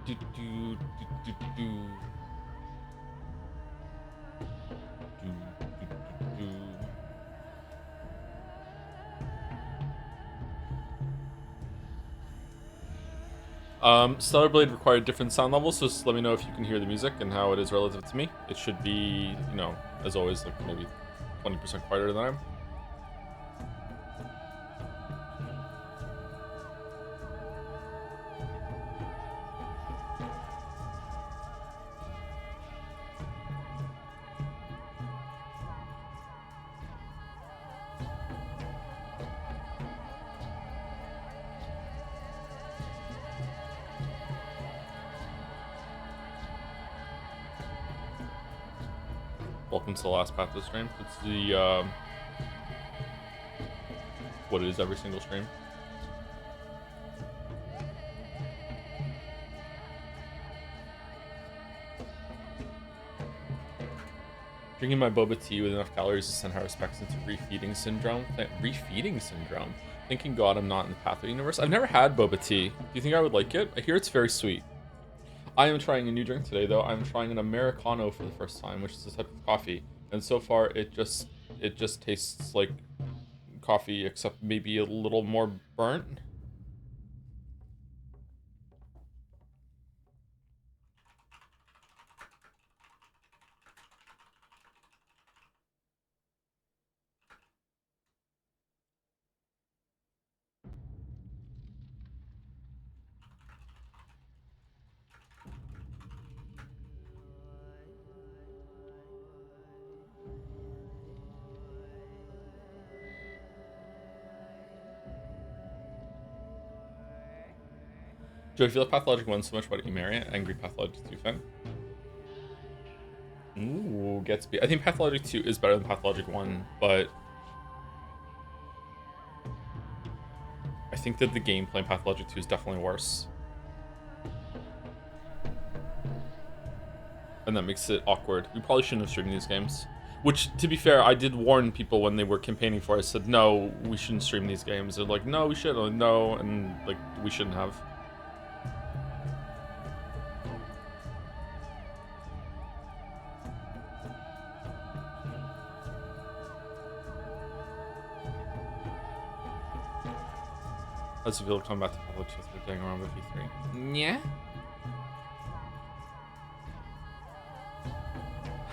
do, do, do, do, do. Do, do, do, do. Stellar Blade required different sound levels, so just let me know if you can hear the music and how it is relative to me. It should be, as always, like maybe 20% quieter than I am. Welcome to the last Pathos stream. It's the, what it is every single stream. Drinking my boba tea with enough calories to send high respects into refeeding syndrome. Refeeding syndrome? Thanking God I'm not in the Pathway universe. I've never had boba tea. Do you think I would like it? I hear it's very sweet. I am trying a new drink today, though. I'm trying an Americano for the first time, which is a type of coffee. And so far, it just tastes like coffee, except maybe a little more burnt. Do I feel like Pathologic 1 so much? Why don't you marry it? Angry Pathologic 2 fan. Ooh, Gatsby. I think Pathologic 2 is better than Pathologic 1, but I think that the gameplay in Pathologic 2 is definitely worse. And that makes it awkward. We probably shouldn't have streamed these games. Which, to be fair, I did warn people when they were campaigning for it. I said, no, we shouldn't stream these games. They're like, no, we should. Like, no, and like, we shouldn't have. How's it feel to come back to Pathologic 2 after getting around with V3? Yeah?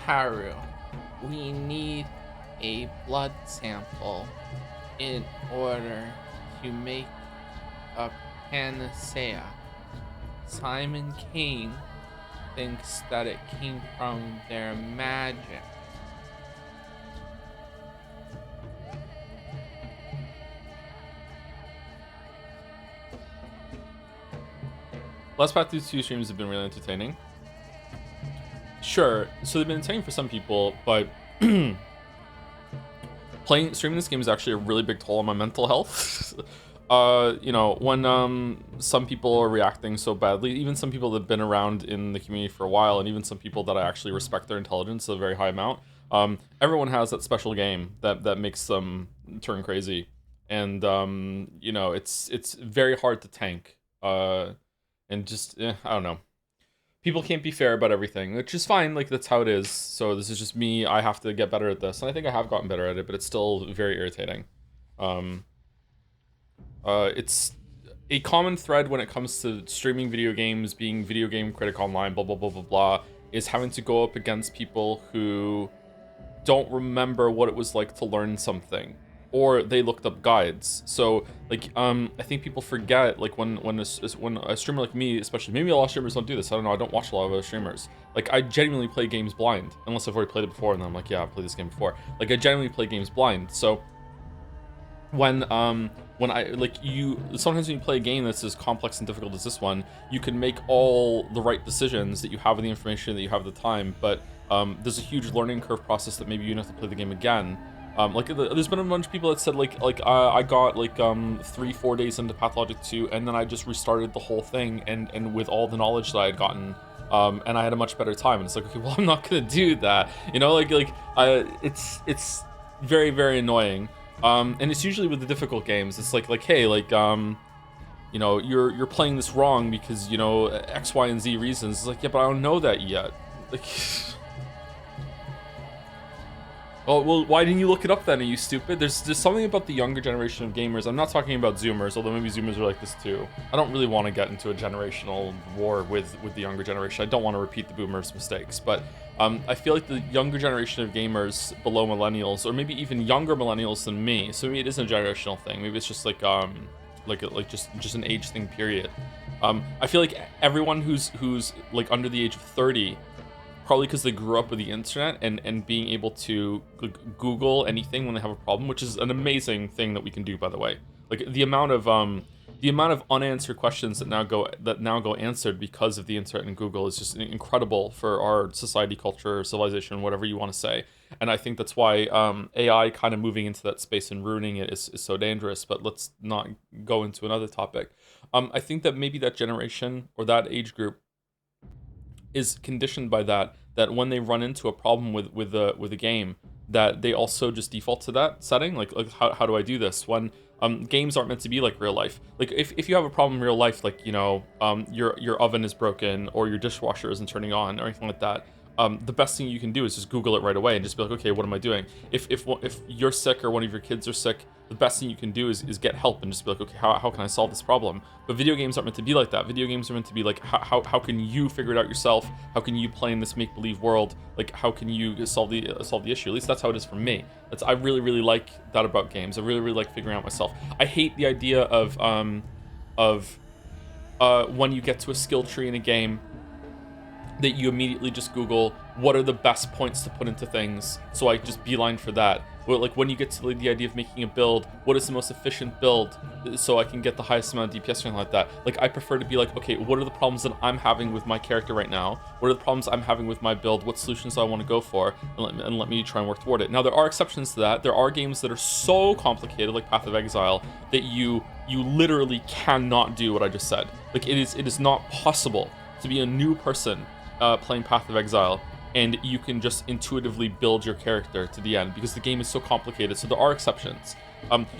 Haru, we need a blood sample in order to make a panacea. Simon Kane thinks that it came from their magic. Last Path 2 streams have been really entertaining. Sure, so they've been entertaining for some people, but streaming this game is actually a really big toll on my mental health. When some people are reacting so badly, even some people that have been around in the community for a while, and even some people that I actually respect their intelligence a very high amount, everyone has that special game that makes them turn crazy. And, it's very hard to tank. And just, I don't know. People can't be fair about everything, which is fine. Like, that's how it is. So this is just me. I have to get better at this. And I think I have gotten better at it, but it's still very irritating. It's a common thread when it comes to streaming video games, being video game critic online, blah, blah, blah, blah, blah, is having to go up against people who don't remember what it was like to learn something. Or they looked up guides. So, like, I think people forget, like, when a streamer like me, especially, maybe a lot of streamers don't do this, I don't know, I don't watch a lot of other streamers. Like, I genuinely play games blind, unless I've already played it before, and then I'm like, yeah, I've played this game before. Like, I genuinely play games blind, so sometimes when you play a game that's as complex and difficult as this one, you can make all the right decisions that you have the information, that you have the time, but there's a huge learning curve process that maybe you have to play the game again. There's been a bunch of people that said I got 3-4 days into Pathologic 2, and then I just restarted the whole thing, and with all the knowledge that I had gotten, and I had a much better time. And it's like, okay, well, I'm not gonna do that, it's very, very annoying. And it's usually with the difficult games. It's hey, you know, you're playing this wrong because, you know, X, Y, and Z reasons. It's like, yeah, but I don't know that yet. Like, oh, well, why didn't you look it up then? Are you stupid? There's something about the younger generation of gamers. I'm not talking about Zoomers, although maybe Zoomers are like this too. I don't really want to get into a generational war with the younger generation. I don't want to repeat the Boomers' mistakes, but I feel like the younger generation of gamers below millennials, or maybe even younger millennials than me. So maybe it isn't a generational thing. Maybe it's just like just an age thing. Period. I feel like everyone who's like under the age of 30. Probably because they grew up with the internet and being able to Google anything when they have a problem, which is an amazing thing that we can do, by the way. Like the amount of unanswered questions that now go answered because of the internet and Google is just incredible for our society, culture, civilization, whatever you want to say. And I think that's why AI kind of moving into that space and ruining it is so dangerous. But let's not go into another topic. I think that maybe that generation or that age group is conditioned by that when they run into a problem with a game, that they also just default to that setting. Like how do I do this when games aren't meant to be like real life? Like if you have a problem in real life, like, you know, your oven is broken or your dishwasher isn't turning on or anything like that, the best thing you can do is just Google it right away and just be like, okay, what am I doing? If you're sick or one of your kids are sick, the best thing you can do is get help and just be like, okay, how can I solve this problem? But video games aren't meant to be like that. Video games are meant to be like, how can you figure it out yourself? How can you play in this make-believe world? Like, how can you solve the issue? At least that's how it is for me. I really, really like that about games. I really, really like figuring out myself. I hate the idea of when you get to a skill tree in a game, that you immediately just Google what are the best points to put into things, so I just beeline for that. Well, like when you get to the idea of making a build, what is the most efficient build so I can get the highest amount of DPS or something like that. Like I prefer to be like, okay, what are the problems that I'm having with my character right now? What are the problems I'm having with my build? What solutions do I want to go for? And let me try and work toward it. Now there are exceptions to that. There are games that are so complicated, like Path of Exile, that you literally cannot do what I just said. Like it is not possible to be a new person playing Path of Exile and you can just intuitively build your character to the end because the game is so complicated. So there are exceptions.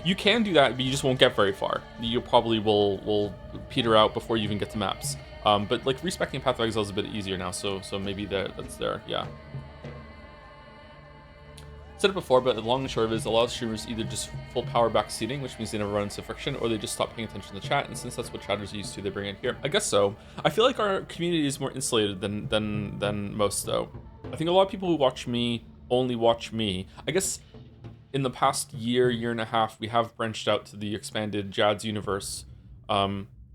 You can do that, but you just won't get very far. You probably will peter out before you even get to maps. But like respecting Path of Exile is a bit easier now, so maybe that's there. Yeah. Said it before, but the long and short of it is a lot of streamers either just full power back seating, which means they never run into friction, or they just stop paying attention to the chat, and since that's what chatters are used to, they bring it here. I guess so. I feel like our community is more insulated than most, though. I think a lot of people who watch me only watch me. I guess in the past year and a half, we have branched out to the expanded Jad's universe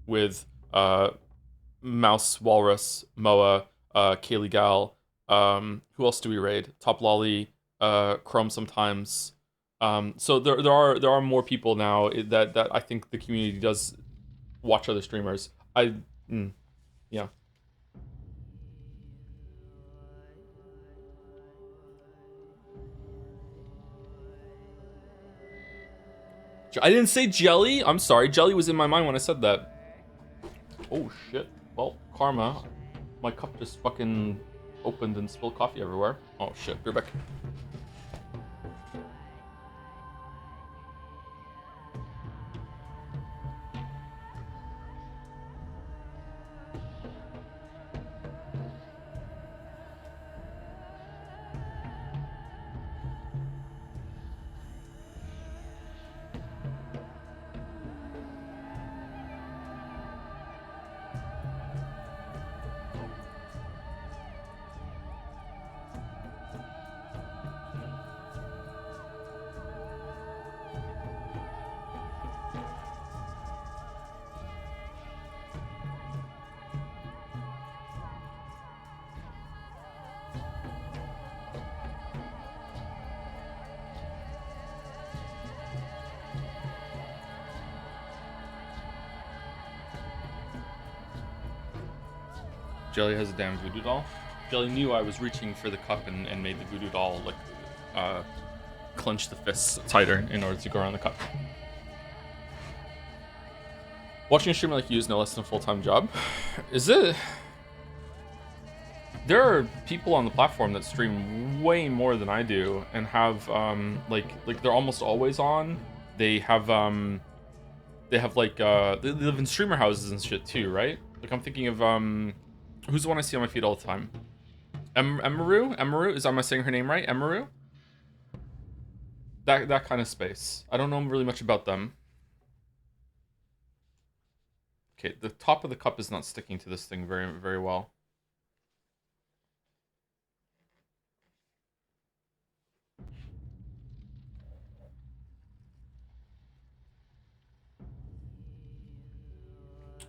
with Mouse, Walrus, Moa, Kaylee Gal. Who else do we raid? Top Lolly. Chrome sometimes. So there are more people now that I think the community does watch other streamers. Yeah. I didn't say Jelly. I'm sorry. Jelly was in my mind when I said that. Oh shit. Well, karma. My cup just fucking opened and spilled coffee everywhere. Oh shit. You're back. Jelly has a damn voodoo doll. Jelly knew I was reaching for the cup and made the voodoo doll like clench the fists tighter in order to go around the cup. Watching a streamer like you is no less than a full-time job. Is it? There are people on the platform that stream way more than I do and have like they're almost always on. They have They have like they live in streamer houses and shit too, right? Like I'm thinking of who's the one I see on my feed all the time? Emaru? Am I saying her name right? Emaru? That kind of space. I don't know really much about them. Okay, the top of the cup is not sticking to this thing very well.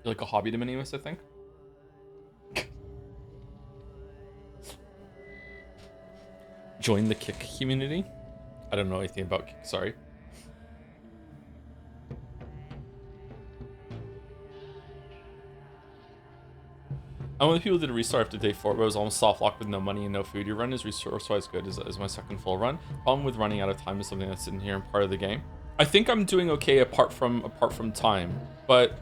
You're like a hobby de minimus, I think. Join the Kick community. I don't know anything about Kick, sorry. I'm one of the people who did a restart after day 4, but it was almost soft locked with no money and no food. Your run is resource-wise good as my second full run. Problem with running out of time is something that's in here and part of the game. I think I'm doing okay apart from time, but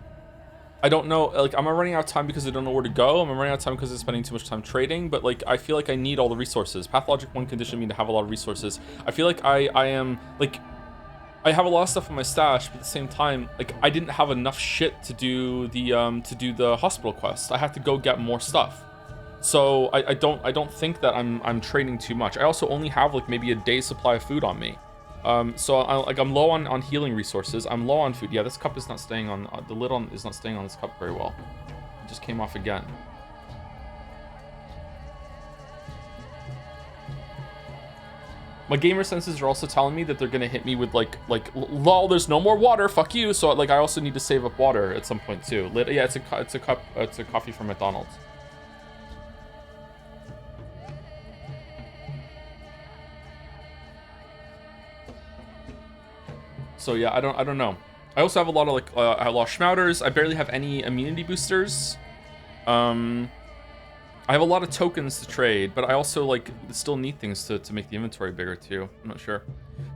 I don't know, like, am I running out of time because I don't know where to go? Am I running out of time because I'm spending too much time trading? But, like, I feel like I need all the resources. Pathologic 1 conditioned me to have a lot of resources. I feel like I am, like, I have a lot of stuff in my stash, but at the same time, like, I didn't have enough shit to do the hospital quest. I had to go get more stuff. So I don't think that I'm trading too much. I also only have, like, maybe a day's supply of food on me. So I'm low on healing resources. I'm low on food. Yeah, this cup is not staying on the lid is not staying on this cup very well. It just came off again. My gamer senses are also telling me that they're gonna hit me with like lol, there's no more water, fuck you. So like I also need to save up water at some point too. Yeah, it's a coffee from McDonald's. So yeah, I don't know. I also have a lot of like I have a lot of schmouters. I barely have any immunity boosters. I have a lot of tokens to trade, but I also like still need things to make the inventory bigger too. I'm not sure.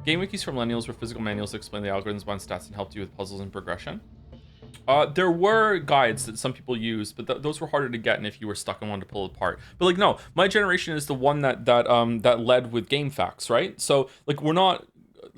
Game wikis for millennials were physical manuals that explain the algorithms behind stats and helped you with puzzles and progression. There were guides that some people used, but those were harder to get, and if you were stuck and wanted to pull it apart. But like, no, my generation is the one that led with game facts, right? So like, we're not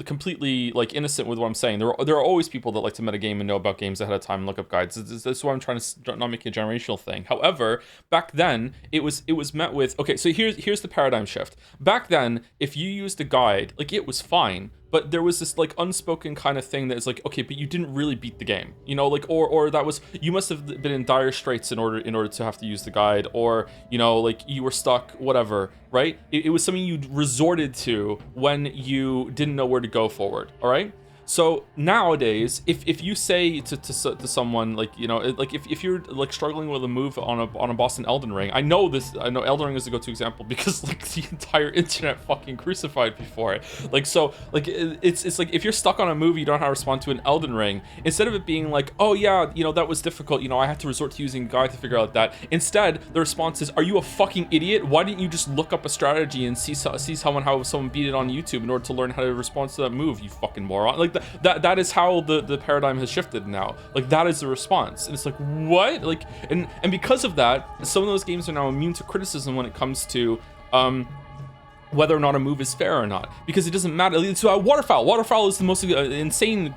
completely like innocent with what I'm saying. There are always people that like to metagame and know about games ahead of time and look up guides. That's why I'm trying to not make it a generational thing. However, back then it was met with, okay, so here's the paradigm shift. Back then, if you used a guide, like, it was fine. But there was this like unspoken kind of thing that is like, okay, but you didn't really beat the game, you know, like, or that was, you must have been in dire straits in order to have to use the guide, or, you know, like, you were stuck, whatever, right? It was something you resorted to when you didn't know where to go forward. All right. So nowadays, if you say to someone, like, you know, like, if you're like struggling with a move on a boss in Elden Ring, I know Elden Ring is a go-to example because like the entire internet fucking crucified before it. Like, so like it's like if you're stuck on a move you don't know how to respond to in Elden Ring, instead of it being like, oh yeah, you know, that was difficult, you know, I had to resort to using a guide to figure out that. Instead, the response is, are you a fucking idiot? Why didn't you just look up a strategy and see how someone beat it on YouTube in order to learn how to respond to that move, you fucking moron? Like, that is how the paradigm has shifted now. Like, that is the response, and it's like, what? Like, and because of that, some of those games are now immune to criticism when it comes to whether or not a move is fair or not, because it doesn't matter. It's waterfowl is the most insane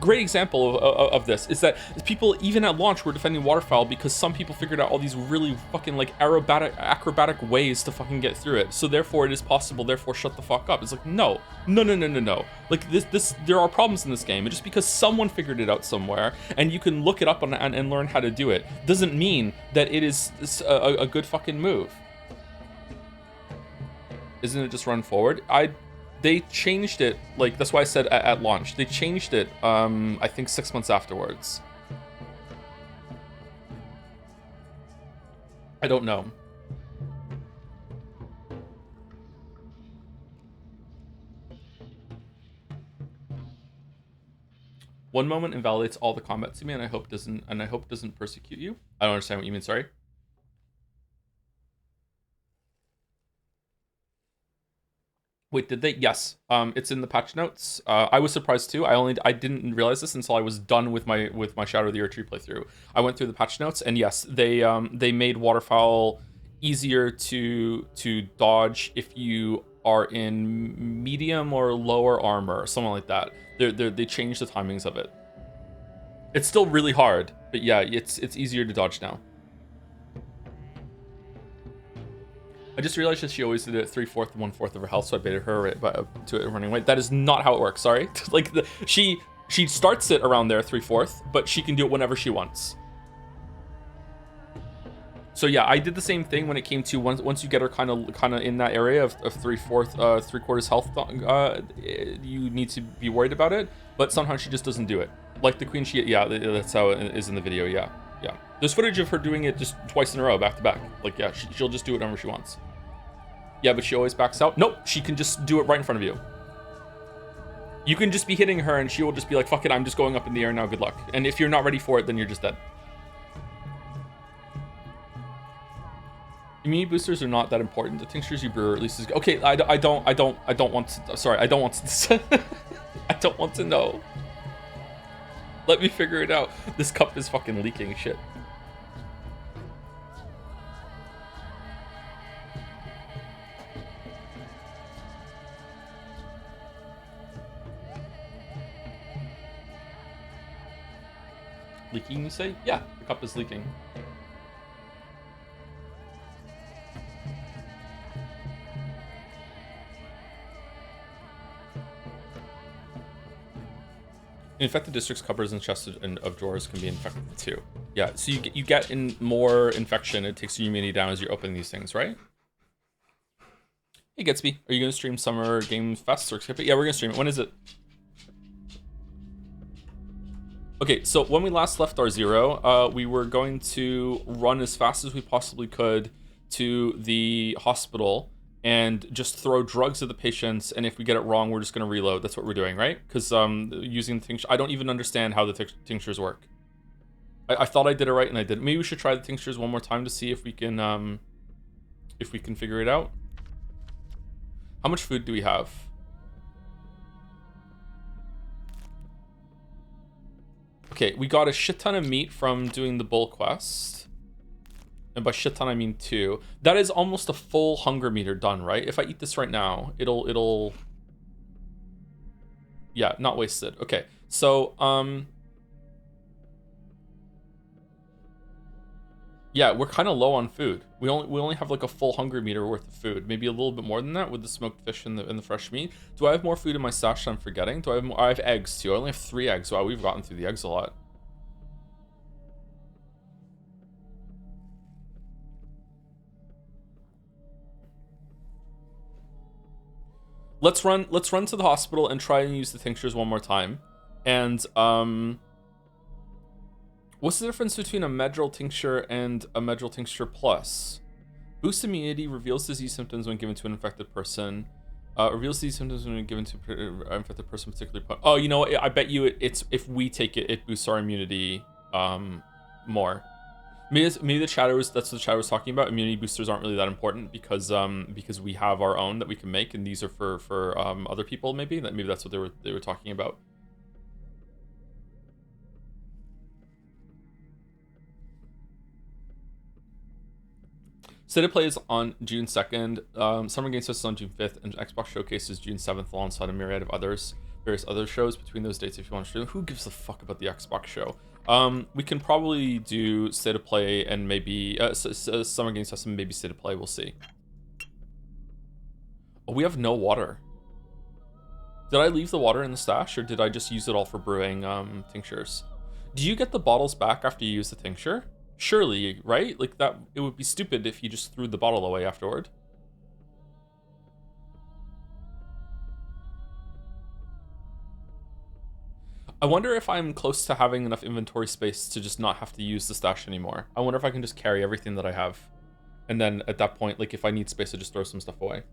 great example of this, is that people even at launch were defending waterfowl because some people figured out all these really fucking like acrobatic ways to fucking get through it, so therefore it is possible, therefore shut the fuck up. It's like, no. Like, this there are problems in this game, and just because someone figured it out somewhere and you can look it up and learn how to do it doesn't mean that it is a good fucking move. Isn't it just run forward? They changed it, like, that's why I said at launch. They changed it, I think 6 months afterwards. I don't know. One moment invalidates all the combat to me, and I hope doesn't persecute you. I don't understand what you mean, sorry. Wait, did they? Yes. It's in the patch notes. I was surprised too. I didn't realize this until I was done with my Shadow of the Earth Tree playthrough. I went through the patch notes, and yes, they made waterfowl easier to dodge if you are in medium or lower armor, or something like that. They changed the timings of it. It's still really hard, but yeah, it's easier to dodge now. I just realized that she always did it 3/4 and 1/4 of her health, so I baited her to it running away. That is not how it works. Sorry, like she starts it around there 3/4, but she can do it whenever she wants. So yeah, I did the same thing when it came to once you get her kind of in that area of 3/4 health. You need to be worried about it, but sometimes she just doesn't do it. Like the queen, that's how it is in the video. Yeah. There's footage of her doing it just twice in a row, back to back. Like yeah, she'll just do it whenever she wants. Yeah, but she always backs out. Nope, she can just do it right in front of you. You can just be hitting her and she will just be like, fuck it, I'm just going up in the air now, good luck. And if you're not ready for it, then you're just dead. Immunity boosters are not that important. The tinctures you brew releases. Okay, I don't want to. Sorry, I don't want to. I don't want to know. Let me figure it out. This cup is fucking leaking shit. Leaking, you say? Yeah, the cup is leaking. Infected districts, cupboards, and chests of drawers can be infected too. Yeah, so you get in more infection. It takes your immunity down as you're opening these things, right? Hey, Gatsby, are you going to stream Summer Game Fest or skip it? Yeah, we're going to stream it. When is it? Okay, so when we last left our zero, we were going to run as fast as we possibly could to the hospital and just throw drugs at the patients, and if we get it wrong, we're just going to reload. That's what we're doing, right? Because using the tincture, I don't even understand how the tinctures work. I thought I did it right, and I didn't. Maybe we should try the tinctures one more time to see if we can figure it out. How much food do we have? Okay, we got a shit ton of meat from doing the bull quest. And by shit ton, I mean 2. That is almost a full hunger meter done, right? If I eat this right now, it'll... Yeah, not wasted. Okay, so, yeah, we're kind of low on food. We only have like a full hunger meter worth of food. Maybe a little bit more than that with the smoked fish and the fresh meat. Do I have more food in my stash that I'm forgetting? Do I have more? I have eggs too. I only have 3 eggs. Wow, we've gotten through the eggs a lot. Let's run to the hospital and try and use the tinctures one more time. And what's the difference between a Medril tincture and a Medril tincture plus? Boost immunity, reveals disease symptoms when given to an infected person. Reveals disease symptoms when given to an infected person, particularly. Oh, you know what? I bet you it's if we take it, it boosts our immunity more. Maybe the shadows. That's what the shadow was talking about. Immunity boosters aren't really that important because we have our own that we can make, and these are for other people. Maybe that's what they were talking about. State of Play is on June 2nd. Summer Game Fest is on June 5th, and Xbox Showcase is June 7th, alongside a myriad of various other shows between those dates. If you want to stream, who gives a fuck about the Xbox show? We can probably do State of Play and maybe Summer Game Fest and maybe State of Play. We'll see. Oh, we have no water. Did I leave the water in the stash, or did I just use it all for brewing tinctures? Do you get the bottles back after you use the tincture? Surely, right? Like that, it would be stupid if you just threw the bottle away afterward. I wonder if I'm close to having enough inventory space to just not have to use the stash anymore. I wonder if I can just carry everything that I have. And then at that point, like if I need space, I just throw some stuff away.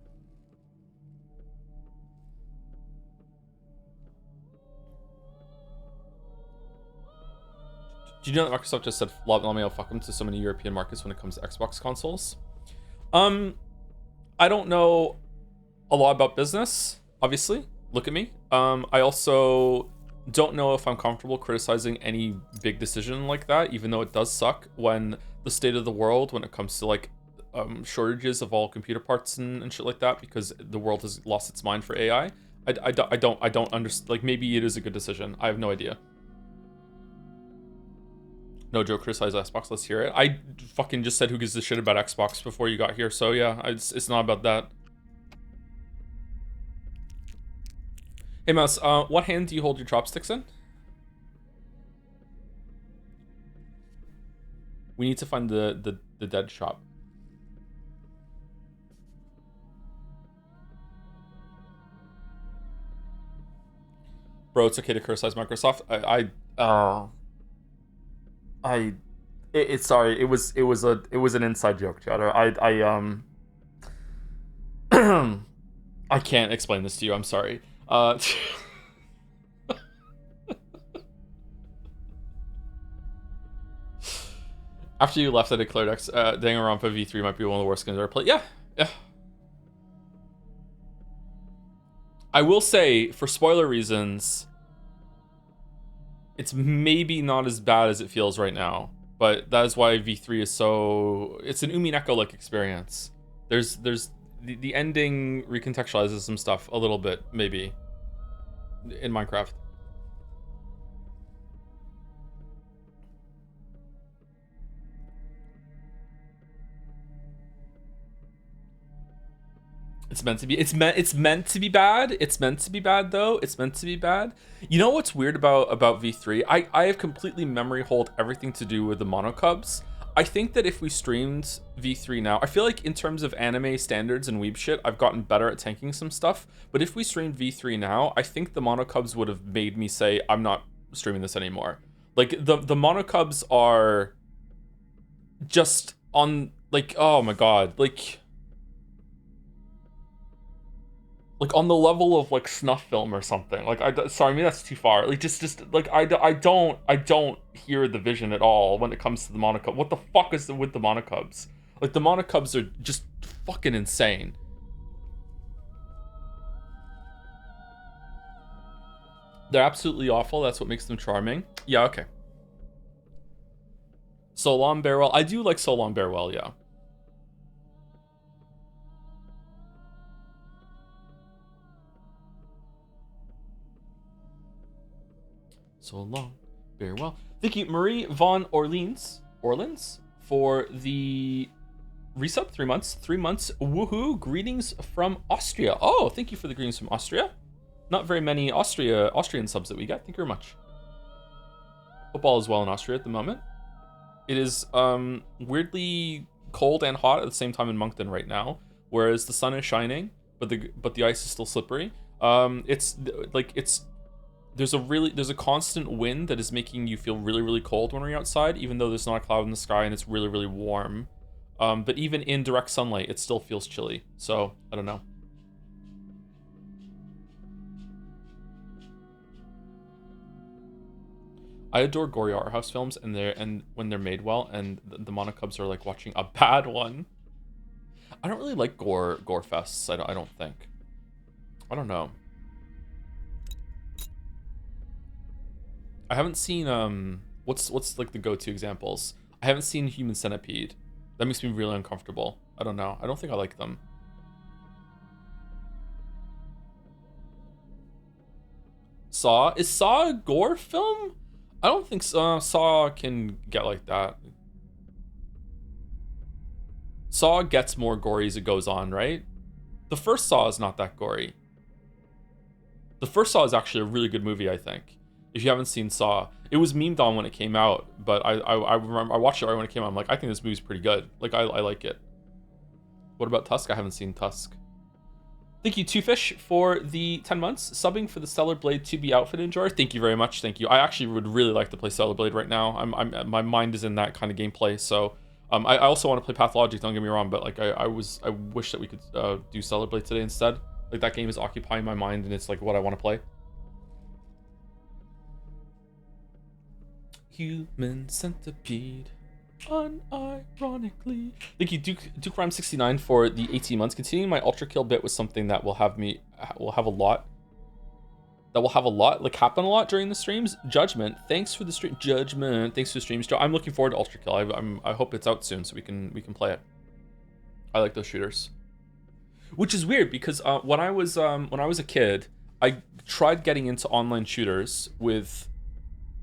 Do you know that Microsoft just said "Lameo fuck them" to so many European markets when it comes to Xbox consoles? I don't know a lot about business, obviously. Look at me. I also don't know if I'm comfortable criticizing any big decision like that, even though it does suck when the state of the world, when it comes to like shortages of all computer parts and shit like that, because the world has lost its mind for AI. I don't understand. Like maybe it is a good decision. I have no idea. No joke, criticize Xbox. Let's hear it. I fucking just said who gives a shit about Xbox before you got here. So yeah, it's not about that. Hey Mouse, what hand do you hold your chopsticks in? We need to find the dead shop. Bro, it's okay to criticize Microsoft. Sorry. It was an inside joke, Chatter. I can't explain this to you. I'm sorry. After you left, I declared Danganronpa V3 might be one of the worst games I've ever played. Yeah. I will say, for spoiler reasons, it's maybe not as bad as it feels right now. But that is why V3 is so... It's an Umineko-like experience. There's the ending recontextualizes some stuff a little bit, maybe, in Minecraft. It's meant to be. It's meant to be bad. It's meant to be bad though. It's meant to be bad. You know what's weird about V3? I have completely memory hold everything to do with the Monocubs. I think that if we streamed V3 now, I feel like in terms of anime standards and weeb shit, I've gotten better at tanking some stuff. But if we streamed V3 now, I think the Monocubs would have made me say, I'm not streaming this anymore. Like, the Monocubs are just on, like, oh my god, like on the level of like snuff film or something. Like, sorry, maybe that's too far. Like, just like I don't hear the vision at all when it comes to the Monocubs. What the fuck is with the Monocubs? Like, the Monocubs are just fucking insane. They're absolutely awful. That's what makes them charming. Yeah, okay. So Long Bear Well. I do like So Long Bear Well, yeah. So long, very well. Thank you, Marie Von Orleans, for the resub. 3 months. 3 months. Woohoo! Greetings from Austria. Oh, thank you for the greetings from Austria. Not very many Austrian subs that we get. Thank you very much. Football is well in Austria at the moment. It is weirdly cold and hot at the same time in Moncton right now, whereas the sun is shining, but the ice is still slippery. There's a constant wind that is making you feel really, really cold when you're outside, even though there's not a cloud in the sky and it's really, really warm. But even in direct sunlight, it still feels chilly. So, I don't know. I adore gory art house films, and when they're made well, and the Monocubs are like watching a bad one. I don't really like gore fests. I don't think. I don't know. I haven't seen what's like the go-to examples. I haven't seen Human Centipede. That makes me really uncomfortable. I don't know. I don't think I like them. Saw? Is Saw a gore film? I don't think Saw can get like that. Saw gets more gory as it goes on, right? The first Saw is not that gory. The first Saw is actually a really good movie, I think. If you haven't seen Saw, it was memed on when it came out, but I remember I watched it right when it came out. I'm like, I think this movie's pretty good. Like, I like it. What about Tusk? I haven't seen Tusk. Thank you, Two Fish, for the 10 months. Subbing for the Stellar Blade 2B outfit enjoyer. Thank you very much. Thank you. I actually would really like to play Stellar Blade right now. My mind is in that kind of gameplay. So, I also want to play Pathologic. Don't get me wrong, but like I wish that we could do Stellar Blade today instead. Like, that game is occupying my mind, and it's like what I want to play. Human Centipede, unironically. Thank you, Duke Rhyme 69 for the 18 months. Continuing my ultra kill bit with something that will have a lot like happen a lot during the streams. Judgment, thanks for the stream. Judgment, thanks for the streams. I'm looking forward to ultra kill. I hope it's out soon so we can play it. I like those shooters. Which is weird because when I was a kid, I tried getting into online shooters with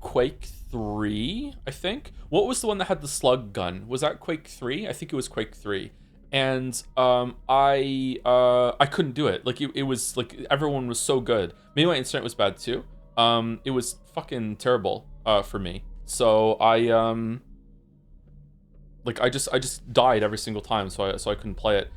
Quake 3, I think. What was the one that had the slug gun? Was that Quake 3? I think it was Quake 3. And I couldn't do it. Like it was like everyone was so good. Maybe my internet was bad too. It was fucking terrible for me. So I just died every single time, so I couldn't play it.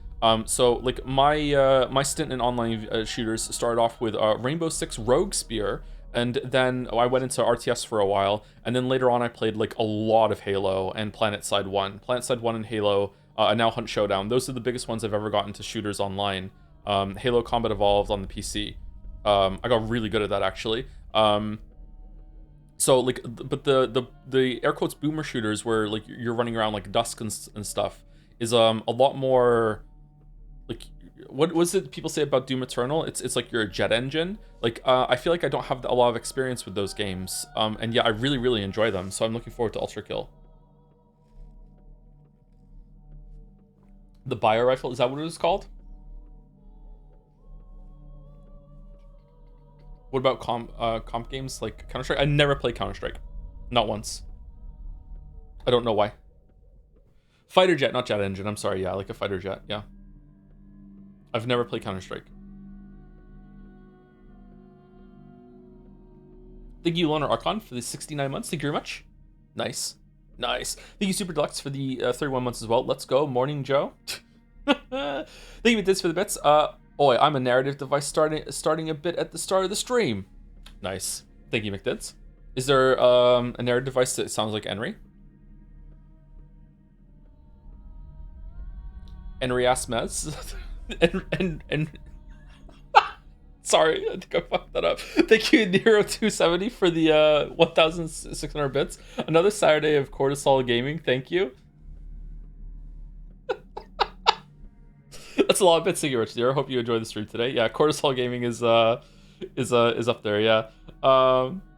So like my stint in online shooters started off with Rainbow Six Rogue Spear, and then I went into RTS for a while, and then later on I played like a lot of Halo and PlanetSide 1. PlanetSide 1 and Halo, and now Hunt Showdown. Those are the biggest ones I've ever gotten to shooters online. Halo Combat Evolved on the PC. I got really good at that actually. So like, but the air quotes boomer shooters where like you're running around like dusk and stuff is a lot more like, what was it people say about Doom Eternal? It's like you're a jet engine. Like I feel like I don't have a lot of experience with those games. And yeah, I really enjoy them. So I'm looking forward to Ultra Kill. The bio rifle, is that what it was called? What about comp games like Counter-Strike? I never played Counter-Strike. Not once. I don't know why. Fighter jet, not jet engine. I'm sorry. Yeah, like a fighter jet. Yeah. I've never played Counter-Strike. Thank you, Loner Archon, for the 69 months. Thank you very much. Nice. Nice. Thank you, Super Deluxe, for the 31 months as well. Let's go. Morning, Joe. Thank you, Dids, for the bits. I'm a narrative device starting a bit at the start of the stream. Nice. Thank you, McDids. Is there a narrative device that sounds like Henry? Henry Asmez. and sorry, I think I fucked that up. Thank you, Nero270, for the 1,600 bits. Another Saturday of Cortisol Gaming. Thank you. That's a lot of bits. Thank you, Rich Deer. Hope you enjoyed the stream today. Yeah, Cortisol Gaming is up there. Yeah.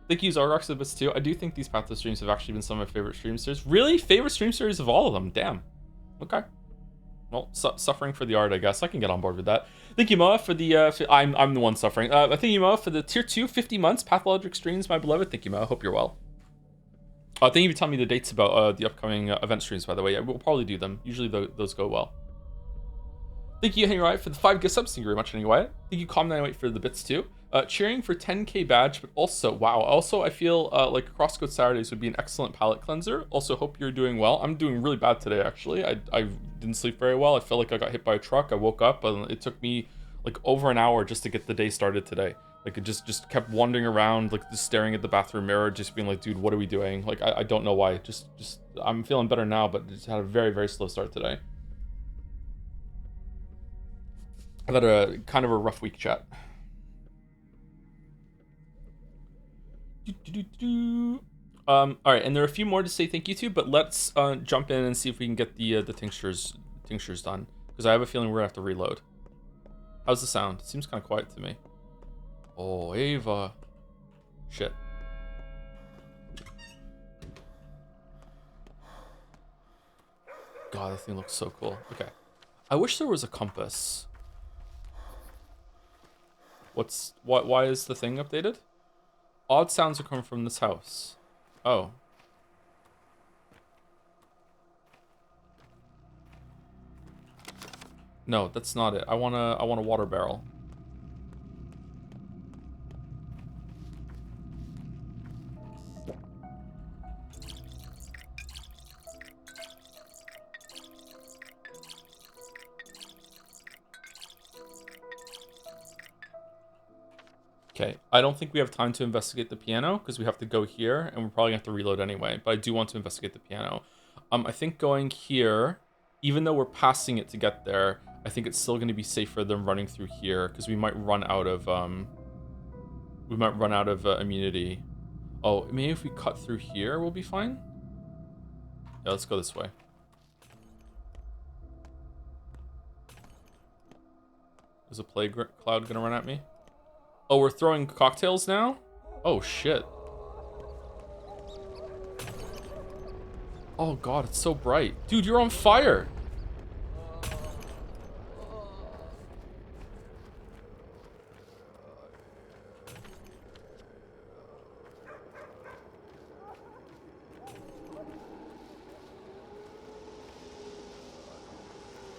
Thank you, Zargox, for the bits too. I do think these Patho streams have actually been some of my favorite stream series. Really, favorite stream series of all of them. Damn. Okay. Well, suffering for the art, I guess. I can get on board with that. Thank you, Moa, for the... I'm the one suffering. Thank you, Moa, for the Tier 2 50 months Pathologic streams, my beloved. Thank you, Moa. Hope you're well. Thank you for telling me the dates about the upcoming event streams, by the way. Yeah, we'll probably do them. Usually those go well. Thank you, Henry Wyatt, for the 5 gift subs. Thank you very much, Henry Wyatt. Thank you, Com908, for the bits, too. Cheering for 10k badge, but also, wow. Also, I feel like Crosscode Saturdays would be an excellent palate cleanser. Also, hope you're doing well. I'm doing really bad today, actually. I didn't sleep very well. I felt like I got hit by a truck. I woke up, and it took me like over an hour just to get the day started today. Like, it just kept wandering around, like, just staring at the bathroom mirror, just being like, dude, what are we doing? Like, I don't know why. Just I'm feeling better now, but just had a very slow start today. I've had a kind of a rough week, chat. All right, and there are a few more to say thank you to, but let's jump in and see if we can get the tinctures done, because I have a feeling we're gonna have to reload. How's the sound? It seems kind of quiet to me. Oh, Ava. Shit. God, that thing looks so cool. Okay. I wish there was a compass. Why is the thing updated? Odd sounds are coming from this house. Oh. No, that's not it. I want a water barrel. Okay, I don't think we have time to investigate the piano because we have to go here and we're probably gonna have to reload anyway, but I do want to investigate the piano. I think going here, even though we're passing it to get there, I think it's still gonna be safer than running through here because we might run out of immunity. Oh, maybe if we cut through here, we'll be fine. Yeah, let's go this way. Is a plague cloud gonna run at me? Oh, we're throwing cocktails now? Oh, shit. Oh, God, it's so bright. Dude, you're on fire.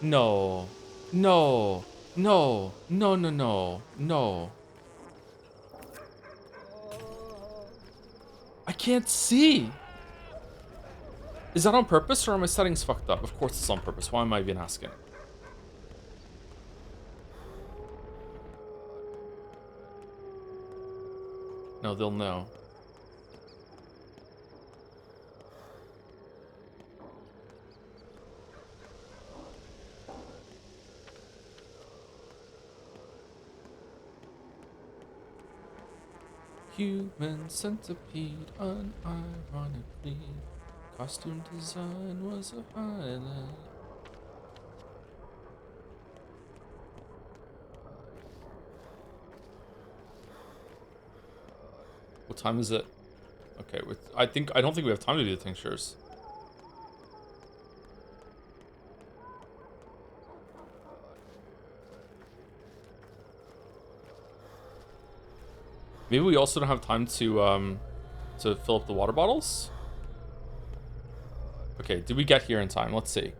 No. No. No. No, no, no. No. I can't see. Is that on purpose or are my settings fucked up? Of course it's on purpose. Why am I even asking? No, they'll know. Human centipede, unironically. Costume design was a highlight. What time is it? Okay, I don't think we have time to do the tinctures. Maybe we also don't have time to fill up the water bottles? Okay, did we get here in time? Let's see.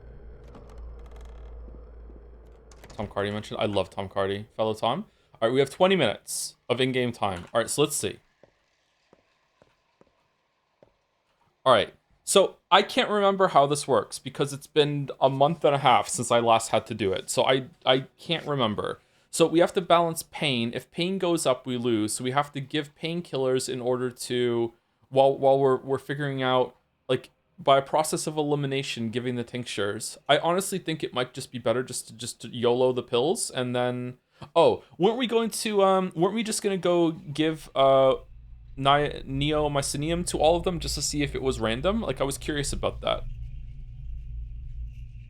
Tom Cardy mentioned. I love Tom Cardy, fellow Tom. All right, we have 20 minutes of in-game time. All right, so let's see. All right, so I can't remember how this works because it's been a month and a half since I last had to do it. So I can't remember. So we have to balance pain. If pain goes up, we lose. So we have to give painkillers in order to, while we're figuring out, like, by a process of elimination, giving the tinctures. I honestly think it might just be better just to YOLO the pills and then. Oh, weren't we just gonna go give neomycinium to all of them just to see if it was random? Like, I was curious about that.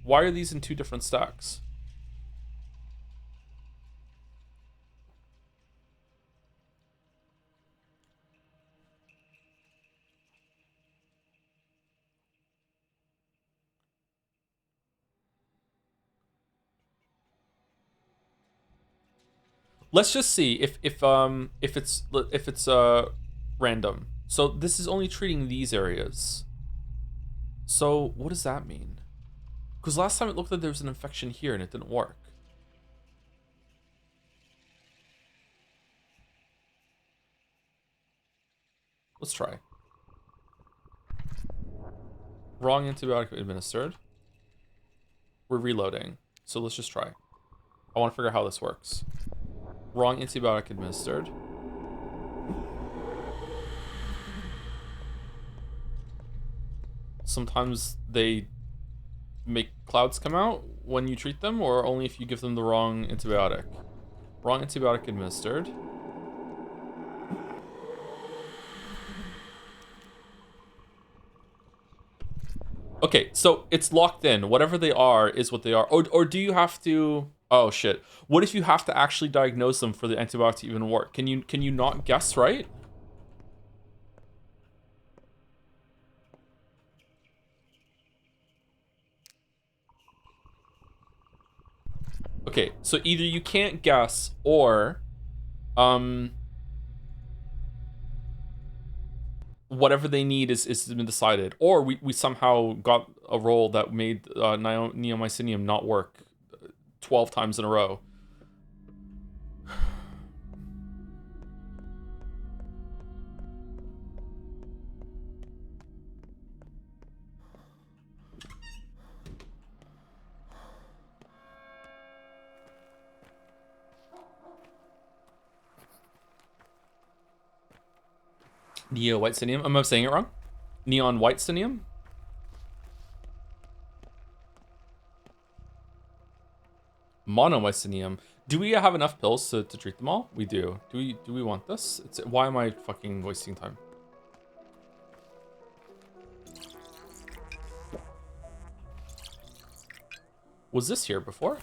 Why are these in two different stacks? Let's just see if it's random. So this is only treating these areas. So what does that mean? Because last time it looked like there was an infection here and it didn't work. Let's try. Wrong antibiotic administered. We're reloading. So let's just try. I want to figure out how this works. Wrong antibiotic administered. Sometimes they make clouds come out when you treat them, or only if you give them the wrong antibiotic. Wrong antibiotic administered. Okay, so it's locked in. Whatever they are is what they are. Or do you have to... Oh, shit. What if you have to actually diagnose them for the antibiotic to even work? Can you not guess right? Okay, so either you can't guess or... whatever they need is been decided. Or we somehow got a roll that made neomycinium not work 12 times in a row. Neo-white-cinium? Am I saying it wrong? Neon white-cinium? Monomycinium. Do we have enough pills to treat them all? We do. Do we want this? Why am I fucking wasting time? Was this here before?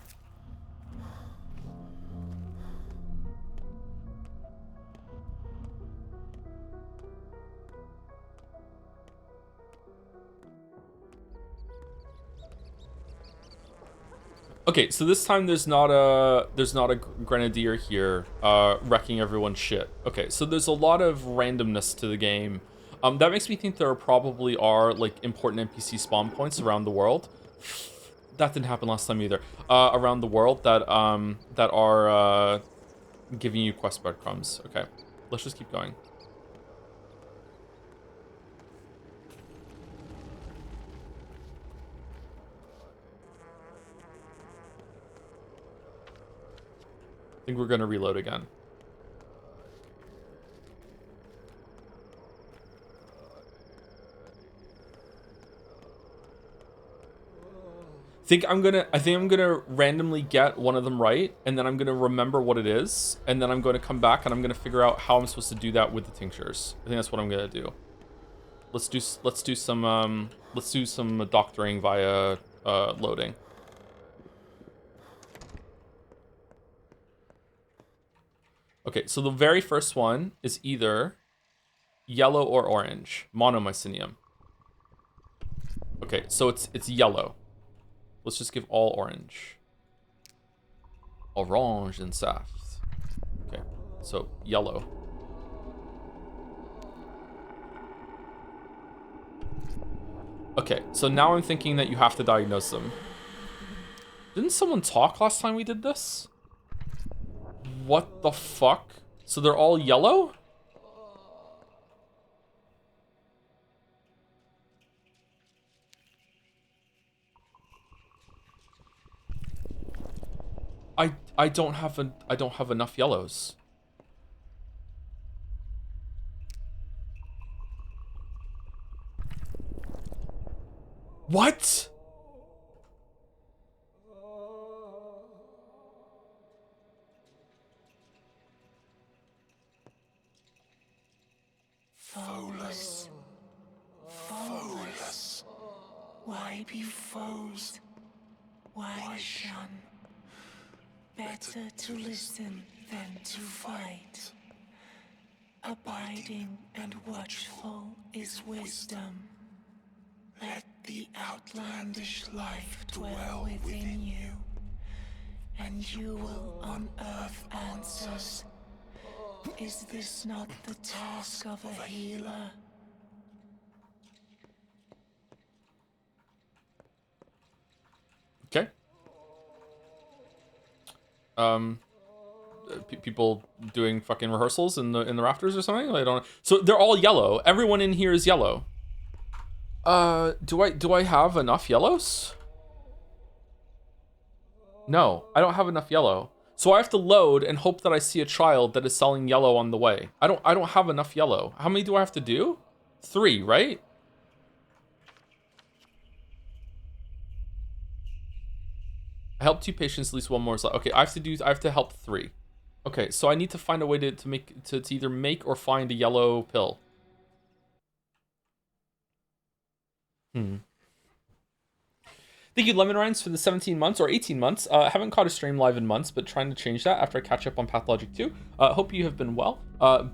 Okay, so this time there's not a grenadier here wrecking everyone's shit. Okay, so there's a lot of randomness to the game. That makes me think there probably are like important NPC spawn points around the world. That didn't happen last time either. Around the world that are giving you quest breadcrumbs. Okay, let's just keep going. I think we're gonna reload again. I think I'm gonna randomly get one of them right, and then I'm gonna remember what it is, and then I'm gonna come back and I'm gonna figure out how I'm supposed to do that with the tinctures. I think that's what I'm gonna do. Let's do some doctoring via loading. Okay, so the very first one is either yellow or orange, monomycinium. Okay, so it's yellow. Let's just give all orange. Orange and saft. Okay, so yellow. Okay, so now I'm thinking that you have to diagnose them. Didn't someone talk last time we did this? What the fuck? So they're all yellow? I don't have enough yellows. What? Foeless. Foeless. Why be foes? Why shun? Better to listen than to fight. Abiding and watchful is wisdom. Let the outlandish life dwell within you, and you will unearth answers. Is this not the task of a healer? Okay. People doing fucking rehearsals in the rafters or something? I don't know. So they're all yellow. Everyone in here is yellow. Do I have enough yellows? No, I don't have enough yellow. So I have to load and hope that I see a child that is selling yellow on the way. I don't have enough yellow. How many do I have to do? 3, right? I helped 2 patients, at least one more is left. Okay, I have to help 3. Okay, so I need to find a way to either make or find a yellow pill. Thank you, Lemon Rinds, for the 17 months or 18 months. Haven't caught a stream live in months, but trying to change that after I catch up on Pathologic 2. Hope you have been well.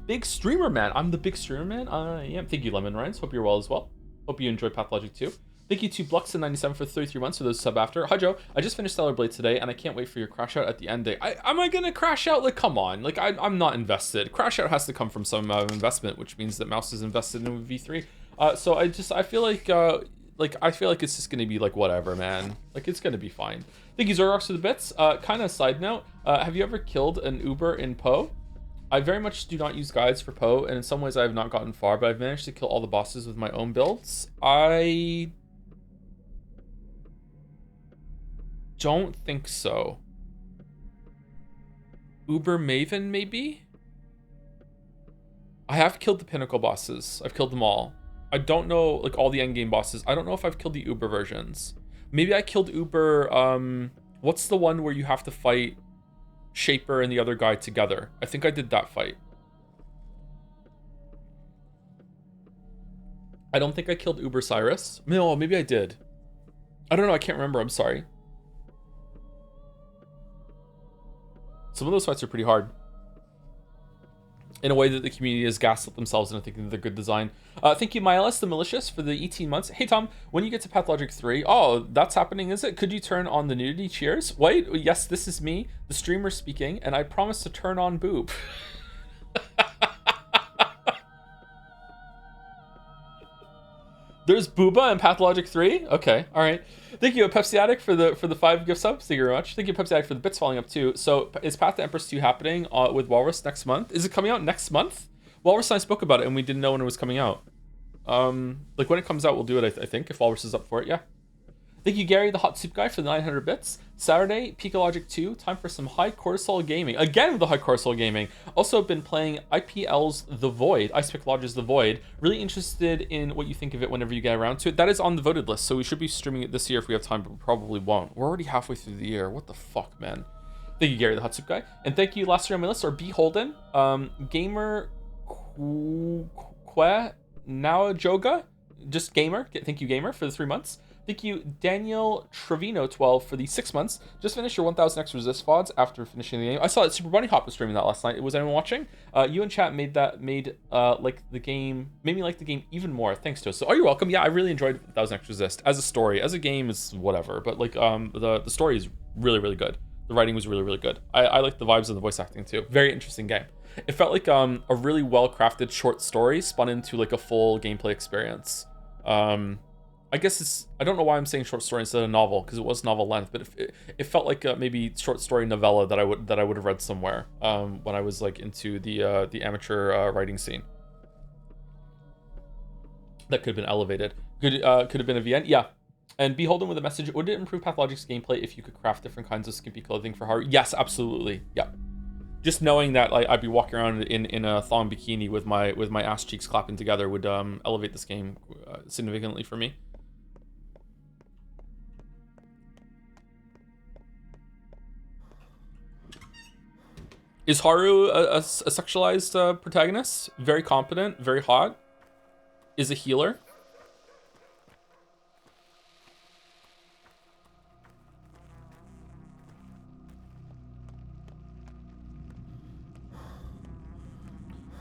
Big Streamer Man. I'm the Big Streamer Man. I am. Thank you, Lemon Rinds. Hope you're well as well. Hope you enjoy Pathologic 2. Thank you to Bluxon97 for 33 months for those sub after. Hi, Joe. I just finished Stellar Blade today, and I can't wait for your crash out at the end day. Am I going to crash out? Like, come on. Like, I'm not invested. Crash out has to come from some investment, which means that Mouse is invested in V3. So I feel like it's just gonna be like whatever, man. Like, it's gonna be fine. Thank you, Zorox, for the bits. Kind of side note, have you ever killed an Uber in Poe? I very much do not use guides for Poe, and in some ways I have not gotten far, but I've managed to kill all the bosses with my own builds. I don't think so. Uber Maven, maybe? I have killed the Pinnacle bosses. I've killed them all. I don't know, like, all the endgame bosses. I don't know if I've killed the Uber versions. Maybe I killed Uber, what's the one where you have to fight Shaper and the other guy together? I think I did that fight. I don't think I killed Uber Cyrus. No, maybe I did. I don't know, I can't remember, I'm sorry. Some of those fights are pretty hard. In a way that the community has gaslit themselves into thinking that they're good design. Thank you, Miles the Malicious, for the 18 months. Hey, Tom, when you get to Pathologic 3, oh, that's happening, is it? Could you turn on the nudity? Cheers. Wait, yes, this is me, the streamer speaking, and I promise to turn on boob. There's Booba and Pathologic 3? Okay, alright. Thank you, Pepsi Addict, for the 5 gift subs. Thank you very much. Thank you, Pepsi Addict, for the bits falling up too. So, is Path to Empress 2 happening with Walrus next month? Is it coming out next month? Walrus and I spoke about it and we didn't know when it was coming out. Like when it comes out, we'll do it, I think, if Walrus is up for it, yeah. Thank you, Gary, the hot soup guy, for the 900 bits. Saturday, Pathologic 2. Time for some high cortisol gaming. Again with the high cortisol gaming. Also been playing IPL's The Void, Ice Pick Lodge's The Void. Really interested in what you think of it whenever you get around to it. That is on the voted list, so we should be streaming it this year if we have time, but we probably won't. We're already halfway through the year. What the fuck, man? Thank you, Gary, the hot soup guy. And thank you, last year on my list, are B. Holden, Gamer Que Now Joga. Just Gamer. Thank you, Gamer, for the 3 months. Thank you, Daniel Trevino 12 for the 6 months. Just finished your 1000x resist VODs after finishing the game. I saw that Super Bunny Hop was streaming that last night. Was anyone watching? You and chat made me like the game even more. Thanks to us. So, you're welcome. Yeah, I really enjoyed 1000x resist as a story. As a game is whatever, but like the story is really, really good. The writing was really, really good. I like the vibes of the voice acting too. Very interesting game. It felt like a really well crafted short story spun into like a full gameplay experience. I guess I don't know why I'm saying short story instead of novel, because it was novel length, but it felt like maybe short story novella that I would have read somewhere when I was like into the amateur writing scene. That could have been elevated. Could have been a VN, yeah. And Beholden with a message: would it improve Pathologic's gameplay if you could craft different kinds of skimpy clothing for Haru? Yes, absolutely. Yeah. Just knowing that like I'd be walking around in a thong bikini with my ass cheeks clapping together would elevate this game significantly for me. Is Haru a sexualized protagonist? Very competent, very hot. Is a healer.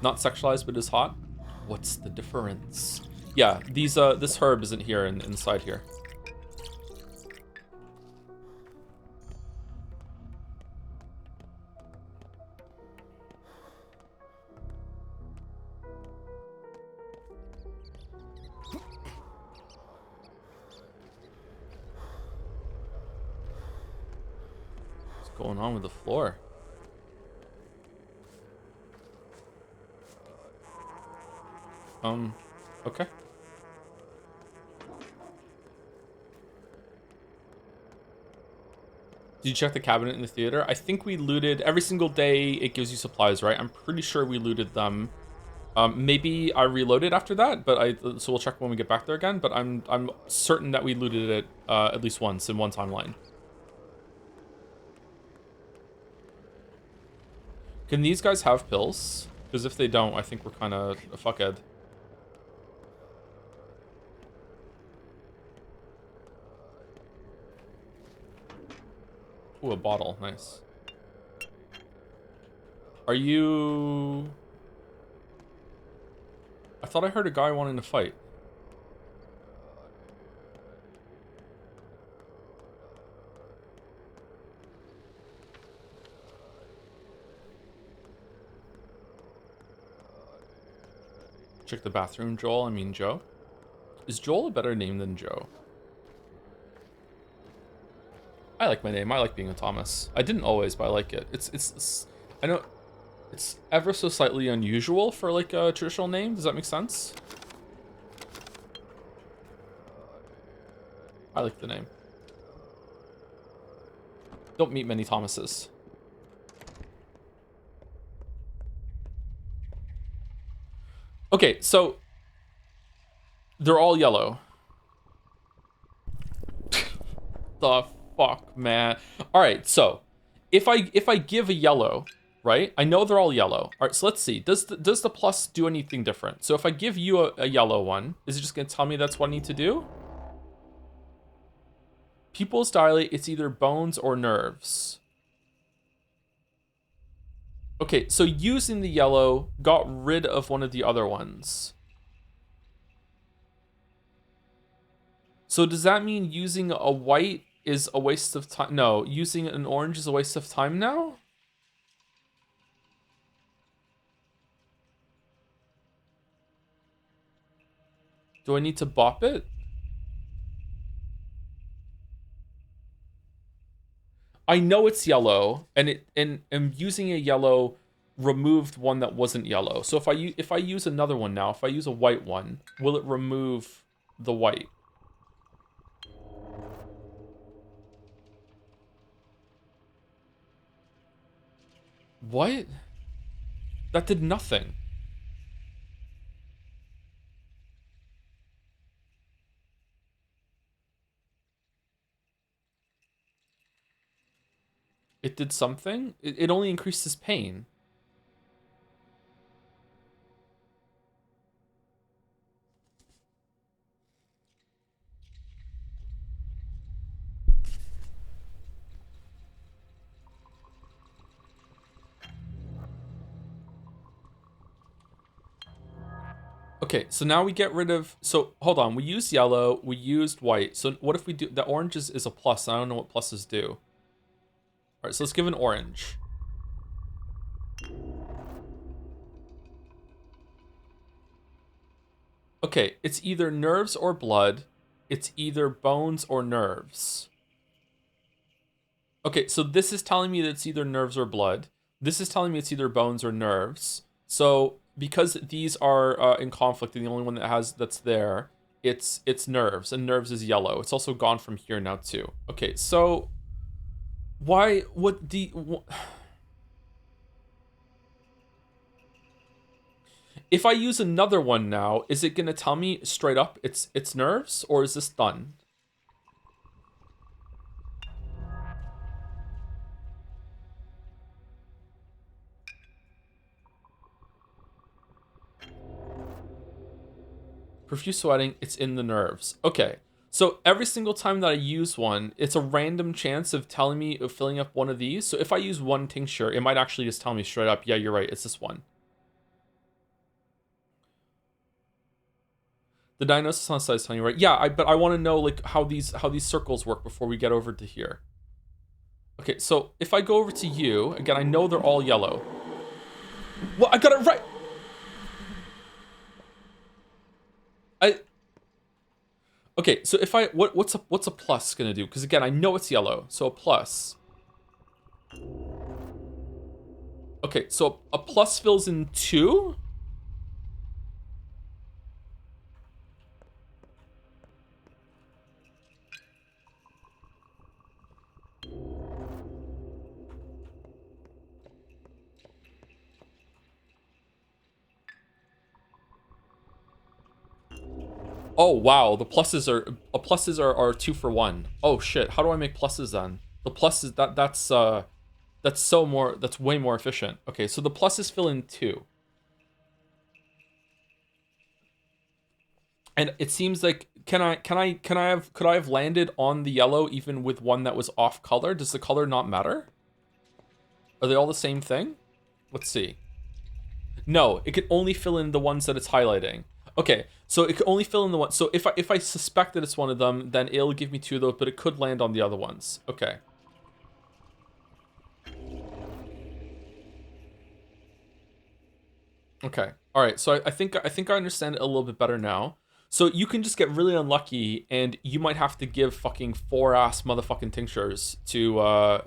Not sexualized, but is hot. What's the difference? Yeah, this herb isn't here inside here. What's going on with the floor? Okay. Did you check the cabinet in the theater? I think we looted every single day. It gives you supplies, right? I'm pretty sure we looted them. Maybe I reloaded after that, but so we'll check when we get back there again. But I'm certain that we looted it at least once in one timeline. Can these guys have pills? Because if they don't, I think we're kind of a fuckhead. Ooh, a bottle. Nice. Are you... I thought I heard a guy wanting to fight. Check the bathroom, Joel. I mean, Joe. Is Joel a better name than Joe? I like my name. I like being a Thomas. I didn't always, but I like it. It's I know it's ever so slightly unusual for like a traditional name. Does that make sense? I like the name. Don't meet many Thomases. Okay, so they're all yellow. The fuck, man. All right, so if I give a yellow, right? I know they're all yellow. All right, so let's see. Does the plus do anything different? So if I give you a yellow one, is it just gonna tell me that's what I need to do? Pupils dilate. It's either bones or nerves. Okay, so using the yellow got rid of one of the other ones. So does that mean using a white is a waste of time? No, using an orange is a waste of time now? Do I need to bop it? I know it's yellow, and using a yellow removed one that wasn't yellow. So if I use another one now, if I use a white one, will it remove the white? What? That did nothing. It did something? It only increased his pain. Okay, so now we get rid of... So, hold on. We used yellow. We used white. So what if we do... The orange is a plus. I don't know what pluses do. All right, so let's give an orange. Okay, it's either nerves or blood. It's either bones or nerves. Okay, so this is telling me that it's either nerves or blood. This is telling me it's either bones or nerves. So because these are in conflict, and the only one that's there, it's nerves, and nerves is yellow. It's also gone from here now too. Okay, so why what the if I use another one now, is it gonna tell me straight up it's nerves, or is this done? Profuse sweating, it's in the nerves. Okay. So every single time that I use one, it's a random chance of telling me of filling up one of these. So if I use one tincture, it might actually just tell me straight up, yeah, you're right, it's this one. The diagnosis on the side is telling you right. Yeah, but I want to know like how these circles work before we get over to here. Okay, so if I go over to you, again, I know they're all yellow. Well, I got it right. Okay, so if I what's a plus gonna do? Because again, I know it's yellow, so a plus. Okay, so a plus fills in 2. Oh wow, the pluses are 2 for 1. Oh shit, how do I make pluses then? The pluses that's way more efficient. Okay, so the pluses fill in 2. And it seems like could I have landed on the yellow even with one that was off color? Does the color not matter? Are they all the same thing? Let's see. No, it can only fill in the ones that it's highlighting. Okay, so it can only fill in the one. So if I suspect that it's one of them, then it'll give me 2 of those, but it could land on the other ones. Okay. Okay. All right. So I think I understand it a little bit better now. So you can just get really unlucky, and you might have to give fucking 4-ass motherfucking tinctures to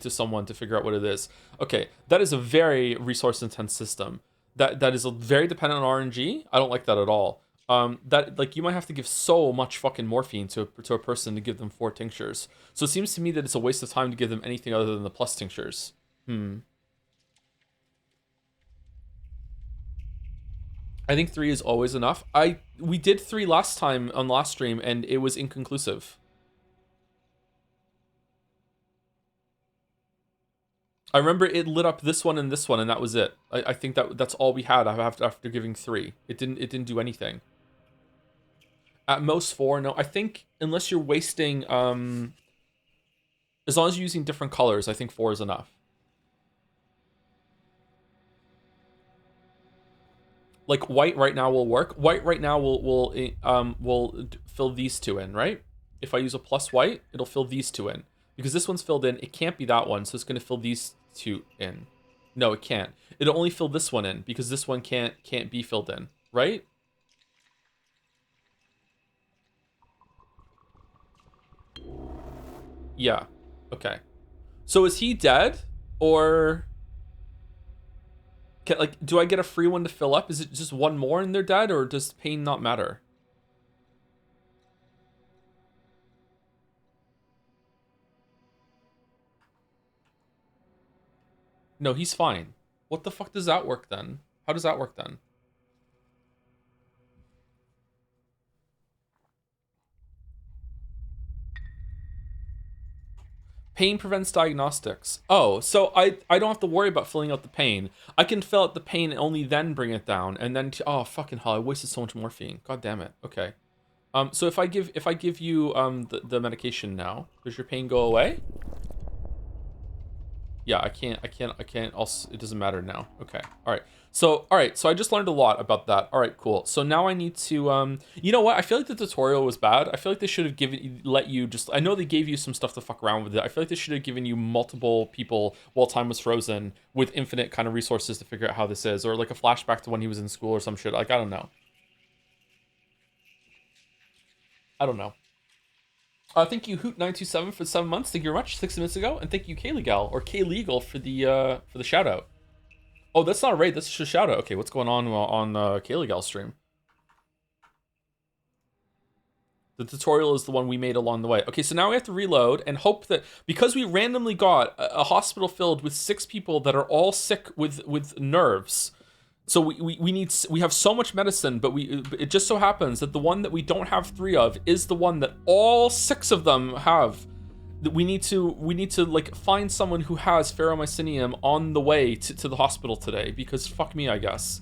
someone to figure out what it is. Okay, that is a very resource intense system. That is very dependent on RNG. I don't like that at all. That like you might have to give so much fucking morphine to a person to give them 4 tinctures. So it seems to me that it's a waste of time to give them anything other than the plus tinctures. I think 3 is always enough. We did 3 last time on last stream, and it was inconclusive. I remember it lit up this one, and that was it. I think that's all we had after giving 3. It didn't do anything. At most 4. No, I think unless you're wasting as long as you're using different colors, I think 4 is enough. Like white right now will work. White right now will fill these 2 in, right? If I use a plus white, it'll fill these 2 in. Because this one's filled in, it can't be that one, so it's going to fill these 2 in. No, it can't. It'll only fill this one in because this one can't be filled in, right? Yeah. Okay. So is he dead? Or... like, do I get a free one to fill up? Is it just one more and they're dead? Or does pain not matter? No, he's fine. What the fuck does that work then? How does that work then? Pain prevents diagnostics. Oh, so I don't have to worry about filling out the pain. I can fill out the pain and only then bring it down. And then, oh, fucking hell, I wasted so much morphine. God damn it. Okay. So if I give you the medication now, does your pain go away? Yeah, I can't also, it doesn't matter now. Okay. All right, so I just learned a lot about that. All right, cool. So now I need to, you know what? I feel like the tutorial was bad. I feel like they should have let you just, I know they gave you some stuff to fuck around with it. I feel like they should have given you multiple people while time was frozen with infinite kind of resources to figure out how this is, or like a flashback to when he was in school or some shit. Like, I don't know. I don't know. Thank you, Hoot927 for 7 months. Thank you very much. 6 minutes ago, and thank you, Kalegal or K-Legal for the shout out. Oh, that's not a raid. That's just a shout out. Okay, what's going on Kalegal's stream? The tutorial is the one we made along the way. Okay, so now we have to reload and hope that, because we randomly got a hospital filled with 6 people that are all sick with nerves. So we have so much medicine, but it just so happens that the one that we don't have 3 of is the one that all 6 of them have. That we need to like find someone who has ferromycinium on the way to the hospital today, because fuck me, I guess.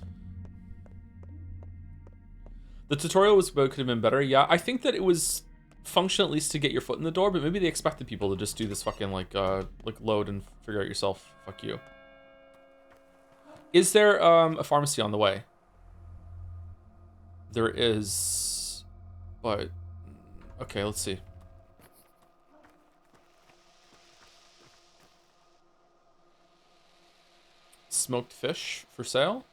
The tutorial could have been better. Yeah, I think that it was function at least to get your foot in the door, but maybe they expected people to just do this fucking like load and figure out yourself. Fuck you. Is there a pharmacy on the way? There is, but okay, let's see. Smoked fish for sale?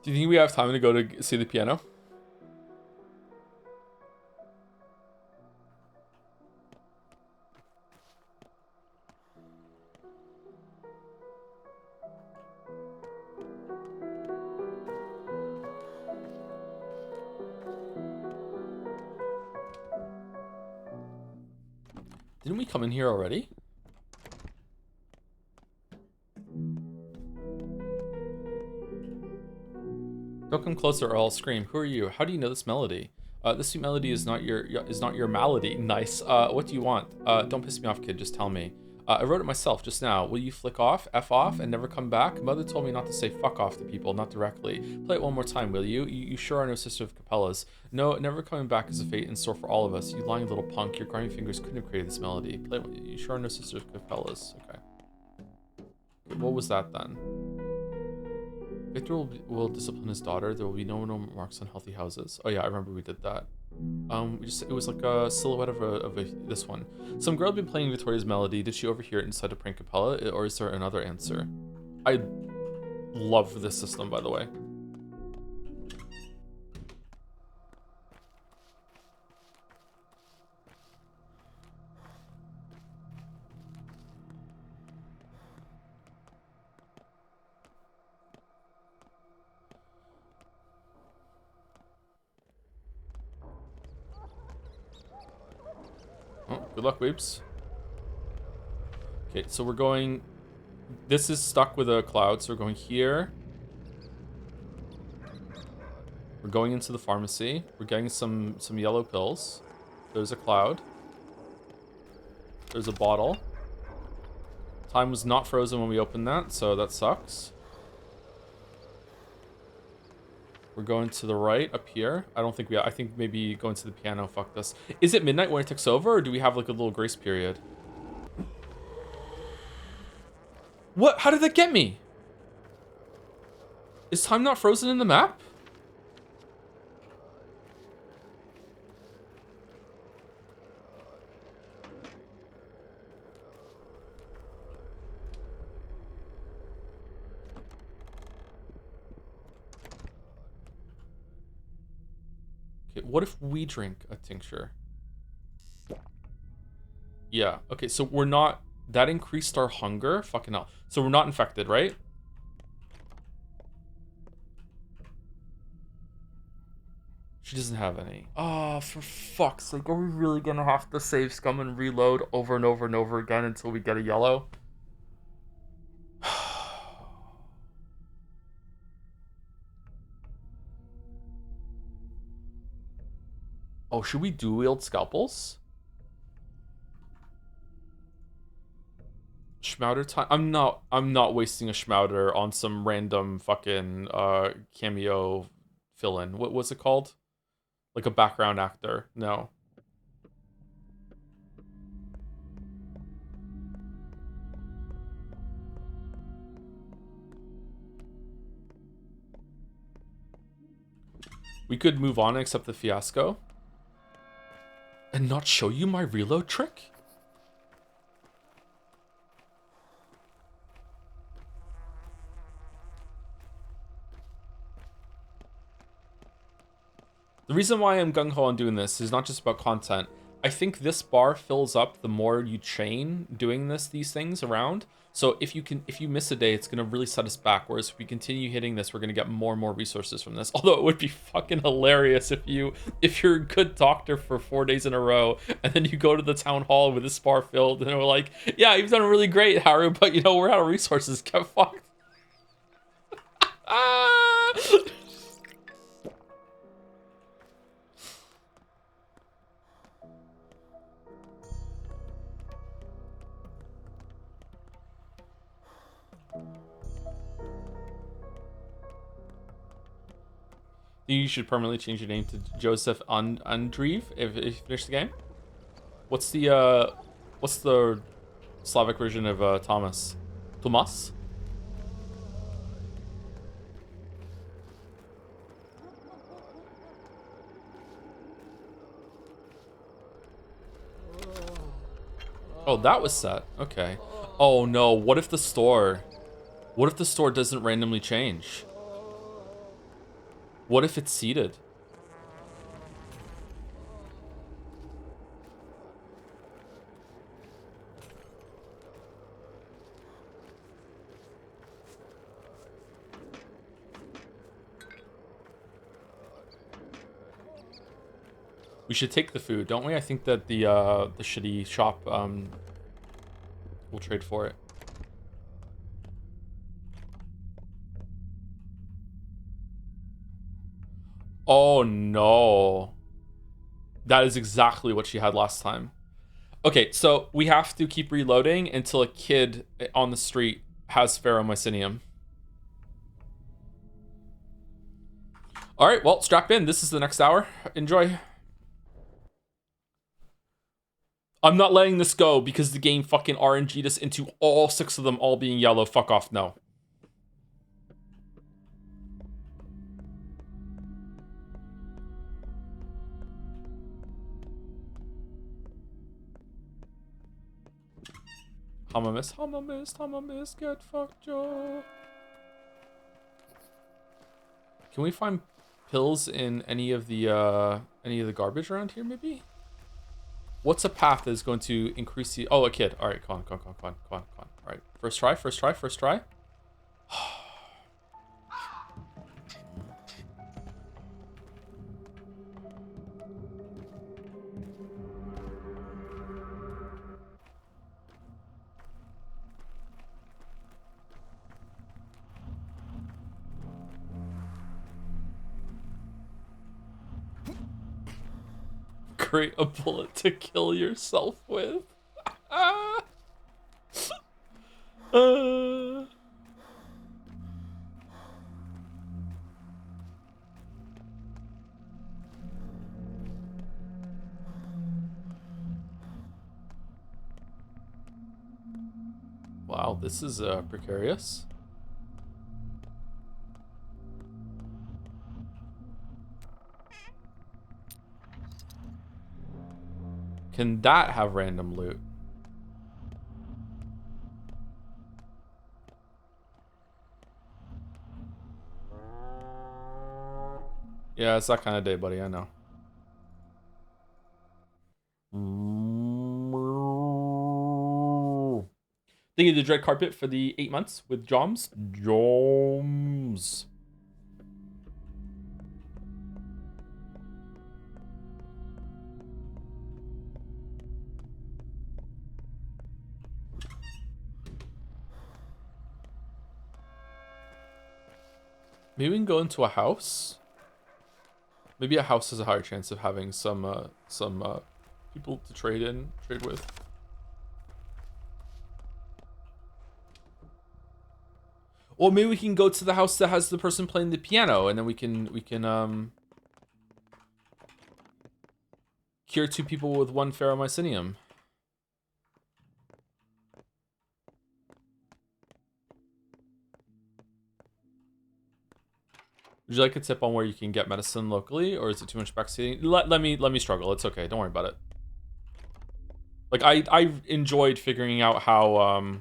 Do you think we have time to go to see the piano? Didn't we come in here already? Don't come closer or I'll scream. Who are you? How do you know this melody? This sweet melody is not your malady. Nice. What do you want? Don't piss me off, kid. Just tell me. I wrote it myself just now. Will you flick off, F off, and never come back? Mother told me not to say fuck off to people, not directly. Play it one more time, will you? You sure are no sister of Capella's. No, never coming back is a fate in store for all of us. You lying little punk. Your grimy fingers couldn't have created this melody. Play it. You sure are no sister of Capella's. Okay. What was that then? Victor will discipline his daughter. There will be no marks on healthy houses. Oh yeah, I remember we did that. It was like a silhouette of this one. Some girl had been playing Victoria's melody. Did she overhear it and decide to prank Capella, or is there another answer? I love this system, by the way. Oh, good luck, weeps. Okay, so we're going... This is stuck with a cloud, so we're going here. We're going into the pharmacy. We're getting some yellow pills. There's a cloud. There's a bottle. Time was not frozen when we opened that, so that sucks. We're going to the right up here. I think maybe going to the piano fucked us. Is it midnight when it takes over, or do we have like a little grace period? What? How did that get me? Is time not frozen in the map? Okay, what if we drink a tincture? Yeah, okay, so we're not... That increased our hunger? Fucking hell. So we're not infected, right? She doesn't have any. Oh, for fuck's sake. Are we really gonna have to save scum and reload over and over and over again until we get a yellow? Oh, should we dual wield scalpels? Schmouder time. I'm not wasting a Schmouder on some random fucking cameo fill-in. What was it called? Like a background actor. No. We could move on and accept the fiasco. And not show you my reload trick? The reason why I'm gung-ho on doing this is not just about content. I think this bar fills up the more you chain doing these things around. So if you miss a day, it's gonna really set us back. Whereas if we continue hitting this, we're gonna get more and more resources from this. Although it would be fucking hilarious if you're a good doctor for 4 days in a row, and then you go to the town hall with this bar filled, and we're like, yeah, you've done really great, Haru, but you know we're out of resources. Get fucked. Ah! You should permanently change your name to Joseph Andreev if you finish the game. What's the Slavic version of Thomas? Tomas? Oh, that was set. Okay. Oh no, what if the store doesn't randomly change? What if it's seated? We should take the food, don't we? I think that the shitty shop will trade for it. Oh no. That is exactly what she had last time. Okay, so we have to keep reloading until a kid on the street has Pheromycinium. Alright, well, strap in. This is the next hour. Enjoy. I'm not letting this go because the game fucking RNG'd us into all 6 of them all being yellow. Fuck off, no. Hamamis, get fucked, Joe. Can we find pills in any of the garbage around here, maybe? What's a path that is going to increase the... Oh, a kid. All right, come on. All right, first try. Create a bullet to kill yourself with. Wow, this is precarious. Can that have random loot? Yeah, it's that kind of day, buddy. I know. Thinking the dread carpet for the 8 months with Joms. Joms. Maybe we can go into a house. Maybe a house has a higher chance of having some people to trade with. Or maybe we can go to the house that has the person playing the piano, and then we can cure 2 people with 1 ferromycinium. Would you like a tip on where you can get medicine locally, or is it too much backseating? Let me struggle. It's okay. Don't worry about it. Like I enjoyed figuring out how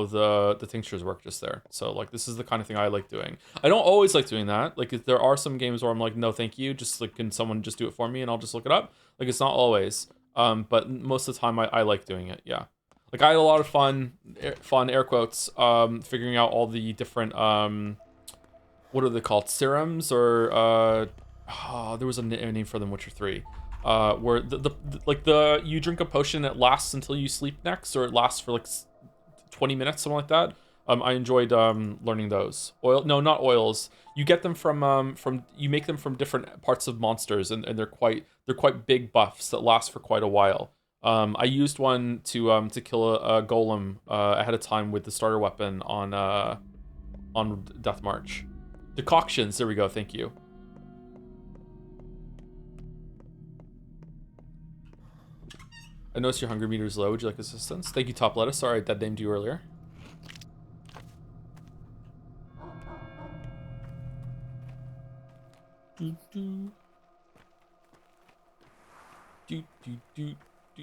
the tinctures work just there. So like this is the kind of thing I like doing. I don't always like doing that. Like there are some games where I'm like, no, thank you. Just like, can someone just do it for me and I'll just look it up. Like it's not always. But most of the time I like doing it. Yeah. Like I had a lot of fun air quotes figuring out all the different what are they called, serums, or there was a name for them, Witcher 3, where the you drink a potion, it lasts until you sleep next, or it lasts for like 20 minutes, something like that. I enjoyed learning those. No, not oils. You get them from you make them from different parts of monsters, and they're quite big buffs that last for quite a while. I used one to kill a golem ahead of time with the starter weapon on Death March. Decoctions, there we go, thank you. I noticed your hunger meter is low. Would you like assistance? Thank you, Top Lettuce. Sorry, I dead named you earlier.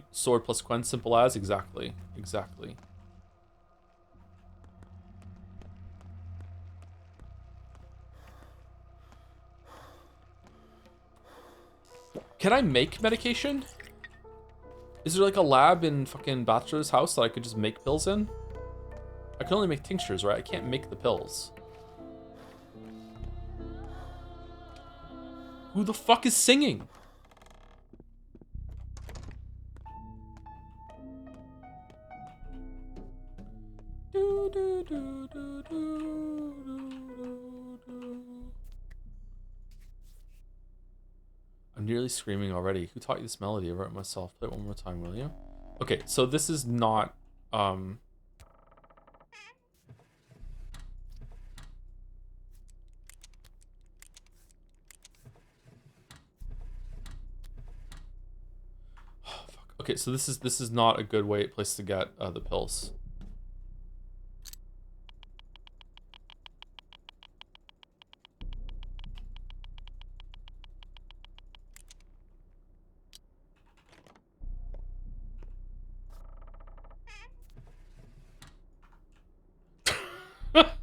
Sword plus Quen, simple as. Exactly. Can I make medication? Is there like a lab in fucking Bachelor's house that I could just make pills in? I can only make tinctures, right? I can't make the pills. Who the fuck is singing? I'm nearly screaming already. Who taught you this melody? I wrote it myself. Play it one more time, will you? Okay, so this is not fuck. Okay, so this is not a good place to get the pills.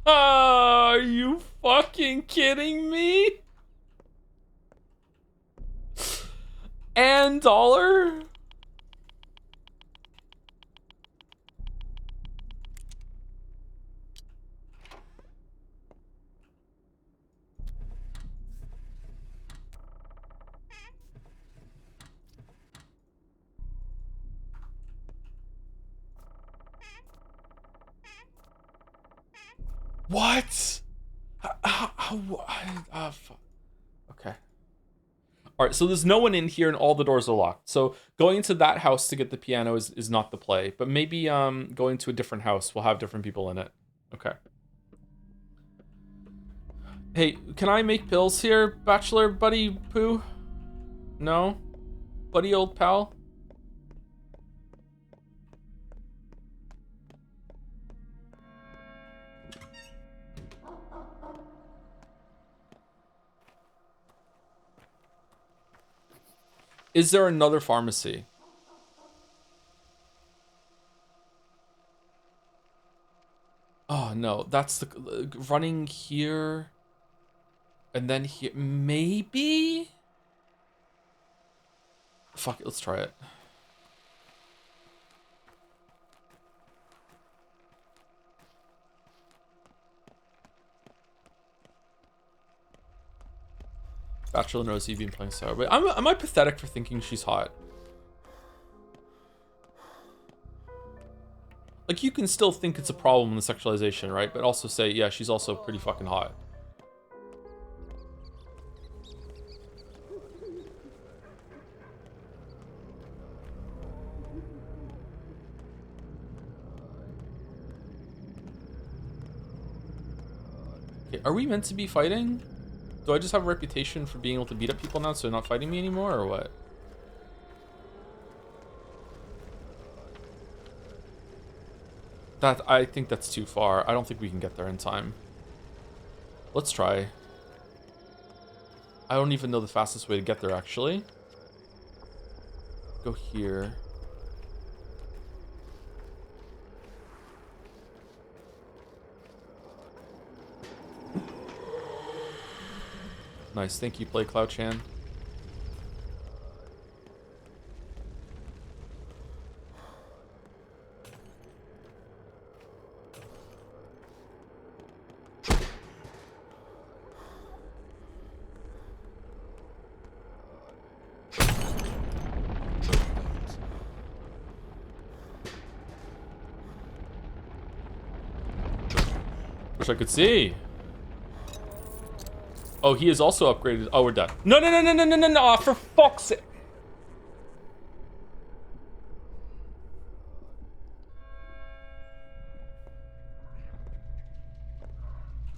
Are you fucking kidding me? And dollar? What? Okay. All right, so there's no one in here and all the doors are locked. So going to that house to get the piano is not the play, but maybe going to a different house will have different people in it. Okay. Hey, can I make pills here, Bachelor Buddy Poo? No? Buddy old pal? Is there another pharmacy? no, that's the running here. And then here, maybe? Fuck it, let's try it. Bachelor knows you've been playing Sour. But am I pathetic for thinking she's hot? Like, you can still think it's a problem in the sexualization, right? But also say, yeah, she's also pretty fucking hot. Okay, are we meant to be fighting? Do I just have a reputation for being able to beat up people now, so they're not fighting me anymore, or what? I think that's too far. I don't think we can get there in time. Let's try. I don't even know the fastest way to get there, actually. Go here. Nice, thank you, Play Cloud Chan. Wish I could see. Oh, he is also upgraded. Oh, we're done. No, no, no, no, no, no, no, no, for fuck's sake.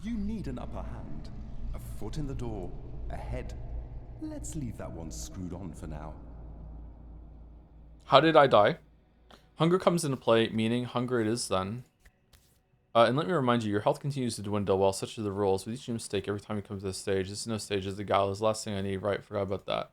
You need an upper hand, a foot in the door, a head. Let's leave that one screwed on for now. How did I die? Hunger comes into play, meaning hunger it is then. And let me remind you, your health continues to dwindle. Well, such are the rules. With each new mistake, every time you come to this stage, this is no stage, it's the gallows. Last thing I need. Right, forgot about that.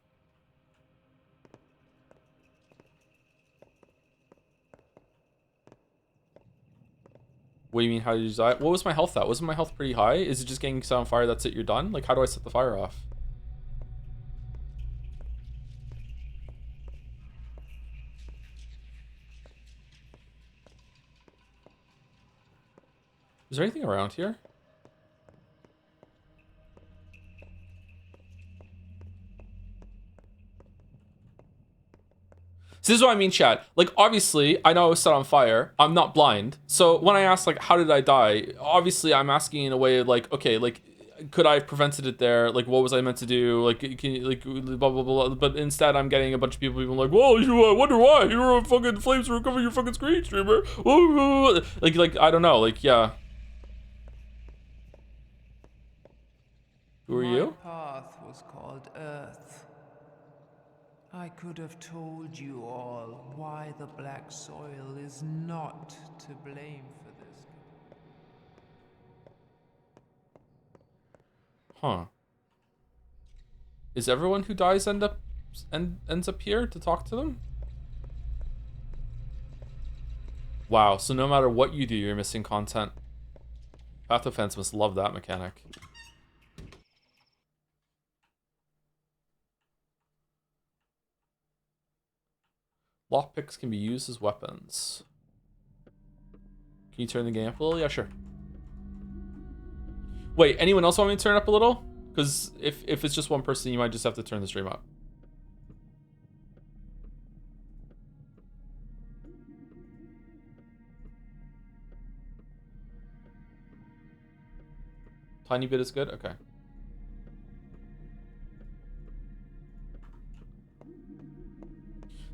What do you mean, how did you die? What was my health at? Wasn't my health pretty high? Is it just getting set on fire, that's it, you're done? Like, how do I set the fire off? Is there anything around here? So this is what I mean, chat. Like, obviously, I know I was set on fire. I'm not blind. So when I ask, like, how did I die? Obviously, I'm asking in a way of, like, okay, like, could I have prevented it there? Like, what was I meant to do? Like, can you, like, blah, blah, blah. But instead, I'm getting a bunch of people being like, whoa, I wonder why. Your fucking flames were covering your fucking screen, streamer. Whoa. Like, I don't know. Like, yeah. Who are you? My path was called Earth. I could have told you all why the black soil is not to blame for this. Huh. Is everyone who dies ends up here to talk to them? Wow, so no matter what you do, you're missing content. Patho fans must love that mechanic. Lockpicks can be used as weapons. Can you turn the game up a little? Yeah, sure. Wait, anyone else want me to turn it up a little? Because if it's just one person, you might just have to turn the stream up. Tiny bit is good? Okay.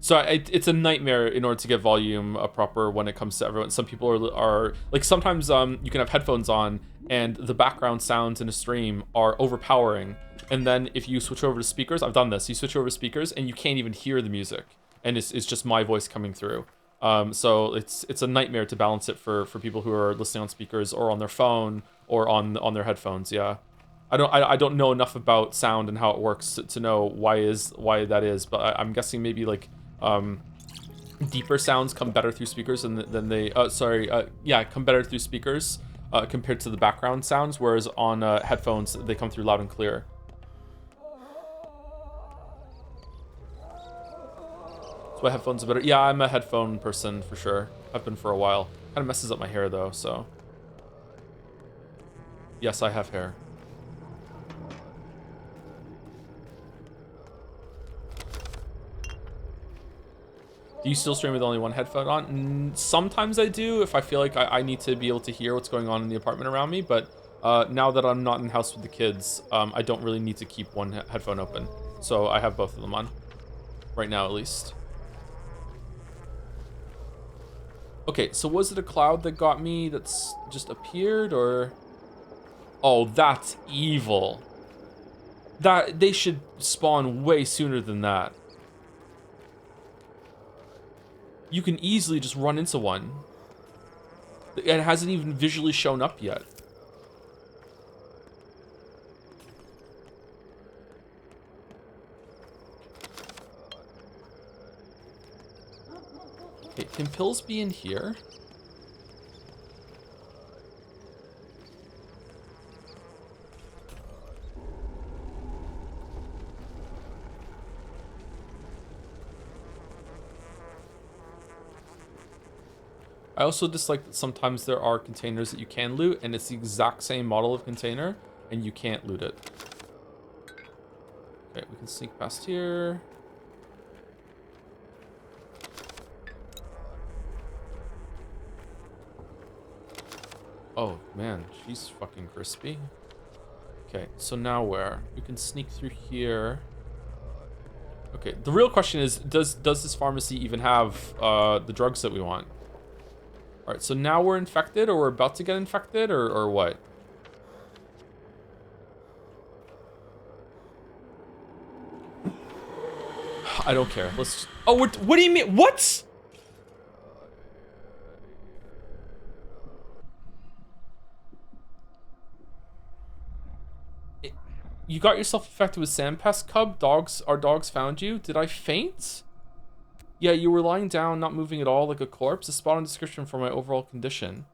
So it's a nightmare in order to get volume proper when it comes to everyone. Some people are like, sometimes you can have headphones on and the background sounds in a stream are overpowering. And then if you switch over to speakers, I've done this, you switch over to speakers and you can't even hear the music. And it's just my voice coming through. So it's a nightmare to balance it for people who are listening on speakers or on their phone or on their headphones, yeah. I don't know enough about sound and how it works to know why that is, but I'm guessing maybe like deeper sounds come better through speakers than they come better through speakers compared to the background sounds, whereas on headphones, they come through loud and clear. That's why headphones are better. Yeah, I'm a headphone person for sure. I've been for a while. Kind of messes up my hair though, so. Yes, I have hair. Do you still stream with only one headphone on? Sometimes I do, if I feel like I need to be able to hear what's going on in the apartment around me, but now that I'm not in the house with the kids, I don't really need to keep one headphone open. So I have both of them on. Right now, at least. Okay, so was it a cloud that got me that's just appeared, or... Oh, that's evil. They should spawn way sooner than that. You can easily just run into one. It hasn't even visually shown up yet. Okay, can pills be in here? I also dislike that sometimes there are containers that you can loot, and it's the exact same model of container, and you can't loot it. Okay, we can sneak past here. Oh, man, she's fucking crispy. Okay, so now where? We can sneak through here. Okay, the real question is, does this pharmacy even have the drugs that we want? All right, so now we're infected, or we're about to get infected, or what? I don't care. Let's. Oh, what do you mean? What? You got yourself infected with sandpest, cub. Our dogs found you. Did I faint? Yeah, you were lying down, not moving at all, like a corpse. A spot on description for my overall condition.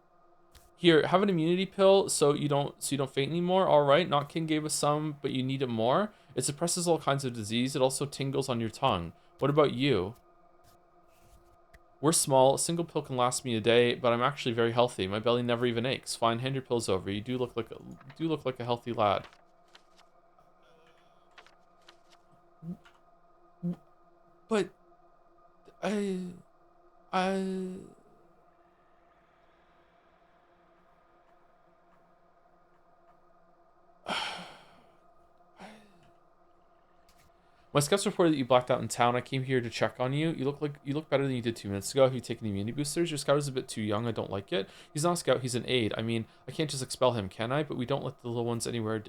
Here, have an immunity pill so you don't faint anymore. All right, Not King gave us some, but you need it more. It suppresses all kinds of disease. It also tingles on your tongue. What about you? We're small. A single pill can last me a day, but I'm actually very healthy. My belly never even aches. Fine, hand your pills over. You do look like a healthy lad. But I My scouts reported that you blacked out in town. I came here to check on you. You look better than you did 2 minutes ago. Have you taken immunity boosters? Your scout is a bit too young. I don't like it. He's not a scout. He's an aide. I mean, I can't just expel him, can I? But we don't let the little ones anywhere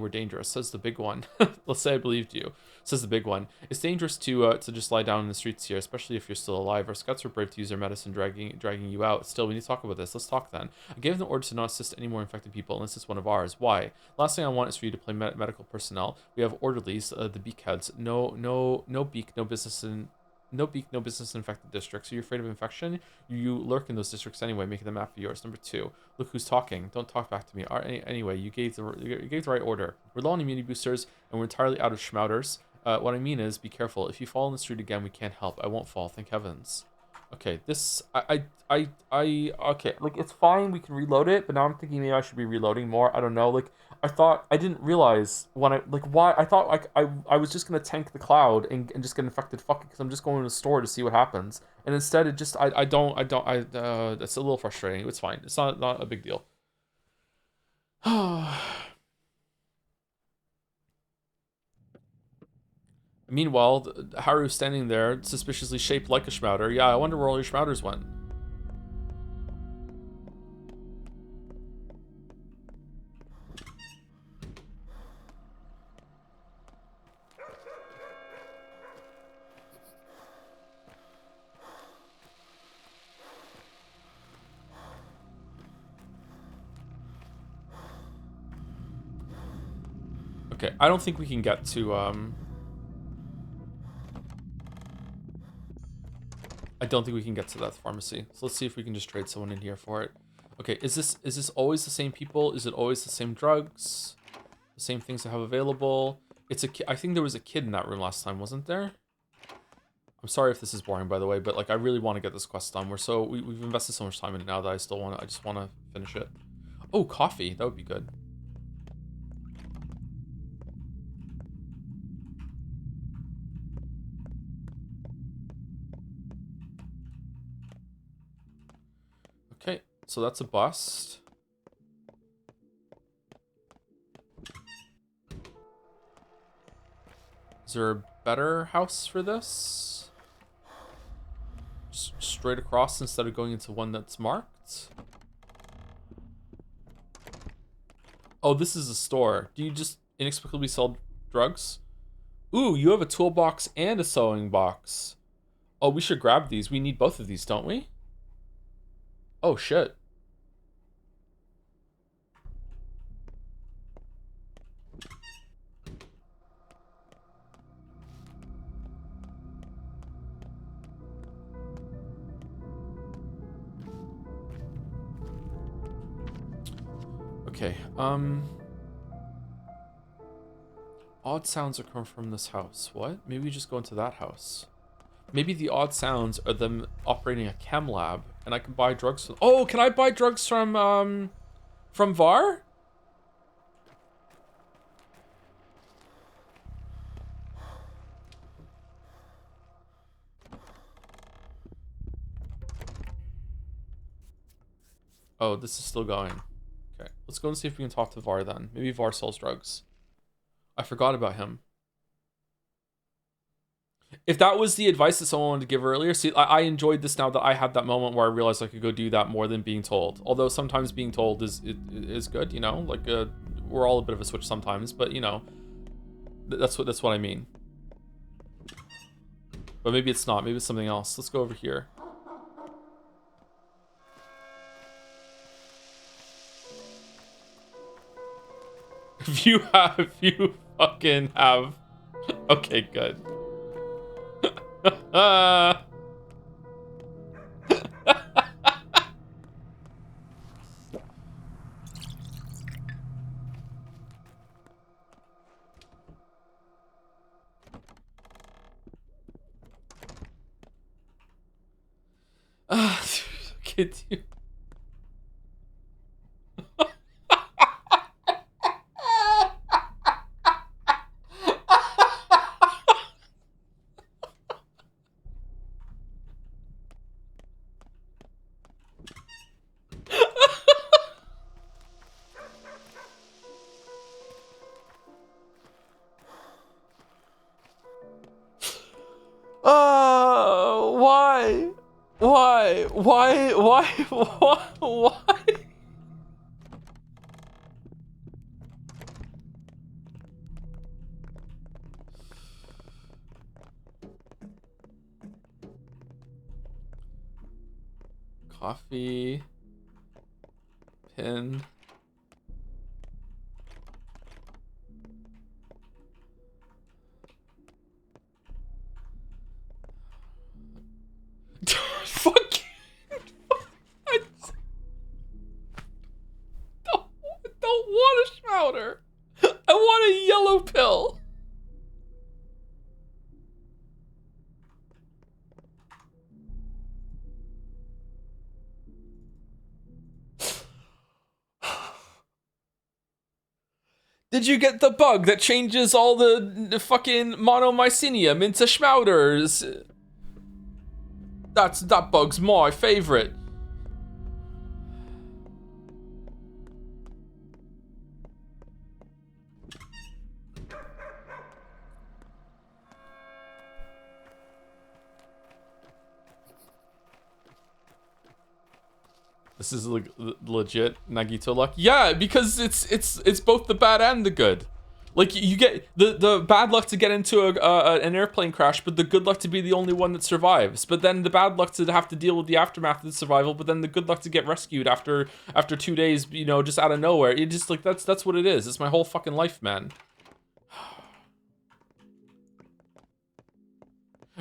dangerous. Says the big one. Let's say I believed you. Says the big one. It's dangerous to just lie down in the streets here, especially if you're still alive. Our scouts were brave to use their medicine, dragging you out. Still, we need to talk about this. Let's talk then. I gave them the order to not assist any more infected people unless it's one of ours. Why? Last thing I want is for you to play medical personnel. We have orderlies, the beakheads. No beak, no business in infected districts. Are you afraid of infection? You lurk in those districts anyway, making the map of yours. Number 2, look who's talking. Don't talk back to me. Anyway, you gave the right order. We're low on immunity boosters, and we're entirely out of schmouters. What I mean is, be careful. If you fall in the street again, we can't help. I won't fall, thank heavens. Okay, this, okay, like, it's fine, we can reload it, but now I'm thinking maybe I should be reloading more. I don't know, like, I didn't realize when why, I thought, like, I was just gonna tank the cloud and just get infected, fuck it, because I'm just going to the store to see what happens. And instead, it just, it's a little frustrating. It's fine. It's not a big deal. Meanwhile, Haru's standing there, suspiciously shaped like a schmouter. Yeah, I wonder where all your schmouters went. Okay, I don't think we can get to, I don't think we can get to that pharmacy. So let's see if we can just trade someone in here for it. Okay, is this always the same people? Is it always the same drugs? The same things I have available? I think there was a kid in that room last time, wasn't there? I'm sorry if this is boring, by the way, but like I really want to get this quest done. We've invested so much time in it now that I just want to finish it. Oh, coffee. That would be good. Okay, so that's a bust. Is there a better house for this? Just straight across instead of going into one that's marked? Oh, this is a store. Do you just inexplicably sell drugs? Ooh, you have a toolbox and a sewing box. Oh, we should grab these. We need both of these, don't we? Oh, shit. Okay, odd sounds are coming from this house. What? Maybe we just go into that house. Maybe the odd sounds are them operating a chem lab, and I can buy drugs from... Oh, can I buy drugs from VAR? Oh, this is still going. Okay, let's go and see if we can talk to VAR then. Maybe VAR sells drugs. I forgot about him. If that was the advice that someone wanted to give earlier, see, I enjoyed this now that I had that moment where I realized I could go do that more than being told. Although sometimes being told is good, you know? Like, we're all a bit of a switch sometimes, but, you know, that's what I mean. But maybe it's not. Maybe it's something else. Let's go over here. If you fucking have... Okay, good. Kid, you... Why? Why? Why? Why? Why? Why? Coffee. Pin. Fuck you. I don't want a schmouter. I want a yellow pill. Did you get the bug that changes all the fucking monomycinium into schmouters? That bug's my favorite. This is legit Nagito luck. Yeah, because it's both the bad and the good. Like, you get the bad luck to get into an airplane crash, but the good luck to be the only one that survives. But then the bad luck to have to deal with the aftermath of the survival, but then the good luck to get rescued after 2 days, you know, just out of nowhere. It just, like, that's what it is. It's my whole fucking life, man.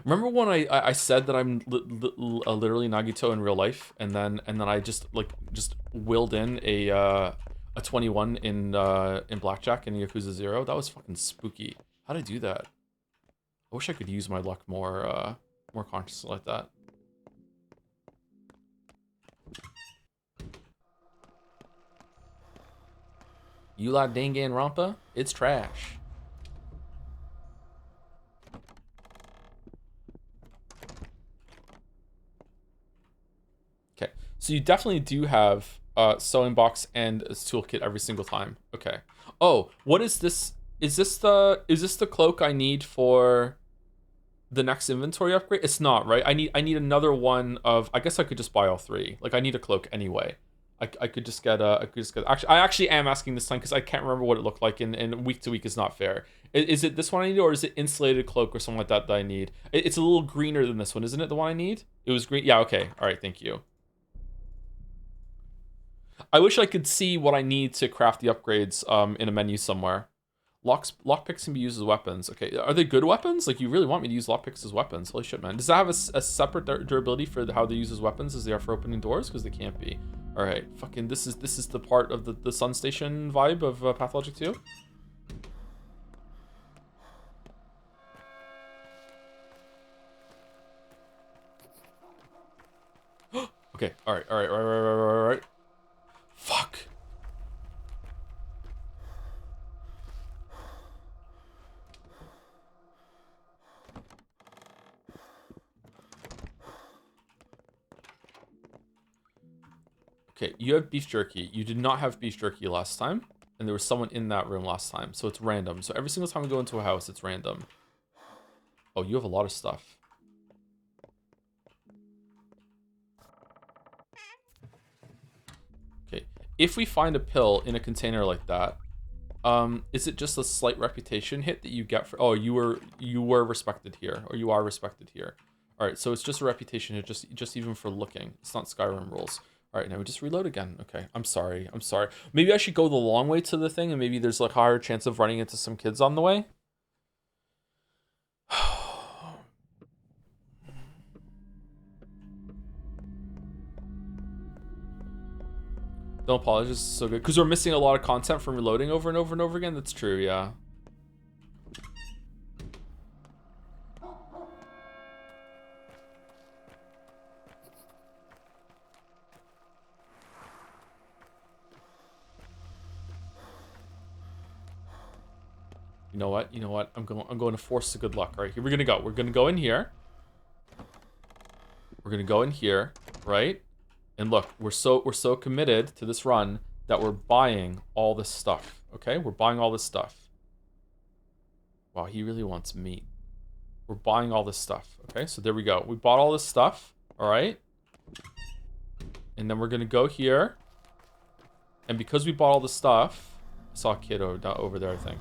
Remember when I said that I'm literally Nagito in real life, and then I just willed in a 21 in blackjack in Yakuza 0? That was fucking spooky. How'd I do that? I wish I could use my luck more consciously like that. You like Danganronpa? It's trash. Okay, so you definitely do have sewing box and a toolkit every single time. Okay. Oh, what is this? Is this the cloak I need for the next inventory upgrade? It's not, right? I need another one of. I guess I could just buy all three. Like I need a cloak anyway. I could just get actually I actually am asking this time because I can't remember what it looked like, and week to week is not fair. Is it this one I need, or is it insulated cloak or something like that I need? It's a little greener than this one, isn't it? The one I need? It was green. Yeah. Okay. All right. Thank you. I wish I could see what I need to craft the upgrades in a menu somewhere. Lockpicks can be used as weapons. Okay, are they good weapons? Like, you really want me to use lockpicks as weapons? Holy shit, man. Does that have a separate durability for how they use as weapons as they are for opening doors? Because they can't be. All right, fucking this is the part of the Sun Station vibe of Pathologic 2. Okay, all right. Fuck. Okay, you have beef jerky. You did not have beef jerky last time, and there was someone in that room last time, so it's random. So every single time we go into a house, it's random. Oh, you have a lot of stuff. Okay, if we find a pill in a container like that, is it just a slight reputation hit that you get for? Oh, you were respected here, or you are respected here. All right, so it's just a reputation hit, just even for looking. It's not Skyrim rules. All right, now we just reload again. Okay, I'm sorry. Maybe I should go the long way to the thing, and maybe there's like higher chance of running into some kids on the way. Don't apologize, it's so good. Because we're missing a lot of content from reloading over and over and over again. That's true, yeah. You know what? I'm going to force the good luck. All right, here we're gonna go. We're gonna go in here. We're gonna go in here, right? And look, we're so committed to this run that we're buying all this stuff. Okay, we're buying all this stuff. Wow, he really wants meat. We're buying all this stuff. Okay, so there we go. We bought all this stuff. All right, and then we're gonna go here. And because we bought all the stuff, I saw a kid over there, I think.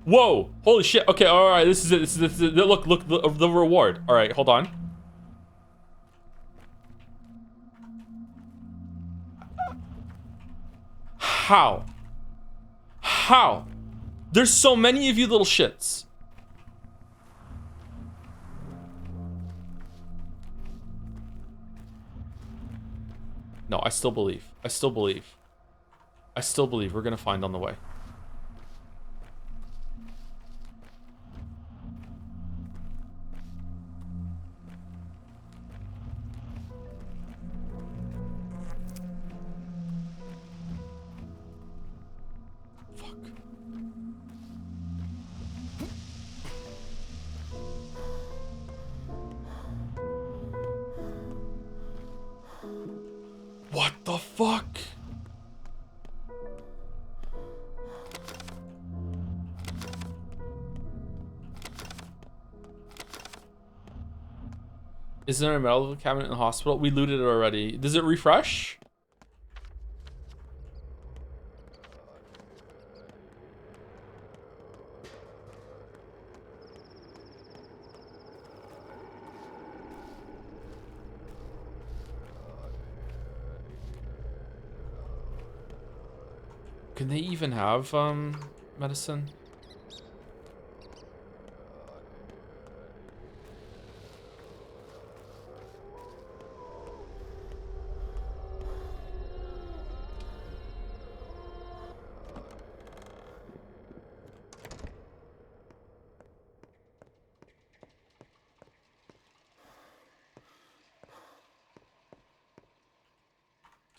Whoa! Holy shit! Okay, all right. This is it. This is it. Look, the reward. All right, hold on. How? How? There's so many of you little shits. No, I still believe. I still believe we're gonna find on the way. What the fuck? Is there a medical cabinet in the hospital? We looted it already. Does it refresh? Can they even have medicine?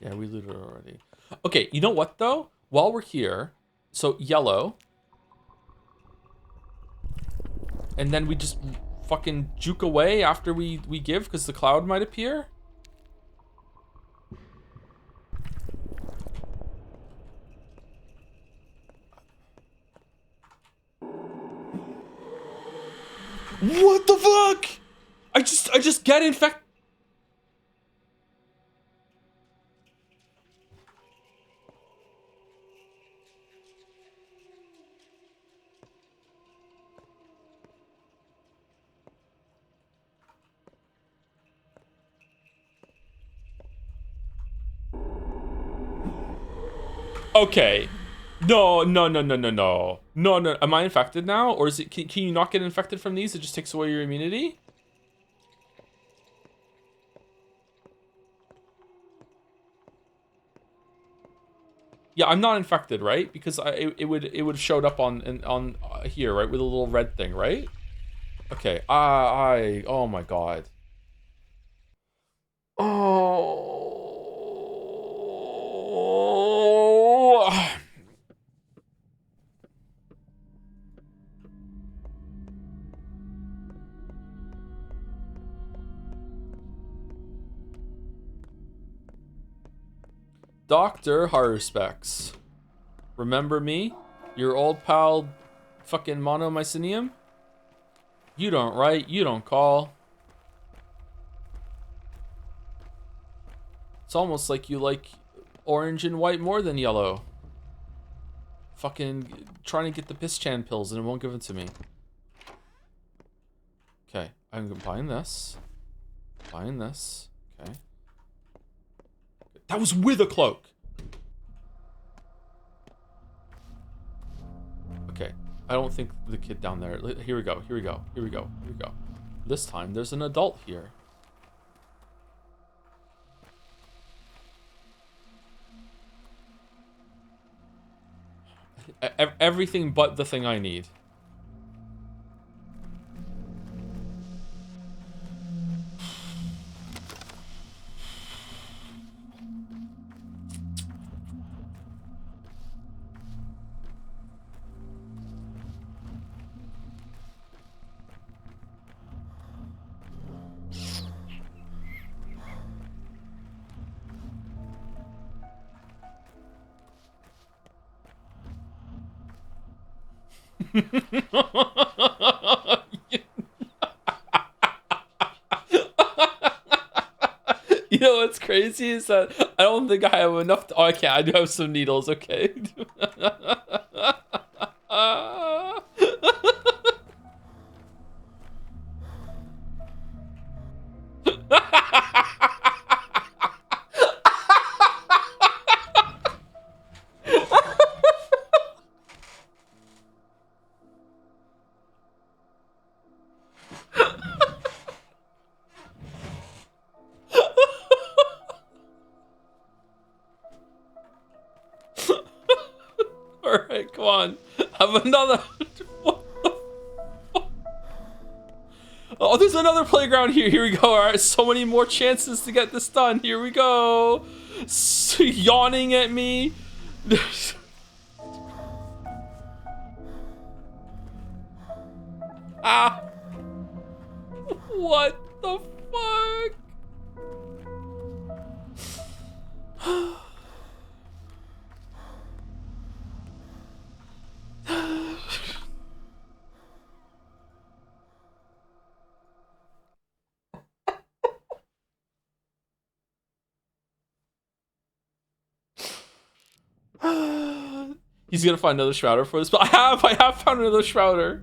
Yeah, we looted it already. Okay, you know what though? While we're here, so yellow. And then we just fucking juke away after we give because the cloud might appear? What the fuck? I just get infected. Okay. No. No. Am I infected now? Or is it, can you not get infected from these? It just takes away your immunity? Yeah, I'm not infected, right? Because it would have showed up on here, right, with a little red thing, right? Okay. Oh my god. Oh. Dr. Harspex. Remember me? Your old pal fucking monomycinium? You don't write, you don't call. It's almost like you like orange and white more than yellow. Fucking trying to get the Piss-Chan pills and it won't give it to me. Okay, I'm buying this. Buying this. Okay. That was with a cloak! Okay, I don't think the kid down there... Here we go. This time, there's an adult here. Everything but the thing I need. You know what's crazy is that I don't think I have enough. Oh, okay, I do have some needles. Okay. All right, come on. Have another. Oh, there's another playground here. Here we go. All right, so many more chances to get this done. Here we go. Yawning at me. Ah. What the fuck? He's gonna find another shrouder for this, but I have found another shrouder.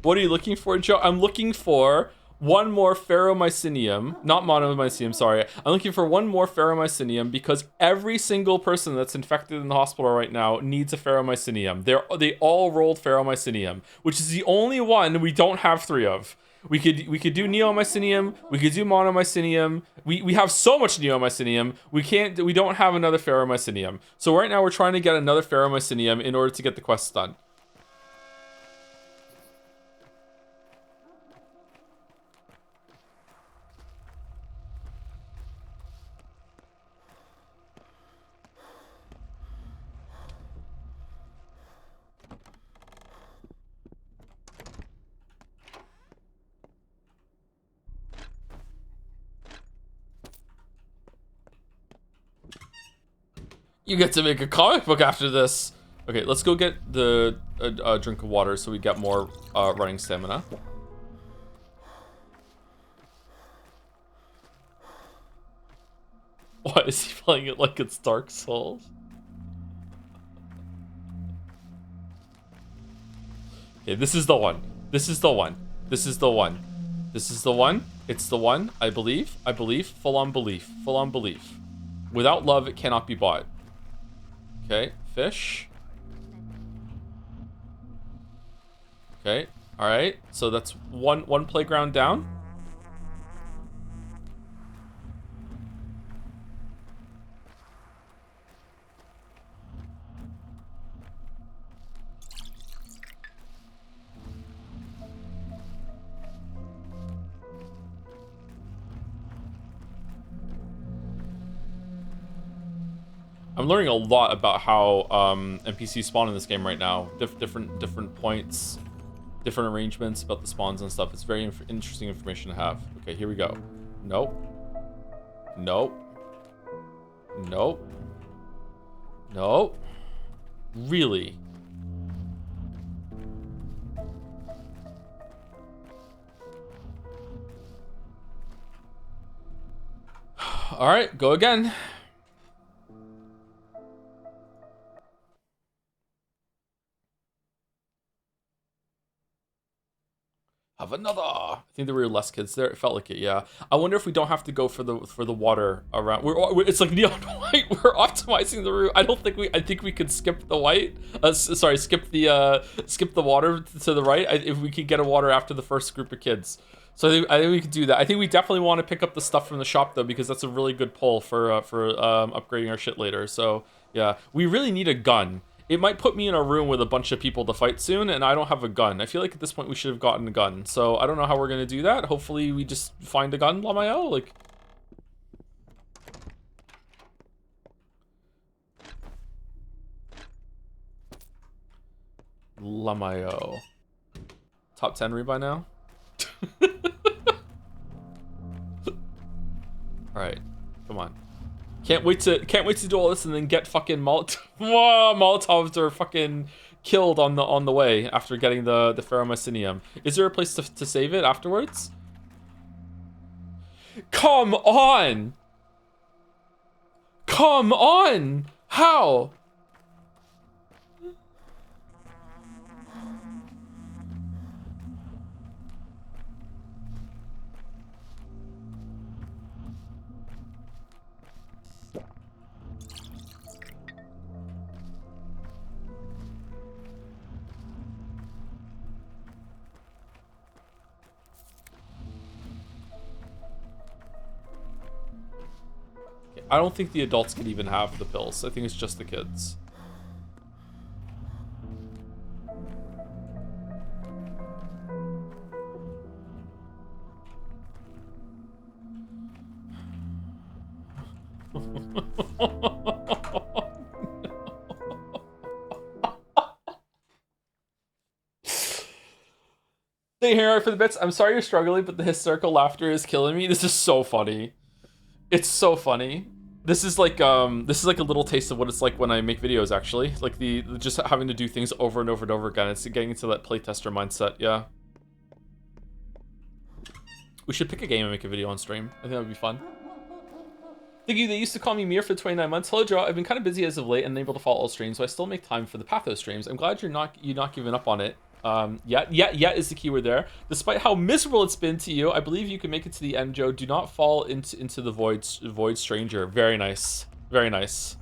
What are you looking for, Joe? I'm looking for one more ferromycinium, not monomycinium, sorry. I'm looking for one more ferromycinium because every single person that's infected in the hospital right now needs a ferromycinium. They all rolled ferromycinium, which is the only one we don't have 3 of. We could do neomycinium, we could do monomycinium. We have so much neomycinium, we don't have another ferromycinium. So right now we're trying to get another ferromycinium in order to get the quest done. You get to make a comic book after this. Okay, let's go get the drink of water so we get more running stamina. Why is he playing it like it's Dark Souls? Okay, this is the one. This is the one. This is the one. This is the one. It's the one. I believe. I believe. Full on belief. Full on belief. Without love, it cannot be bought. Okay, fish. Okay, all right. So that's one playground down. I'm learning a lot about how NPCs spawn in this game right now. Different points, different arrangements about the spawns and stuff. It's very interesting information to have. Okay, here we go. Nope. Nope. Nope. Nope. Really? All right, go again. Have another. I think there were less kids there. It felt like it, yeah. I wonder if we don't have to go for the water around. It's like neon white. We're optimizing the route. I think we could skip the white. Sorry, skip the water to the right. If we could get a water after the first group of kids. So I think we could do that. I think we definitely want to pick up the stuff from the shop though, because that's a really good pull for upgrading our shit later. So yeah, we really need a gun. It might put me in a room with a bunch of people to fight soon, and I don't have a gun. I feel like at this point we should have gotten a gun. So I don't know how we're gonna do that. Hopefully we just find a gun, Lamayo. Like, Lamayo. Top 10 rebuy now. All right, come on. Can't wait to do all this and then get fucking Molotovs are fucking killed on the way after getting the ferromycinium. Is there a place to save it afterwards? Come on! Come on! How? I don't think the adults can even have the pills. I think it's just the kids. Thank you, Harry, for the bits. I'm sorry you're struggling, but the hysterical laughter is killing me. This is so funny. It's so funny. This is like a little taste of what it's like when I make videos, actually. Like the just having to do things over and over and over again. It's getting into that playtester mindset, yeah. We should pick a game and make a video on stream. I think that would be fun. Thank you. They used to call me Mir for 29 months. Hello, Joe. I've been kind of busy as of late and unable to follow all streams, so I still make time for the Patho streams. I'm glad you're not giving up on it. Yeah is the keyword there. Despite how miserable it's been to you, I believe you can make it to the end, Joe. Do not fall into the void, stranger. Very nice. Very nice.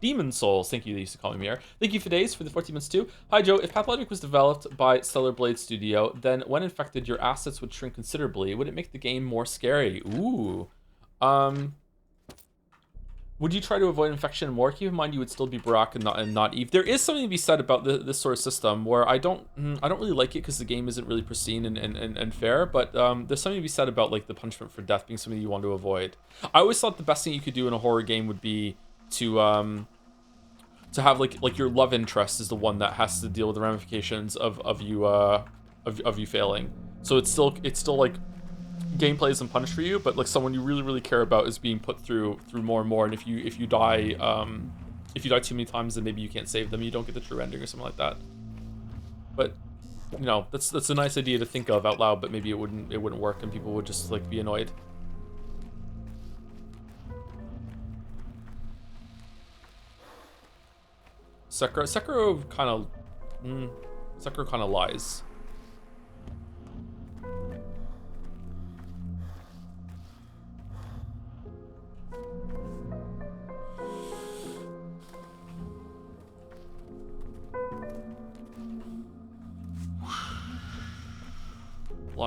Demon Souls, thank you, they used to call me Mir. Thank you for days for the 14 months too. Hi Joe, if Pathologic was developed by Stellar Blade Studio, then when infected, your assets would shrink considerably. Would it make the game more scary? Ooh. Would you try to avoid infection more? Keep in mind you would still be Barak and not Eve. There is something to be said about this sort of system where I don't really like it because the game isn't really pristine and fair, but there's something to be said about like the punishment for death being something you want to avoid. I always thought the best thing you could do in a horror game would be to have like your love interest is the one that has to deal with the ramifications of you failing. So it's still like gameplay isn't punished for you, but like someone you really care about is being put through more and more. And if you die too many times, then maybe you can't save them. You don't get the true ending or something like that. But you know, that's a nice idea to think of out loud, but maybe it wouldn't work, and people would just like be annoyed. Sekiro kind of lies.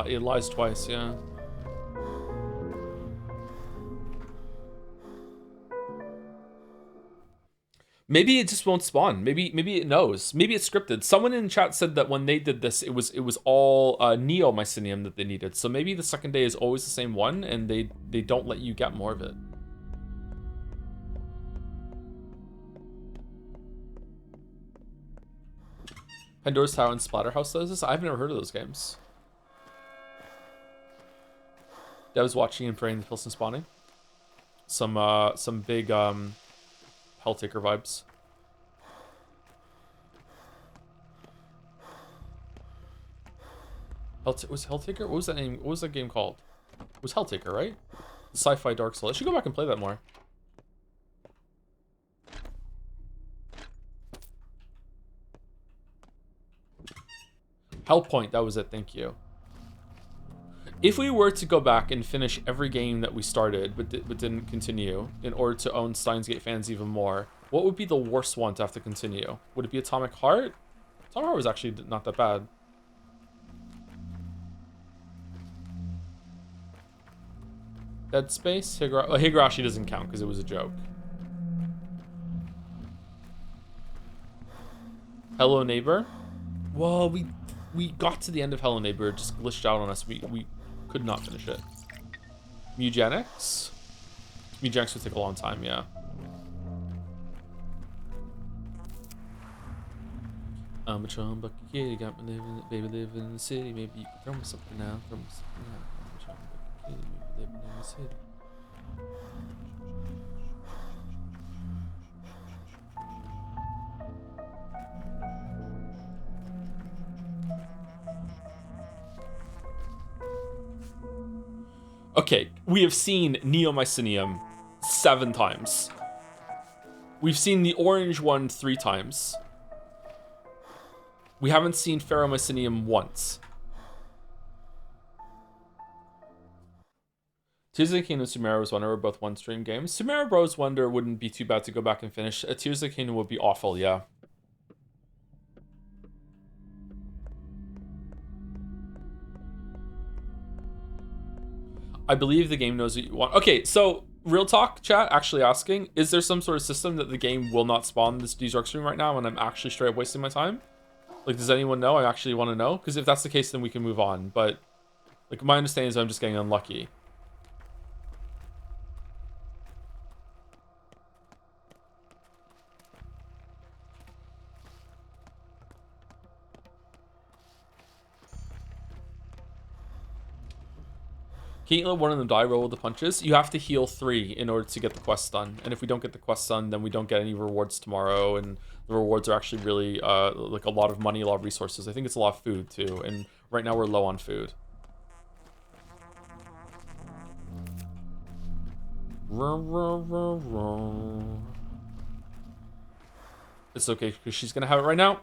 It lies twice, yeah. Maybe it just won't spawn. Maybe it knows. Maybe it's scripted. Someone in chat said that when they did this, it was all Neo-Mycelium that they needed. So maybe the second day is always the same one, and they don't let you get more of it. Pandora's Tower and Splatterhouse does this? I've never heard of those games. Devs watching and praying the Pilsen spawning. Some big Helltaker vibes. Was Helltaker? What was that name? What was that game called? It was Helltaker, right? The sci-fi Dark Souls. I should go back and play that more. Hellpoint, that was it, thank you. If we were to go back and finish every game that we started but didn't continue in order to own Steins Gate fans even more, what would be the worst one to have to continue? Would it be Atomic Heart? Atomic Heart was actually not that bad. Dead Space? Higurashi doesn't count because it was a joke. Hello Neighbor? Well, we got to the end of Hello Neighbor, it just glitched out on us. We could not finish it. Mugenics? Mugenics would take a long time, yeah. I'm a Trumbuck kid, you got me living in the city. Maybe you can throw me something now, I'm a Trumbuck kid, maybe living in the city. Okay, we have seen Neo-Mycelium 7 times. We've seen the orange one 3 times. We haven't seen Ferromycelium once. Tears of the Kingdom and Sumeru's Wonder were both one-stream games. Sumeru Bros. Wonder wouldn't be too bad to go back and finish. Tears of the Kingdom would be awful, yeah. I believe the game knows what you want. Okay, so real talk, chat, actually asking, is there some sort of system that the game will not spawn these dark stream right now and I'm actually straight up wasting my time? Like, does anyone know? I actually want to know. Because if that's the case, then we can move on. But, like, my understanding is I'm just getting unlucky. Can't you let one of them die roll with the punches? You have to heal 3 in order to get the quest done. And if we don't get the quest done, then we don't get any rewards tomorrow. And the rewards are actually really like a lot of money, a lot of resources. I think it's a lot of food too. And right now we're low on food. It's okay because she's gonna have it right now.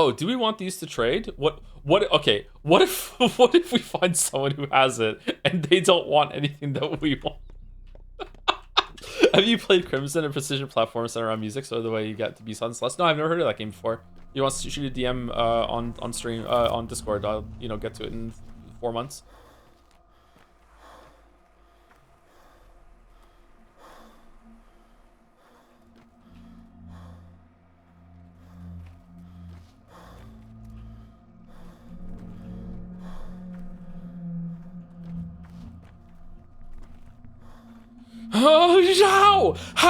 Oh, do we want these to trade? What okay, what if what if we find someone who has it and they don't want anything that we want? Have you played Crimson and Precision Platforms Center around music so the way you get to be Sunless? No, I've never heard of that game before. You want to shoot a DM on stream on Discord? I'll get to it in 4 months.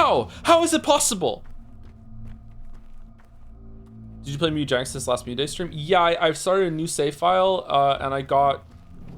Oh, how is it possible? Did you play Mewjank since last Mew Day stream? Yeah, I've started a new save file, and I got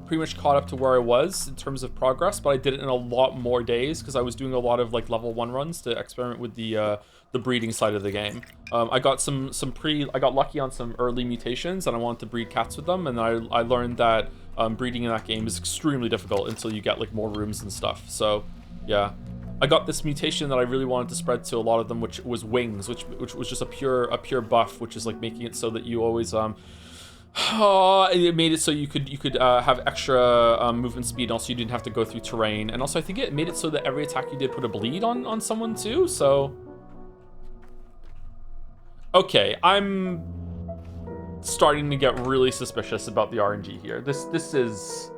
pretty much caught up to where I was in terms of progress, but I did it in a lot more days because I was doing a lot of like level 1 runs to experiment with the breeding side of the game. I got I got lucky on some early mutations, and I wanted to breed cats with them, and I learned that breeding in that game is extremely difficult until you get like more rooms and stuff. So yeah, I got this mutation that I really wanted to spread to a lot of them, which was wings, which was just a pure buff, which is like making it so that you always it made it so you could have extra movement speed. Also, you didn't have to go through terrain, and also I think it made it so that every attack you did put a bleed on someone too. So okay, I'm starting to get really suspicious about the RNG here. This is.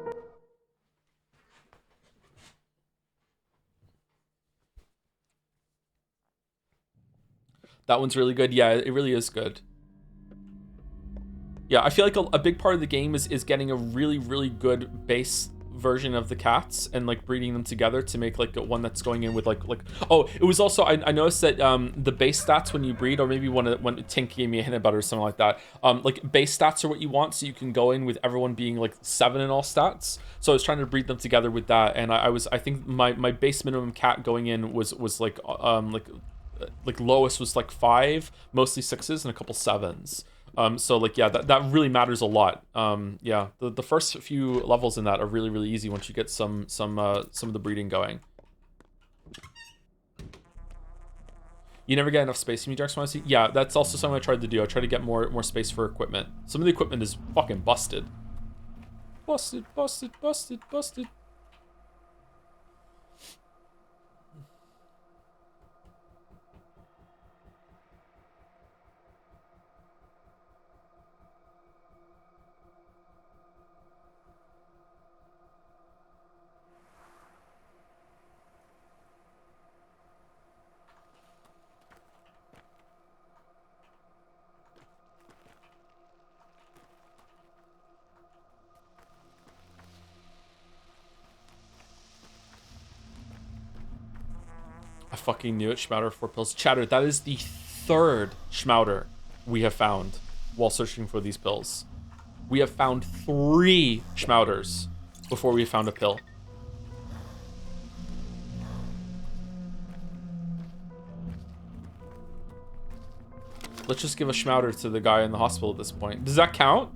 That one's really good. Yeah, it really is good. Yeah, I feel like a big part of the game is getting a really good base version of the cats and like breeding them together to make like one that's going in with like oh, it was also I noticed that the base stats when you breed, or maybe when Tink gave me a hint about it or something like that, like base stats are what you want, so you can go in with everyone being like 7 in all stats. So I was trying to breed them together with that, and I think my base minimum cat going in was like lowest was like 5, mostly 6s, and a couple 7s. So like yeah, that really matters a lot. Yeah, the first few levels in that are really easy once you get some of the breeding going. You never get enough space in Mewjank, honestly. Yeah, that's also something I tried to do. I tried to get more space for equipment. Some of the equipment is fucking busted. Busted. I fucking knew it. Schmouder 4 pills. Chatter, that is the 3rd Schmouder we have found while searching for these pills. We have found 3 Schmouders before we found a pill. Let's just give a Schmouder to the guy in the hospital at this point. Does that count?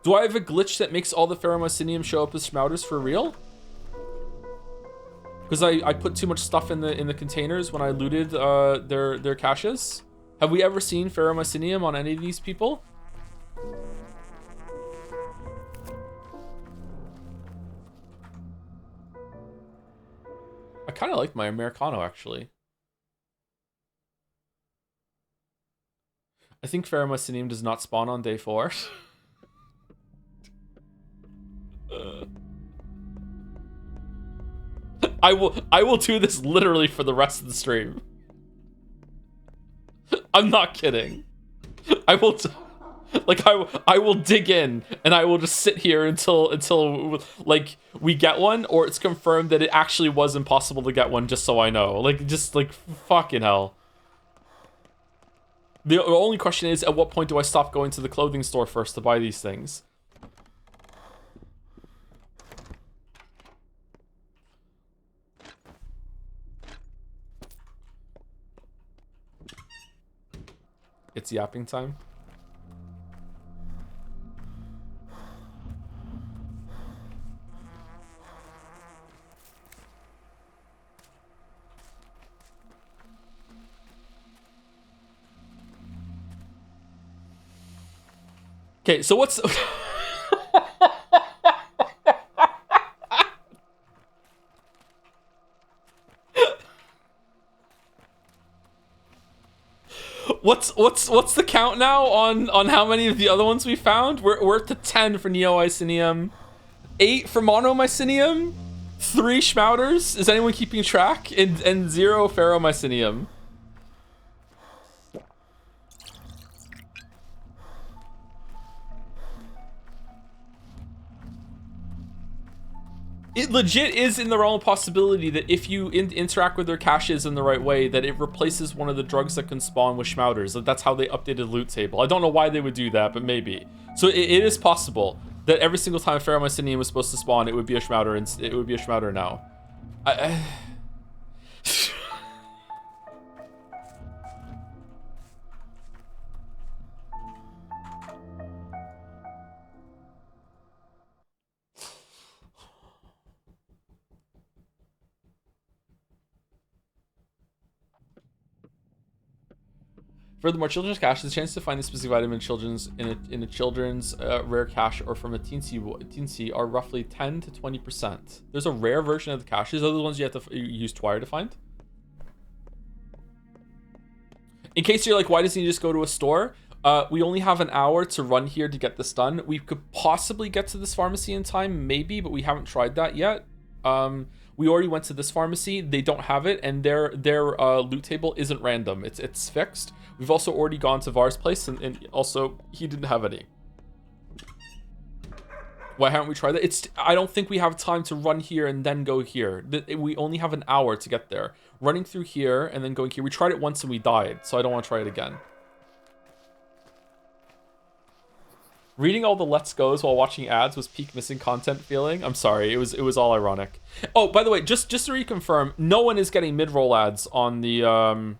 Do I have a glitch that makes all the Pheromycinium show up as Schmouders for real? Because I put too much stuff in the containers when I looted their caches. Have we ever seen Pheromycinium on any of these people? I kind of like my Americano, actually. I think Pheromycinium does not spawn on day 4. I will do this literally for the rest of the stream. I'm not kidding. I will I will dig in, and I will just sit here until like we get one, or it's confirmed that it actually was impossible to get one, just so I know. Like just like fucking hell. The only question is, at what point do I stop going to the clothing store first to buy these things? It's yapping time. Okay, so what's... what's the count now on how many of the other ones we found? We're at the 10 for Neo-Icenium, 8 for Monomycinium, 3 Schmouters. Is anyone keeping track? And 0 Ferromycinium. It legit is in the realm of possibility that if you interact with their caches in the right way, that it replaces one of the drugs that can spawn with Schmouters. That's how they updated loot table. I don't know why they would do that, but maybe. So it is possible that every single time Ferromycinium was supposed to spawn, it would be a Schmouter, and it would be a Schmouter now. Furthermore, children's cache, the chance to find a specific item in a children's rare cache or from a teensy are roughly 10 to 20%. There's a rare version of the caches. Those are the ones you have to use Twire to find. In case you're like, why doesn't he just go to a store? We only have an hour to run here to get this done. We could possibly get to this pharmacy in time, maybe, but we haven't tried that yet. We already went to this pharmacy. They don't have it, and their loot table isn't random. It's fixed. We've also already gone to Var's place, and also he didn't have any. Why haven't we tried that? I don't think we have time to run here and then go here. We only have an hour to get there. Running through here and then going here. We tried it once and we died, so I don't want to try it again. Reading all the Let's Go's while watching ads was peak missing content feeling. I'm sorry, it was all ironic. Oh, by the way, just to reconfirm, no one is getting mid-roll ads on the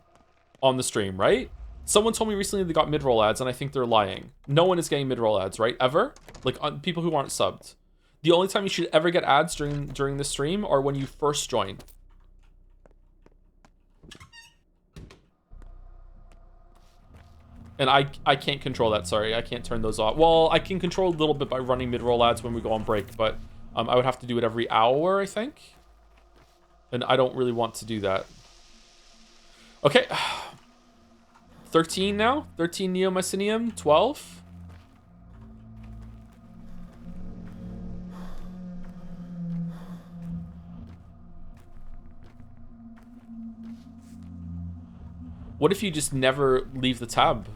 stream, right? Someone told me recently they got mid-roll ads, and I think they're lying. No one is getting mid-roll ads, right? Ever? Like, on people who aren't subbed. The only time you should ever get ads during the stream are when you first join. And I can't control that, sorry. I can't turn those off. Well, I can control a little bit by running mid-roll ads when we go on break, but I would have to do it every hour, I think. And I don't really want to do that. Okay. 13 now? 13 Neo-Mycinium? 12? What if you just never leave the tab?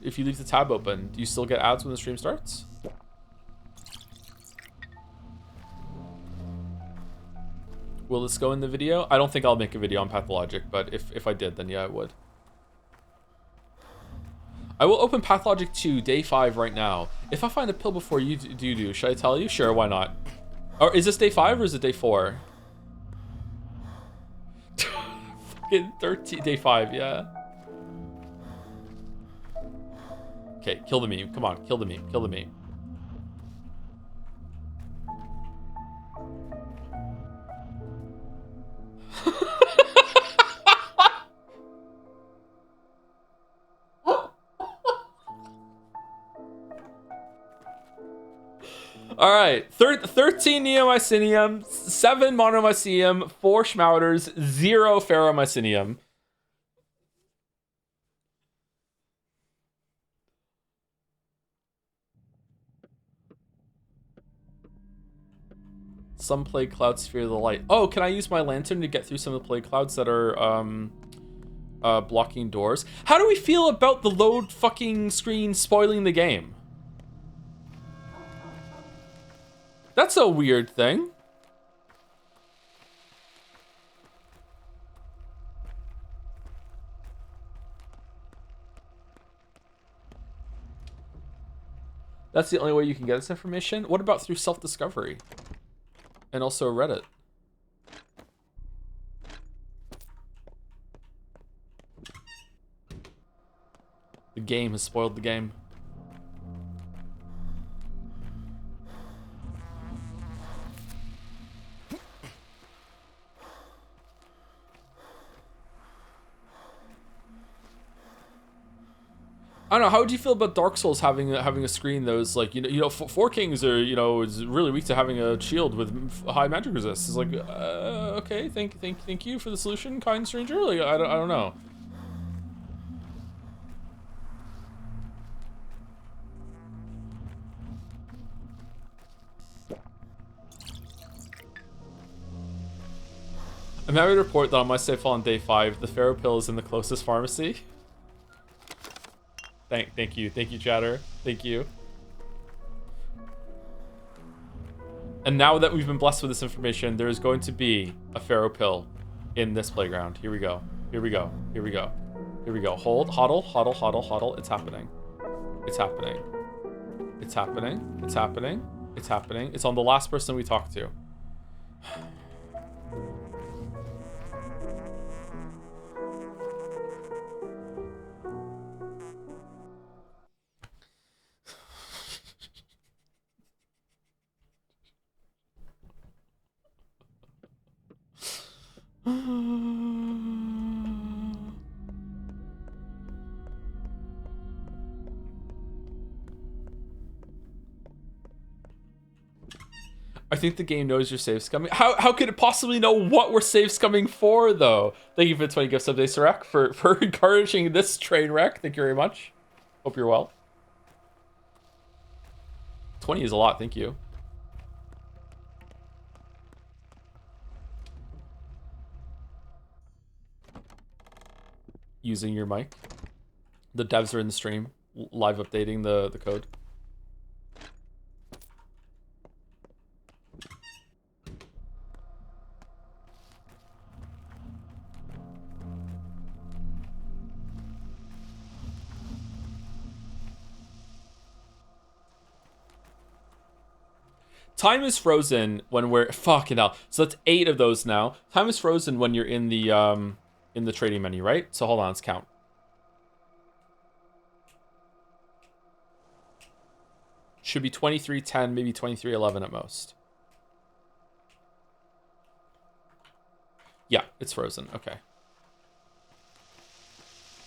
If you leave the tab open, do you still get ads when the stream starts? Will this go in the video? I don't think I'll make a video on Pathologic, but if I did, then yeah, I would. I will open Pathologic 2, day 5 right now. If I find a pill before you do, should I tell you? Sure, why not? Or is this day 5 or is it day 4? Fucking 13, day 5, yeah. Okay, kill the meme. Come on, kill the meme, kill the meme. All right, 13 Neo-Mycinium, 7 Monomycinium, 4 Schmouters, 0 Ferromycinium. Some plague clouds fear the light. Oh, can I use my lantern to get through some of the plague clouds that are blocking doors? How do we feel about the load fucking screen spoiling the game? That's a weird thing. That's the only way you can get this information? What about through self-discovery? And also Reddit? The game has spoiled the game. I don't know. How would you feel about Dark Souls having a screen that was like, four kings are, is really weak to having a shield with high magic resist? It's like, okay, thank you for the solution, kind stranger. Like, I don't know. I'm happy to report that on my save file on day 5, the Pharaoh pill is in the closest pharmacy. Thank you, chatter. Thank you. And now that we've been blessed with this information, there is going to be a Pharaoh pill in this playground. Here we go. Here we go. Here we go. Here we go. Hold, huddle, huddle, huddle, huddle. It's happening. It's happening. It's happening. It's happening. It's happening. It's on the last person we talked to. I think the game knows your save's coming. How could it possibly know what we're save's coming for, though? Thank you for the 20 gifts of days, Sirek, for encouraging this train wreck. Thank you very much. Hope you're well. 20 is a lot, thank you. Using your mic. The devs are in the stream, live updating the code. Time is frozen when we're fucking hell. So that's 8 of those now. Time is frozen when you're in the trading menu, right? So hold on, let's count. Should be 23:10, maybe 23:11 at most. Yeah, it's frozen. Okay.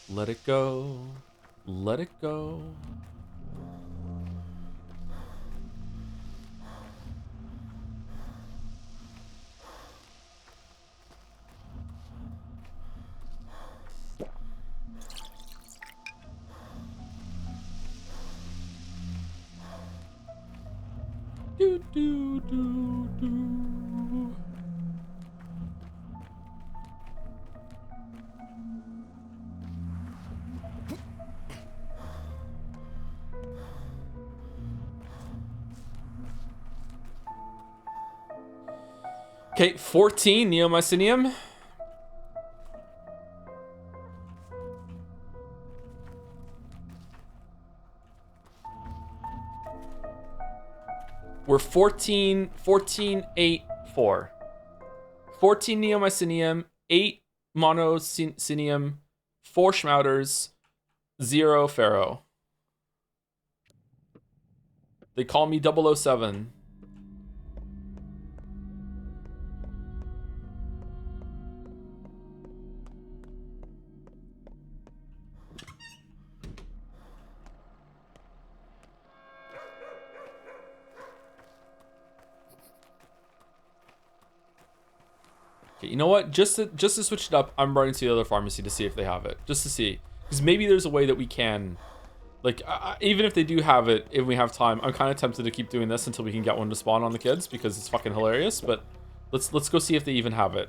Let it go. Let it go. Do, do, do, do. Okay, 14 Neomycinium. We're 14, 8, 4. 14 Neomycinium, 8 Monocinium, 4 Schmouters, 0 Pharaoh. They call me 007. You know what? Just to switch it up, I'm running to the other pharmacy to see if they have it. Just to see. Because maybe there's a way that we can... Like, even if they do have it, if we have time, I'm kind of tempted to keep doing this until we can get one to spawn on the kids, because it's fucking hilarious. But let's go see if they even have it.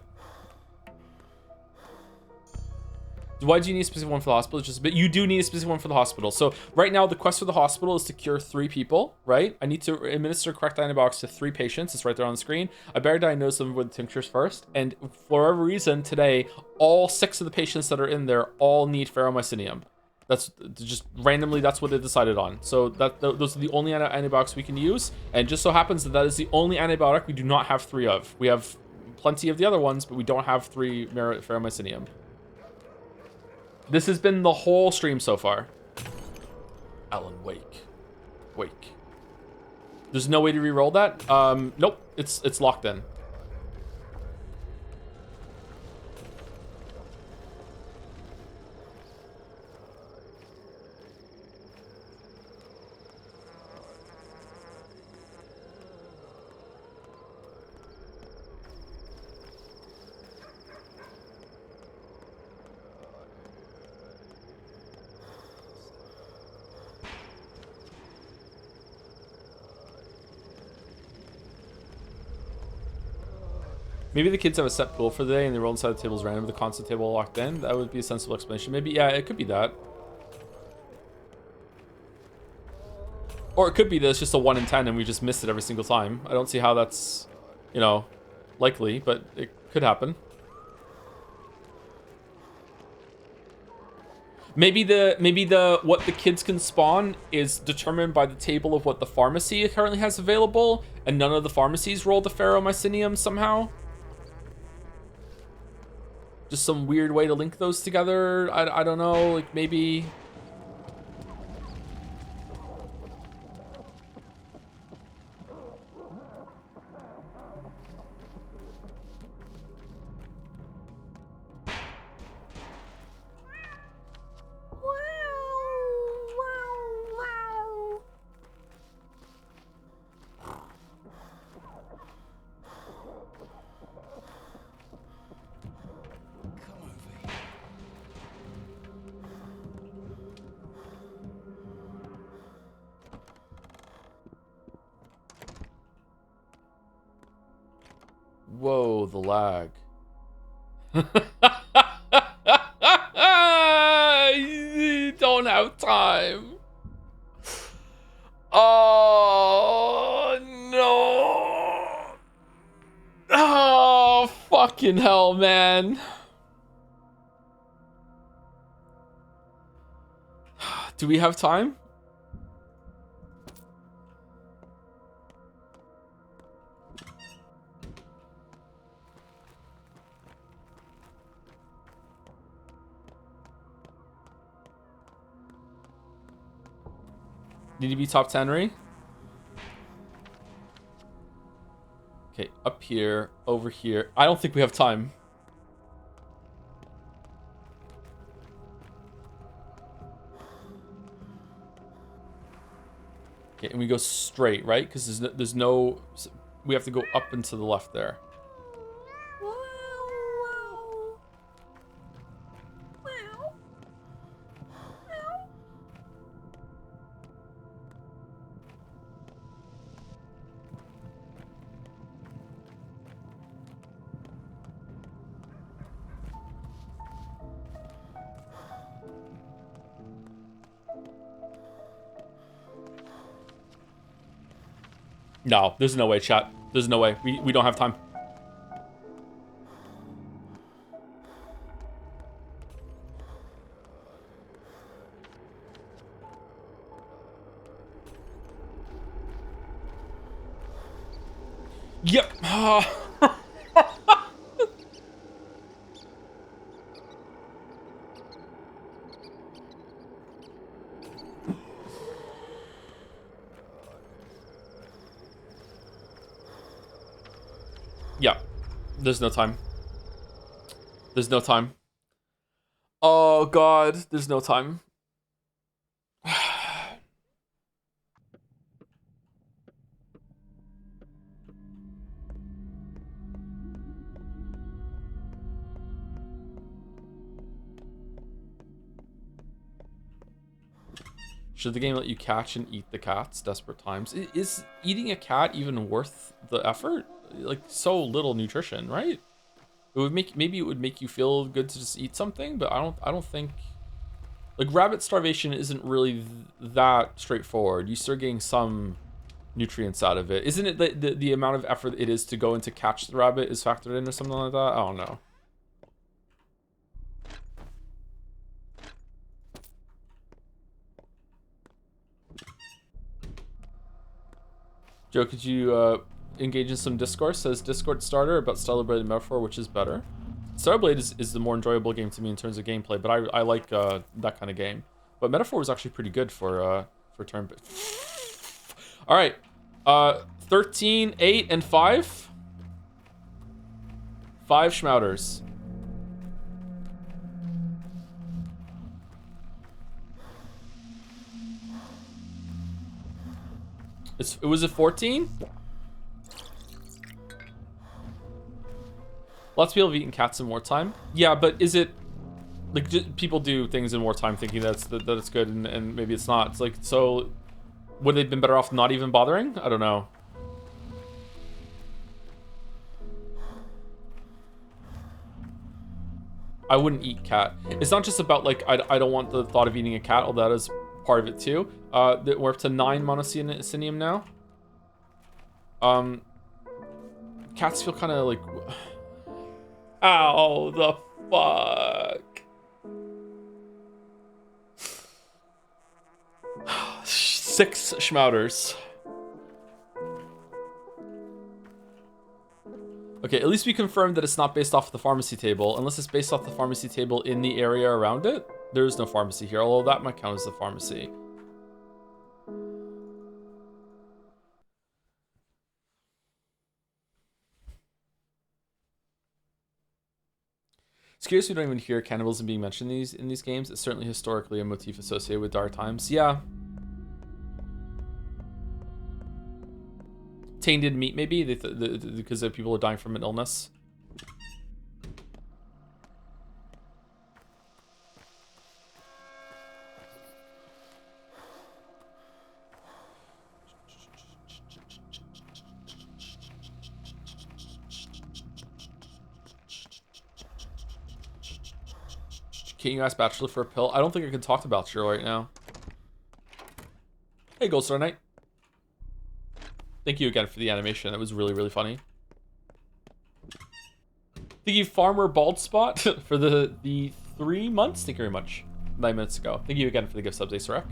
Why do you need a specific one for the hospital? It's just a bit. You do need a specific one for the hospital. So right now, the quest for the hospital is to cure 3 people, right? I need to administer correct antibiotics to 3 patients. It's right there on the screen. I better diagnose them with tinctures first. And for whatever reason, today, all 6 of the patients that are in there all need ferromycinium. That's just randomly, that's what they decided on. So those are the only antibiotics we can use. And just so happens that is the only antibiotic we do not have 3 of. We have plenty of the other ones, but we don't have 3 ferromycinium. This has been the whole stream so far. Alan, wake. There's no way to re-roll that? Nope. It's locked in. Maybe the kids have a set pool for the day and they roll inside the tables random with the constant table locked in. That would be a sensible explanation. Maybe, yeah, it could be that. Or it could be that it's just a 1 in 10 and we just missed it every single time. I don't see how that's, you know, likely, but it could happen. Maybe the what the kids can spawn is determined by the table of what the pharmacy currently has available, and none of the pharmacies roll the ferromycinium somehow. Just some weird way to link those together. I don't know, like maybe. Whoa, the lag. You don't have time. Oh, no. Oh, fucking hell, man. Do we have time? Need to be top 10, Ray? Okay, up here, over here. I don't think we have time. Okay, and we go straight, right? Because there's no... We have to go up and to the left there. No, there's no way, chat. There's no way. We don't have time. Yep. Yeah. There's no time. There's no time. Oh, God. There's no time. Should the game let you catch and eat the cats? Desperate times. Is eating a cat even worth the effort? Like, so little nutrition, right? It would make, maybe it would make you feel good to just eat something, but I don't think, like, rabbit starvation isn't really that straightforward. You start getting some nutrients out of it. Isn't it the amount of effort it is to go in to catch the rabbit is factored in or something like that? I don't know. Joe, could you engage in some discourse? Says Discord starter about Stellar Blade and Metaphor, which is better? Stellar Blade is the more enjoyable game to me in terms of gameplay, but I like that kind of game. But Metaphor was actually pretty good for turn. All right, 13, 8, and 5. 5 Schmouters. Was it 14? Lots of people have eaten cats in wartime. Yeah, but is it like people do things in wartime thinking that it's good and maybe it's not. It's like, so would they have been better off not even bothering? I don't know. I wouldn't eat cat. It's not just about like I don't want the thought of eating a cat, although that is part of it too. We're up to 9 monocyanium now. Cats feel kind of like, ow, the fuck. 6 schmouters. Okay, at least we confirmed that it's not based off the pharmacy table. Unless it's based off the pharmacy table in the area around it. There is no pharmacy here, although that might count as the pharmacy. It's curious we don't even hear cannibalism being mentioned in these games. It's certainly historically a motif associated with dark times. Yeah. Tainted meat, maybe, because people are dying from an illness. Can you ask Bachelor for a pill? I don't think I can talk to Bachelor right now. Hey, Gold Star Knight. Thank you again for the animation. That was really, really funny. Thank you, Farmer Bald Spot, for the 3 months. Thank you very much. 9 minutes ago. Thank you again for the gift subs, Ace Rec.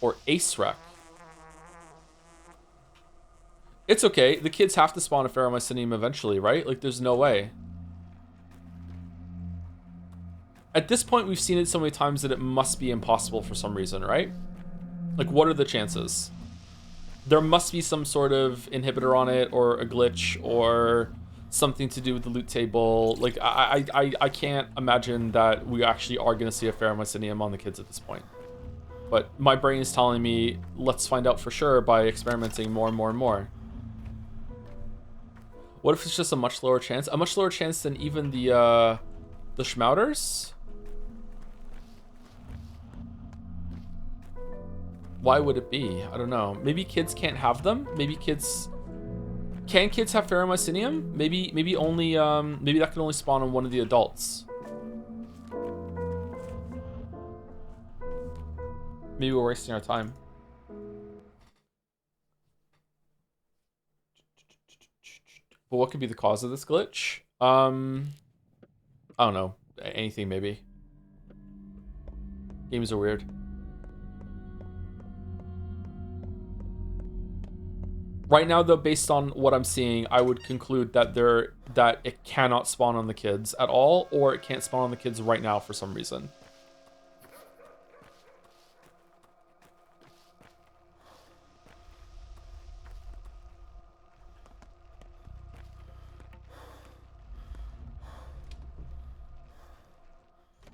Or Ace Rec. It's okay. The kids have to spawn a Pheromycinium eventually, right? Like, there's no way. At this point, we've seen it so many times that it must be impossible for some reason, right? Like, what are the chances? There must be some sort of inhibitor on it, or a glitch, or something to do with the loot table. Like, I can't imagine that we actually are going to see a Pheromycinium on the kids at this point. But my brain is telling me, let's find out for sure by experimenting more and more and more. What if it's just a much lower chance? A much lower chance than even the schmouters? Why would it be? I don't know. Maybe kids can't have them. Maybe kids... Can kids have Pheromycinium? Maybe only, maybe that can only spawn on one of the adults. Maybe we're wasting our time. But what could be the cause of this glitch? I don't know. Anything, maybe. Games are weird. Right now, though, based on what I'm seeing, I would conclude that it cannot spawn on the kids at all, or it can't spawn on the kids right now for some reason.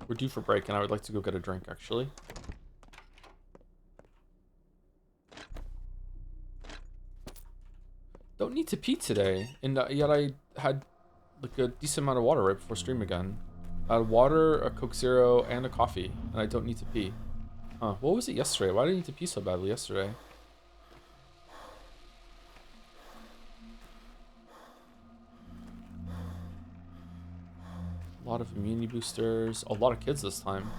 We're due for break, and I would like to go get a drink, actually. Don't need to pee today, and yet I had like a decent amount of water right before stream again. I had water, a Coke Zero, and a coffee, and I don't need to pee. Huh, what was it yesterday? Why did I need to pee so badly yesterday? A lot of immunity boosters, a lot of kids this time.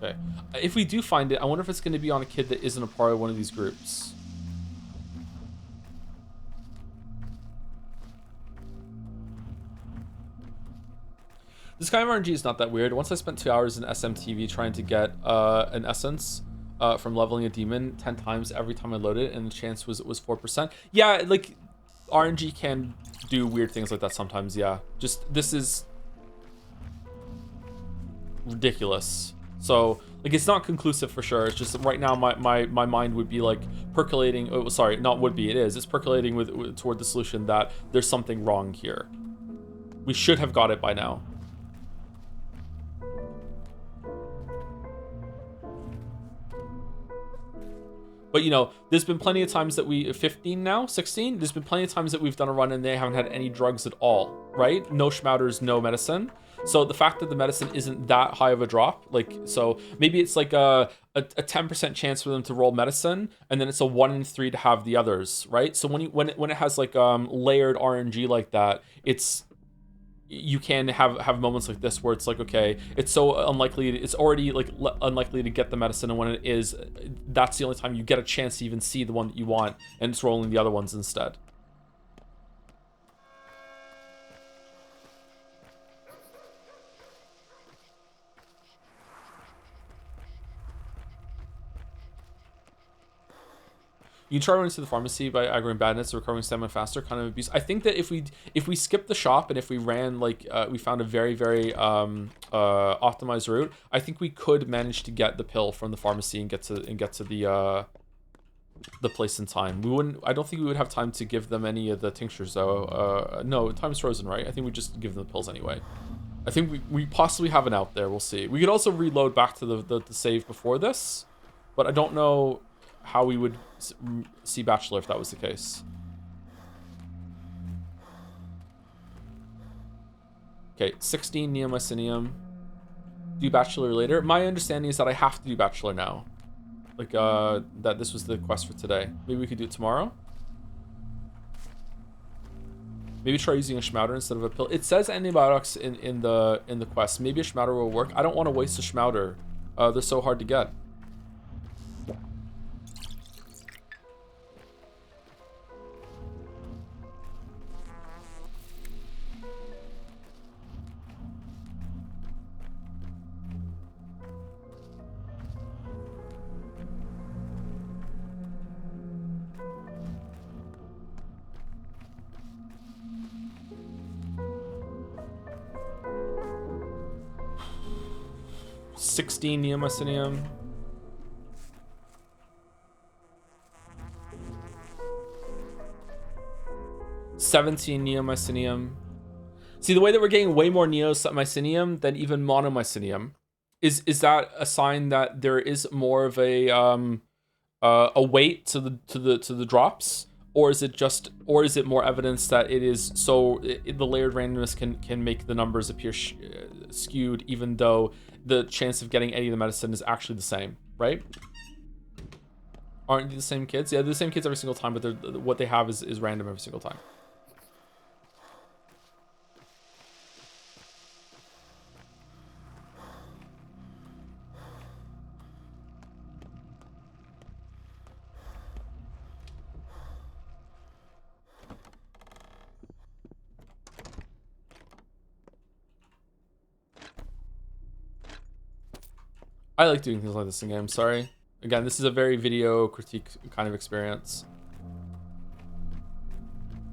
Okay, if we do find it, I wonder if it's going to be on a kid that isn't a part of one of these groups. This kind of RNG is not that weird. Once I spent 2 hours in SMTV trying to get an essence from leveling a demon 10 times every time I loaded, and the chance was 4%. Yeah, like RNG can do weird things like that sometimes. Yeah, just this is ridiculous. So like it's not conclusive for sure. It's just right now my mind would be like percolating. Oh, sorry, not would be. It is. It's percolating toward the solution that there's something wrong here. We should have got it by now. But, you know, there's been plenty of times that 15 now, 16, there's been plenty of times that we've done a run and they haven't had any drugs at all, right? No schmouters, no medicine. So the fact that the medicine isn't that high of a drop, like, so maybe it's like a 10% chance for them to roll medicine, and then it's a 1 in 3 to have the others, right? So when it has like layered RNG like that, you can have moments like this where it's like, okay, it's so unlikely, it's already like unlikely to get the medicine, and when it is, that's the only time you get a chance to even see the one that you want, and it's rolling the other ones instead. You can try running to the pharmacy by aggroing badness, recovering stamina faster, kind of abuse. I think that if we skip the shop and if we ran like we found a very optimized route, I think we could manage to get the pill from the pharmacy and get to the place in time. We wouldn't. I don't think we would have time to give them any of the tinctures though. No, time's frozen, right? I think we just give them the pills anyway. I think we possibly have an out there. We'll see. We could also reload back to the save before this, but I don't know how we would see Bachelor if that was the case. Okay, 16 Neomycinium. Do Bachelor later. My understanding is that I have to do Bachelor now. Like, that this was the quest for today. Maybe we could do it tomorrow? Maybe try using a Schmouter instead of a pill. It says antibiotics in the quest. Maybe a Schmouter will work. I don't want to waste a Schmouter. They're so hard to get. $16 Neomycinium. $17 Neomycinium. See, the way that we're getting way more Neomycinium than even Monomycinium is that a sign that there is more of a weight to the drops, or is it more evidence that it is the layered randomness can make the numbers appear skewed, even though the chance of getting any of the medicine is actually the same, right? Aren't they the same kids? Yeah, they're the same kids every single time, but what they have is random every single time. I like doing things like this in games, sorry. Again, this is a very video critique kind of experience.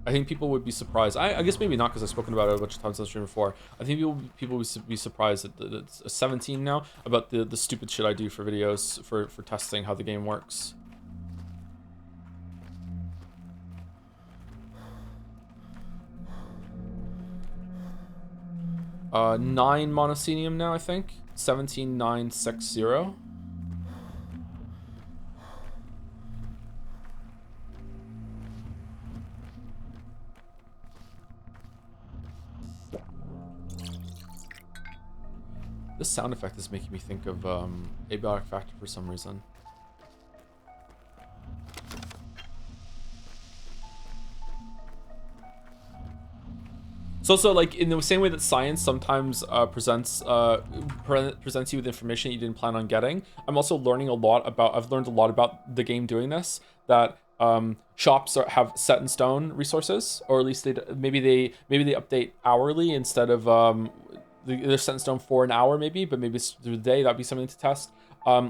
I think people would be surprised. I guess maybe not, because I've spoken about it a bunch of times on the stream before. I think people would be surprised that it's 17 now, about the stupid shit I do for videos, for testing how the game works. Uh, 9 Monocenium now, I think. 17960. This sound effect is making me think of Abiotic Factor for some reason. It's also like in the same way that science sometimes presents you with information you didn't plan on getting. I'm also learning a lot about. I've learned a lot about the game doing this. That shops have set in stone resources, or at least maybe they update hourly instead of they're set in stone for an hour maybe, but maybe it's through the day. That'd be something to test.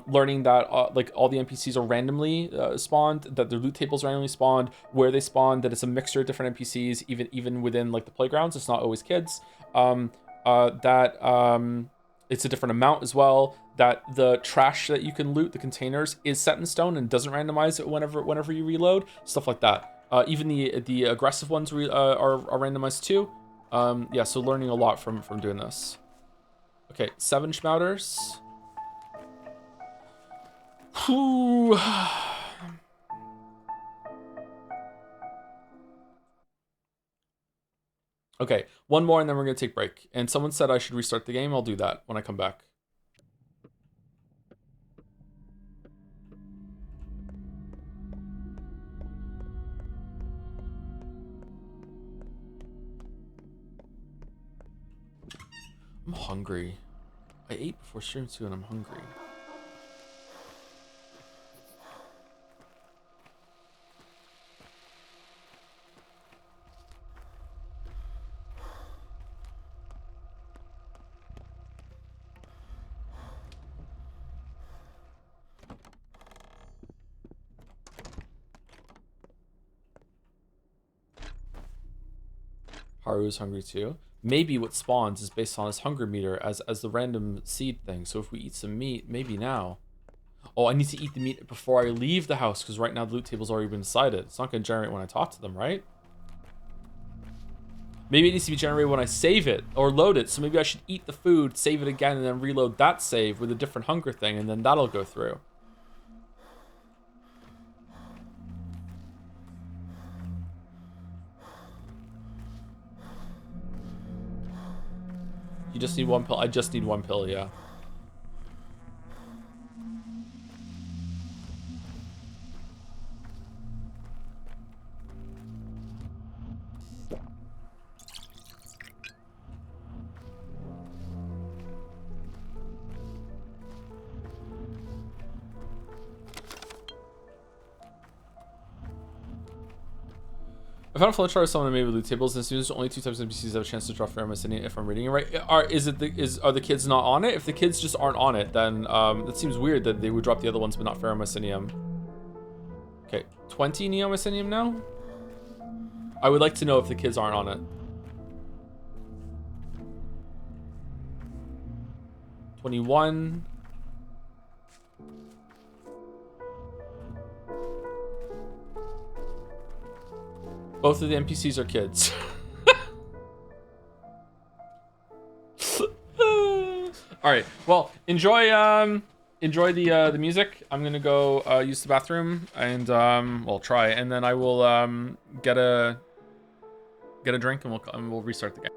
Learning that like all the NPCs are randomly spawned, that their loot tables randomly spawned, where they spawn, that it's a mixture of different NPCs, even within like the playgrounds. It's not always kids. That it's a different amount as well. That the trash that you can loot, the containers, is set in stone and doesn't randomize it whenever you reload. Stuff like that. Even the aggressive ones are randomized too. Yeah, so learning a lot from doing this. Okay, 7 Schmouters. Whew. Okay, one more and then we're gonna take break. And someone said I should restart the game. I'll do that when I come back. I'm hungry. I ate before stream too and I'm hungry. Haru's hungry too. Maybe what spawns is based on his hunger meter as the random seed thing. So if we eat some meat, maybe now. Oh, I need to eat the meat before I leave the house because right now the loot table's already been decided. It's not going to generate when I talk to them, right? Maybe it needs to be generated when I save it or load it. So maybe I should eat the food, save it again, and then reload that save with a different hunger thing, and then that'll go through. You just need one pill. I just need one pill, yeah. I found a flowchart of someone made with loot tables, and as soon as only 2 types of NPCs have a chance to draw fair Mycenium, if I'm reading it right. Are the kids not on it? If the kids just aren't on it, then it seems weird that they would drop the other ones but not fair Mycenium. Okay, 20 Neo Mycenium now? I would like to know if the kids aren't on it. 21. Both of the NPCs are kids. All right. Well, enjoy the music. I'm gonna go use the bathroom and well try, and then I will get a drink and we'll restart the game.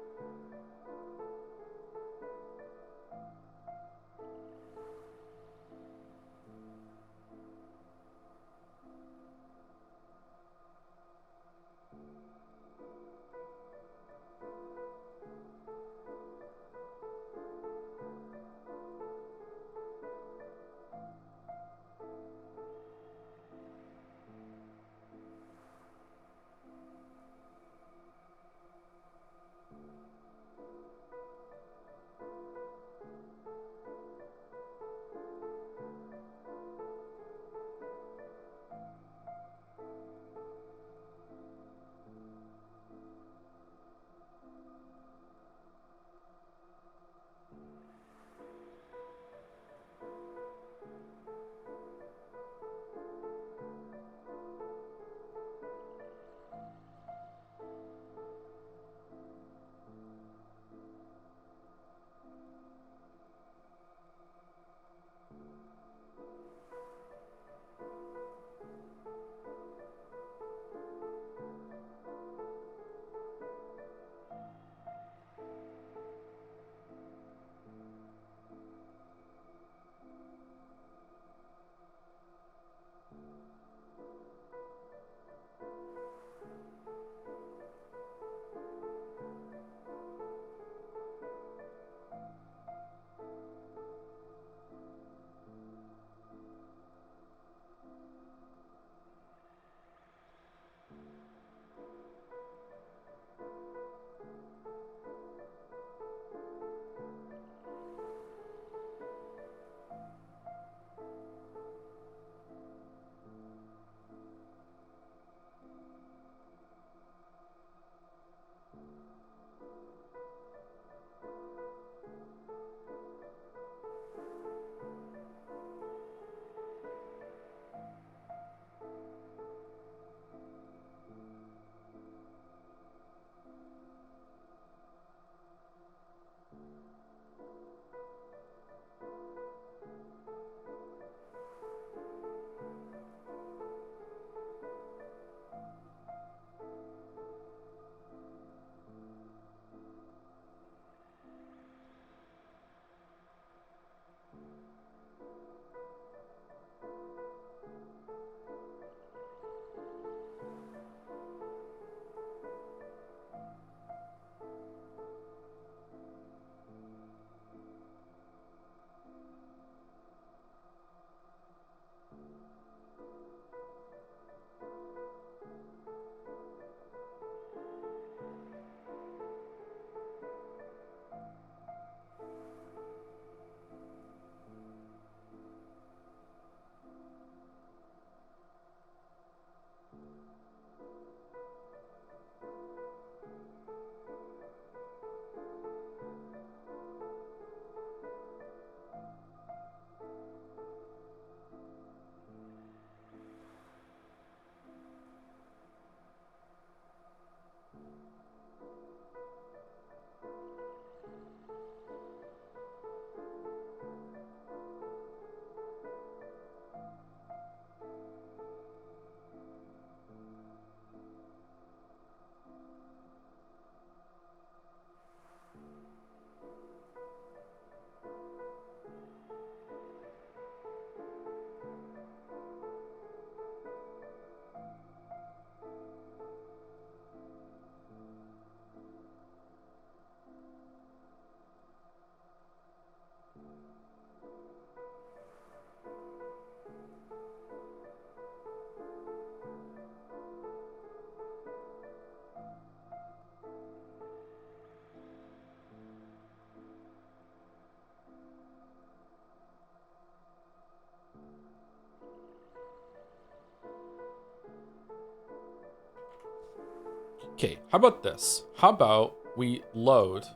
Okay, how about this? How about we load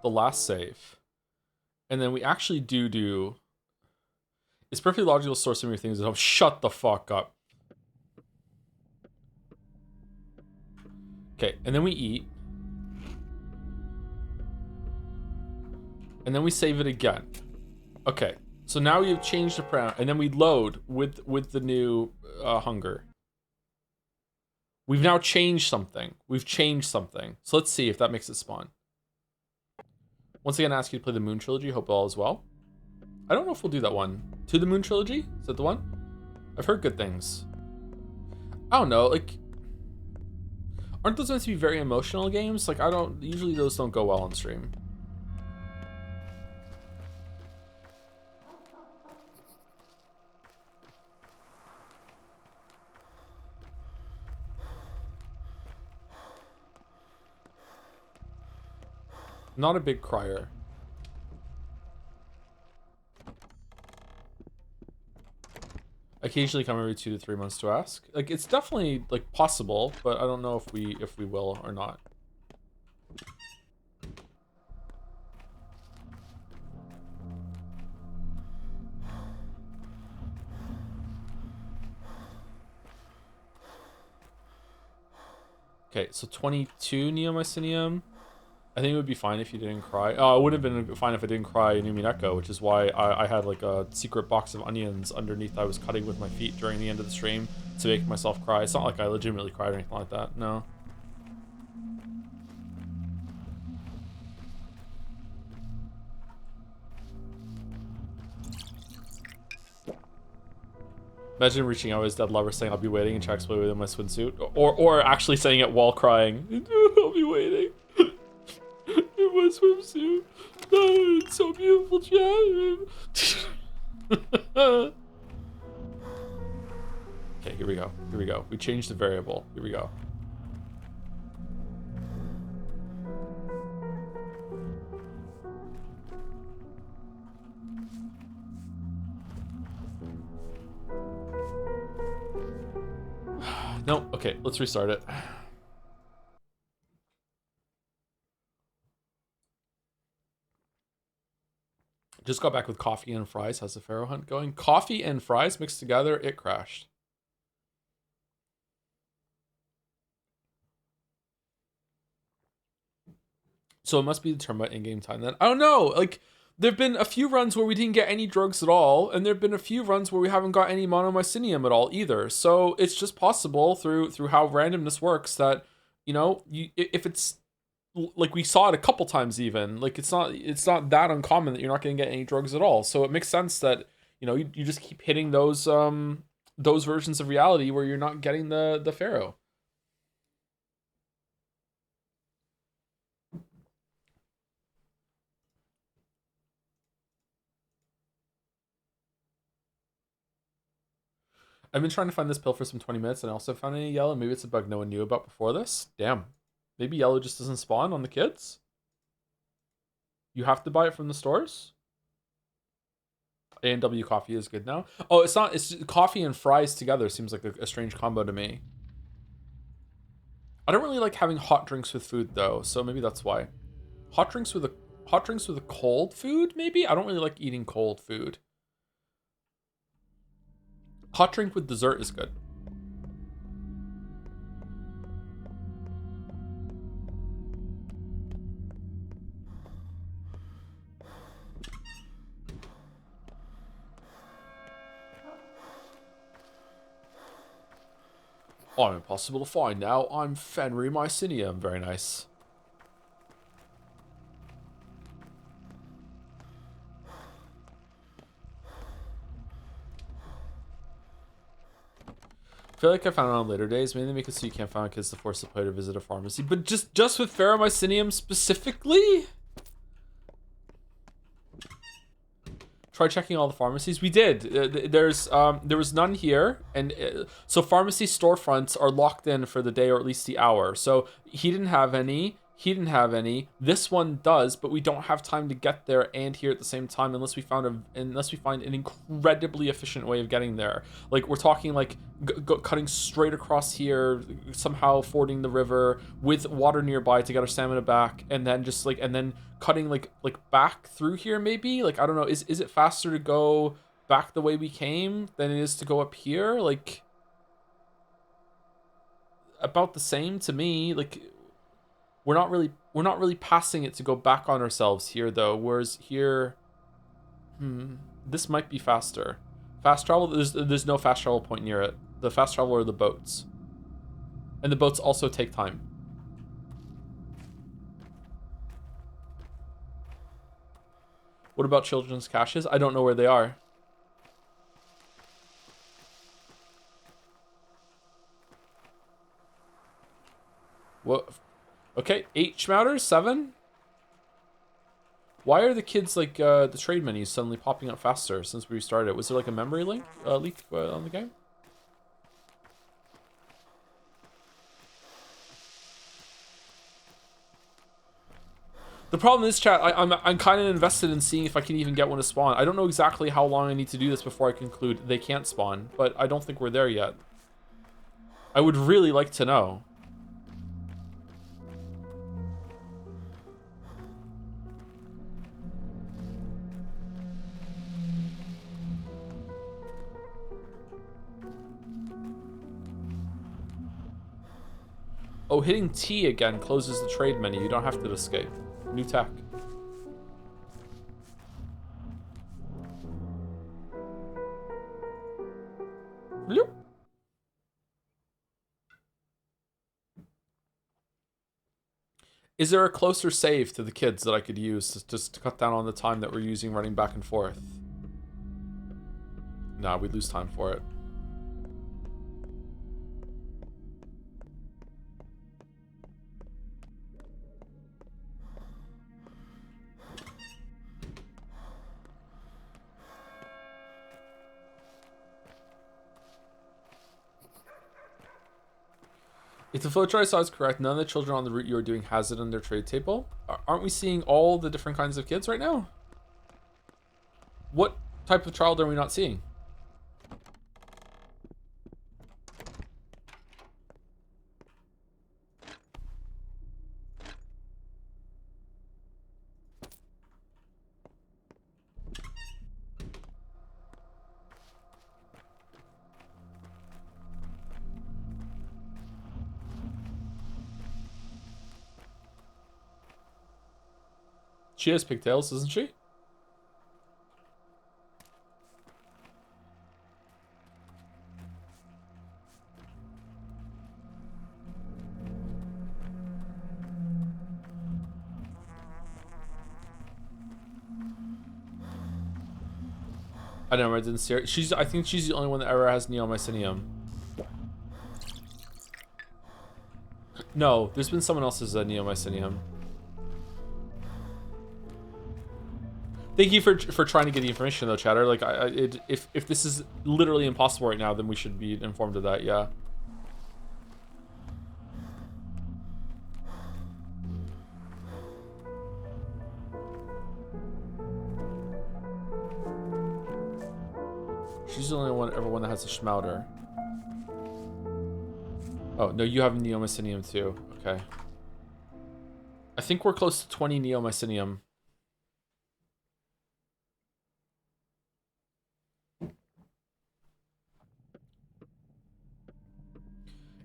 the last save, and then we actually do... It's perfectly logical to store some of your things at home. Shut the fuck up. Okay, and then we eat. And then we save it again. Okay, so now we have changed the parameter, and then we load with the new hunger. We've now changed something. We've changed something. So let's see if that makes it spawn. Once again, I ask you to play the Moon Trilogy. Hope all is well. I don't know if we'll do that one. To the Moon Trilogy? Is that the one? I've heard good things. I don't know, like... Aren't those meant to be very emotional games? Like, usually those don't go well on stream. Not a big crier. Occasionally come every 2 to 3 months to ask. Like, it's definitely like possible, but I don't know if we will or not. Okay, so 22 neomycinium. I think it would be fine if you didn't cry. Oh, it would have been fine if I didn't cry in Umineko, which is why I had like a secret box of onions underneath I was cutting with my feet during the end of the stream to make myself cry. It's not like I legitimately cried or anything like that, no. Imagine reaching out to his dead lover saying, I'll be waiting, and Jack's waiting in my swimsuit. Or actually saying it while crying. I'll be waiting. In my swimsuit. Oh, it's so beautiful, Jack. Okay, here we go. Here we go. We changed the variable. Here we go. No, okay, let's restart it. Just got back with coffee and fries. How's the Pharaoh hunt going? Coffee and fries mixed together, it crashed. So it must be determined by in-game time then. I don't know, like, there've been a few runs where we didn't get any drugs at all, and there've been a few runs where we haven't got any monomycinium at all either. So it's just possible through how randomness works that, you know, if it's like we saw it a couple times even, like it's not that uncommon that you're not going to get any drugs at all. So it makes sense that, you know, you just keep hitting those versions of reality where you're not getting the Pharaoh. I've been trying to find this pill for some 20 minutes and I also found any yellow. Maybe it's a bug no one knew about before this. Damn. Maybe yellow just doesn't spawn on the kids? You have to buy it from the stores? A&W coffee is good now. Oh, it's not. It's coffee and fries together seems like a strange combo to me. I don't really like having hot drinks with food though, so maybe that's why. Hot drinks with a cold food, maybe? I don't really like eating cold food. Hot drink with dessert is good. I'm impossible to find now. I'm Fenry Mycinium. Very nice. I feel like I found it on later days. Maybe they make it so you can't find kids to force the player to visit a pharmacy. But just with Ferromycinium specifically? Try checking all the pharmacies. We did. There was none here, and so pharmacy storefronts are locked in for the day or at least the hour. So he didn't have any. He didn't have any. This one does, but we don't have time to get there and here at the same time unless we find an incredibly efficient way of getting there. Like we're talking like cutting straight across here, somehow fording the river with water nearby to get our stamina back, and then just like cutting like back through here maybe. Like I don't know. Is it faster to go back the way we came than it is to go up here? Like about the same to me. Like we're not really passing it to go back on ourselves here though. Whereas here, this might be faster. Fast travel, there's no fast travel point near it. The fast travel are the boats, and the boats also take time. What about children's caches? I don't know where they are. What? Okay, 8 schmouters, 7. Why are the kids like the trade menus suddenly popping up faster since we restarted? Was there like a memory leak on the game? The problem is, chat, I'm kind of invested in seeing if I can even get one to spawn. I don't know exactly how long I need to do this before I conclude they can't spawn, but I don't think we're there yet. I would really like to know. Oh, hitting T again closes the trade menu. You don't have to escape. New tech. Bloop. Is there a closer save to the kids that I could use just to cut down on the time that we're using running back and forth? Nah, we lose time for it. If the flowchart I saw is correct, none of the children on the route you are doing has it on their trade table. Aren't we seeing all the different kinds of kids right now? What type of child are we not seeing? She has pigtails, doesn't she? I don't know, I didn't see her. I think she's the only one that ever has Neomycinium. No, there's been someone else's Neomycinium. Thank you for trying to get the information though, chatter. Like, if this is literally impossible right now, then we should be informed of that. Yeah. She's the only one that has a schmouter. Oh no, you have Neomycinium too. Okay. I think we're close to 20 Neomycinium.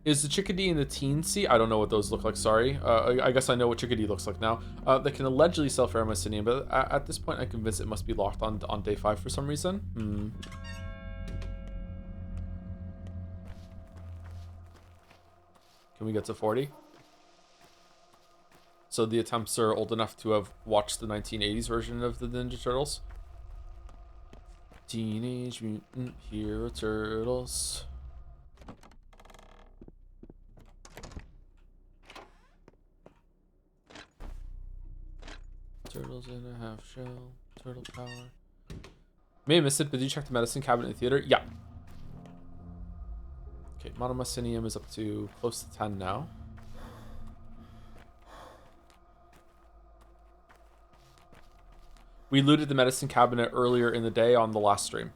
Is the chickadee in the teensy? I don't know what those look like, sorry. I guess I know what chickadee looks like now. They can allegedly sell Pheromoycinium, but at this point I'm convinced it must be locked on day 5 for some reason. Can we get to 40? So the attempts are old enough to have watched the 1980s version of the Ninja Turtles. Teenage Mutant Hero Turtles. Turtles in a half shell. Turtle power. May have missed it, but did you check the medicine cabinet in the theater? Yeah. Okay, Monomycinium is up to close to 10 now. We looted the medicine cabinet earlier in the day on the last stream.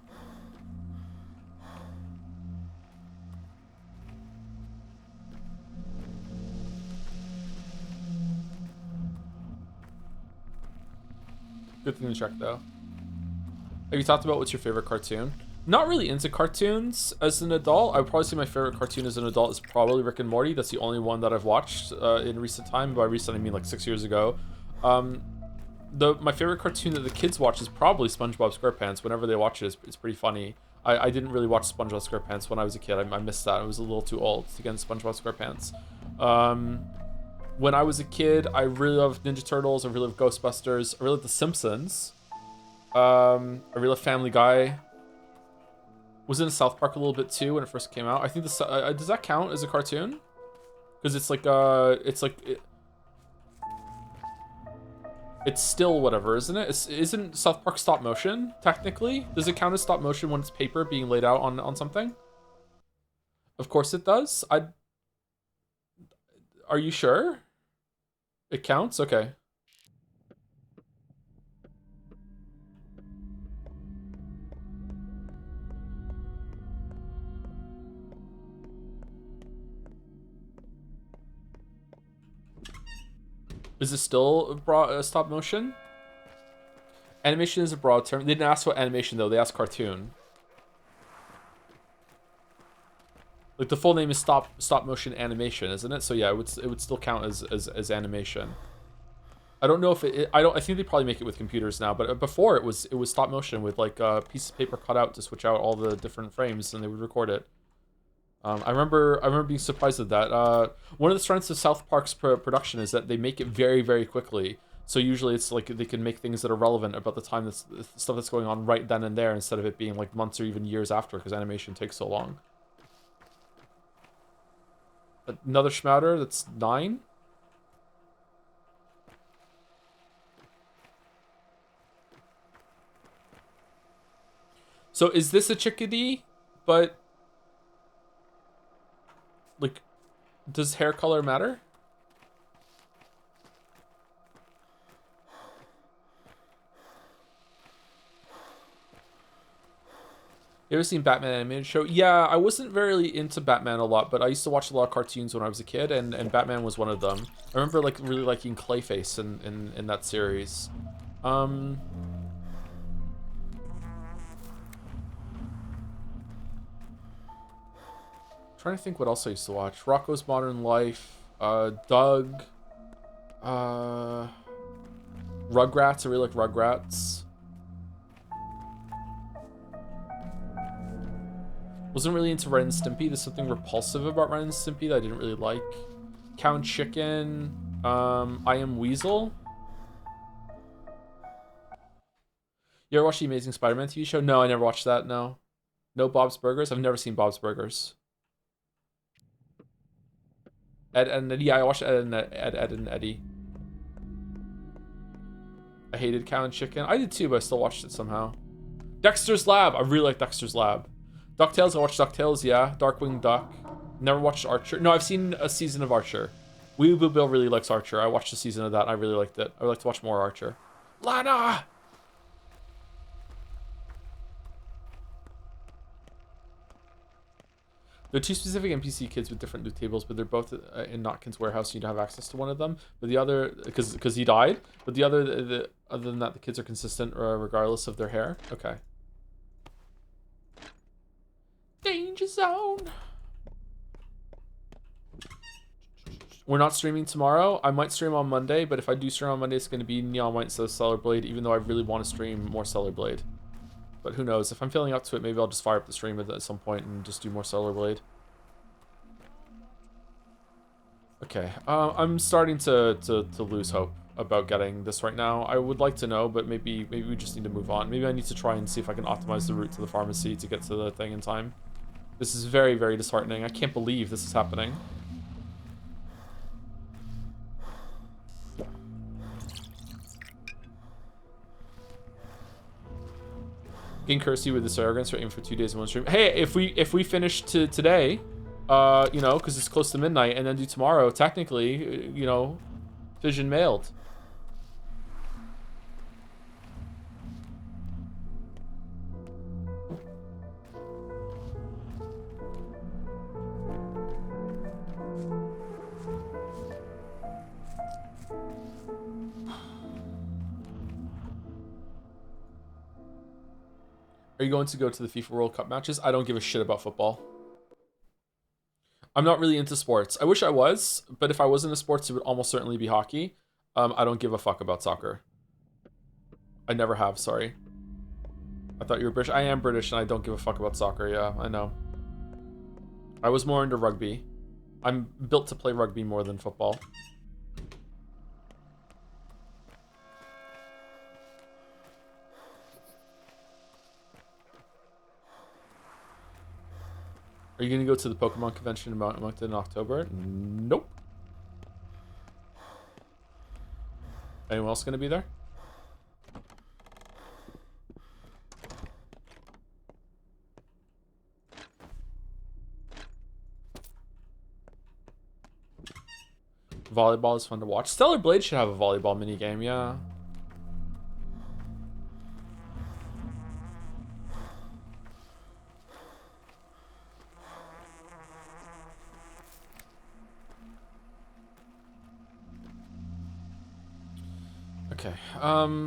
Good thing to check, though. Have you talked about what's your favorite cartoon? Not really into cartoons as an adult. I would probably say my favorite cartoon as an adult is probably Rick and Morty. That's the only one that I've watched in recent time. By recent, I mean like 6 years ago. My favorite cartoon that the kids watch is probably SpongeBob SquarePants. Whenever they watch it, it's pretty funny. I didn't really watch SpongeBob SquarePants when I was a kid. I missed that. I was a little too old to get into SpongeBob SquarePants. When I was a kid, I really loved Ninja Turtles. I really loved Ghostbusters. I really loved The Simpsons. I really love Family Guy. Was in South Park a little bit too when it first came out. I think this does that count as a cartoon? Because it's still whatever, isn't it? Isn't South Park stop motion technically? Does it count as stop motion when it's paper being laid out on something? Of course it does. Are you sure? It counts? Okay. Is it still stop motion? Animation is a broad term. They didn't ask what animation though. They asked cartoon. Like the full name is stop motion animation, isn't it? So yeah, it would still count as animation. I don't know if I think they probably make it with computers now, but before it was stop motion with like a piece of paper cut out to switch out all the different frames, and they would record it. I remember being surprised at that. One of the strengths of South Park's production is that they make it very, very quickly. So usually it's like they can make things that are relevant about the time stuff that's going on right then and there, instead of it being like months or even years after, because animation takes so long. Another schmouter, that's 9. So is this a chickadee? But like, does hair color matter? You ever seen Batman animated show? Yeah, I wasn't very into Batman a lot, but I used to watch a lot of cartoons when I was a kid, and Batman was one of them. I remember like really liking Clayface in that series. Trying to think what else I used to watch. Rocko's Modern Life, Doug, Rugrats. I really like Rugrats. Wasn't really into Ren and Stimpy. There's something repulsive about Ren and Stimpy that I didn't really like. Cow and Chicken. I Am Weasel. You ever watch the Amazing Spider-Man TV show? No, I never watched that. No. No Bob's Burgers? I've never seen Bob's Burgers. Ed and Eddie. Yeah, I watched Ed and Eddie. I hated Cow and Chicken. I did too, but I still watched it somehow. Dexter's Lab. I really like Dexter's Lab. DuckTales. I watched DuckTales. Yeah. Darkwing Duck. Never watched Archer. No, I've seen a season of Archer. Weeaboo Bill really likes Archer. I watched a season of that. And I really liked it. I would like to watch more Archer. Lana. They're two specific NPC kids with different loot tables, but they're both in Notkin's warehouse. You don't have access to one of them, but the other, because he died. But the other, other than that, the kids are consistent regardless of their hair. Okay. Danger zone. We're not streaming tomorrow. I might stream on Monday, but if I do stream on Monday, it's going to be Neon White instead of Stellar Blade, even though I really want to stream more Stellar Blade. But who knows? If I'm feeling up to it, maybe I'll just fire up the stream at some point and just do more Stellar Blade. Okay, I'm starting to lose hope about getting this right now. I would like to know, but maybe we just need to move on. Maybe I need to try and see if I can optimize the route to the pharmacy to get to the thing in time. This is very, very disheartening. I can't believe this is happening. Getting Kirsty with this arrogance, we're aiming for 2 days in one stream. Hey, if we finish today, you know, because it's close to midnight, and then do tomorrow, technically, you know, Fission mailed. Are you going to go to the FIFA World Cup matches? I don't give a shit about football. I'm not really into sports. I wish I was, but if I was into sports, it would almost certainly be hockey. I don't give a fuck about soccer. I never have, sorry. I thought you were British. I am British and I don't give a fuck about soccer, yeah, I know. I was more into rugby. I'm built to play rugby more than football. Are you gonna go to the Pokemon convention in Moncton in October? Nope. Anyone else gonna be there? Volleyball is fun to watch. Stellar Blade should have a volleyball minigame, yeah. Okay. All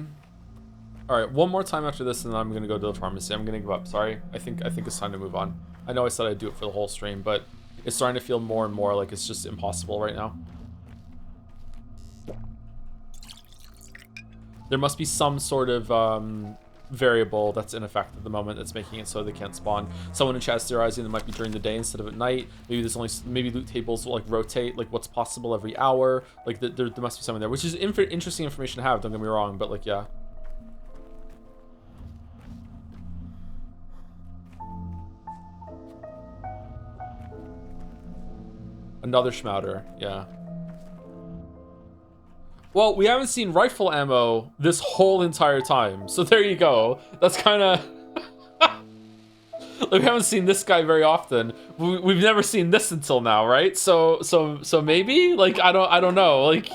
right. One more time after this, and then I'm gonna go to the pharmacy. I'm gonna give up. Sorry. I think it's time to move on. I know I said I'd do it for the whole stream, but it's starting to feel more and more like it's just impossible right now. There must be some sort of variable that's in effect at the moment that's making it so they can't spawn. Someone in chat is theorizing it might be during the day instead of at night. Maybe loot tables will like rotate like what's possible every hour. Like there must be something there, which is interesting information to have. Don't get me wrong, but like yeah. Another Schmouter, yeah. Well, we haven't seen rifle ammo this whole entire time, so there you go. That's kind of... like, we haven't seen this guy very often. We've never seen this until now, right? So maybe? Like, I don't know. Like...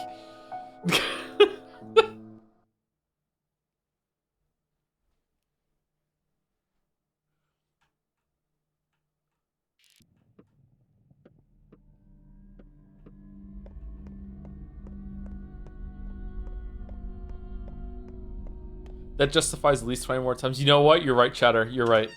that justifies at least 20 more times. You know what? You're right, Chatter. You're right.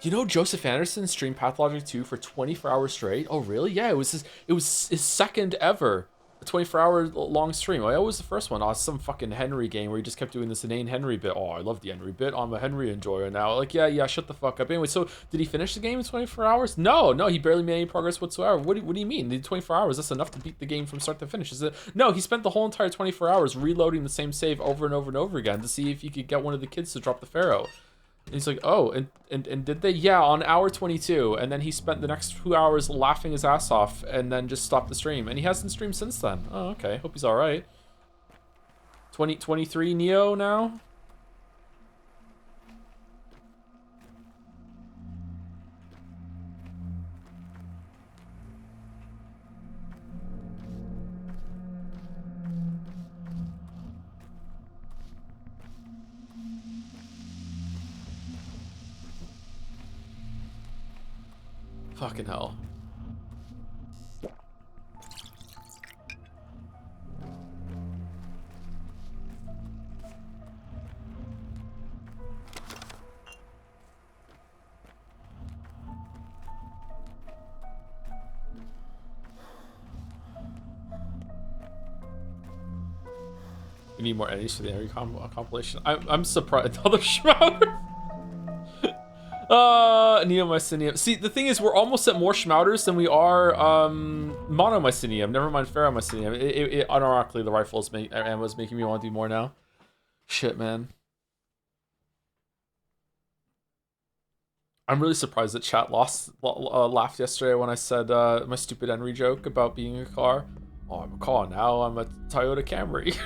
You know, Joseph Anderson streamed Pathologic 2 for 24 hours straight? Oh, really? Yeah, it was his second ever 24-hour long stream. Oh, that was the first one. Oh, some fucking Henry game where he just kept doing this inane Henry bit. Oh, I love the Henry bit. I'm a Henry enjoyer now. Like, yeah, shut the fuck up. Anyway, so did he finish the game in 24 hours? No, he barely made any progress whatsoever. What do you mean? The 24 hours, that's enough to beat the game from start to finish. Is it? No, he spent the whole entire 24 hours reloading the same save over and over and over again to see if he could get one of the kids to drop the Pharaoh. And he's like, oh, and did they? Yeah, on hour 22. And then he spent the next 2 hours laughing his ass off and then just stopped the stream. And he hasn't streamed since then. Oh, okay. Hope he's all right. 23 Neo now? Fucking hell. We need more eddies for the Henry compilation. I'm surprised. Another Schmouter. Neomycinium. See, the thing is, we're almost at more Schmouters than we are Monomycinium. Never mind Ferromycinium. It unironically, the rifle is making me want to do more now. Shit, man. I'm really surprised that chat laughed yesterday when I said my stupid Henry joke about being a car. Oh, I'm a car now. I'm a Toyota Camry.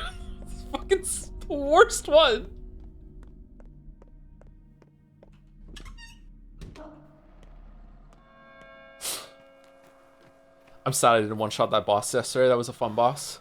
It's fucking the worst one. I'm sad I didn't one-shot that boss yesterday. That was a fun boss.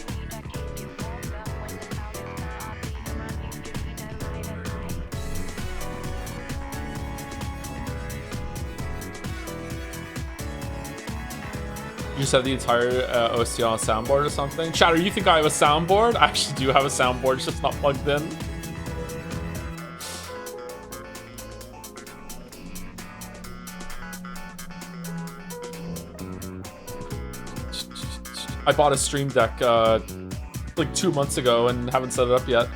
You just have the entire OST on a soundboard or something? Chatter, you think I have a soundboard? I actually do have a soundboard, it's just not plugged in. I bought a Stream Deck like 2 months ago and haven't set it up yet.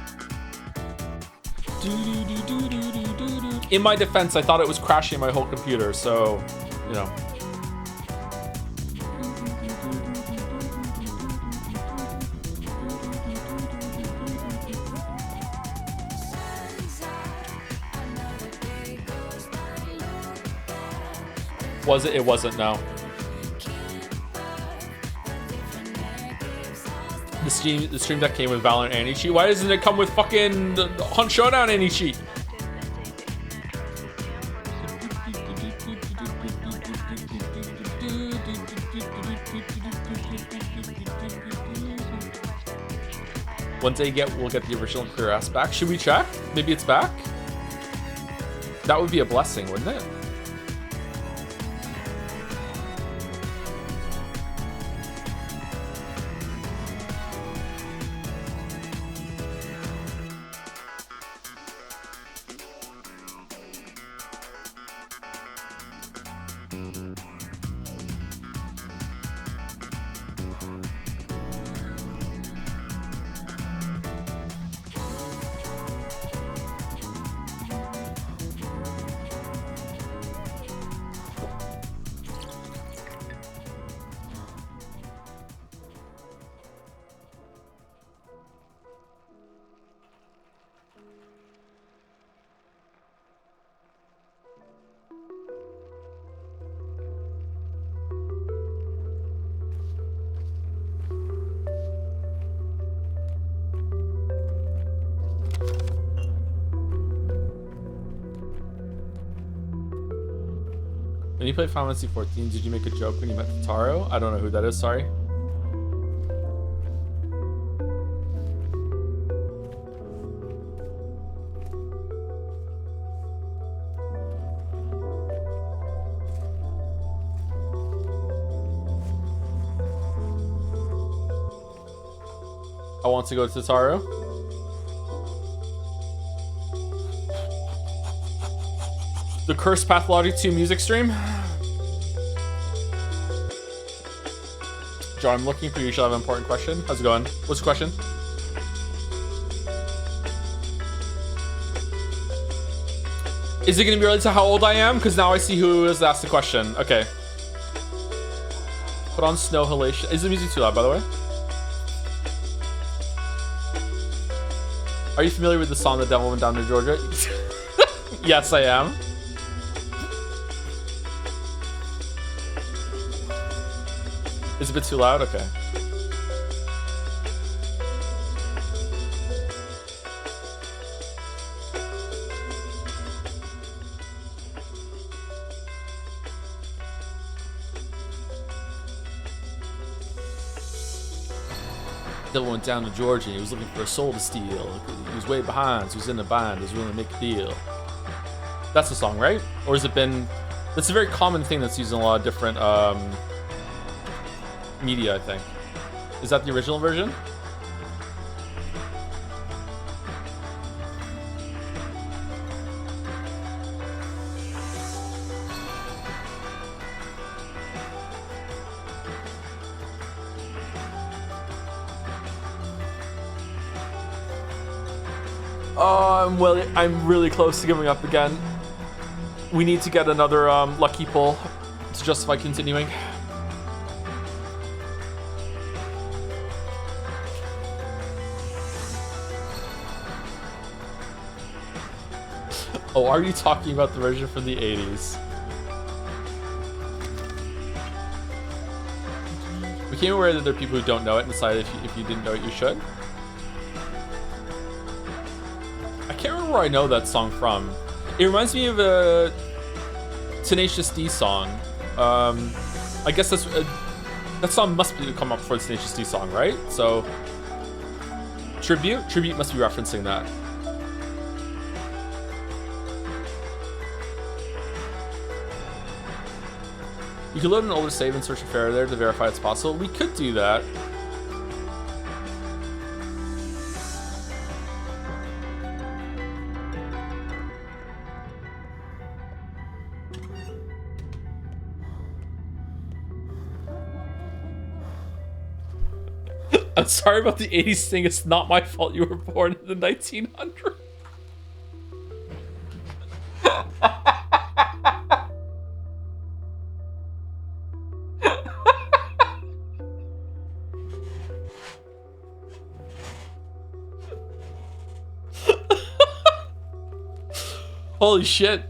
In my defense, I thought it was crashing my whole computer, so, you know. Was it? It wasn't, no. The Stream Deck came with Valorant anti-cheat. Why doesn't it come with fucking Hunt Showdown anti-cheat? One day we'll get the original Clear Ass back. Should we check? Maybe it's back? That would be a blessing, wouldn't it? When you played Final Fantasy 14, did you make a joke when you met Taro? I don't know who that is, sorry. I want to go to Taro. The Cursed Pathologic 2 music stream. John, I'm looking for you. You should have an important question. How's it going? What's the question? Is it going to be related to how old I am? Because now I see who has asked the question. Okay. Put on Snow Halation. Is the music too loud, by the way? Are you familiar with the song The Devil Went Down to Georgia? Yes, I am. Is it a bit too loud? Okay. Devil went down to Georgia. He was looking for a soul to steal. He was way behind, so he was in a bind. He was willing to make a deal. That's the song, right? Or has it been... That's a very common thing that's used in a lot of different media, I think. Is that the original version? Well, I'm really close to giving up again. We need to get another lucky pull to justify continuing. Oh, are you talking about the version from the 80s? Became aware that there are people who don't know it and decided if you didn't know it, you should. I can't remember where I know that song from. It reminds me of a Tenacious D song. I guess that song must come up before the Tenacious D song, right? So, Tribute must be referencing that. You could load an older save and search a Pharaoh there to verify it's possible. We could do that. I'm sorry about the 80s thing. It's not my fault you were born in the 1900s. Holy shit.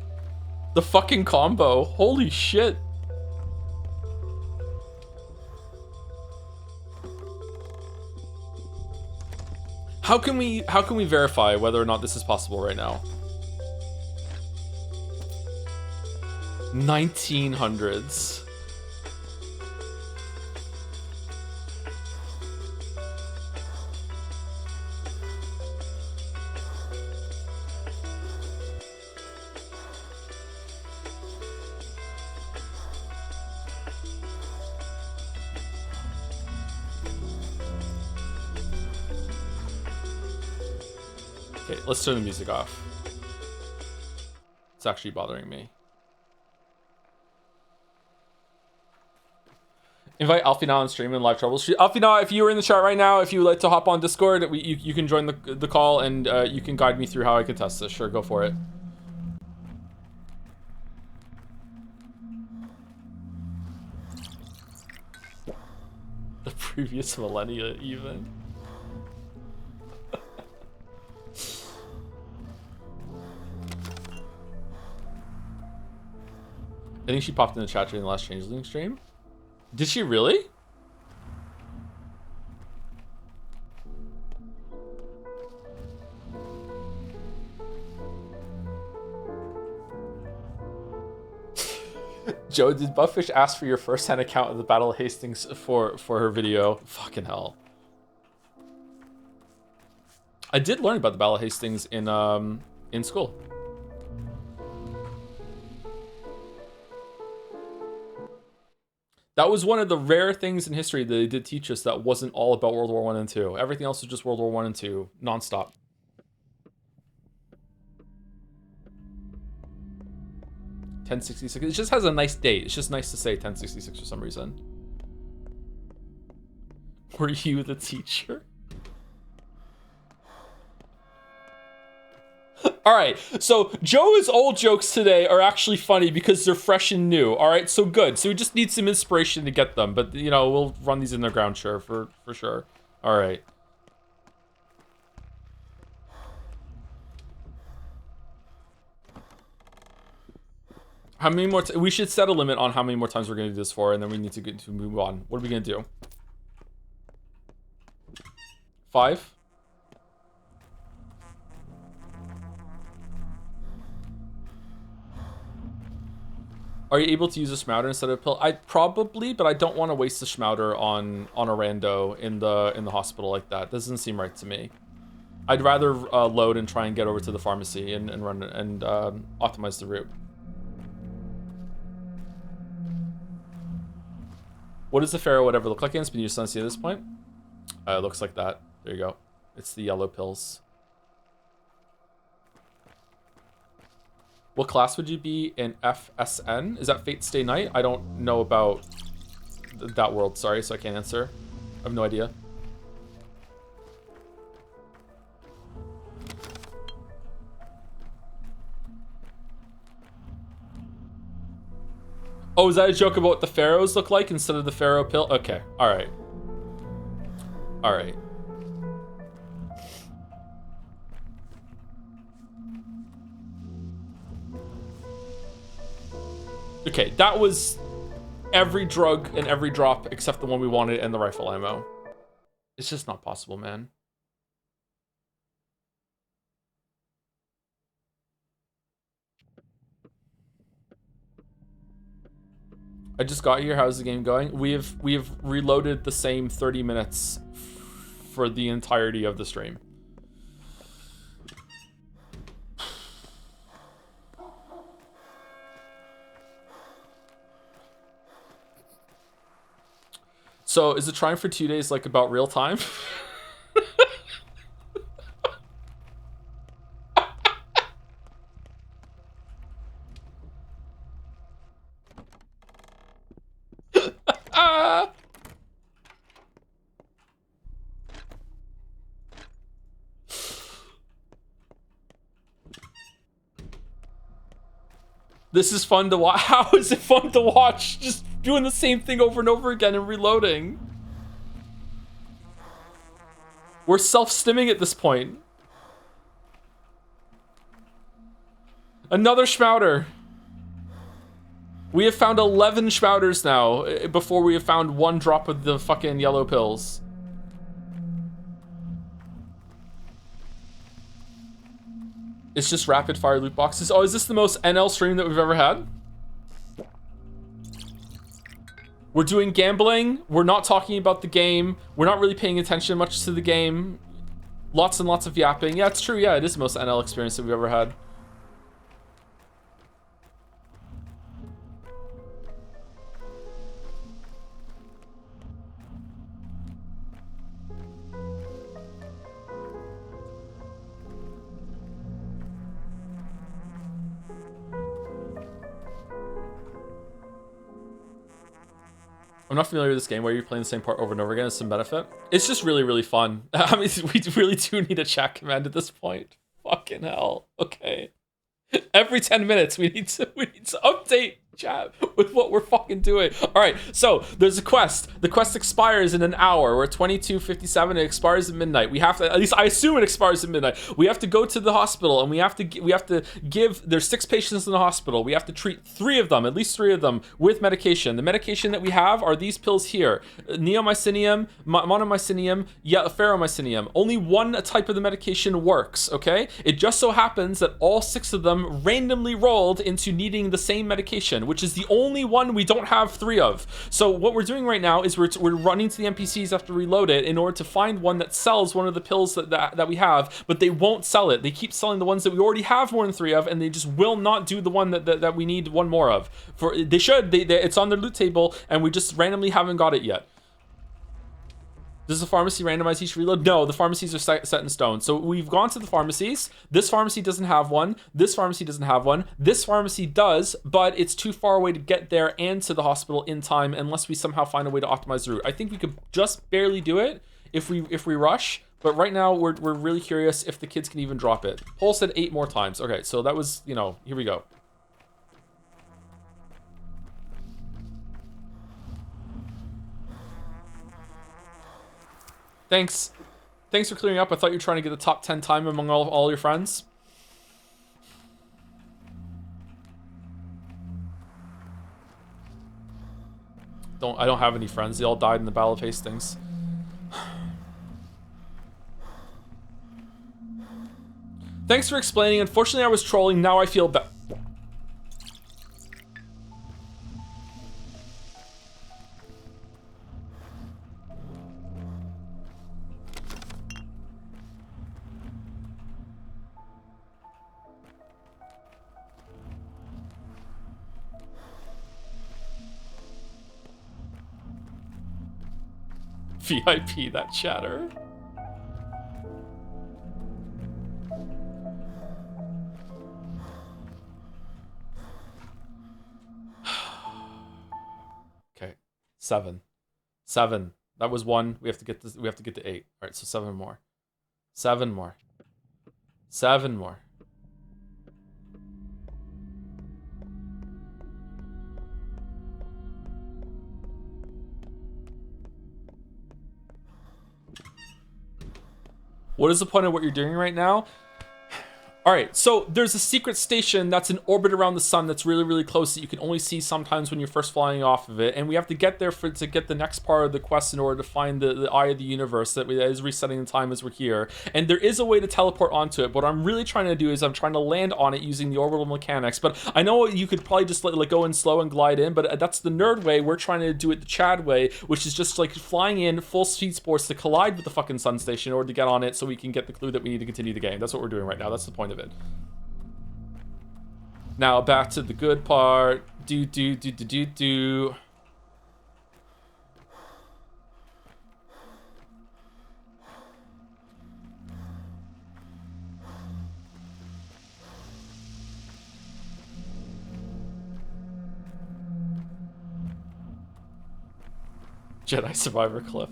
The fucking combo. Holy shit. How can we verify whether or not this is possible right now? 1900s. Okay, let's turn the music off. It's actually bothering me. Invite Alfie now on stream and live troubleshoot. Alfie now, if you were in the chat right now, if you would like to hop on Discord, you can join the call and you can guide me through how I can test this. Sure, go for it. The previous millennia, even. I think she popped in the chat during the last Changeling stream. Did she really? Joe, did Bufffish ask for your first-hand account of the Battle of Hastings for her video? Fucking hell. I did learn about the Battle of Hastings in school. That was one of the rare things in history that they did teach us that wasn't all about World War I and II. Everything else was just World War I and II, nonstop. $10.66. It just has a nice date. It's just nice to say 10.66 for some reason. Were you the teacher? All right, so Joe's old jokes today are actually funny because they're fresh and new. All right, so good. So we just need some inspiration to get them, but you know, we'll run these in the ground, sure, for sure. All right. How many more? We should set a limit on how many more times we're gonna do this for, and then we need to move on. What are we gonna do? 5? Are you able to use a Schmouder instead of a pill? I probably, but I don't want to waste the Schmouder on a rando in the hospital like that. Doesn't seem right to me. I'd rather load and try and get over to the pharmacy and run and optimize the route. What does the Pharaoh whatever look like? It's been used since at this point. It looks like that. There you go. It's the yellow pills. What class would you be in FSN? Is that Fate Stay Night? I don't know about that world, sorry, so I can't answer. I have no idea. Oh, is that a joke about what the pharaohs look like instead of the pharaoh pill? Okay, alright. Alright. Okay, that was every drug and every drop except the one we wanted and the rifle ammo. It's just not possible, man. I just got here. How's the game going? We have reloaded the same 30 minutes for the entirety of the stream. So is it trying for 2 days like about real time? Ah! This is fun to watch. How is it fun to watch? Just doing the same thing over and over again and reloading. We're self-stimming at this point. Another Schmouter. We have found 11 Schmouters now before we have found 1 drop of the fucking yellow pills. It's just rapid fire loot boxes. Oh, is this the most NL stream that we've ever had? We're doing gambling. We're not talking about the game. We're not really paying attention much to the game. Lots and lots of yapping. Yeah, it's true. Yeah, it is the most NL experience that we've ever had. I'm not familiar with this game where you're playing the same part over and over again as some benefit. It's just really, really fun. I mean, we really do need a chat command at this point. Fucking hell. Okay. Every 10 minutes we need to update chat with what we're fucking doing. All right, so there's a quest. The quest expires in an hour. We're at 22:57. It expires at midnight. We have to, at least I assume it expires at midnight. We have to go to the hospital and we have to give. There's 6 patients in the hospital. We have to treat 3 of them, at least 3 of them, with medication. The medication that we have are these pills here: neomycinium, monomycinium, ferromycinium. Only one type of the medication works. Okay, it just so happens that all 6 of them randomly rolled into needing the same medication, which is the only one we don't have 3 of. So what we're doing right now is we're running to the NPCs after reload it in order to find one that sells one of the pills that we have, but they won't sell it. They keep selling the ones that we already have more than 3 of, and they just will not do the one that we need 1 more of. They should. It's on their loot table, and we just randomly haven't got it yet. Does the pharmacy randomize each reload? No, the pharmacies are set in stone. So we've gone to the pharmacies. This pharmacy doesn't have one. This pharmacy doesn't have one. This pharmacy does, but it's too far away to get there and to the hospital in time unless we somehow find a way to optimize the route. I think we could just barely do it if we rush. But right now we're really curious if the kids can even drop it. Paul said 8 more times. Okay, so that was, here we go. Thanks for clearing up. I thought you were trying to get the top 10 time among all your friends. I don't have any friends. They all died in the Battle of Hastings. Thanks for explaining. Unfortunately, I was trolling. Now I feel bad. VIP, that chatter. Okay, 7. That was 1. We have to get this. We have to get to 8. All right, so 7 more. 7 more. 7 more. What is the point of what you're doing right now? All right, so there's a secret station that's in orbit around the sun that's really, really close that you can only see sometimes when you're first flying off of it. And we have to get there to get the next part of the quest in order to find the eye of the universe that is resetting the time as we're here. And there is a way to teleport onto it. What I'm really trying to do is I'm trying to land on it using the orbital mechanics. But I know you could probably just let go in slow and glide in, but that's the nerd way. We're trying to do it the Chad way, which is just like flying in full speed sports to collide with the fucking sun station in order to get on it so we can get the clue that we need to continue the game. That's what we're doing right now. That's the point of it. Now back to the good part. Jedi Survivor Cliff.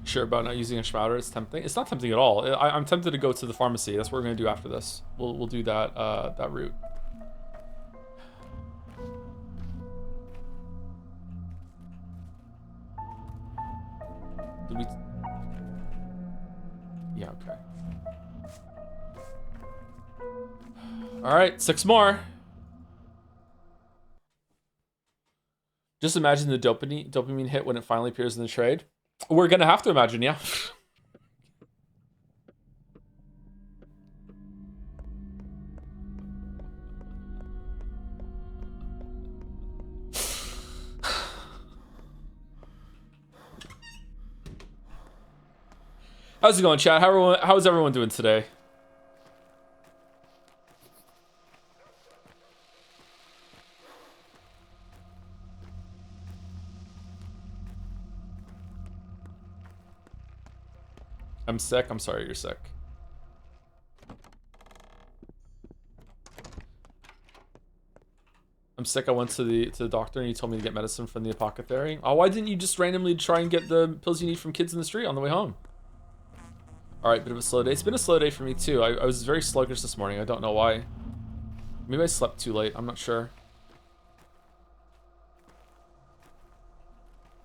Sure about not using a shrouder? It's tempting. It's not tempting at all. I'm tempted to go to the pharmacy. That's what we're gonna do after this. We'll do that that route. Did we? Yeah. Okay. All right, 6 more. Just imagine the dopamine hit when it finally appears in the trade. We're gonna have to imagine, yeah. How's it going, chat? How's everyone doing today? I'm sick. I'm sorry you're sick. I'm sick. I went to the doctor and he told me to get medicine from the apothecary. Oh, why didn't you just randomly try and get the pills you need from kids in the street on the way home? All right, bit of a slow day. It's been a slow day for me too. I was very sluggish this morning. I don't know why. Maybe I slept too late. I'm not sure.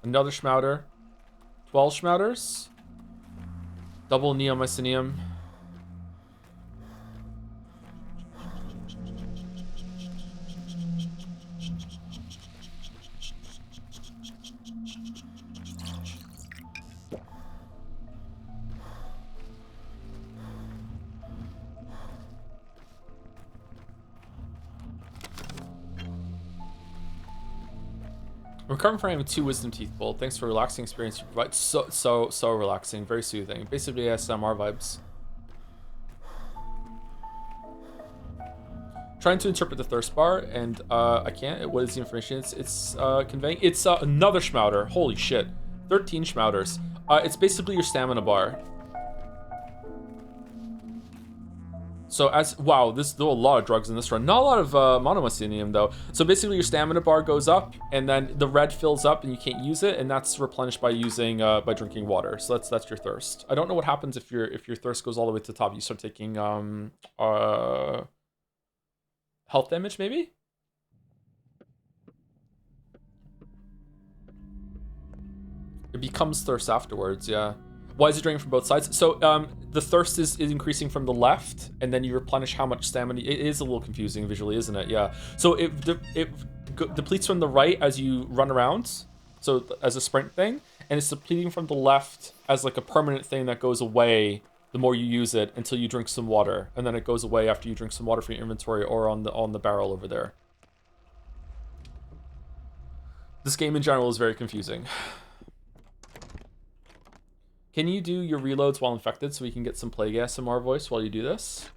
Another Schmouder. 12 Schmouders. Double Neomycinium. Recovering from having 2 wisdom teeth pulled. Thanks for relaxing experience you provide. So relaxing, very soothing. Basically ASMR vibes. Trying to interpret the thirst bar and I can't. What is the information it's conveying? It's another Schmouder. Holy shit. 13 Schmouders. It's basically your stamina bar. So wow, there are a lot of drugs in this run. Not a lot of monomycinium though. So basically your stamina bar goes up and then the red fills up and you can't use it, and that's replenished by using by drinking water. So that's your thirst. I don't know what happens if your thirst goes all the way to the top. You start taking health damage maybe? It becomes thirst afterwards, yeah. Why is it draining from both sides? So the thirst is increasing from the left, and then you replenish how much stamina. It is a little confusing visually, isn't it? Yeah. So it depletes from the right as you run around, so as a sprint thing, and it's depleting from the left as like a permanent thing that goes away the more you use it until you drink some water, and then it goes away after you drink some water from your inventory or on the barrel over there. This game in general is very confusing. Can you do your reloads while infected so we can get some Plague ASMR voice while you do this?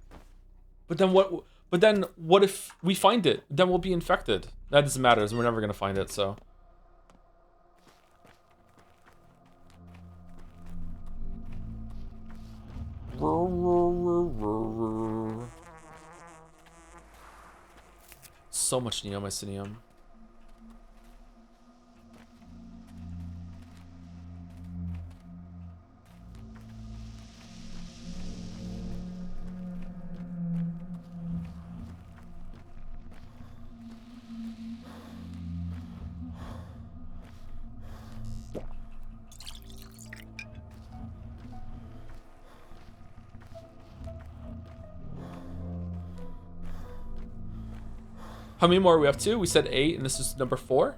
But then what? But then what if we find it? Then we'll be infected. That doesn't matter. We're never gonna find it. So. So much Neomycinium. How many more are we up to? We said 8, and this is number 4.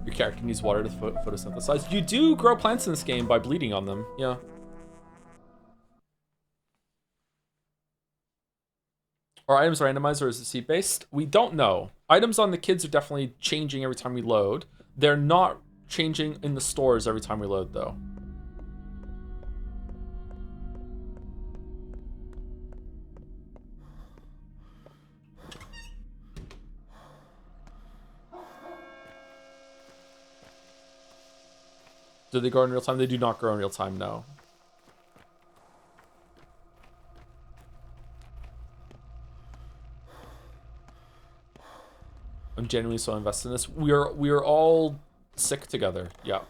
Your character needs water to photosynthesize. You do grow plants in this game by bleeding on them. Yeah. Are items randomized or is it seed-based? We don't know. Items on the kids are definitely changing every time we load. They're not changing in the stores every time we load, though. Do they grow in real time? They do not grow in real time, no. I'm genuinely so invested in this. We are all sick together. Yeah.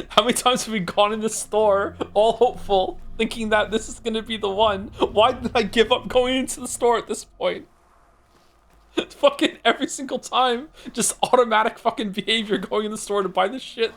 How many times have we gone in the store, all hopeful, thinking that this is gonna be the one? Why did I give up going into the store at this point? Fucking every single time, just automatic fucking behavior going in the store to buy this shit.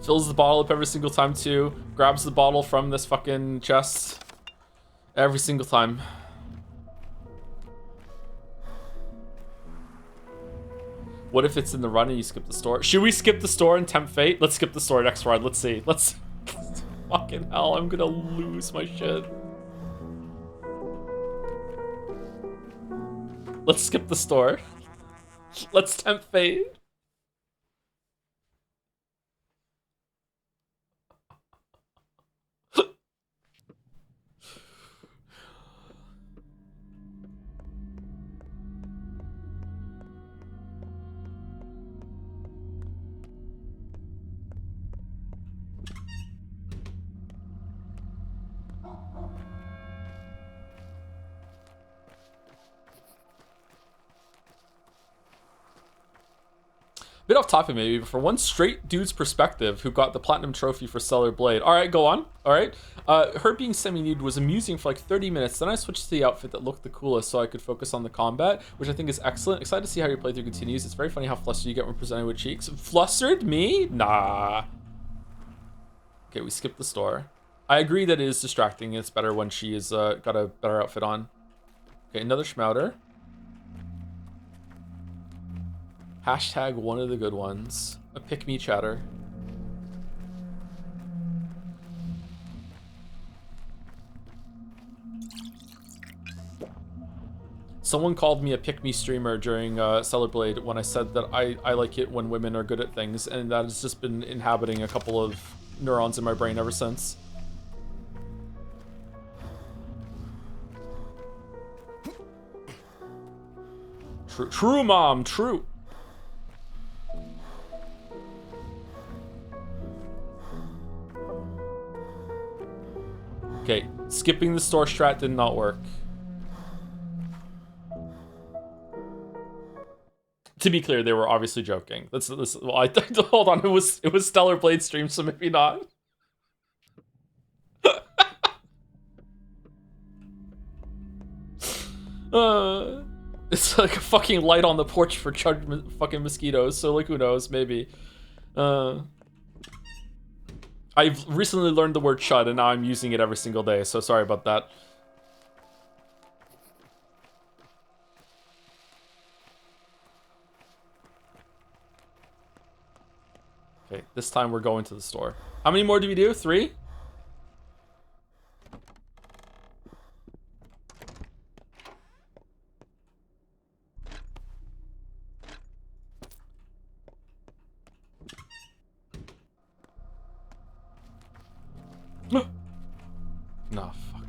Fills the bottle up every single time too. Grabs the bottle from this fucking chest. Every single time. What if it's in the run and you skip the store? Should we skip the store and tempt fate? Let's skip the store next ride. Let's see. Let's... Fucking hell, I'm gonna lose my shit. Let's skip the store. Let's tempt fate. Bit off topic maybe, but for one straight dude's perspective who got the platinum trophy for Stellar Blade. Alright, go on. Alright. Her being semi-nude was amusing for like 30 minutes, then I switched to the outfit that looked the coolest so I could focus on the combat, which I think is excellent. Excited to see how your playthrough continues. It's very funny how flustered you get when presented with cheeks. Flustered? Me? Nah. Okay, we skipped the store. I agree that it is distracting. It's better when she is got a better outfit on. Okay, another schmouter. Hashtag one of the good ones. A pick-me chatter. Someone called me a pick-me streamer during Stellar Blade when I said that I like it when women are good at things, and that has just been inhabiting a couple of neurons in my brain ever since. True, mom, true. Okay, skipping the store strat did not work. To be clear, they were obviously joking. Well, hold on, it was Stellar Blade stream, so maybe not. It's like a fucking light on the porch for fucking mosquitoes, so like who knows, maybe. I've recently learned the word chud, and now I'm using it every single day, so sorry about that. Okay, this time we're going to the store. How many more do we do? 3? No, fuck.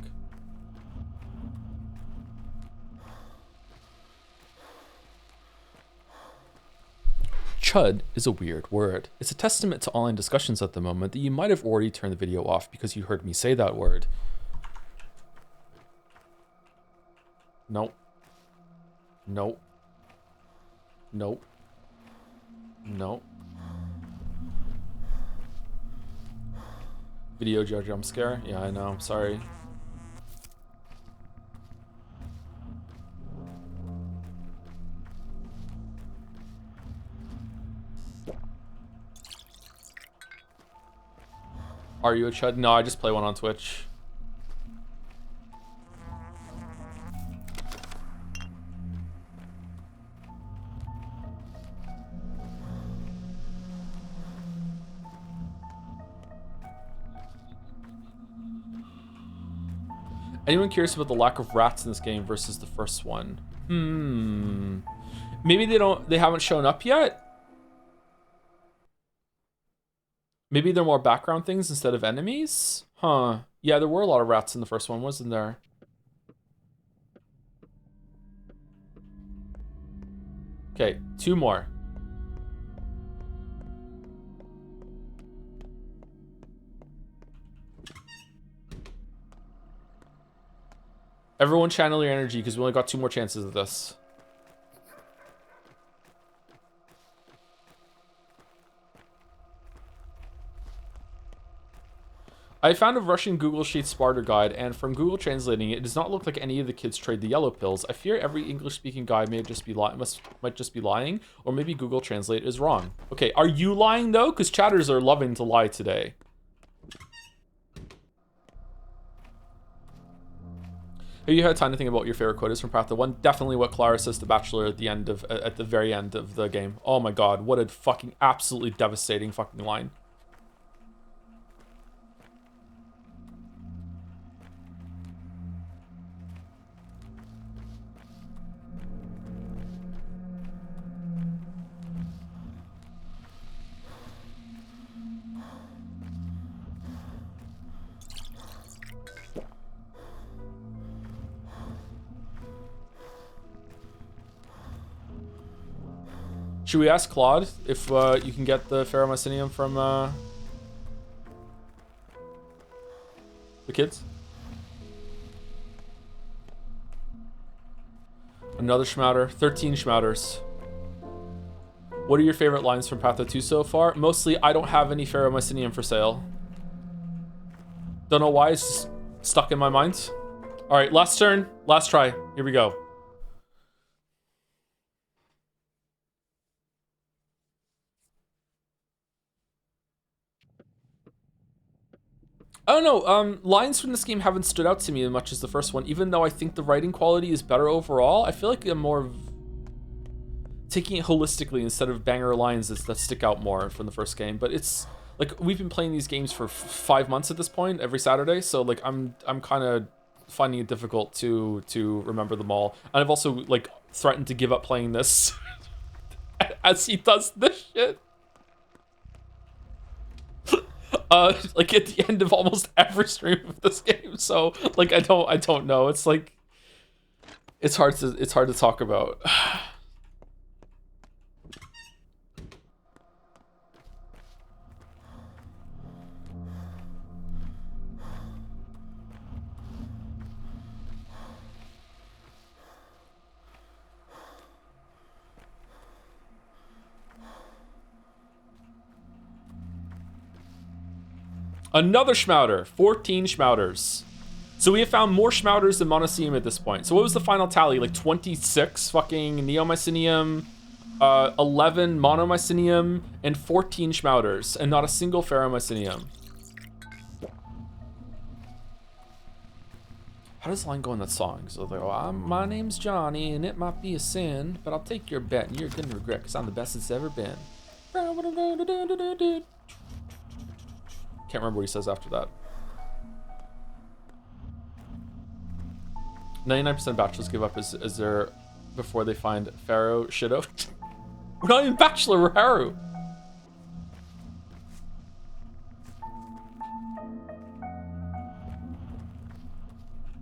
Chud is a weird word. It's a testament to online discussions at the moment that you might have already turned the video off because you heard me say that word. Nope. Nope. Nope. Nope. Video jump scare? Yeah, I know. I'm sorry. Are you a chud? No, I just play one on Twitch. Anyone curious about the lack of rats in this game versus the first one? Maybe they haven't shown up yet? Maybe they're more background things instead of enemies? Huh. Yeah, there were a lot of rats in the first one, wasn't there? Okay, 2 more. Everyone channel your energy because we only got 2 more chances of this. I found a Russian Google Sheets starter guide, and from Google translating it does not look like any of the kids trade the yellow pills. I fear every English-speaking guy might just be lying, or maybe Google Translate is wrong. Okay, are you lying though? Because chatters are loving to lie today. Have you had time to think about what your favorite quote is from Path 1? Definitely what Clara says to Bachelor at the very end of the game. Oh my god, what a fucking absolutely devastating fucking line. Should we ask Claude if you can get the Ferromycinium from the kids? Another Schmouter. 13 Schmouters. What are your favorite lines from Path 2 so far? Mostly, I don't have any Ferromycinium for sale. Don't know why, it's just stuck in my mind. All right, last turn, last try. Here we go. I don't know, lines from this game haven't stood out to me as much as the first one, even though I think the writing quality is better overall. I feel like I'm more taking it holistically instead of banger lines that stick out more from the first game. But it's like we've been playing these games for 5 months at this point, every Saturday, so like I'm kind of finding it difficult to remember them all. And I've also like threatened to give up playing this as he does this shit. Like at the end of almost every stream of this game. So like I don't know. It's like it's hard to talk about. Another Schmouter. 14 Schmouters. So we have found more Schmouters than Monoceum at this point. So what was the final tally? Like 26 fucking Neomycinium, 11 Monomycinium, and 14 Schmouters, and not a single Ferromycinium. How does the line go in that song? So they go, my name's Johnny, and it might be a sin, but I'll take your bet, and you're gonna regret, because I'm the best it's ever been. Can't remember what he says after that. 99% bachelors give up as their before they find Pharaoh Shido. We're not even bachelor, we're Haru.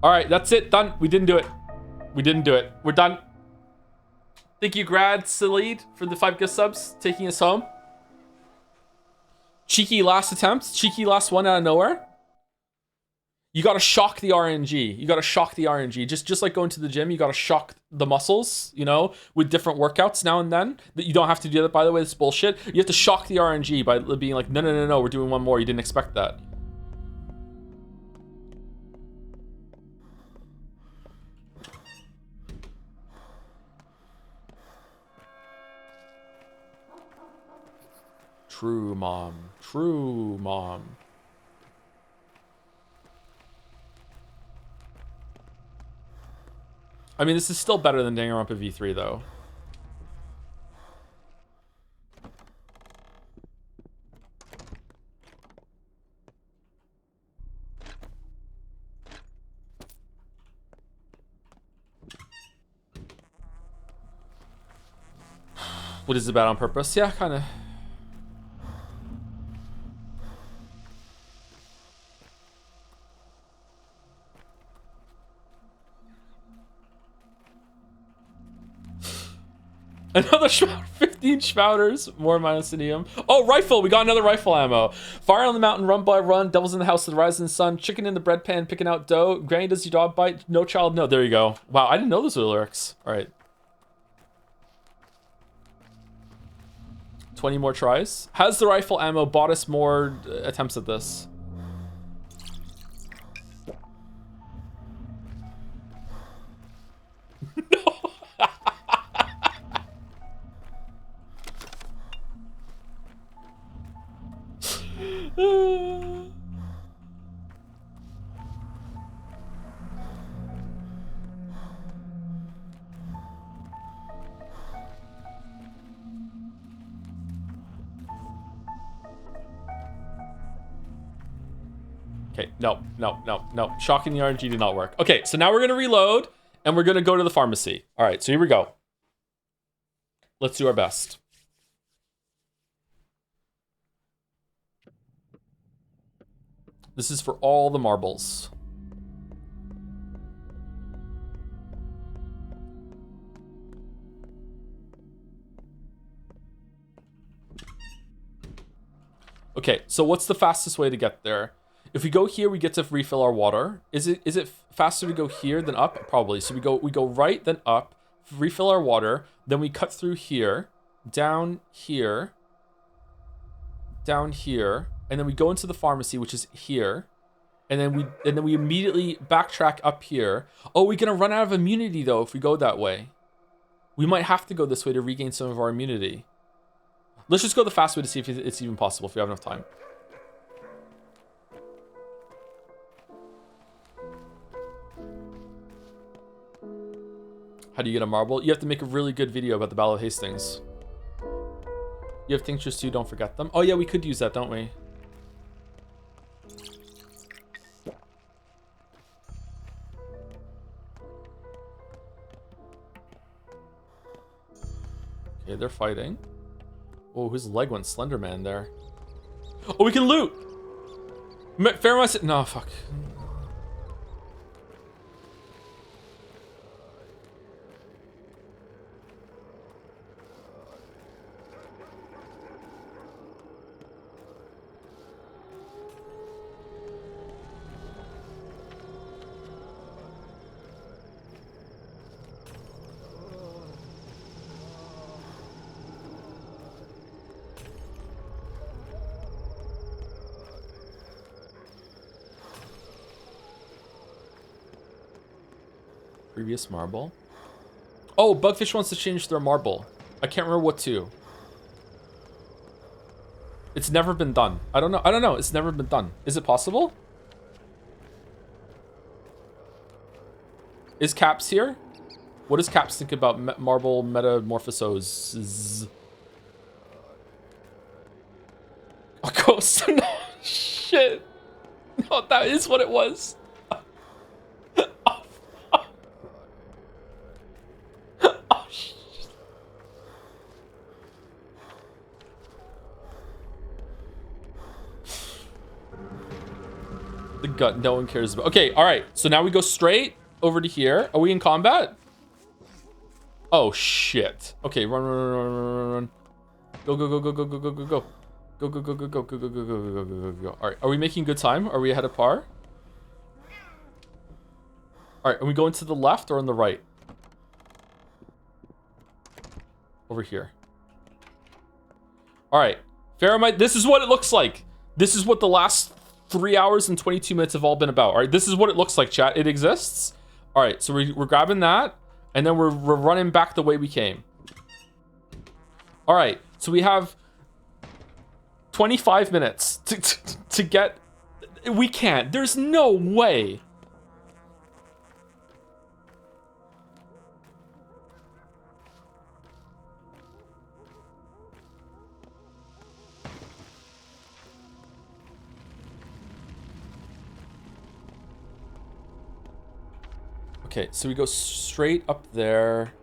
All right, that's it, done. We didn't do it. We didn't do it. We're done. Thank you, Grad Salid, for the 5 gift subs, taking us home. Cheeky last attempt. Cheeky last one out of nowhere. You gotta shock the RNG. You gotta shock the RNG. Just like going to the gym, you gotta shock the muscles, you know, with different workouts now and then. You don't have to do that, by the way, this bullshit. You have to shock the RNG by being like, no, we're doing one more. You didn't expect that. True, mom. True, mom. I mean, this is still better than Danganronpa V3, though. What is it bad on purpose? Yeah, kind of. Another 15 Schmouters, more Minusinium. Oh, rifle! We got another rifle ammo. Fire on the mountain, run by run. Devils in the house of the rising sun. Chicken in the bread pan, picking out dough. Granny, does your dog bite? No child, no. There you go. Wow, I didn't know those were lyrics. All right. 20 more tries. Has the rifle ammo bought us more attempts at this? Okay, no. Shocking the RNG did not work. Okay, so now we're gonna reload and we're gonna go to the pharmacy. All right, so here we go. Let's do our best. This is for all the marbles. Okay, so what's the fastest way to get there? If we go here, we get to refill our water. Is it faster to go here than up? Probably. So we go right, then up, refill our water, then we cut through here, down here, and then we go into the pharmacy, which is here, and then we immediately backtrack up here. Oh, we're gonna run out of immunity though if we go that way. We might have to go this way to regain some of our immunity. Let's just go the fast way to see if it's even possible if we have enough time. How do you get a marble? You have to make a really good video about the Battle of Hastings. You have tinctures too, don't forget them. Oh yeah, we could use that, don't we? Okay, they're fighting. Oh, whose leg went Slenderman there? Oh, we can loot! Fairmont. No, fuck. Previous marble. Oh, Bugfish wants to change their marble. I can't remember what to. It's never been done. I don't know. It's never been done. Is it possible? Is Caps here? What does Caps think about marble metamorphosos? A ghost? No, shit. No, that is what it was. The gut no one cares about. Okay, all right. So now we go straight over to here. Are we in combat? Oh shit. Okay, run. Go. Go. All right. Are we making good time? Are we ahead of par? All right. Are we going to the left or on the right? Over here. All right. Faramite, this is what it looks like. This is what the last 3 hours and 22 minutes have all been about. All right, this is what it looks like, chat. It exists. All right, so we're grabbing that, and then we're running back the way we came. All right, so we have 25 minutes to get... We can't. There's no way. Okay, so we go straight up there.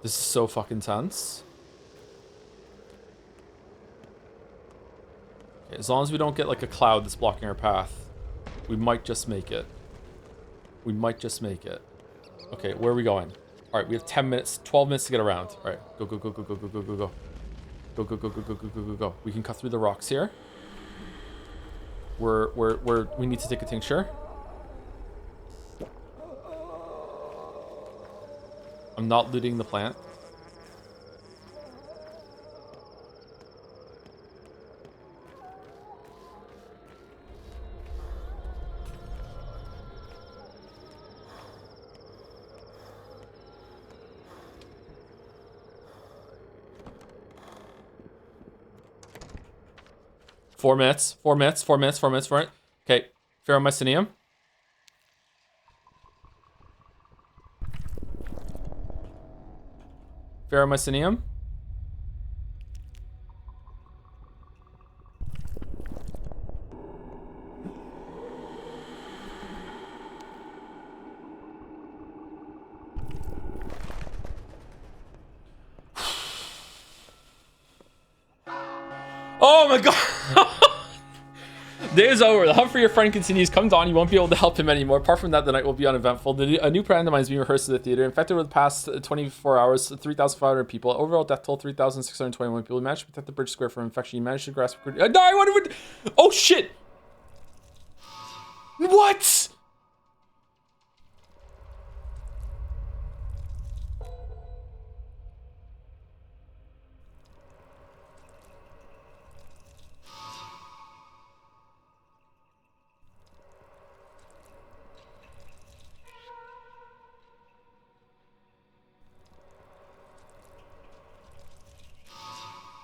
This is so fucking tense. Okay, as long as we don't get like a cloud that's blocking our path, we might just make it. We might just make it. Okay, where are we going? All right, we have 10 minutes, 12 minutes to get around. All right, go, go, go, go, go, go, go, go, go. Go, go, go, go, go, go, go, go, go. We can cut through the rocks here. We need to take a tincture. I'm not looting the plant. Four minutes. Okay, Ferromycinium. Ferromycinium. Oh my god! Day is over. The hunt for your friend continues. Come dawn, you won't be able to help him anymore. Apart from that, the night will be uneventful. A new pantomime is being rehearsed at the theater. Infected over the past 24 hours, 3,500 people. Overall death toll, 3,621 people. You managed to protect the bridge square from infection. You managed to grasp... No, I want to... Oh, shit! What?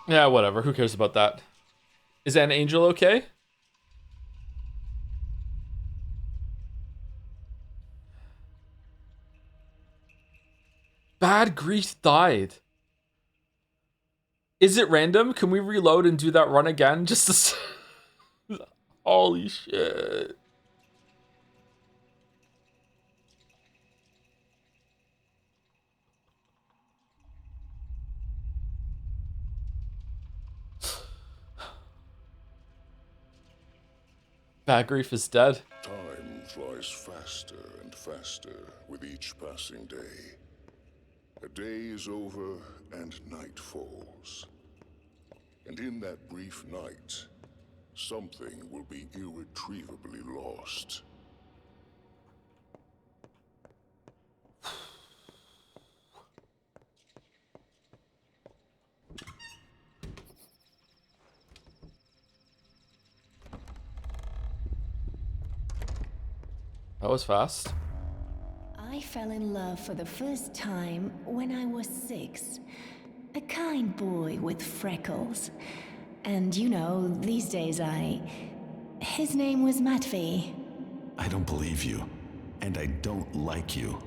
Yeah, whatever. Who cares about that? Is an angel okay? Bad Grief died. Is it random? Can we reload and do that run again? Just to... Holy shit. Bad Grief is dead. Time flies faster and faster with each passing day. A day is over and night falls. And in that brief night, something will be irretrievably lost. That was fast. I fell in love for the first time when I was 6. A kind boy with freckles. And you know, these days his name was Matvey. I don't believe you. And I don't like you.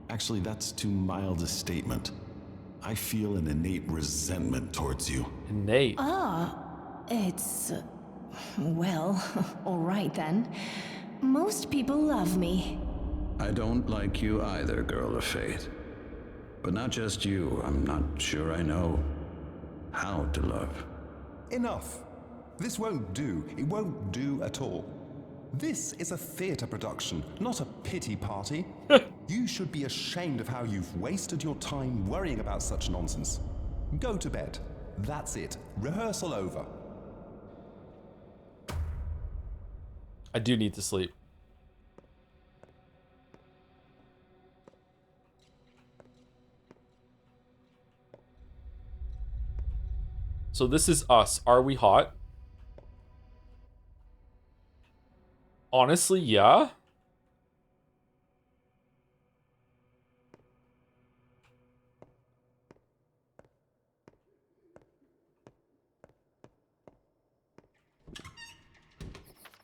Actually, that's too mild a statement. I feel an innate resentment towards you. Innate? It's... well, alright then. Most people love me. I don't like you either, girl of fate. But not just you, I'm not sure I know how to love. Enough. This won't do. It won't do at all. This is a theatre production, not a pity party. You should be ashamed of how you've wasted your time worrying about such nonsense. Go to bed. That's it. Rehearsal over. I do need to sleep. So this is us. Are we hot? Honestly, yeah.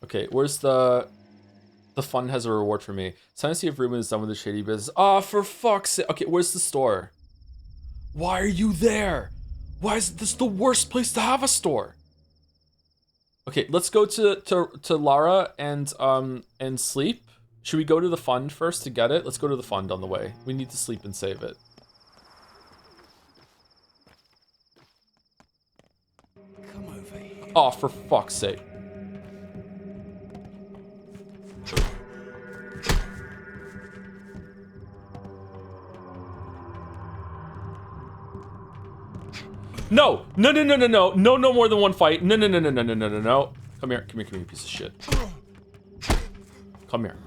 Okay, where's the fun has a reward for me. It's time to see if Ruben is done with the shady business. Ah, for fuck's sake. Okay, where's the store? Why are you there? Why is this the worst place to have a store? Okay, let's go to Lara and sleep. Should we go to the fund first to get it? Let's go to the fund on the way. We need to sleep and save it. Oh, for fuck's sake. No! No, no, no, no, no. No, no more than one fight. No, no, no, no, no, no, no, no, no. Come here, come here, come here, piece of shit. Come here.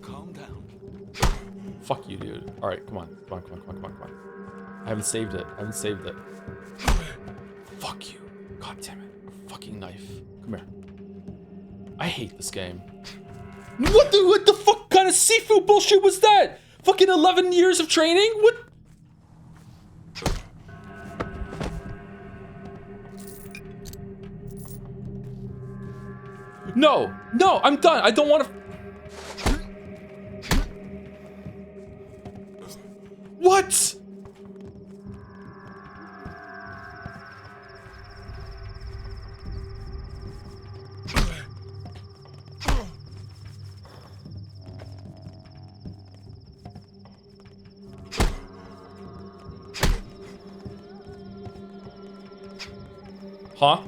Calm down. Fuck you, dude. Alright, come on. Come on, come on, come on, come on, come on. I haven't saved it. I haven't saved it. Fuck you. God damn it. Fucking knife. Come here. I hate this game. What the fuck kind of seafood bullshit was that? Fucking 11 years of training? What? No, no, I'm done. I don't want to. What? Huh?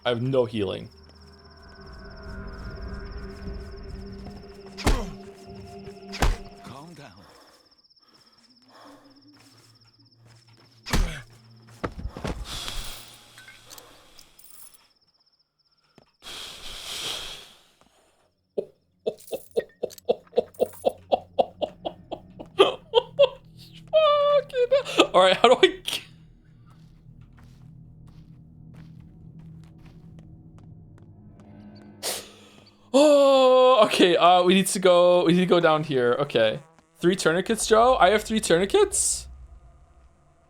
I have no healing. Calm down. All right, how do I? Oh, okay. We need to go. We need to go down here. Okay, 3 tourniquets, Joe. I have 3 tourniquets.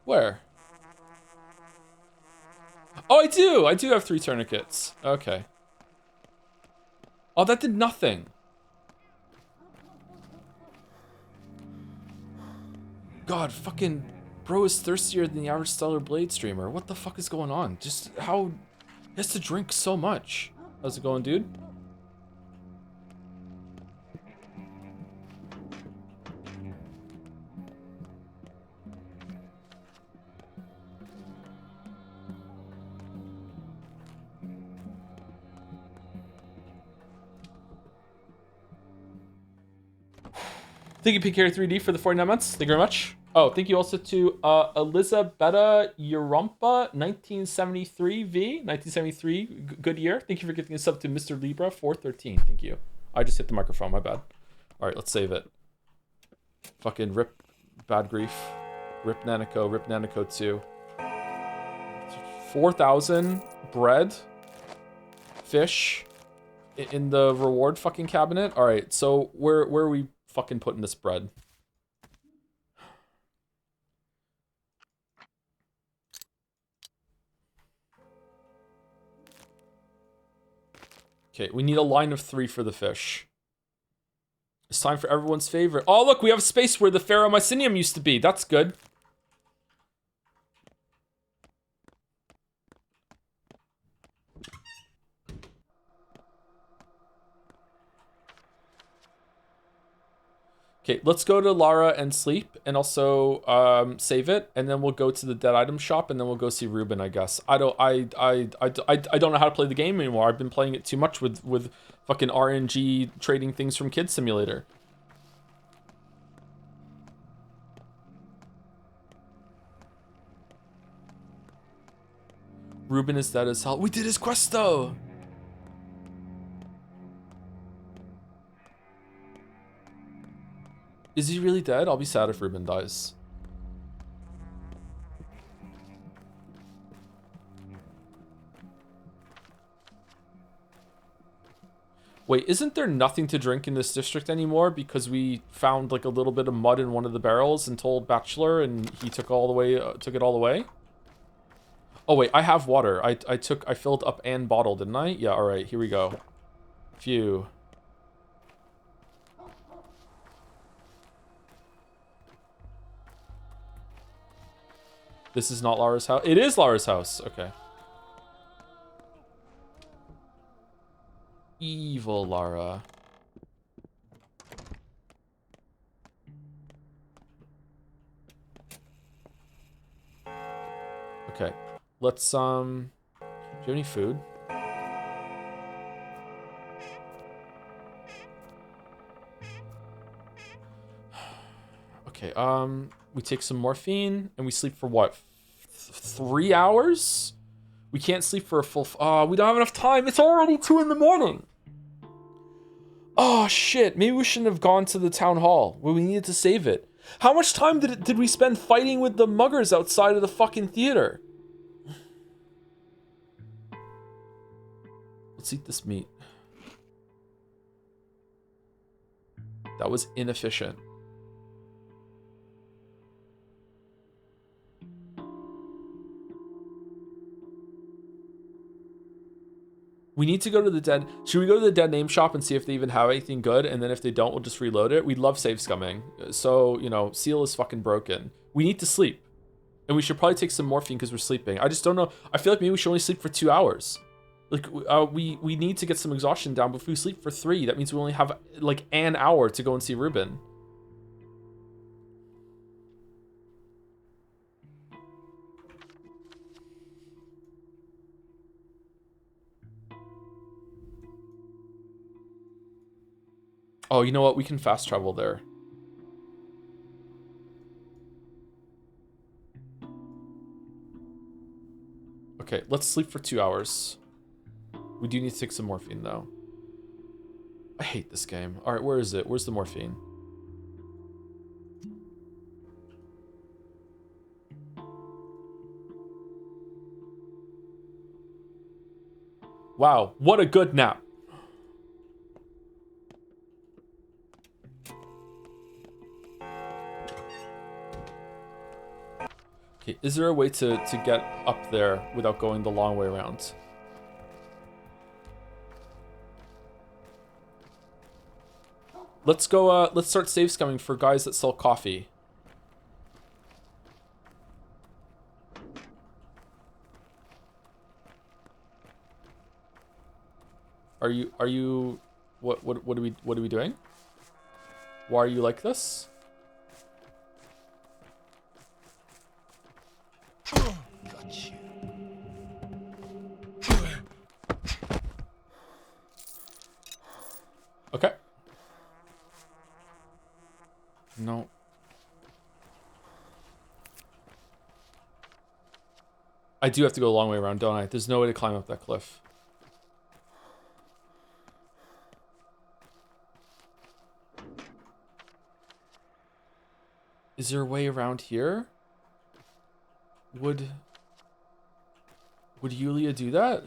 Where? Oh, I do. I do have 3 tourniquets. Okay. Oh, that did nothing. God, fucking bro is thirstier than the average Stellar Blade streamer. What the fuck is going on? Just how he has to drink so much. How's it going, dude? Thank you, PK3D, for the 49 months. Thank you very much. Oh, thank you also to Elizabetta Urumpa, 1973V, 1973, good year. Thank you for giving a sub to Mr. Libra, 413. Thank you. I just hit the microphone, my bad. All right, let's save it. Fucking rip Bad Grief. Rip Nanico 2. 4,000 bread, fish in the reward fucking cabinet. All right, so where are we fucking putting this bread? Okay, we need a line of 3 for the fish. It's time for everyone's favorite. Oh, look, we have a space where the Ferromycinium used to be. That's good. Okay, let's go to Lara and sleep, and also save it, and then we'll go to the dead item shop, and then we'll go see Ruben, I guess. I don't know how to play the game anymore. I've been playing it too much with fucking RNG trading things from Kid Simulator. Ruben is dead as hell. We did his quest though. Is he really dead? I'll be sad if Ruben dies. Wait, isn't there nothing to drink in this district anymore because we found like a little bit of mud in one of the barrels and told Bachelor and he took all the way took it all away? Oh wait, I have water. I filled up and bottle, didn't I? Yeah, all right, here we go. Phew. This is not Lara's house. It is Lara's house. Okay. Evil Lara. Okay. Let's, do you have any food? Okay, we take some morphine and we sleep for what? 3 hours? We can't sleep for a full, we don't have enough time. It's already 2 in the morning. Oh shit, maybe we shouldn't have gone to the town hall where we needed to save it. How much time did we spend fighting with the muggers outside of the fucking theater? Let's eat this meat. That was inefficient. We need to go to the dead. Should we go to the dead name shop and see if they even have anything good? And then if they don't, we'll just reload it. We'd love save scumming. So, you know, seal is fucking broken. We need to sleep. And we should probably take some morphine because we're sleeping. I just don't know. I feel like maybe we should only sleep for 2 hours. Like, we need to get some exhaustion down. But if we sleep for 3, that means we only have like an hour to go and see Ruben. Oh, you know what? We can fast travel there. Okay, let's sleep for 2 hours. We do need to take some morphine, though. I hate this game. All right, where is it? Where's the morphine? Wow, what a good nap. Okay, is there a way to get up there without going the long way around? Let's go, let's start save scumming for guys that sell coffee. Are you, what are we doing? Why are you like this? Got you. Okay. No. I do have to go a long way around, don't I? There's no way to climb up that cliff. Is there a way around here? Would Yulia do that?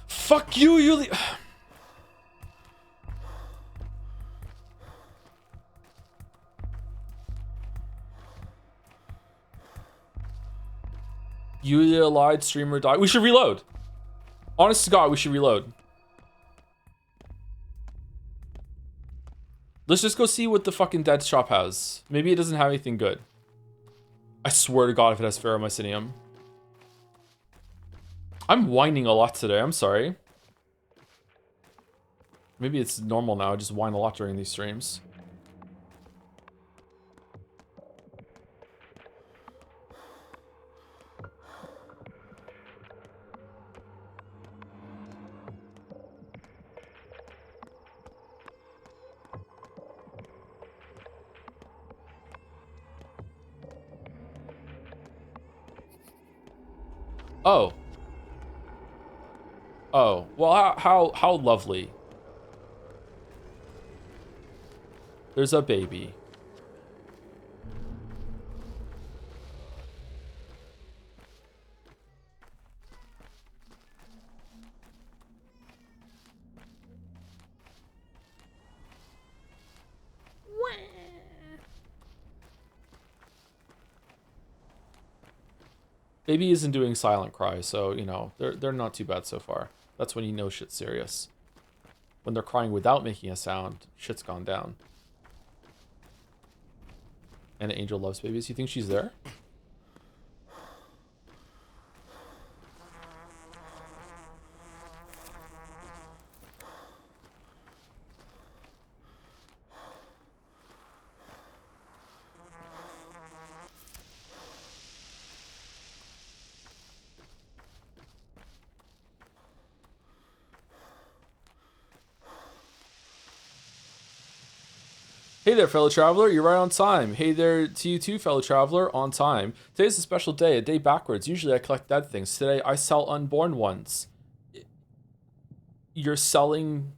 Fuck you, Yulia. Yulia lied, streamer died. We should reload. Honest to God, we should reload. Let's just go see what the fucking dead shop has. Maybe it doesn't have anything good. I swear to God if it has ferromycinium. I'm whining a lot today, I'm sorry. Maybe it's normal now, I just whine a lot during these streams. Oh. Oh, well, how lovely. There's a baby. Baby isn't doing silent cry, so, you know, they're not too bad so far. That's when you know shit's serious. When they're crying without making a sound, shit's gone down. And Angel loves babies. You think she's there? Hey there, fellow traveler, you're right on time. Hey there to you too, fellow traveler, on time. Today's a special day, a day backwards. Usually I collect dead things. Today I sell unborn ones. You're selling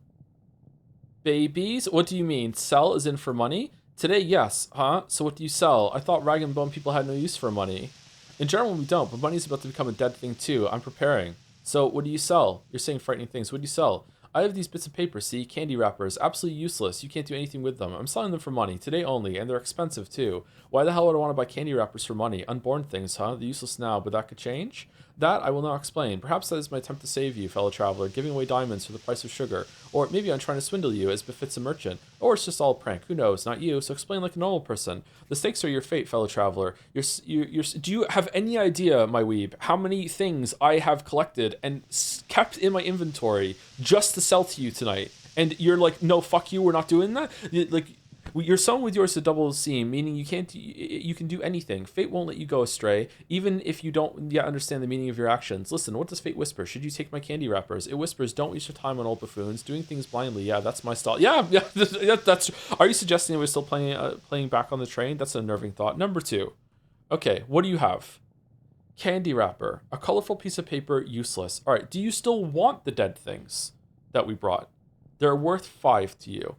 babies? What do you mean? Sell is in for money? Today, yes. Huh? So what do you sell? I thought rag and bone people had no use for money. In general, we don't, but money's about to become a dead thing too. I'm preparing. So what do you sell? You're saying frightening things. What do you sell? I have these bits of paper, see? Candy wrappers. Absolutely useless. You can't do anything with them. I'm selling them for money. Today only, and they're expensive too. Why the hell would I want to buy candy wrappers for money? Unborn things, huh? They're useless now, but that could change? That I will now explain. Perhaps that is my attempt to save you, fellow traveler, giving away diamonds for the price of sugar. Or maybe I'm trying to swindle you, as befits a merchant. Or it's just all a prank. Who knows? Not you, so explain like a normal person. The stakes are your fate, fellow traveler. Do you have any idea, my weeb, how many things I have collected and kept in my inventory just to sell to you tonight? And you're like, no, fuck you, we're not doing that? Like, you're someone with yours to double seam, meaning you can do anything. Fate won't let you go astray, even if you don't yet understand the meaning of your actions. Listen, what does fate whisper? Should you take my candy wrappers? It whispers, don't waste your time on old buffoons, doing things blindly. Yeah, that's my style. Yeah, that's. Are you suggesting we're still playing back on the train? That's a unnerving thought. Number 2. Okay, what do you have? Candy wrapper, a colorful piece of paper, useless. All right, do you still want the dead things that we brought? They're worth 5 to you.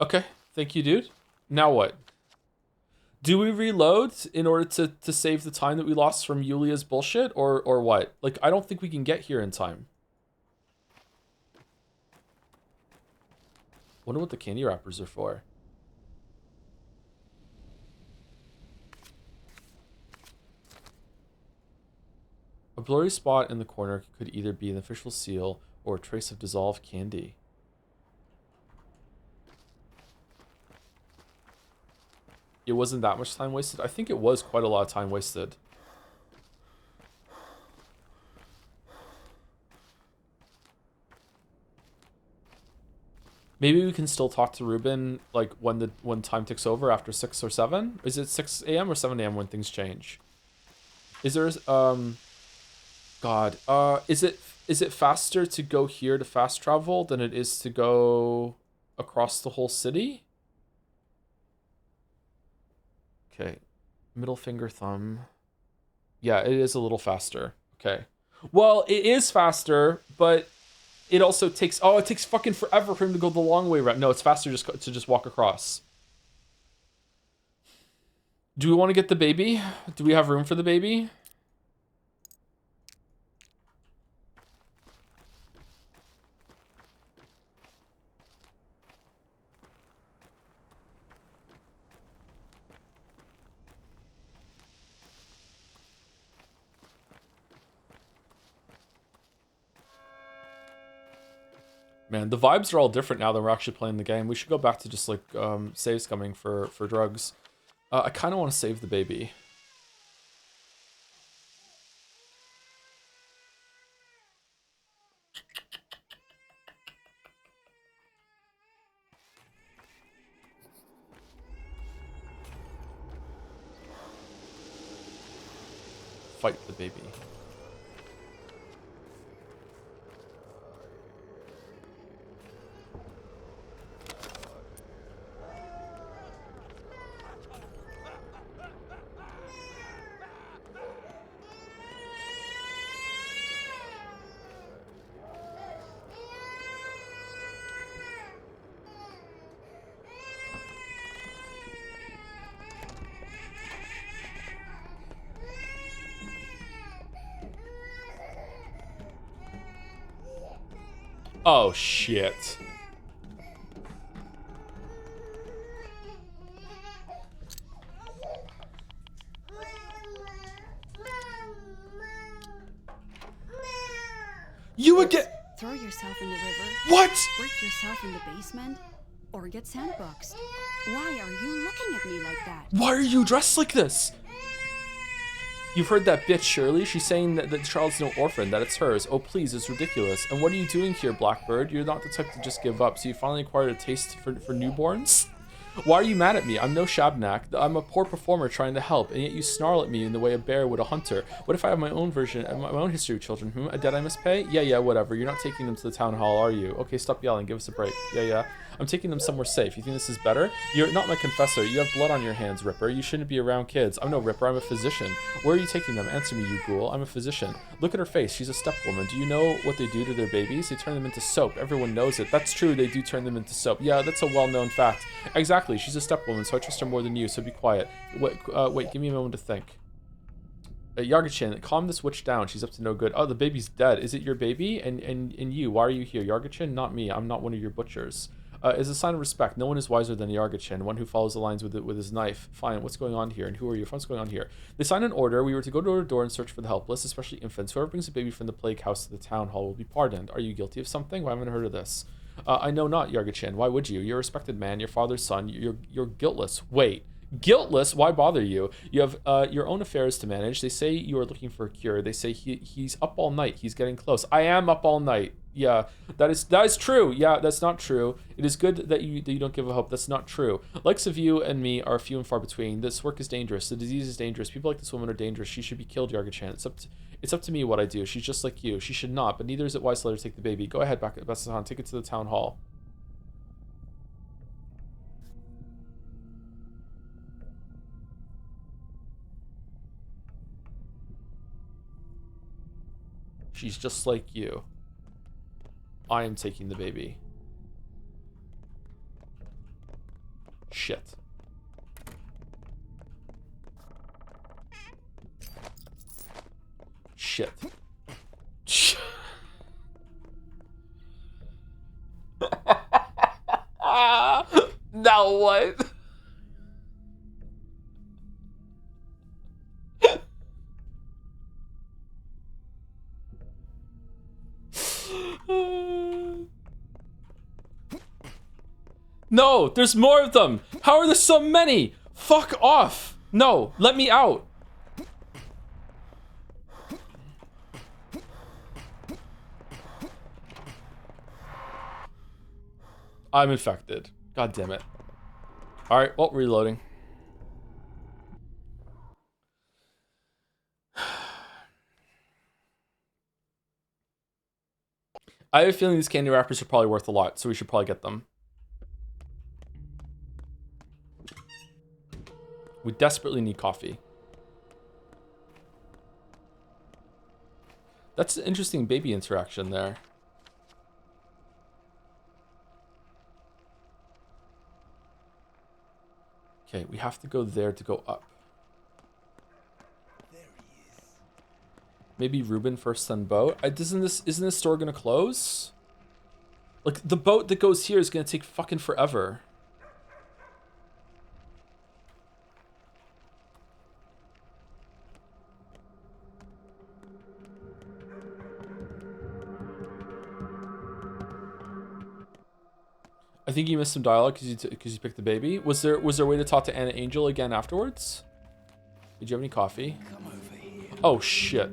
Okay, thank you, dude. Now what? Do we reload in order to save the time that we lost from Yulia's bullshit, or what? Like, I don't think we can get here in time. Wonder what the candy wrappers are for. A blurry spot in the corner could either be an official seal or a trace of dissolved candy. It wasn't that much time wasted? I think it was quite a lot of time wasted. Maybe we can still talk to Ruben, like, when time ticks over after 6 or 7? Is it 6 a.m. or 7 a.m. when things change? Is there, God, is it faster to go here to fast travel than it is to go across the whole city? Okay, middle finger, thumb. Yeah, it is a little faster. Okay. Well, it is faster, but it also takes... Oh, it takes fucking forever for him to go the long way around. No, it's faster to just walk across. Do we want to get the baby? Do we have room for the baby? Man, the vibes are all different now that we're actually playing the game. We should go back to just, like, saves coming for drugs. I kind of want to save the baby. Fight the baby. Oh, shit. You would get... Throw yourself in the river. What? Break yourself in the basement. Or get sandboxed. Why are you looking at me like that? Why are you dressed like this? You've heard that bitch, Shirley. She's saying that the child's no orphan, that it's hers. Oh, please, it's ridiculous. And what are you doing here, Blackbird? You're not the type to just give up, so you finally acquired a taste for newborns? Why are you mad at me? I'm no Shabnak. I'm a poor performer trying to help, and yet you snarl at me in the way a bear would a hunter. What if I have my own version, my own history of children? A debt I must pay? Yeah, whatever. You're not taking them to the town hall, are you? Okay, stop yelling. Give us a break. Yeah. I'm taking them somewhere safe. You think this is better? You're not my confessor. You have blood on your hands, Ripper. You shouldn't be around kids. I'm no Ripper. I'm a physician. Where are you taking them? Answer me, you ghoul. I'm a physician. Look at her face. She's a stepwoman. Do you know what they do to their babies? They turn them into soap. Everyone knows it. That's true. They do turn them into soap. Yeah, that's a well-known fact. Exactly. She's a stepwoman, so I trust her more than you, so be quiet. Wait, give me a moment to think. Yargachin, calm this witch down. She's up to no good. Oh, the baby's dead. Is it your baby? And you, why are you here? Yargachin? Not me. I'm not one of your butchers. Is a sign of respect. No one is wiser than Yargachin, one who follows the lines with his knife. Fine, what's going on here? And who are you? What's going on here? They signed an order. We were to go door to door and search for the helpless, especially infants. Whoever brings a baby from the plague house to the town hall will be pardoned. Are you guilty of something? Well, I haven't heard of this. I know not, Yargachin. Why would you? You're a respected man, your father's son. You're guiltless. Wait. Guiltless? Why bother you? You have your own affairs to manage. They say you are looking for a cure. They say he's up all night. He's getting close. I am up all night. Yeah, that is true. Yeah, that's not true. It is good that you don't give a hope. That's not true. Likes of you and me are few and far between. This work is dangerous. The disease is dangerous. People like this woman are dangerous. She should be killed, Yargachan. It's up to me what I do. She's just like you. She should not, but neither is it wise to let her take the baby. Go ahead, Basahan. Take it to the town hall. She's just like you. I am taking the baby. Shit. Shit. Now what? No, there's more of them. How are there so many? Fuck off. No, let me out. I'm infected. God damn it. All right, well, reloading. I have a feeling these candy wrappers are probably worth a lot, so we should probably get them. We desperately need coffee. That's an interesting baby interaction there. Okay, we have to go there to go up. There he is. Maybe Ruben first, then boat. Isn't this store gonna close? Like, the boat that goes here is gonna take fucking forever. I think you missed some dialogue because you picked the baby. Was there a way to talk to Anna Angel again afterwards? Did you have any coffee? Come over here. Oh shit.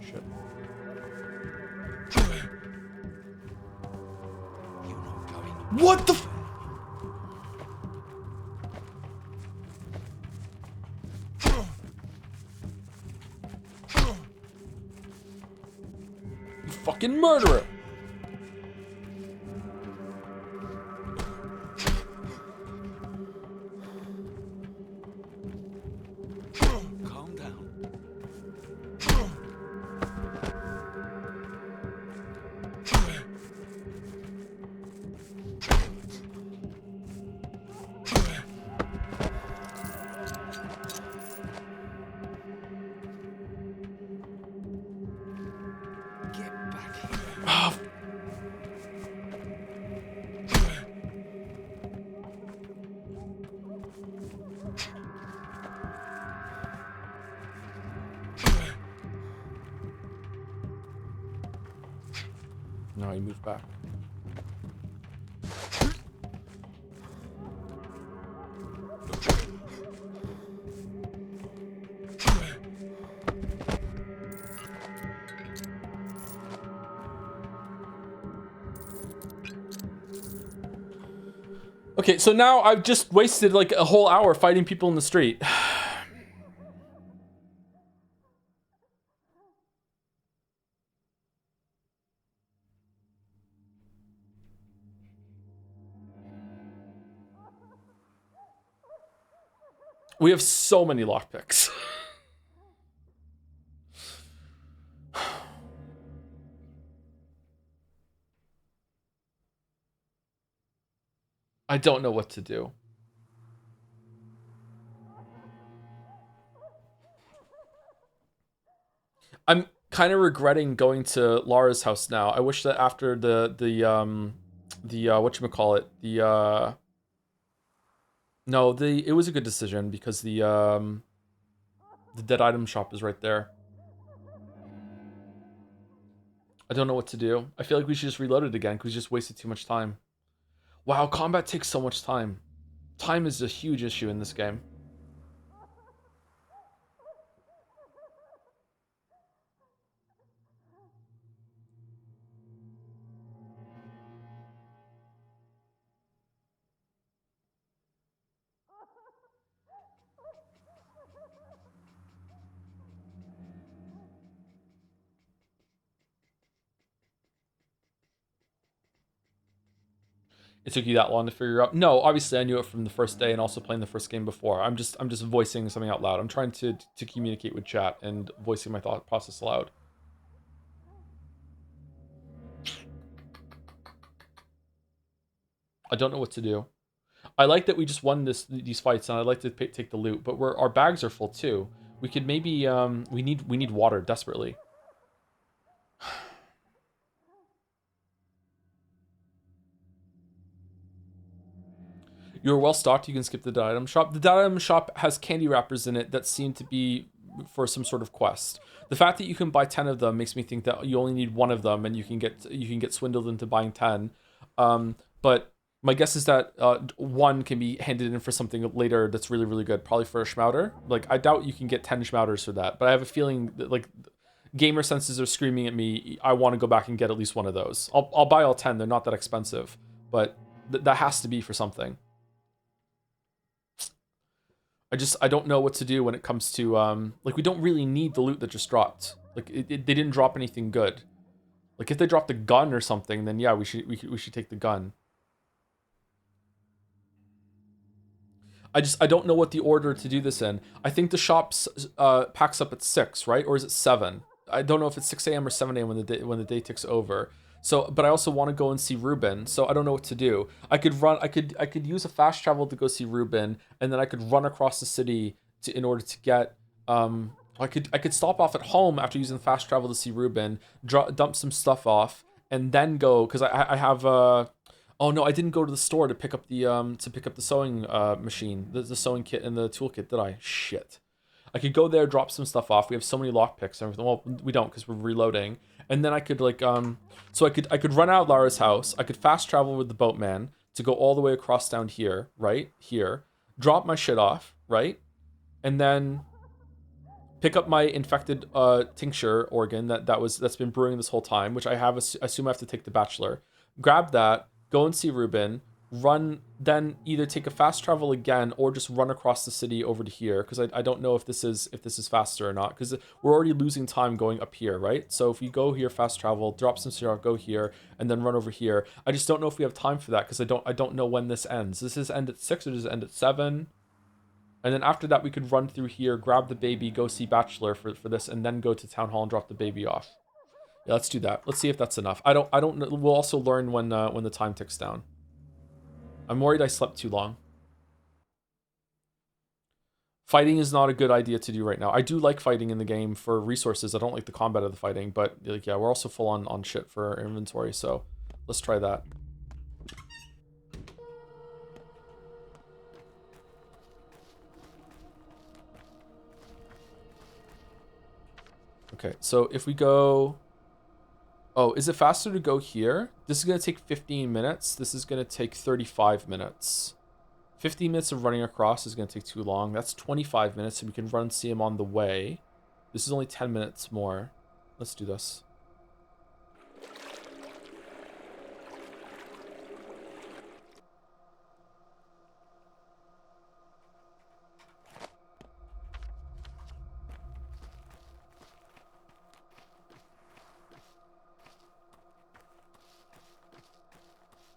Shit. You're not going. What the f- You fucking murderer! Calm down. No, he moved back. Okay, so now I've just wasted like a whole hour fighting people in the street. We have so many lockpicks. I don't know what to do. I'm kind of regretting going to Lara's house now. I wish that after the whatchamacallit, no, it was a good decision because the dead item shop is right there. I don't know what to do. I feel like we should just reload it again because we just wasted too much time. Wow, combat takes so much time. Time is a huge issue in this game. It took you that long to figure out? No, obviously I knew it from the first day and also playing the first game before. I'm just voicing something out loud. I'm trying to communicate with chat and voicing my thought process aloud. I don't know what to do. I like that we just won these fights, and I'd like to take the loot, but our bags are full too. We could maybe we need water desperately. You're well stocked. You can skip the dead item shop. The dead item shop has candy wrappers in it that seem to be for some sort of quest. The fact that you can buy 10 of them makes me think that you only need one of them, and you can get swindled into buying 10. But my guess is that one can be handed in for something later that's really, really good. Probably for a Schmouter. Like, I doubt you can get 10 Schmouters for that. But I have a feeling that, like, gamer senses are screaming at me, I want to go back and get at least one of those. I'll buy all 10. They're not that expensive. But that has to be for something. I don't know what to do when it comes to, like, we don't really need the loot that just dropped. Like, they didn't drop anything good. Like, if they dropped a gun or something, then yeah, we should take the gun. I don't know what the order to do this in. I think the shop packs up at 6, right? Or is it 7? I don't know if it's 6 a.m. or 7 a.m. when the day ticks over. So, but I also want to go and see Ruben, so I don't know what to do. I could use a fast travel to go see Ruben, and then I could run across the city in order to get I could stop off at home after using the fast travel to see Ruben, dump some stuff off, and then go because I have oh no, I didn't go to the store to pick up the sewing machine, the sewing kit and the toolkit, did I? Shit. I could go there, drop some stuff off. We have so many lockpicks and everything. Well, we don't because we're reloading. And then I could like so I could run out of Lara's house. I could fast travel with the boatman to go all the way across down here, right? Here. Drop my shit off, right? And then pick up my infected tincture organ that's been brewing this whole time, which I assume I have to take the bachelor. Grab that, go and see Ruben, then either take a fast travel again or just run across the city over to here, because I don't know if this is faster or not, because we're already losing time going up here, right? So if you go here, fast travel, drop some syrup, go here, and then run over here. I just don't know if we have time for that, because I don't know when this ends. Does this end at 6 or does it end at 7? And then after that, we could run through here, grab the baby, go see Bachelor for this, and then go to Town Hall and drop the baby off. Yeah, let's do that. Let's see if that's enough. I don't know. We'll also learn when the time ticks down. I'm worried I slept too long. Fighting is not a good idea to do right now. I do like fighting in the game for resources. I don't like the combat of the fighting, but like, yeah, we're also full on shit for our inventory, so let's try that. Okay, so if we go... Oh, is it faster to go here? This is going to take 15 minutes. This is going to take 35 minutes. 15 minutes of running across is going to take too long. That's 25 minutes, so we can run and see him on the way. This is only 10 minutes more. Let's do this.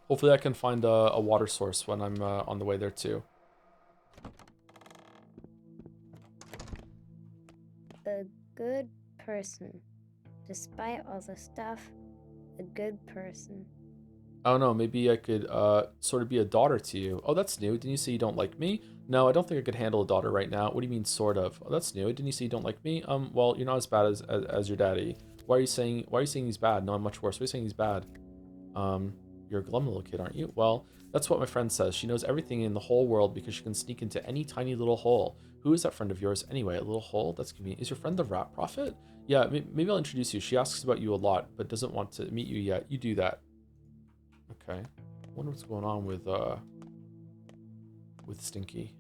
Hopefully I can find a water source when I'm on the way there too. A good person. Despite all the stuff, a good person. I don't know, maybe I could sort of be a daughter to you. Oh, that's new. Didn't you say you don't like me? No, I don't think I could handle a daughter right now. What do you mean, sort of? Oh, that's new. Didn't you say you don't like me? Well, you're not as bad as your daddy. Why are you saying he's bad? No, I'm much worse. Why are you saying he's bad? You're a glum little kid, aren't you? Well, that's what my friend says. She knows everything in the whole world because she can sneak into any tiny little hole. Who is that friend of yours anyway? A little hole? That's convenient. Is your friend the rat prophet? Yeah, maybe I'll introduce you. She asks about you a lot, but doesn't want to meet you yet. You do that. Okay. I wonder what's going on with Stinky.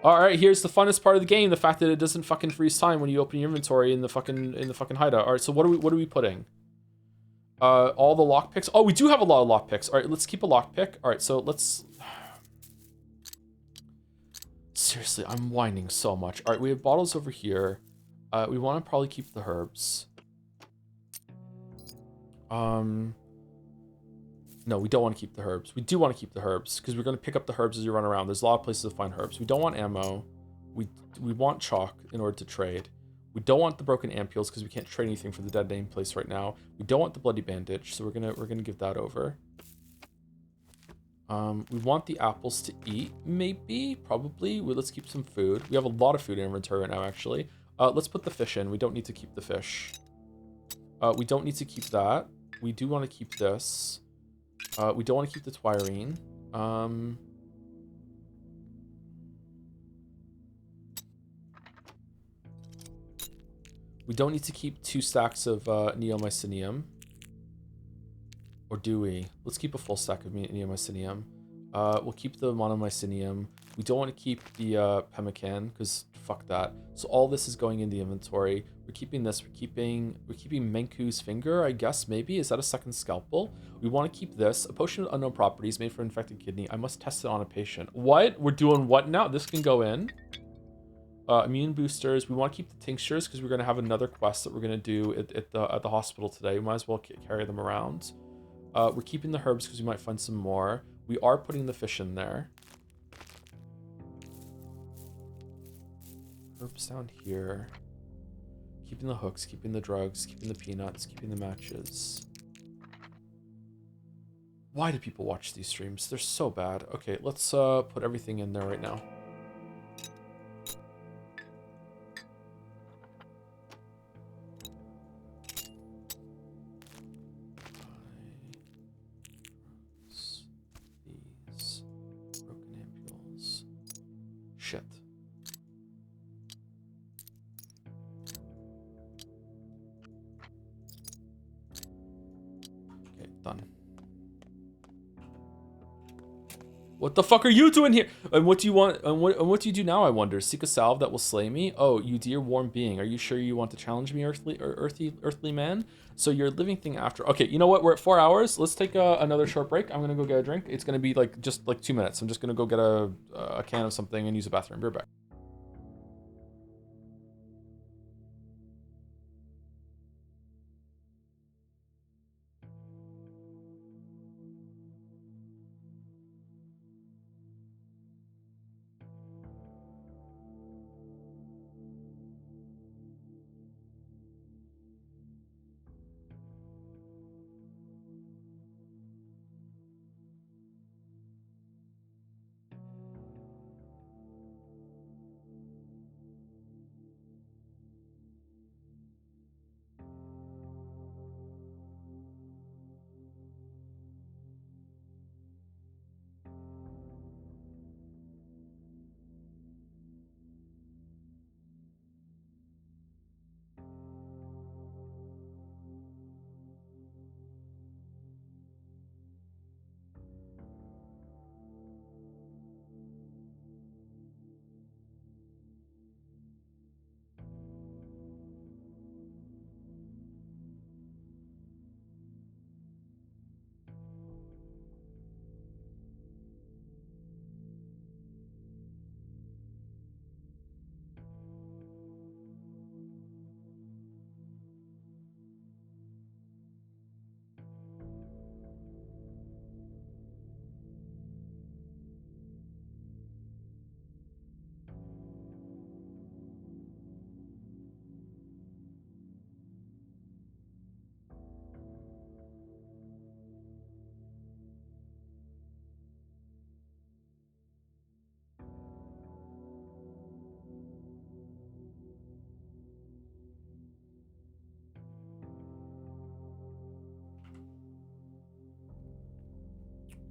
Alright, here's the funnest part of the game, the fact that it doesn't fucking freeze time when you open your inventory in the fucking hideout. Alright, so what are we putting? All the lockpicks. Oh, we do have a lot of lockpicks. Alright, let's keep a lockpick. Alright, so let's... Seriously, I'm whining so much. Alright, we have bottles over here. We want to probably keep the herbs. No, we don't want to keep the herbs. We do want to keep the herbs because we're going to pick up the herbs as you run around. There's a lot of places to find herbs. We don't want ammo. We want chalk in order to trade. We don't want the broken ampules because we can't trade anything for the dead name place right now. We don't want the bloody bandage, so we're gonna give that over. We want the apples to eat, maybe, probably. Let's keep some food. We have a lot of food in inventory right now, actually. Let's put the fish in. We don't need to keep the fish. We don't need to keep that. We do want to keep this. We don't want to keep the twirine. We don't need to keep 2 stacks of neomycinium. Or do we? Let's keep a full stack of neomycinium. We'll keep the monomycinium. We don't want to keep the pemmican because fuck that. So all this is going in the inventory. We're keeping this. We're keeping Menku's finger, I guess, maybe. Is that a second scalpel? We want to keep this. A potion of unknown properties made for infected kidney. I must test it on a patient. What? We're doing what now? This can go in. Immune boosters. We want to keep the tinctures because we're going to have another quest that we're going to do at the hospital today. We might as well carry them around. We're keeping the herbs because we might find some more. We are putting the fish in there. Herbs down here. Keeping the hooks, keeping the drugs, keeping the peanuts, keeping the matches. Why do people watch these streams? They're so bad. Okay, let's put everything in there right now. These broken ampules. Shit. Okay, done. What the fuck are you doing here? And what do you want? And what do you do now, I wonder? Seek a salve that will slay me? Oh, you dear warm being. Are you sure you want to challenge me, earthly man? So you're a living thing after. Okay, you know what? We're at 4 hours. Let's take another short break. I'm gonna go get a drink. It's gonna be like just like 2 minutes. I'm just gonna go get a can of something and use the bathroom. Be right back.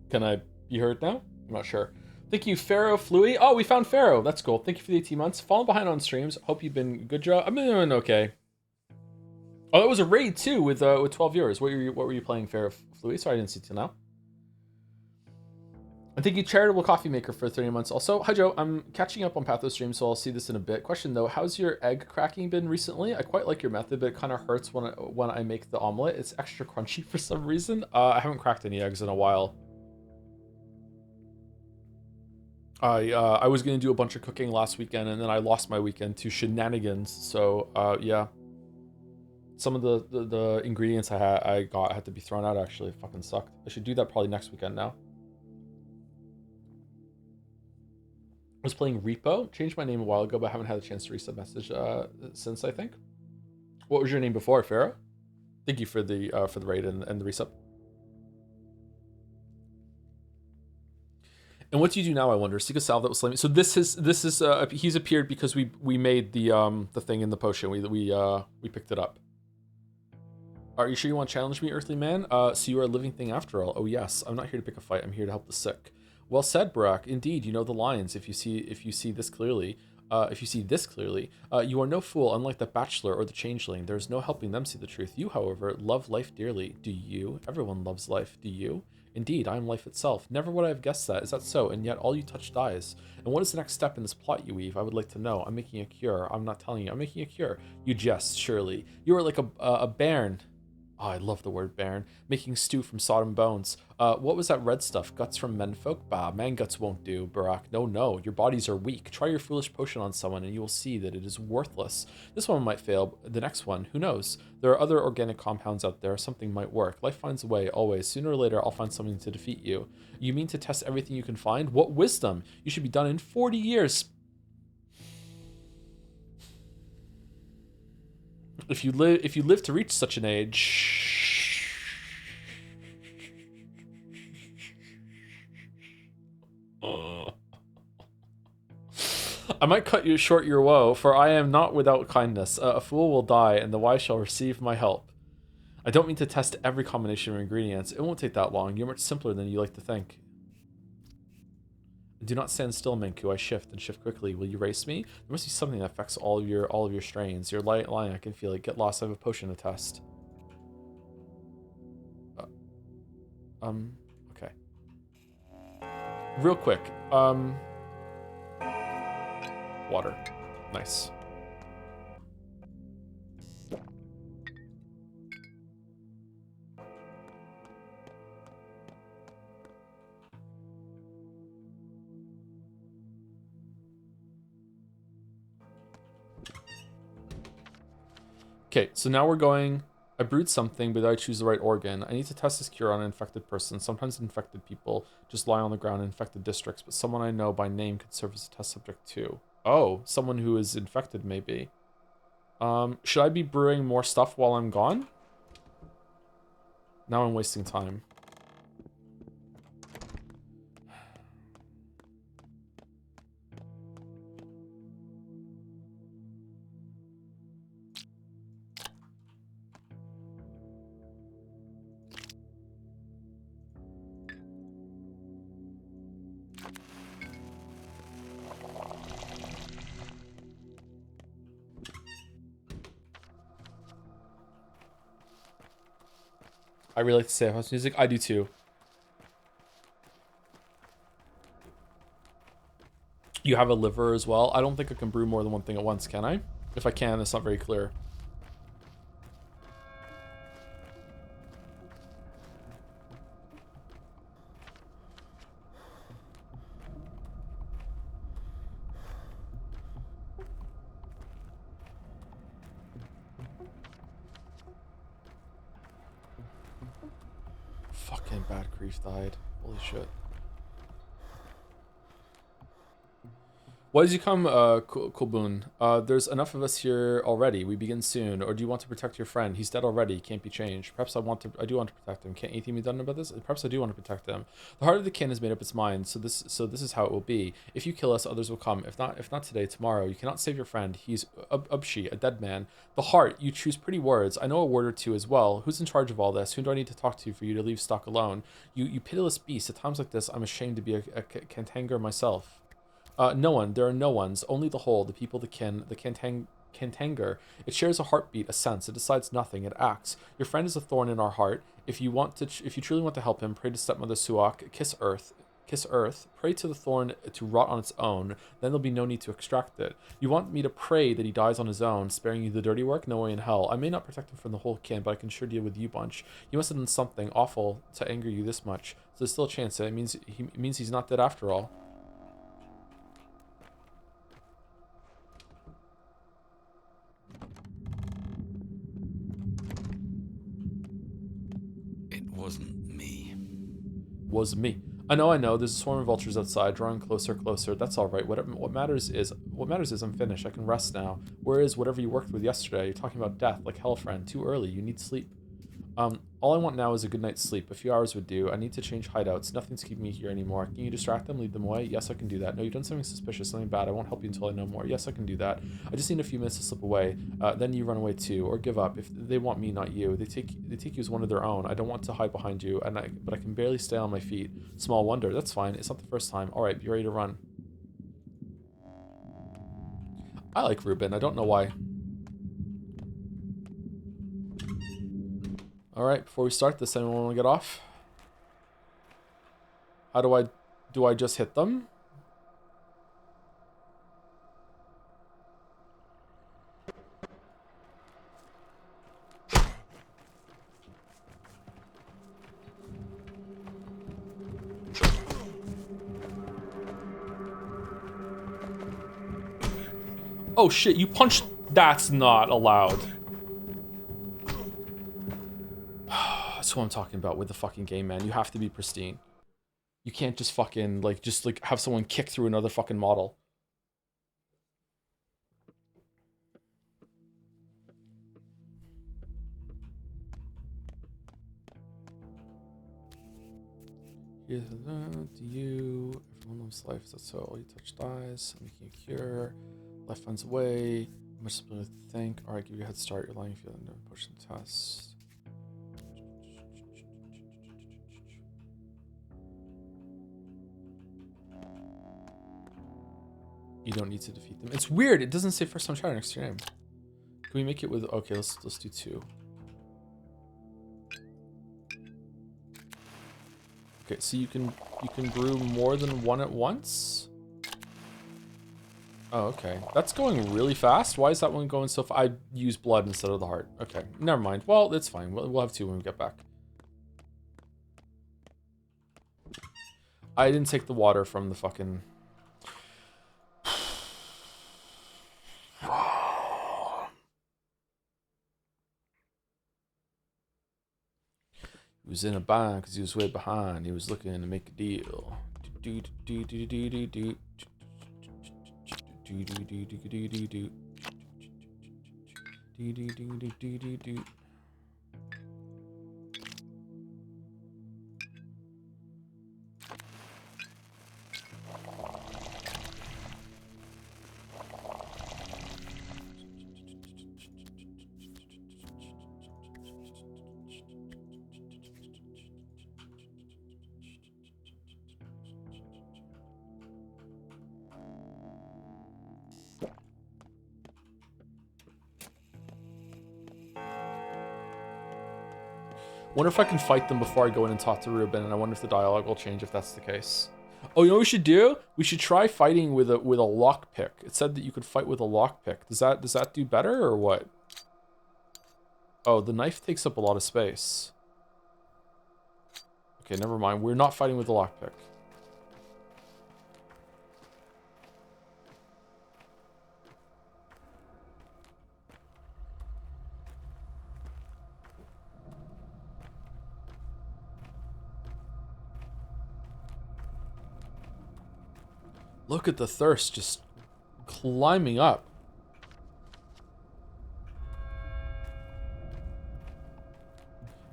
Can I be heard now? I'm not sure. Thank you, Pharaoh Flui. Oh, we found Pharaoh. That's cool. Thank you for the 18 months. Falling behind on streams. Hope you've been good, Joe. I've been doing okay. Oh, that was a raid too with 12 viewers. What were you playing, Pharaoh Flui? Sorry, I didn't see till now. And thank you, Charitable Coffee Maker, for 30 months. Also, hi Joe. I'm catching up on Patho stream, so I'll see this in a bit. Question though, how's your egg cracking been recently? I quite like your method, but it kind of hurts when I make the omelet. It's extra crunchy for some reason. I haven't cracked any eggs in a while. I was gonna do a bunch of cooking last weekend, and then I lost my weekend to shenanigans. So yeah, some of the ingredients I got had to be thrown out. Actually, it fucking sucked. I should do that probably next weekend now. I was playing Repo. Changed my name a while ago, but I haven't had a chance to resub message since, I think. What was your name before, Pharaoh? Thank you for the raid and the resub. And what do you do now, I wonder? Seek a salve that was slain. So this is he's appeared because we made the thing in the potion. We picked it up. Are you sure you want to challenge me, Earthly Man? So you are a living thing after all. Oh yes, I'm not here to pick a fight. I'm here to help the sick. Well said, Barak. Indeed, you know the lines. If you see this clearly, you are no fool. Unlike the bachelor or the changeling, there is no helping them see the truth. You, however, love life dearly. Do you? Everyone loves life. Do you? Indeed, I am life itself. Never would I have guessed that. Is that so? And yet all you touch dies. And what is the next step in this plot you weave? I would like to know. I'm making a cure. I'm not telling you. I'm making a cure. You jest, surely. You are like a bairn. Oh, I love the word bairn. Making stew from sodden bones. What was that red stuff? Guts from menfolk? Bah, man guts won't do, Barak. No, your bodies are weak. Try your foolish potion on someone and you will see that it is worthless. This one might fail, the next one, who knows? There are other organic compounds out there. Something might work. Life finds a way, always. Sooner or later, I'll find something to defeat you. You mean to test everything you can find? What wisdom! You should be done in 40 years. If you live to reach such an age, I might cut you short your woe, for I am not without kindness. A fool will die, and the wise shall receive my help. I don't mean to test every combination of ingredients. It won't take that long. You're much simpler than you like to think. Do not stand still, Menku. I shift and shift quickly. Will you race me? There must be something that affects all of your strains. You're lying. I can feel it. Get lost. I have a potion to test. Okay. Real quick. Water. Nice. Okay, so now we're going, I brewed something, but I choose the right organ. I need to test this cure on an infected person. Sometimes infected people just lie on the ground in infected districts, but someone I know by name could serve as a test subject too. Oh, someone who is infected maybe. Should I be brewing more stuff while I'm gone? Now I'm wasting time. I really like to say house music. I do too. You have a liver as well. I don't think I can brew more than one thing at once, can I? If I can, it's not very clear. Fucking bad grief died. Holy shit. Why did you come, Kulbun? There's enough of us here already. We begin soon. Or do you want to protect your friend? He's dead already. Can't be changed. Perhaps I do want to protect him. Can't anything be done about this? Perhaps I do want to protect him. The heart of the kin has made up its mind. So this is how it will be. If you kill us, others will come. If not today, tomorrow. You cannot save your friend. He's Ubshi, a dead man. The heart. You choose pretty words. I know a word or two as well. Who's in charge of all this? Who do I need to talk to for you to leave Stock alone? You pitiless beast. At times like this, I'm ashamed to be a Kantanger myself. No one. There are no ones. Only the whole, the people, the kin, the Kantanger. It shares a heartbeat, a sense. It decides nothing. It acts. Your friend is a thorn in our heart. If you truly want to help him, pray to stepmother Suak. Kiss earth. Kiss earth. Pray to the thorn to rot on its own. Then there'll be no need to extract it. You want me to pray that he dies on his own, sparing you the dirty work? No way in hell. I may not protect him from the whole kin, but I can sure deal with you bunch. He must have done something awful to anger you this much. So there's still a chance. It means he's not dead after all. Wasn't me. Was me. I know. There's a swarm of vultures outside, drawing closer, closer. That's all right. What matters is I'm finished. I can rest now. Where is whatever you worked with yesterday? You're talking about death, like hell, friend. Too early. You need sleep. All I want now is a good night's sleep. A few hours would do. I need to change hideouts. Nothing's keeping me here anymore. Can you distract them? Lead them away? Yes, I can do that. No, you've done something suspicious, something bad. I won't help you until I know more. Yes, I can do that. I just need a few minutes to slip away. Then you run away too, or give up. If they want me, not you. They take you as one of their own. I don't want to hide behind you, but I can barely stay on my feet. Small wonder. That's fine. It's not the first time. All right, be ready to run. I like Ruben. I don't know why. Alright, before we start this, anyone want to get off? How do I just hit them? Oh shit, you punched... That's not allowed. That's what I'm talking about with the fucking game, man. You have to be pristine. You can't just fucking, just have someone kick through another fucking model. Here's to you. Everyone loves life. That's all you touch dies. I'm making a cure. Life finds a way. Much to think. Alright, give you a head start. You're lying feeling to push the test. You don't need to defeat them. It's weird. It doesn't say first time try next to your name. Can we make it with... Okay, let's do 2. Okay, so you can brew more than one at once? Oh, okay. That's going really fast. Why is that one going so fast? I use blood instead of the heart. Okay, never mind. Well, it's fine. We'll have 2 when we get back. I didn't take the water from the fucking... He was in a bind because he was way behind. He was looking to make a deal. Wonder if I can fight them before I go in and talk to Ruben, and I wonder if the dialogue will change if that's the case. Oh, you know what we should do? We should try fighting with a lockpick. It said that you could fight with a lockpick. Does that do better or what? Oh, the knife takes up a lot of space. Okay, never mind. We're not fighting with a lockpick. Look at the thirst just climbing up.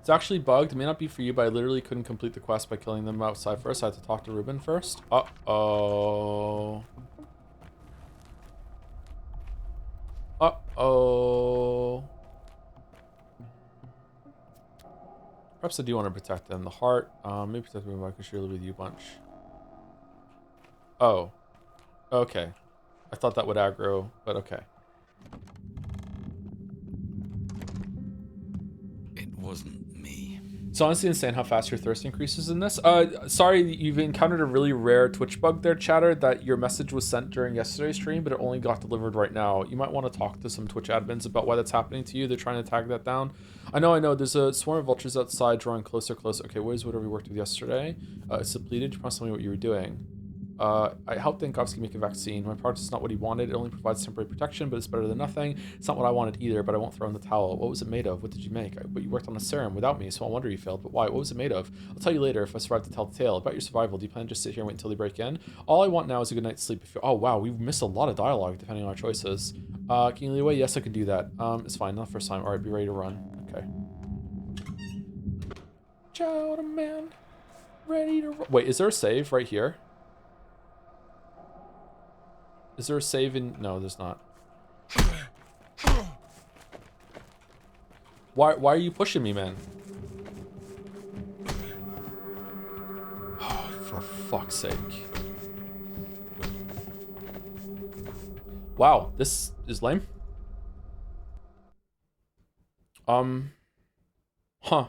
It's actually bugged. It may not be for you, but I literally couldn't complete the quest by killing them outside first. I had to talk to Ruben first. Uh-oh. Uh-oh. Perhaps I do want to protect them. The heart. Maybe protect them. I can surely with you a bunch. Oh. Okay. I thought that would aggro, but okay. It wasn't me. It's honestly insane how fast your thirst increases in this. Sorry, you've encountered a really rare Twitch bug there, chatter, that your message was sent during yesterday's stream, but it only got delivered right now. You might want to talk to some Twitch admins about why that's happening to you. They're trying to tag that down. I know. There's a swarm of vultures outside drawing closer. Okay, what is whatever we worked with yesterday? It's depleted. You promised me what you were doing. I helped Dankovsky make a vaccine. My product is not what he wanted. It only provides temporary protection, but it's better than nothing. It's not what I wanted either, but I won't throw in the towel. What was it made of? What did you make? But you worked on a serum without me, so I wonder you failed. But why? What was it made of? I'll tell you later if I survive to tell the tale. About your survival, do you plan to just sit here and wait until they break in? All I want now is a good night's sleep. Oh, wow, we've missed a lot of dialogue depending on our choices. Can you lead away? Yes, I can do that. It's fine. Not the first time. All right, be ready to run. Okay. Child man. Ready to run. Wait, is there a save right here? Is there a save in... No, there's not. Why are you pushing me, man? Oh, for fuck's sake. Wow, this is lame. Huh.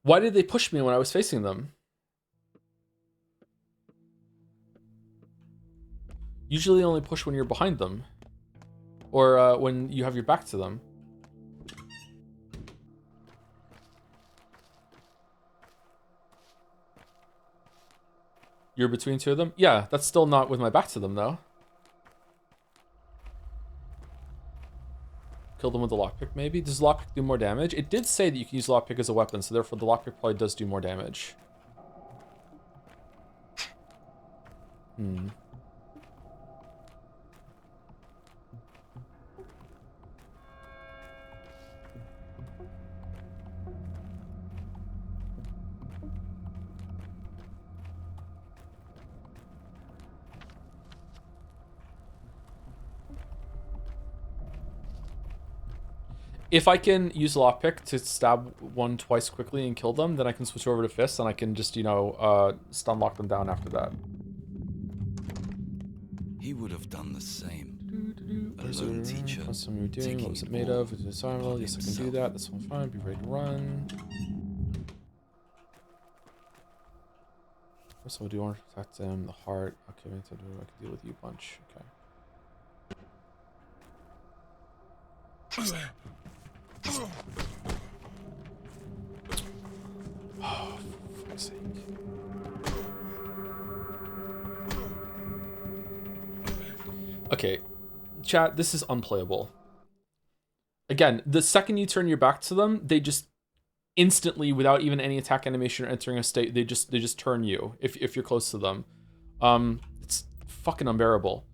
Why did they push me when I was facing them? Usually only push when you're behind them. Or when you have your back to them. You're between two of them? Yeah, that's still not with my back to them, though. Kill them with the lockpick, maybe? Does lockpick do more damage? It did say that you can use lockpick as a weapon, so therefore the lockpick probably does do more damage. If I can use lockpick to stab one twice quickly and kill them, then I can switch over to fists and I can just, you know, stun lock them down after that. He would have done the same. A lone teacher. What was it made of? Is it survival? Yes, I can do that. That's fine. Be ready to run. So do you want to protect him? The heart. Okay, I can deal with you a bunch. Okay. Oh, for fuck's sake. Okay, chat, this is unplayable. Again, the second you turn your back to them, they just instantly, without even any attack animation or entering a state, they just turn you if you're close to them. It's fucking unbearable.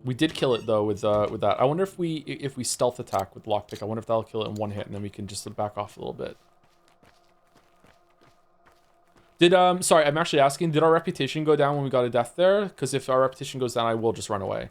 We did kill it though with that. I wonder if we stealth attack with lockpick. I wonder if that'll kill it in one hit, and then we can just back off a little bit. Did sorry, I'm actually asking, did our reputation go down when we got a death there? Because if our reputation goes down, I will just run away.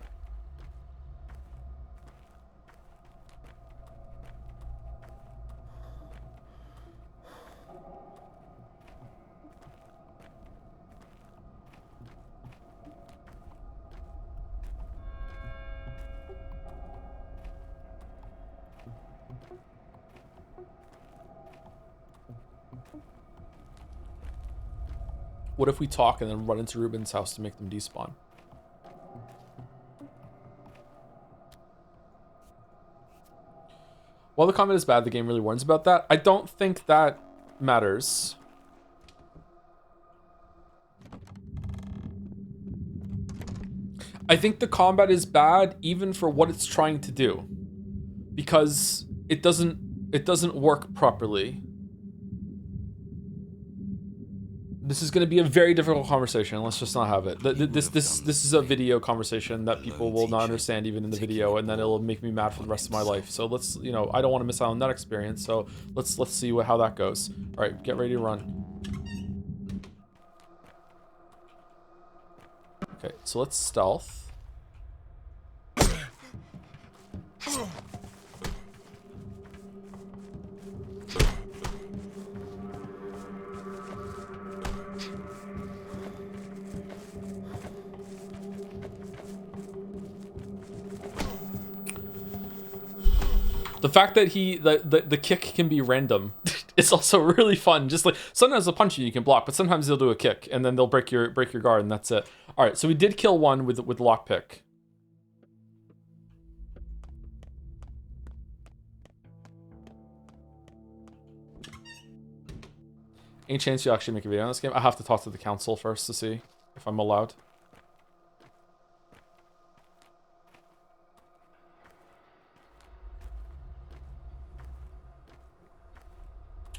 What if we talk and then run into Ruben's house to make them despawn? While the combat is bad, the game really warns about that. I don't think that matters. I think the combat is bad even for what it's trying to do, because it doesn't work properly. This is going to be a very difficult conversation. Let's just not have it. This is a video conversation that people will not understand even in the video, and then it'll make me mad for the rest of my life. So let's, you know, I don't want to miss out on that experience. So let's see how that goes. All right, get ready to run. Okay, so let's stealth. The fact that the kick can be random is also really fun. Just like sometimes they'll punch you can block, but sometimes they'll do a kick and then they'll break your guard and that's it. All right, so we did kill one with lockpick. Any chance you'll actually make a video on this game? I have to talk to the council first to see if I'm allowed.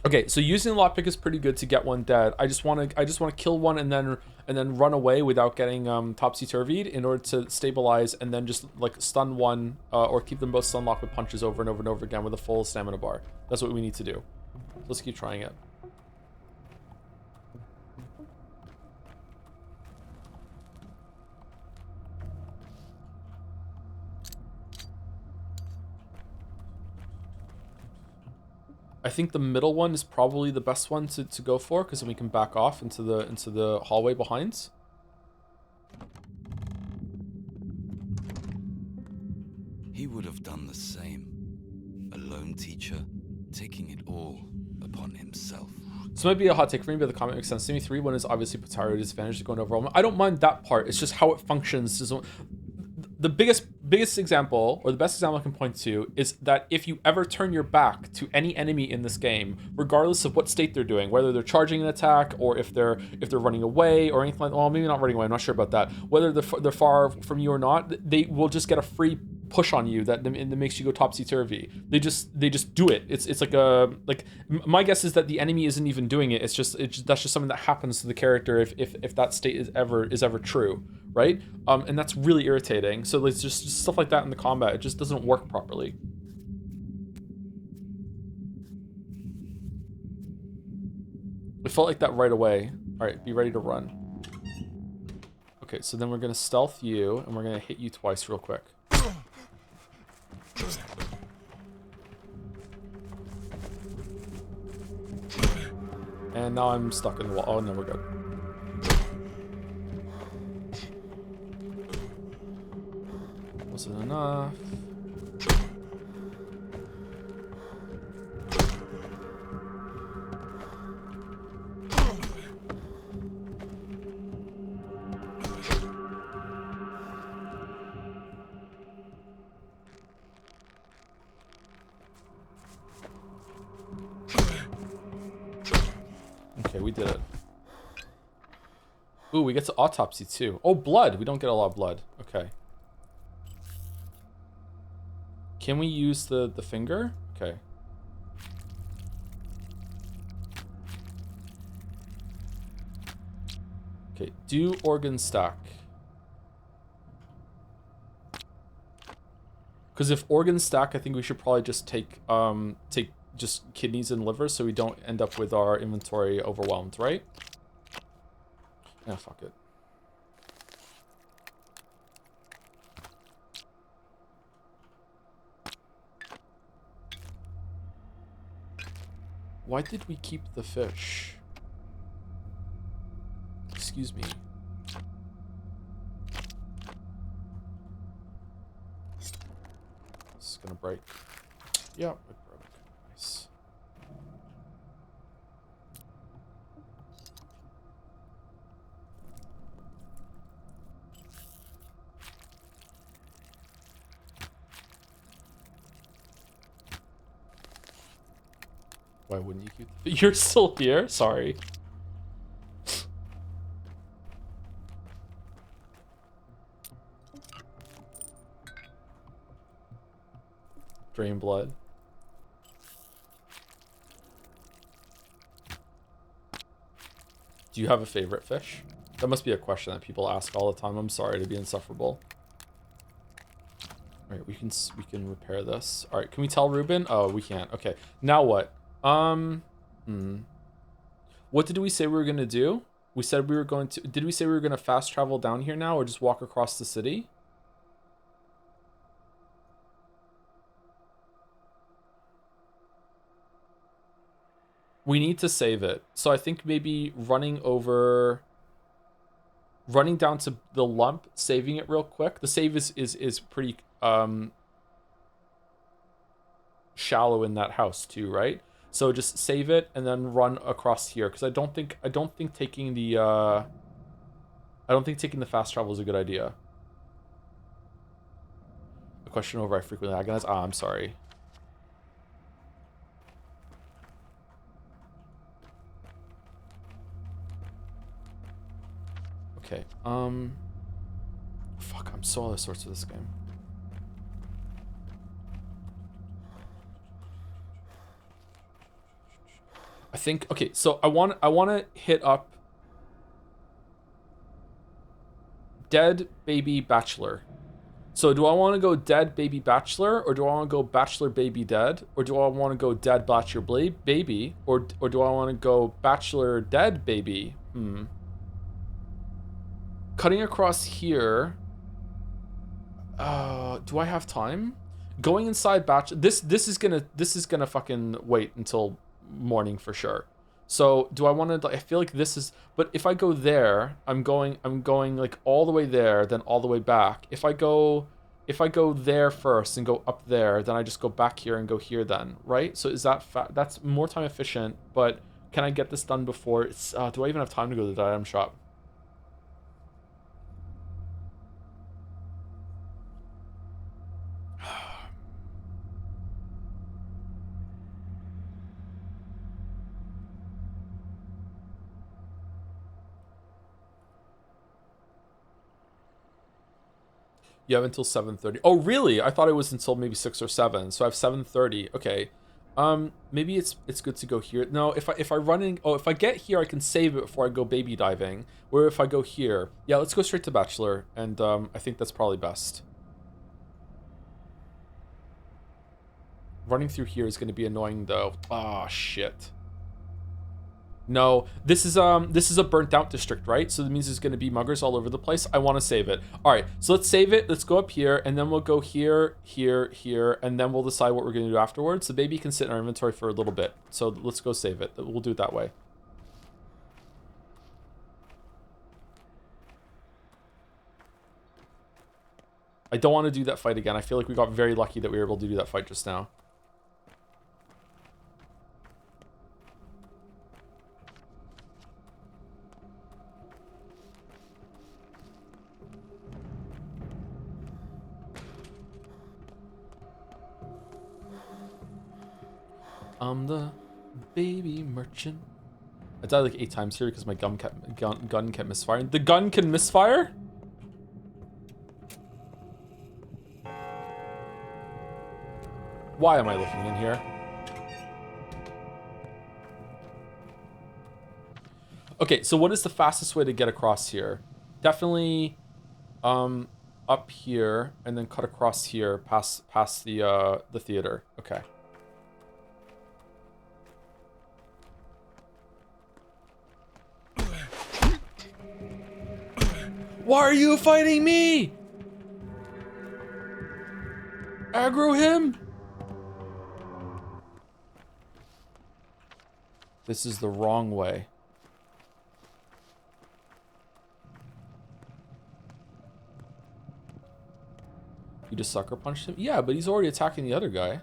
Okay, so using lockpick is pretty good to get one dead. I just want to kill one and then run away without getting topsy-turvied in order to stabilize and then just like stun one or keep them both stun locked with punches over and over and over again with a full stamina bar. That's what we need to do. Let's keep trying it. I think the middle one is probably the best one to go for, because then we can back off into the hallway behind. He would have done the same. A lone teacher, taking it all upon himself. This might be a hot take for me, but the comment makes sense to me. 3-1 is obviously Pathologic disadvantage to going overwhelming. I don't mind that part. It's just how it functions. The biggest example, or the best example I can point to, is that if you ever turn your back to any enemy in this game, regardless of what state they're doing, whether they're charging an attack or if they're running away or anything like, well, maybe not running away, I'm not sure about that. Whether they're far from you or not, they will just get a free push on you that makes you go topsy-turvy. They just do it. It's like my guess is that the enemy isn't even doing it. It's just that's just something that happens to the character if that state is ever true, right? And that's really irritating. So it's just stuff like that in the combat. It just doesn't work properly. It felt like that right away. All right, be ready to run. Okay, so then we're gonna stealth you and we're gonna hit you twice real quick. And now I'm stuck in the wall. Oh, no, we're good. Wasn't enough. Okay, we did it. Ooh, we get to autopsy too. Oh, blood. We don't get a lot of blood. Okay. Can we use the finger? Okay. Okay, do organ stack. Because if organ stack, I think we should probably just take just kidneys and liver so we don't end up with our inventory overwhelmed, right? Yeah, fuck it. Why did we keep the fish? Excuse me. This is gonna break. Yeah, it broke. Nice. Why wouldn't you keep... You're still here? Sorry. Drain blood. Do you have a favorite fish? That must be a question that people ask all the time. I'm sorry to be insufferable. All right, we can repair this. All right, can we tell Ruben? Oh, we can't. Okay, now what? What did we say we were gonna do? We said we were going to. Did we say we were gonna fast travel down here now, or just walk across the city? We need to save it. So I think maybe running down to the lump, saving it real quick. The save is pretty shallow in that house too, right? So just save it and then run across here, because I don't think taking the fast travel is a good idea. A question over I frequently agonize. Ah, I'm sorry. Okay. Fuck, I'm so out of sorts with this game. I think, okay, so I want to hit up dead baby bachelor. So do I want to go dead baby bachelor, or do I want to go bachelor baby dead, or do I want to go dead bachelor baby, or do I want to go bachelor dead baby? Cutting across here. Do I have time? Going inside bachelor. This is gonna fucking wait until morning for sure. So do I want to? I feel like this is. But if I go there, I'm going like all the way there, then all the way back. If I go there first and go up there, then I just go back here and go here then, right? So is that that's more time efficient? But can I get this done before? It's. Do I even have time to go to the item shop? You have until 7:30. Oh, really? I thought it was until maybe 6 or 7. So I have 7:30. Okay. Maybe it's good to go here. No, if I run in, if I get here, I can save it before I go baby diving. Where if I go here, yeah, let's go straight to bachelor, and I think that's probably best. Running through here is going to be annoying though. Ah, shit. No, this is a burnt out district, right? So that means there's going to be muggers all over the place. I want to save it. All right, so let's save it. Let's go up here, and then we'll go here, here, here, and then we'll decide what we're going to do afterwards. The baby can sit in our inventory for a little bit. So let's go save it. We'll do it that way. I don't want to do that fight again. I feel like we got very lucky that we were able to do that fight just now. I'm the baby merchant. I died like 8 times here because my gun kept misfiring. The gun can misfire? Why am I looking in here? Okay, so what is the fastest way to get across here? Definitely up here and then cut across here past the theater. Okay. Why are you fighting me? Aggro him? This is the wrong way. You just sucker punched him? Yeah, but he's already attacking the other guy.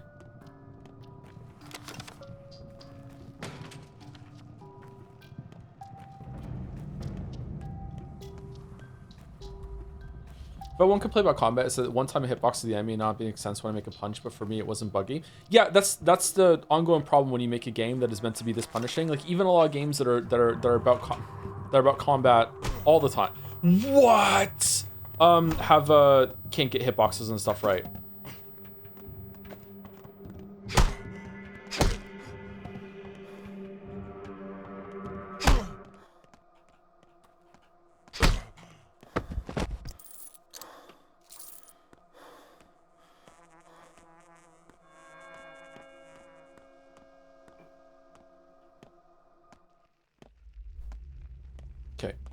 But one complaint about combat is that one time a hitbox of the enemy not making sense when I make a punch, but for me it wasn't buggy. Yeah, that's the ongoing problem when you make a game that is meant to be this punishing. Like even a lot of games that are about combat all the time. What? Can't get hitboxes and stuff right.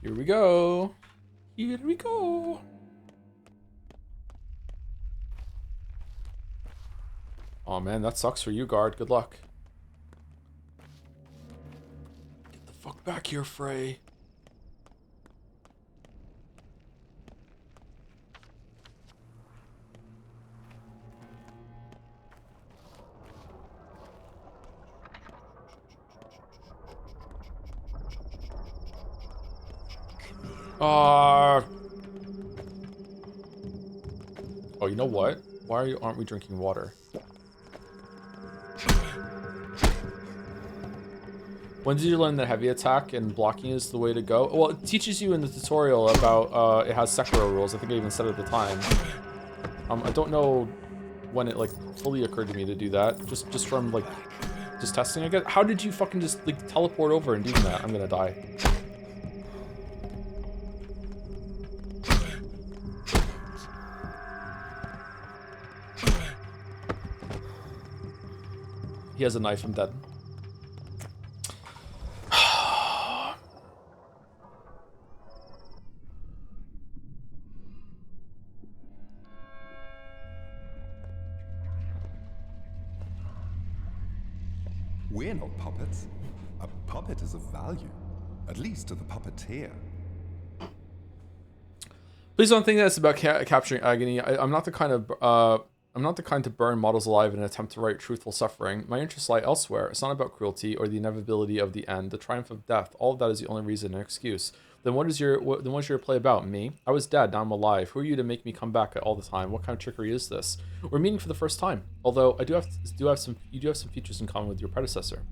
Here we go. Here we go. Oh man, that sucks for you, guard. Good luck. Get the fuck back here, Frey. Oh, you know what? Why aren't we drinking water? When did you learn that heavy attack and blocking is the way to go? Well, it teaches you in the tutorial about, it has Sekiro rules. I think I even said it at the time. I don't know when it, like, fully occurred to me to do that. Just from, like, just testing, I guess. How did you fucking just, like, teleport over and do that? I'm gonna die. He has a knife, I'm dead. We're not puppets. A puppet is of value, at least to the puppeteer. Please don't think that it's about capturing agony. I'm not the kind of I'm not the kind to burn models alive in an attempt to write truthful suffering. My interests lie elsewhere. It's not about cruelty or the inevitability of the end, the triumph of death. All of that is the only reason and excuse. Then what's your play about? Me? I was dead, now I'm alive. Who are you to make me come back all the time? What kind of trickery is this? We're meeting for the first time. Although you do have some features in common with your predecessor.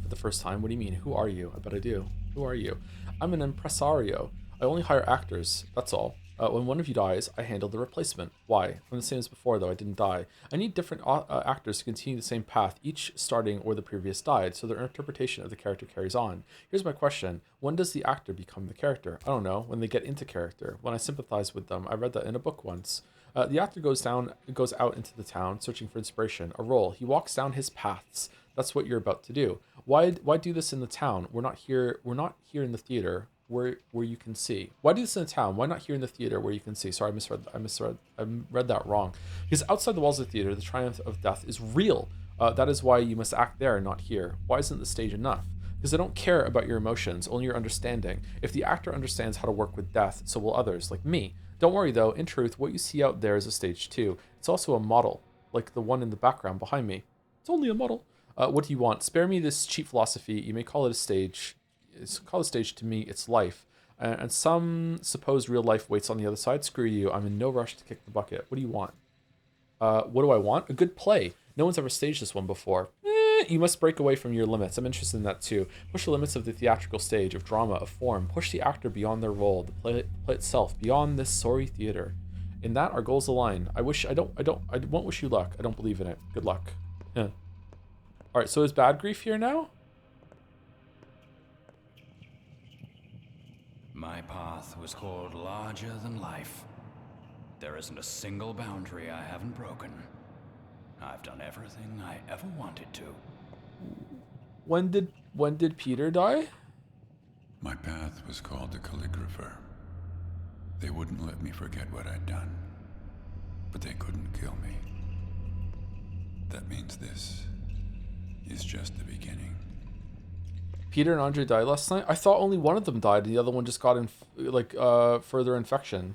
For the first time? What do you mean? Who are you? I bet I do. Who are you? I'm an impresario. I only hire actors, that's all. When one of you dies, I handle the replacement. Why? I'm the same as before, though. I didn't die. I need different actors to continue the same path, each starting where the previous died, so their interpretation of the character carries on. Here's my question. When does the actor become the character? I don't know. When they get into character. When I sympathize with them. I read that in a book once. The actor goes out into the town, searching for inspiration, a role. He walks down his paths. That's what you're about to do. Why do this in the town? We're not here in the theater. Where you can see. Why do this in the town? Why not here in the theater where you can see? Sorry, I read that wrong. Because outside the walls of the theater, the triumph of death is real. That is why you must act there and not here. Why isn't the stage enough? Because I don't care about your emotions, only your understanding. If the actor understands how to work with death, so will others, like me. Don't worry though, in truth, what you see out there is a stage too. It's also a model, like the one in the background behind me. It's only a model. What do you want? Spare me this cheap philosophy. You may call it a stage. Call a stage to me, it's life. And some supposed real life waits on the other side. Screw you. I'm in no rush to kick the bucket. What do you want? What do I want? A good play. No one's ever staged this one before. You must break away from your limits. I'm interested in that too. Push the limits of the theatrical stage, of drama, of form. Push the actor beyond their role, the play itself, beyond this sorry theater. In that, our goals align. I won't wish you luck. I don't believe in it. Good luck. Yeah. All right, so is Bad Grief here now? My path was called larger than life. There isn't a single boundary I haven't broken. I've done everything I ever wanted to. When did Peter die? My path was called the Calligrapher. They wouldn't let me forget what I'd done, but they couldn't kill me. That means this is just the beginning. Peter and Andre died last night? I thought only one of them died and the other one just got further infection.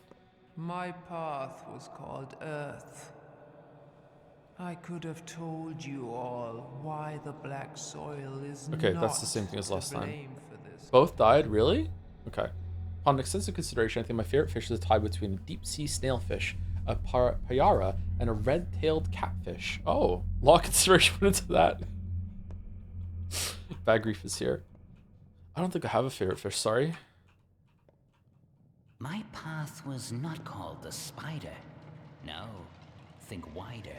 My path was called Earth. I could have told you all why the black soil is okay, not that's the same thing as last time. for this. Both died? Really? Okay. Upon extensive consideration, I think my favorite fish is a tie between a deep-sea snailfish, a payara, and a red-tailed catfish. Oh, a lot of consideration went into that. Bad Grief is here. I don't think I have a favorite fish, sorry. My path was not called the spider. No, think wider.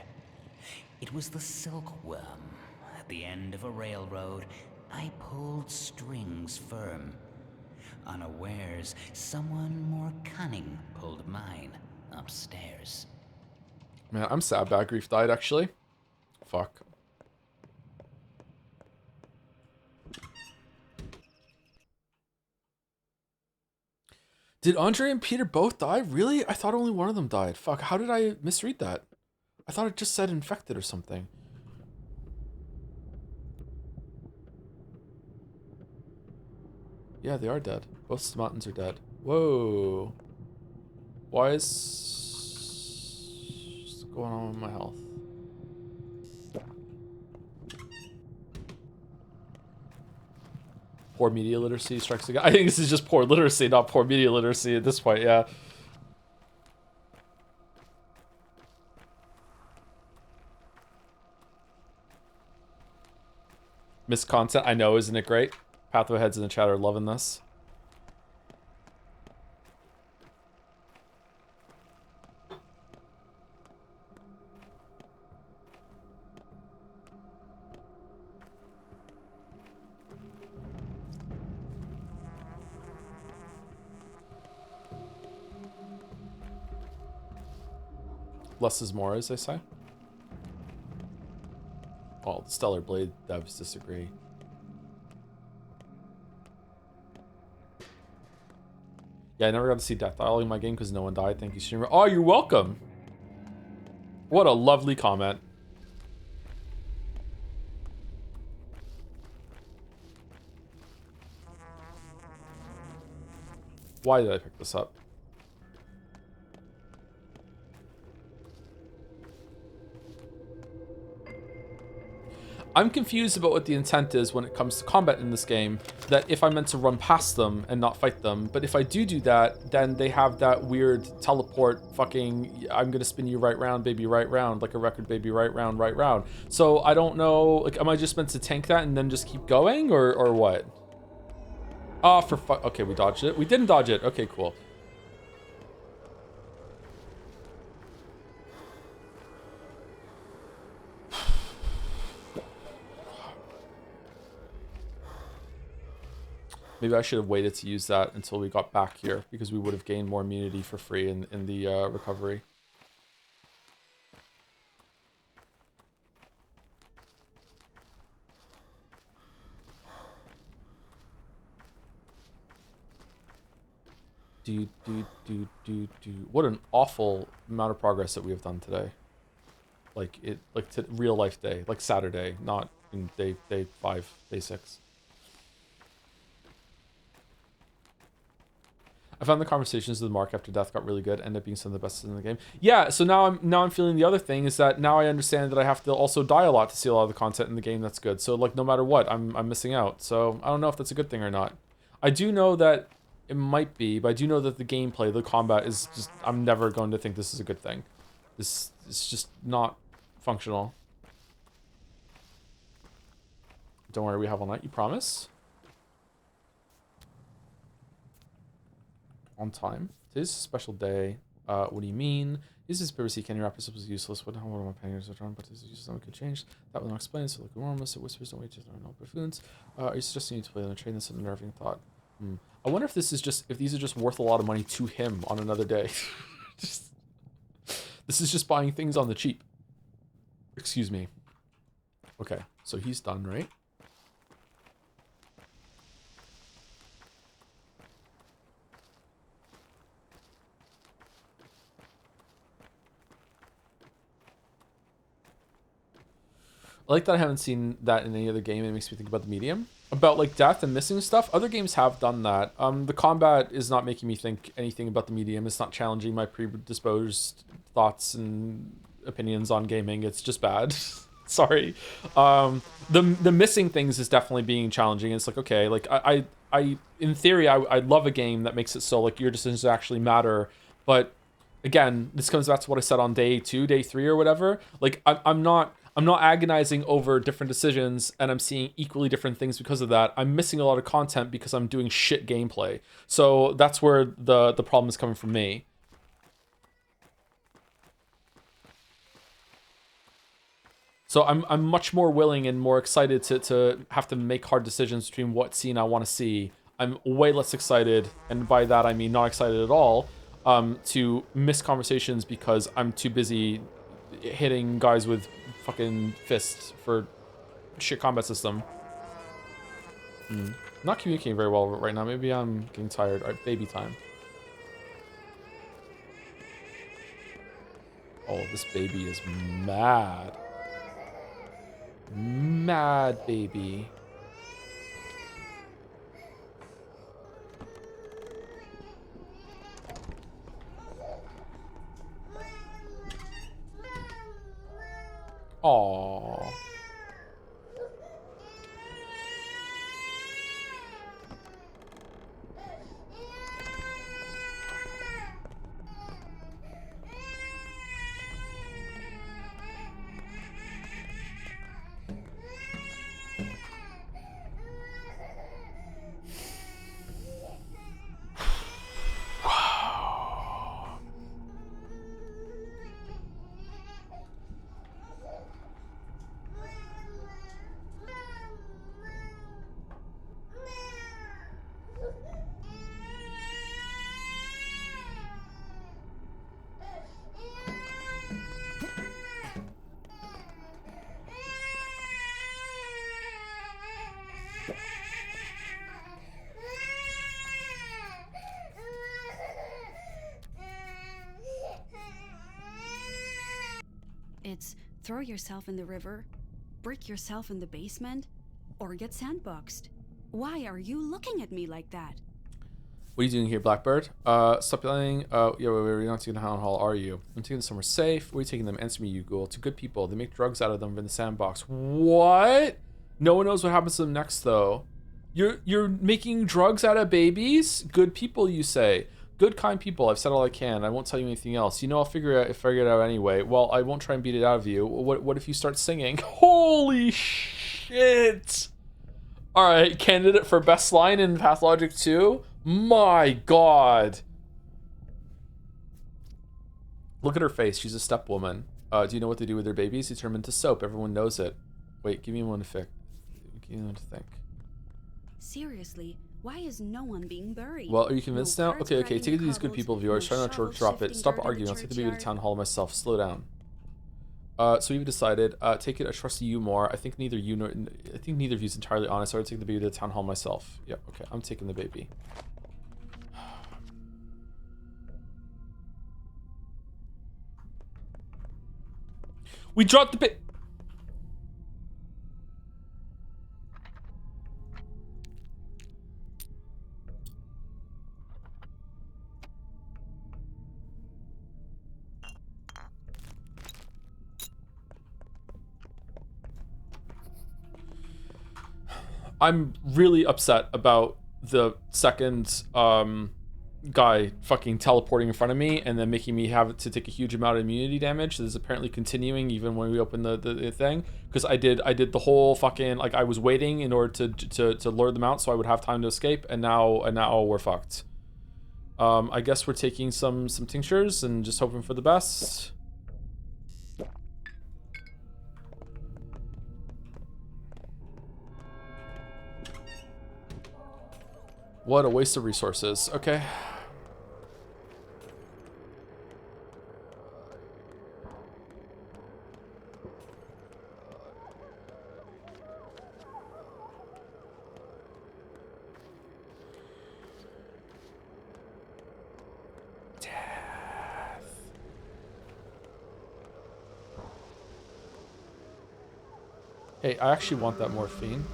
It was the silkworm. At the end of a railroad, I pulled strings firm. Unawares, someone more cunning pulled mine upstairs. Man, I'm sad Bad Grief died, actually. Fuck. Did Andre and Peter both die? Really? I thought only one of them died. Fuck, how did I misread that? I thought it just said infected or something. Yeah, they are dead. Both Smartans are dead. Whoa. Why is... what's going on with my health? Poor media literacy strikes again. I think this is just poor literacy, not poor media literacy at this point, yeah. Missed content, I know, isn't it great? Pathway heads in the chat are loving this. Less is more, as they say. Well, the Stellar Blade devs disagree. Yeah, I never got to see death dialing in my game because no one died. Thank you, streamer. Oh, you're welcome. What a lovely comment. Why did I pick this up? I'm confused about what the intent is when it comes to combat in this game. That if I'm meant to run past them and not fight them, but if I do that, then they have that weird teleport fucking, I'm gonna spin you right round, baby, right round, like a record, baby, right round, right round. So I don't know, like, am I just meant to tank that and then just keep going, or what? Oh, for fuck, okay, we dodged it. We didn't dodge it, okay, cool. Maybe I should have waited to use that until we got back here, because we would have gained more immunity for free in the recovery. What an awful amount of progress that we have done today. Like to real life day, like Saturday, not in day 5, day 6. I found the conversations with Mark after death got really good, ended up being some of the best in the game. Yeah, so now I'm feeling the other thing is that now I understand that I have to also die a lot to see a lot of the content in the game that's good. So like no matter what, I'm missing out. So I don't know if that's a good thing or not. I do know that it might be, but I do know that the gameplay, the combat is just, I'm never going to think this is a good thing. This is just not functional. Don't worry, we have all night, you promise? On time. Today's a special day. What do you mean? Is this privacy? Can you wrap this up as useless? What am I paying are drawn? But this is something could change. That will not explain. So like enormous. It whispers. Don't wait to learn all buffoons. Are you suggesting you to play on a train? That's an unnerving thought. I wonder if this is just these are just worth a lot of money to him on another day. This is just buying things on the cheap. Excuse me. Okay, so he's done, right? I like that I haven't seen that in any other game. It makes me think about the medium. About like death and missing stuff. Other games have done that. The combat is not making me think anything about the medium. It's not challenging my predisposed thoughts and opinions on gaming. It's just bad. Sorry. The missing things is definitely being challenging. It's like, okay, like I in theory, I'd love a game that makes it so like your decisions actually matter. But again, this comes back to what I said on day 2, day 3 or whatever. Like I'm not agonizing over different decisions and I'm seeing equally different things because of that. I'm missing a lot of content because I'm doing shit gameplay. So that's where the problem is coming from me. So I'm much more willing and more excited to have to make hard decisions between what scene I want to see. I'm way less excited, and by that I mean not excited at all, to miss conversations because I'm too busy hitting guys with fucking fists for shit combat system. Not communicating very well right now. Maybe I'm getting tired. All right, baby time. Oh, this baby is mad. Mad baby. Aww. It's throw yourself in the river, brick yourself in the basement, or get sandboxed. Why are you looking at me like that? What are you doing here, Blackbird? Stop yelling. Yeah, wait, you're not taking the town hall, are you? I'm taking them somewhere safe. Where are you taking them? Answer me, you ghoul. To good people. They make drugs out of them in the sandbox. What? No one knows what happens to them next, though. You're making drugs out of babies? Good people, you say. Good, kind people. I've said all I can. I won't tell you anything else. You know, I'll figure it out anyway. Well, I won't try and beat it out of you. What if you start singing? Holy shit! Alright, candidate for best line in Pathologic 2? My god. Look at her face. She's a step woman. Do you know what they do with their babies? They turn them into soap. Everyone knows it. Wait, give me one to think. Give me one to think. Seriously, why is no one being buried? Well, are you convinced now? carts Okay, dragging take it to the these good cobbles, people of yours. Try not to shovels drop it. shifting Stop dirt in the arguing. I'll take the baby to the churchyard. town hall myself. Slow down. So you've decided. Take it. I trust you more. I think neither of you is entirely honest. So I'll take the baby to the town hall myself. Yep. Okay. I'm taking the baby. We dropped the bit. I'm really upset about the second guy fucking teleporting in front of me and then making me have to take a huge amount of immunity damage. This is apparently continuing even when we open the thing, because I did the whole fucking, like, I was waiting in order to lure them out so I would have time to escape, and now we're fucked. I guess we're taking some tinctures and just hoping for the best. What a waste of resources. Okay. Hey, I actually want that morphine.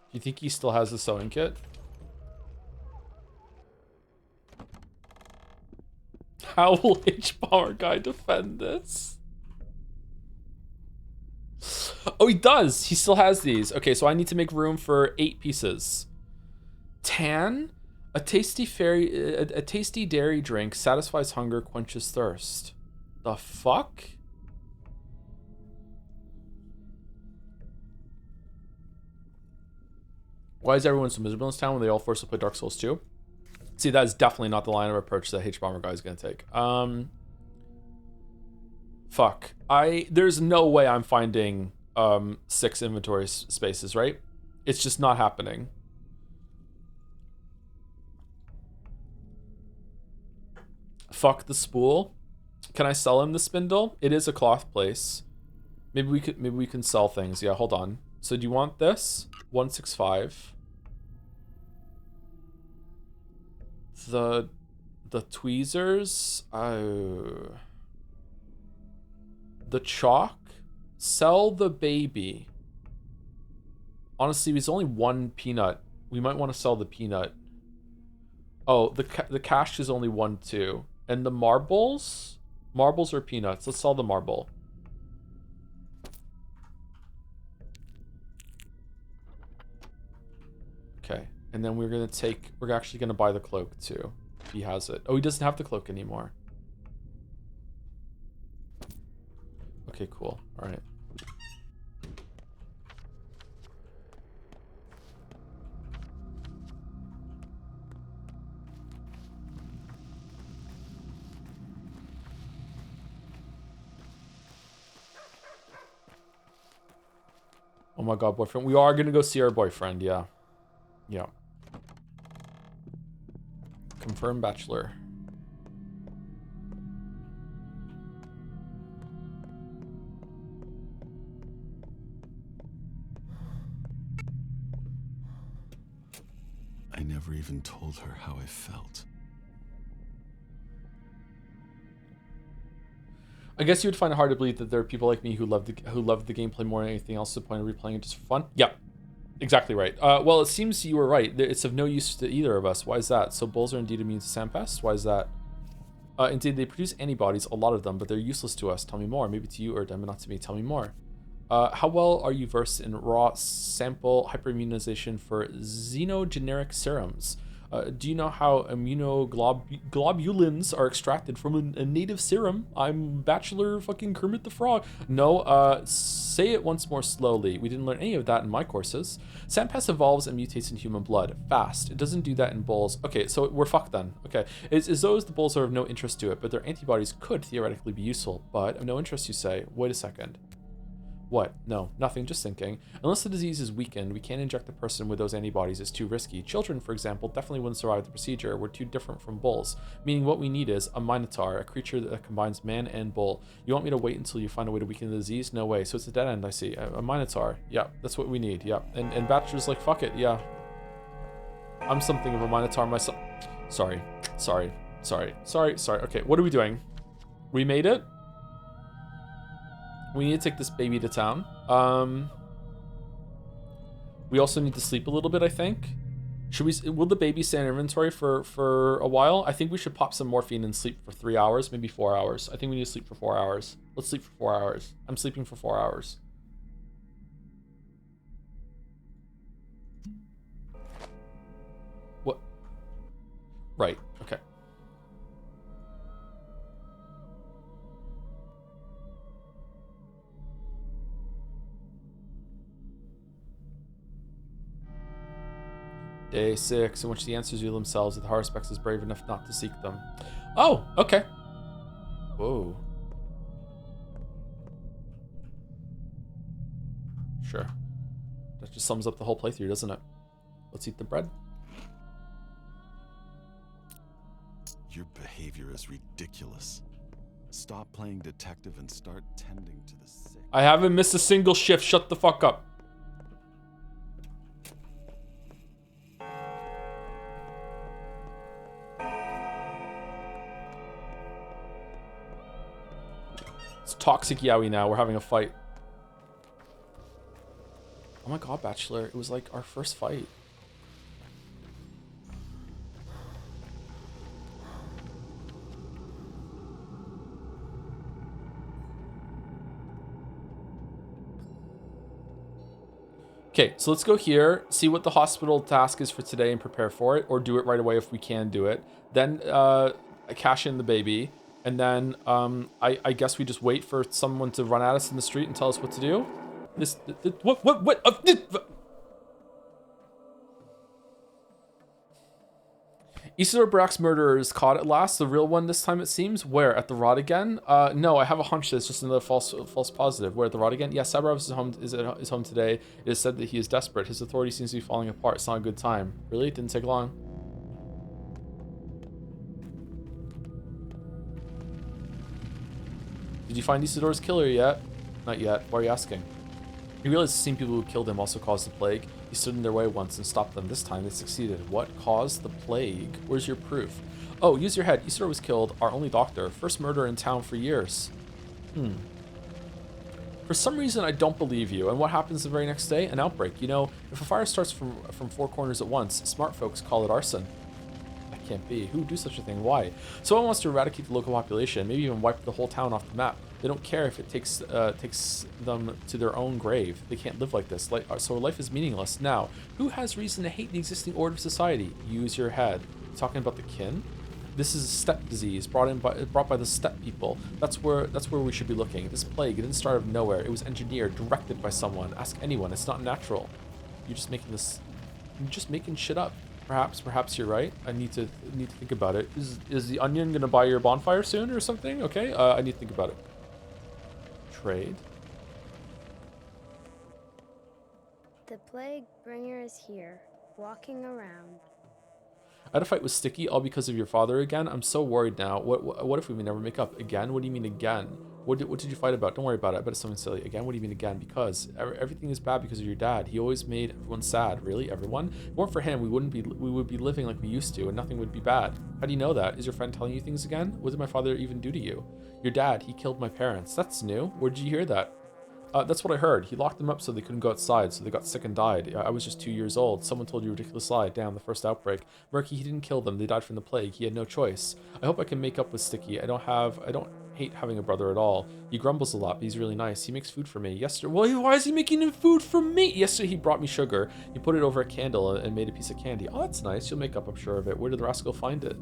Do you think he still has the sewing kit? How will H-Bomber Guy defend this? Oh, he does. He still has these. Okay, so I need to make room for 8 pieces. Tan? A tasty dairy drink satisfies hunger, quenches thirst. The fuck? Why is everyone so miserable in this town when they all force to play Dark Souls 2? See, that is definitely not the line of approach that H-Bomber Guy is going to take. Fuck. There's no way I'm finding 6 inventory spaces, right? It's just not happening. Fuck the spool. Can I sell him the spindle? It is a cloth place. Maybe we can sell things. Yeah, hold on. So do you want this? 165. The tweezers. Oh. The chalk. Sell the baby. Honestly, it's only one peanut. We might want to sell the peanut. Oh, the cash is only 1, 2. And the marbles? Marbles or peanuts? Let's sell the marble. Okay. And then we're actually gonna buy the cloak too. If he has it. Oh, he doesn't have the cloak anymore. Okay, cool. All right. Oh my god, boyfriend. We are gonna go see our boyfriend, yeah. Yeah. Confirmed bachelor. I never even told her how I felt. I guess you would find it hard to believe that there are people like me who love the gameplay more than anything else to the point of replaying it just for fun. Yeah, exactly right. Well, it seems you were right. It's of no use to either of us. Why is that? So bulls are indeed immune to sandpests? Why is that? Indeed, they produce antibodies, a lot of them, but they're useless to us. Tell me more. Maybe to you or them, but not to me. Tell me more. How well are you versed in raw sample hyperimmunization for xenogeneric serums? Do you know how immunoglobulins are extracted from a native serum? I'm Bachelor fucking Kermit the Frog. No, say it once more slowly. We didn't learn any of that in my courses. Sandpest evolves and mutates in human blood. Fast. It doesn't do that in bulls. Okay, so we're fucked then. Okay. It's as though the bulls are of no interest to it, but their antibodies could theoretically be useful. But of no interest, you say. Wait a second. What? No, nothing, just thinking. Unless the disease is weakened, we can't inject the person with those antibodies. It's too risky. Children, for example, definitely wouldn't survive the procedure. We're too different from bulls. Meaning what we need is a minotaur, a creature that combines man and bull. You want me to wait until you find a way to weaken the disease? No way. So it's a dead end, I see. A minotaur. Yeah, that's what we need. Yeah. And Bachelor's like, fuck it, yeah. I'm something of a minotaur myself. Sorry. Okay, what are we doing? We made it? We need to take this baby to town. We also need to sleep a little bit, I think. Will the baby stay in inventory for a while? I think we should pop some morphine and sleep for 3 hours, maybe 4 hours. I think we need to sleep for 4 hours. Let's sleep for 4 hours. I'm sleeping for 4 hours. What? Right, okay. Day 6, in which the answers reveal themselves, the Haruspex is brave enough not to seek them. Oh, okay. Whoa. Sure. That just sums up the whole playthrough, doesn't it? Let's eat the bread. Your behavior is ridiculous. Stop playing detective and start tending to the sick. I haven't missed a single shift. Shut the fuck up. It's toxic Yowie now. We're having a fight. Oh my god, Bachelor. It was like our first fight. Okay, so let's go here, see what the hospital task is for today and prepare for it, or do it right away if we can do it. Then cash in the baby. And then I guess we just wait for someone to run at us in the street and tell us what to do. What? Isidore Brack's murderer is caught at last. The real one this time, it seems. Where? At the Rod again? No, I have a hunch that it's just another false positive. Where, at the Rod again? Yeah, Sabarov is home today. It is said that he is desperate. His authority seems to be falling apart. It's not a good time. Really? It didn't take long. Did you find Isidore's killer yet? Not yet. Why are you asking? He realized the same people who killed him also caused the plague. He stood in their way once and stopped them. This time they succeeded. What caused the plague? Where's your proof? Oh, use your head. Isidore was killed. Our only doctor. First murder in town for years. For some reason, I don't believe you. And what happens the very next day? An outbreak. You know, if a fire starts from four corners at once, smart folks call it arson. That can't be. Who would do such a thing? Why? Someone wants to eradicate the local population, maybe even wipe the whole town off the map. They don't care if it takes them to their own grave. They can't live like this. So life is meaningless. Now, who has reason to hate the existing order of society? Use your head. Talking about the kin? This is a steppe disease brought by the steppe people. That's where we should be looking. This plague, it didn't start out of nowhere. It was engineered, directed by someone. Ask anyone. It's not natural. You're just making shit up. Perhaps you're right. I need to think about it. Is the onion gonna buy your bonfire soon or something? Okay, I need to think about it. Trade. The plague bringer is here, walking around. I had a fight with Sticky all because of your father again. I'm so worried now. What if we may never make up again? What do you mean again? What did you fight about? Don't worry about it. I bet it's something silly. Again, what do you mean again? Because everything is bad because of your dad. He always made everyone sad. Really, everyone? If it weren't for him, we would be living like we used to, and nothing would be bad. How do you know that? Is your friend telling you things again? What did my father even do to you? Your dad, he killed my parents. That's new. Where did you hear that? That's what I heard. He locked them up so they couldn't go outside, so they got sick and died. I was just 2 years old. Someone told you a ridiculous lie. Damn, the first outbreak. Murky, he didn't kill them. They died from the plague. He had no choice. I hope I can make up with Sticky. I don't hate having a brother at all. He grumbles a lot, but he's really nice. He makes food for me. Yesterday, well, why is he making food for me? Yesterday, he brought me sugar. He put it over a candle and made a piece of candy. Oh, that's nice. You'll make up, I'm sure of it. Where did the rascal find it?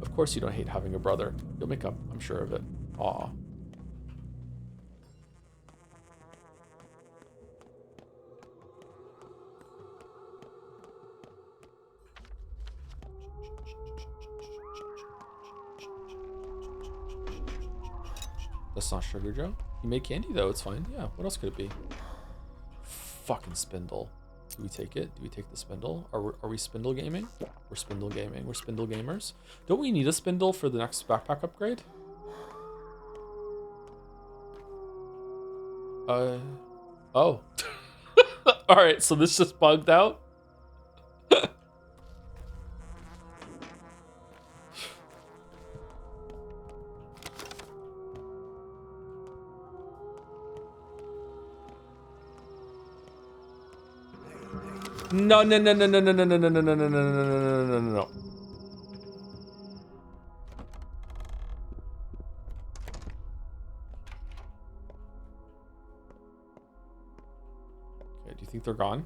Of course you don't hate having a brother. You'll make up, I'm sure of it. Aw. That's not Sugar Joe. He made candy though, it's fine. Yeah, what else could it be? Fucking spindle. Do we take it? Do we take the spindle? Are we spindle gaming? We're spindle gaming. We're spindle gamers. Don't we need a spindle for the next backpack upgrade? Oh. Alright, so this just bugged out? No. Okay, do you think they're gone?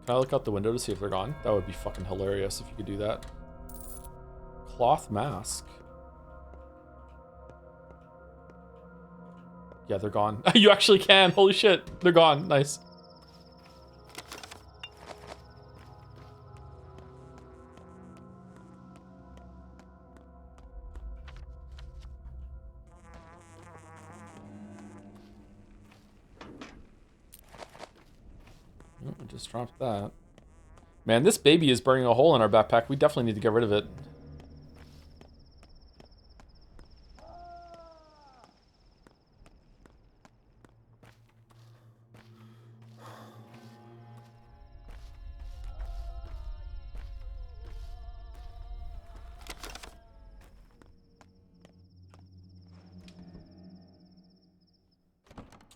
Can I look out the window to see if they're gone? That would be fucking hilarious if you could do that. Cloth mask. Yeah, they're gone. You actually can. Holy shit. They're gone. Nice. Oh, I just dropped that. Man, this baby is burning a hole in our backpack. We definitely need to get rid of it.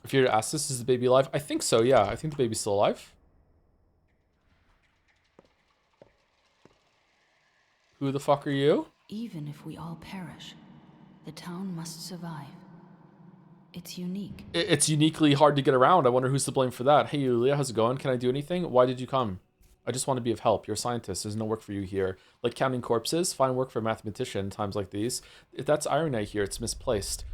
If you're to ask this, is the baby alive? I think so, yeah. I think the baby's still alive. Who the fuck are you? Even if we all perish, the town must survive. It's unique. It's uniquely hard to get around. I wonder who's to blame for that. Hey, Yulia, how's it going? Can I do anything? Why did you come? I just want to be of help. You're a scientist. There's no work for you here. Like counting corpses? Fine work for a mathematician in times like these. If that's irony here, it's misplaced.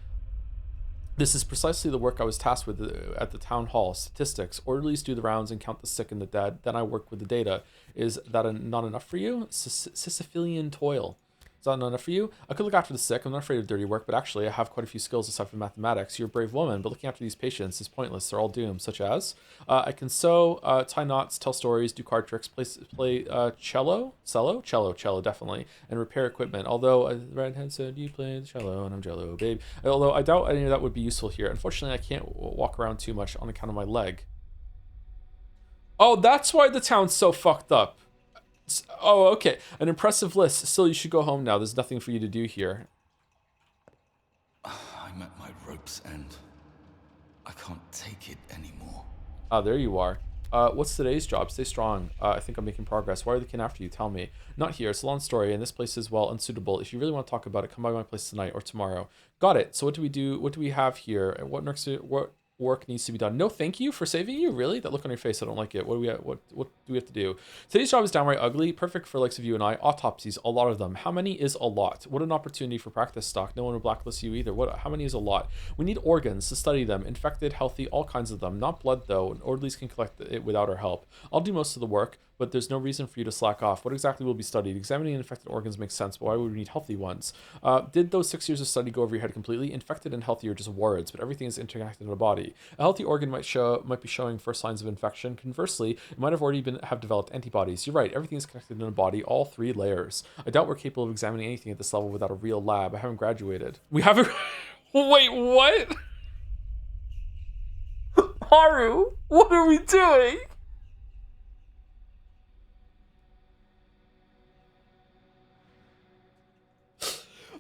This is precisely the work I was tasked with at the town hall. Statistics. Orderlies do the rounds and count the sick and the dead. Then I work with the data. Is that not enough for you? Sisyphean toil. Is that not enough for you? I could look after the sick. I'm not afraid of dirty work, but actually I have quite a few skills aside from mathematics. You're a brave woman, but looking after these patients is pointless. They're all doomed, such as I can sew, tie knots, tell stories, do card tricks, play cello, definitely, and repair equipment. Although the redhead said you play the cello, and I'm jello, babe. Although I doubt any of that would be useful here. Unfortunately, I can't walk around too much on account of my leg. Oh, that's why the town's so fucked up. Oh, okay. An impressive list. Still, you should go home now. There's nothing for you to do here. I'm at my rope's end. I can't take it anymore. Ah, there you are. What's today's job? Stay strong. I think I'm making progress. Why are they looking after you? Tell me. Not here. It's a long story, and this place is, well, unsuitable. If you really want to talk about it, come by my place tonight or tomorrow. Got it. So what do we do? What do we have here? And what work needs to be done? No, thank you for saving you. Really? That look on your face, I don't like it. What do we have to do? Today's job is downright ugly. Perfect for likes of you and I. Autopsies, a lot of them. How many is a lot? What an opportunity for practice stock. No one will blacklist you either. How many is a lot? We need organs to study them. Infected, healthy, all kinds of them. Not blood though. And orderlies can collect it without our help. I'll do most of the work, but there's no reason for you to slack off. What exactly will be studied? Examining infected organs makes sense, but why would we need healthy ones? Did those 6 years of study go over your head completely? Infected and healthy are just words, but everything is interconnected in a body. A healthy organ might be showing first signs of infection. Conversely, it might have already have developed antibodies. You're right, everything is connected in a body, all 3 layers. I doubt we're capable of examining anything at this level without a real lab. I haven't graduated. We haven't. Wait, what? Haru, what are we doing?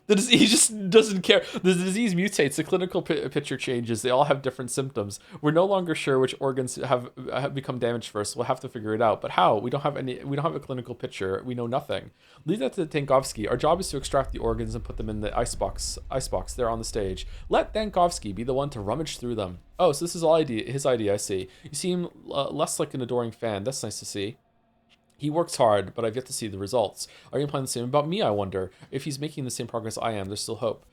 He just doesn't care. The disease mutates. The clinical picture changes. They all have different symptoms. We're no longer sure which organs have become damaged first. We'll have to figure it out. But how? We don't have a clinical picture. We know nothing. Leave that to Dankovsky. Our job is to extract the organs and put them in the icebox there on the stage. Let Dankovsky be the one to rummage through them. Oh, so this is his idea. I see. You seem less like an adoring fan. That's nice to see. He works hard, but I've yet to see the results. Are you implying the same about me, I wonder? If he's making the same progress I am, there's still hope.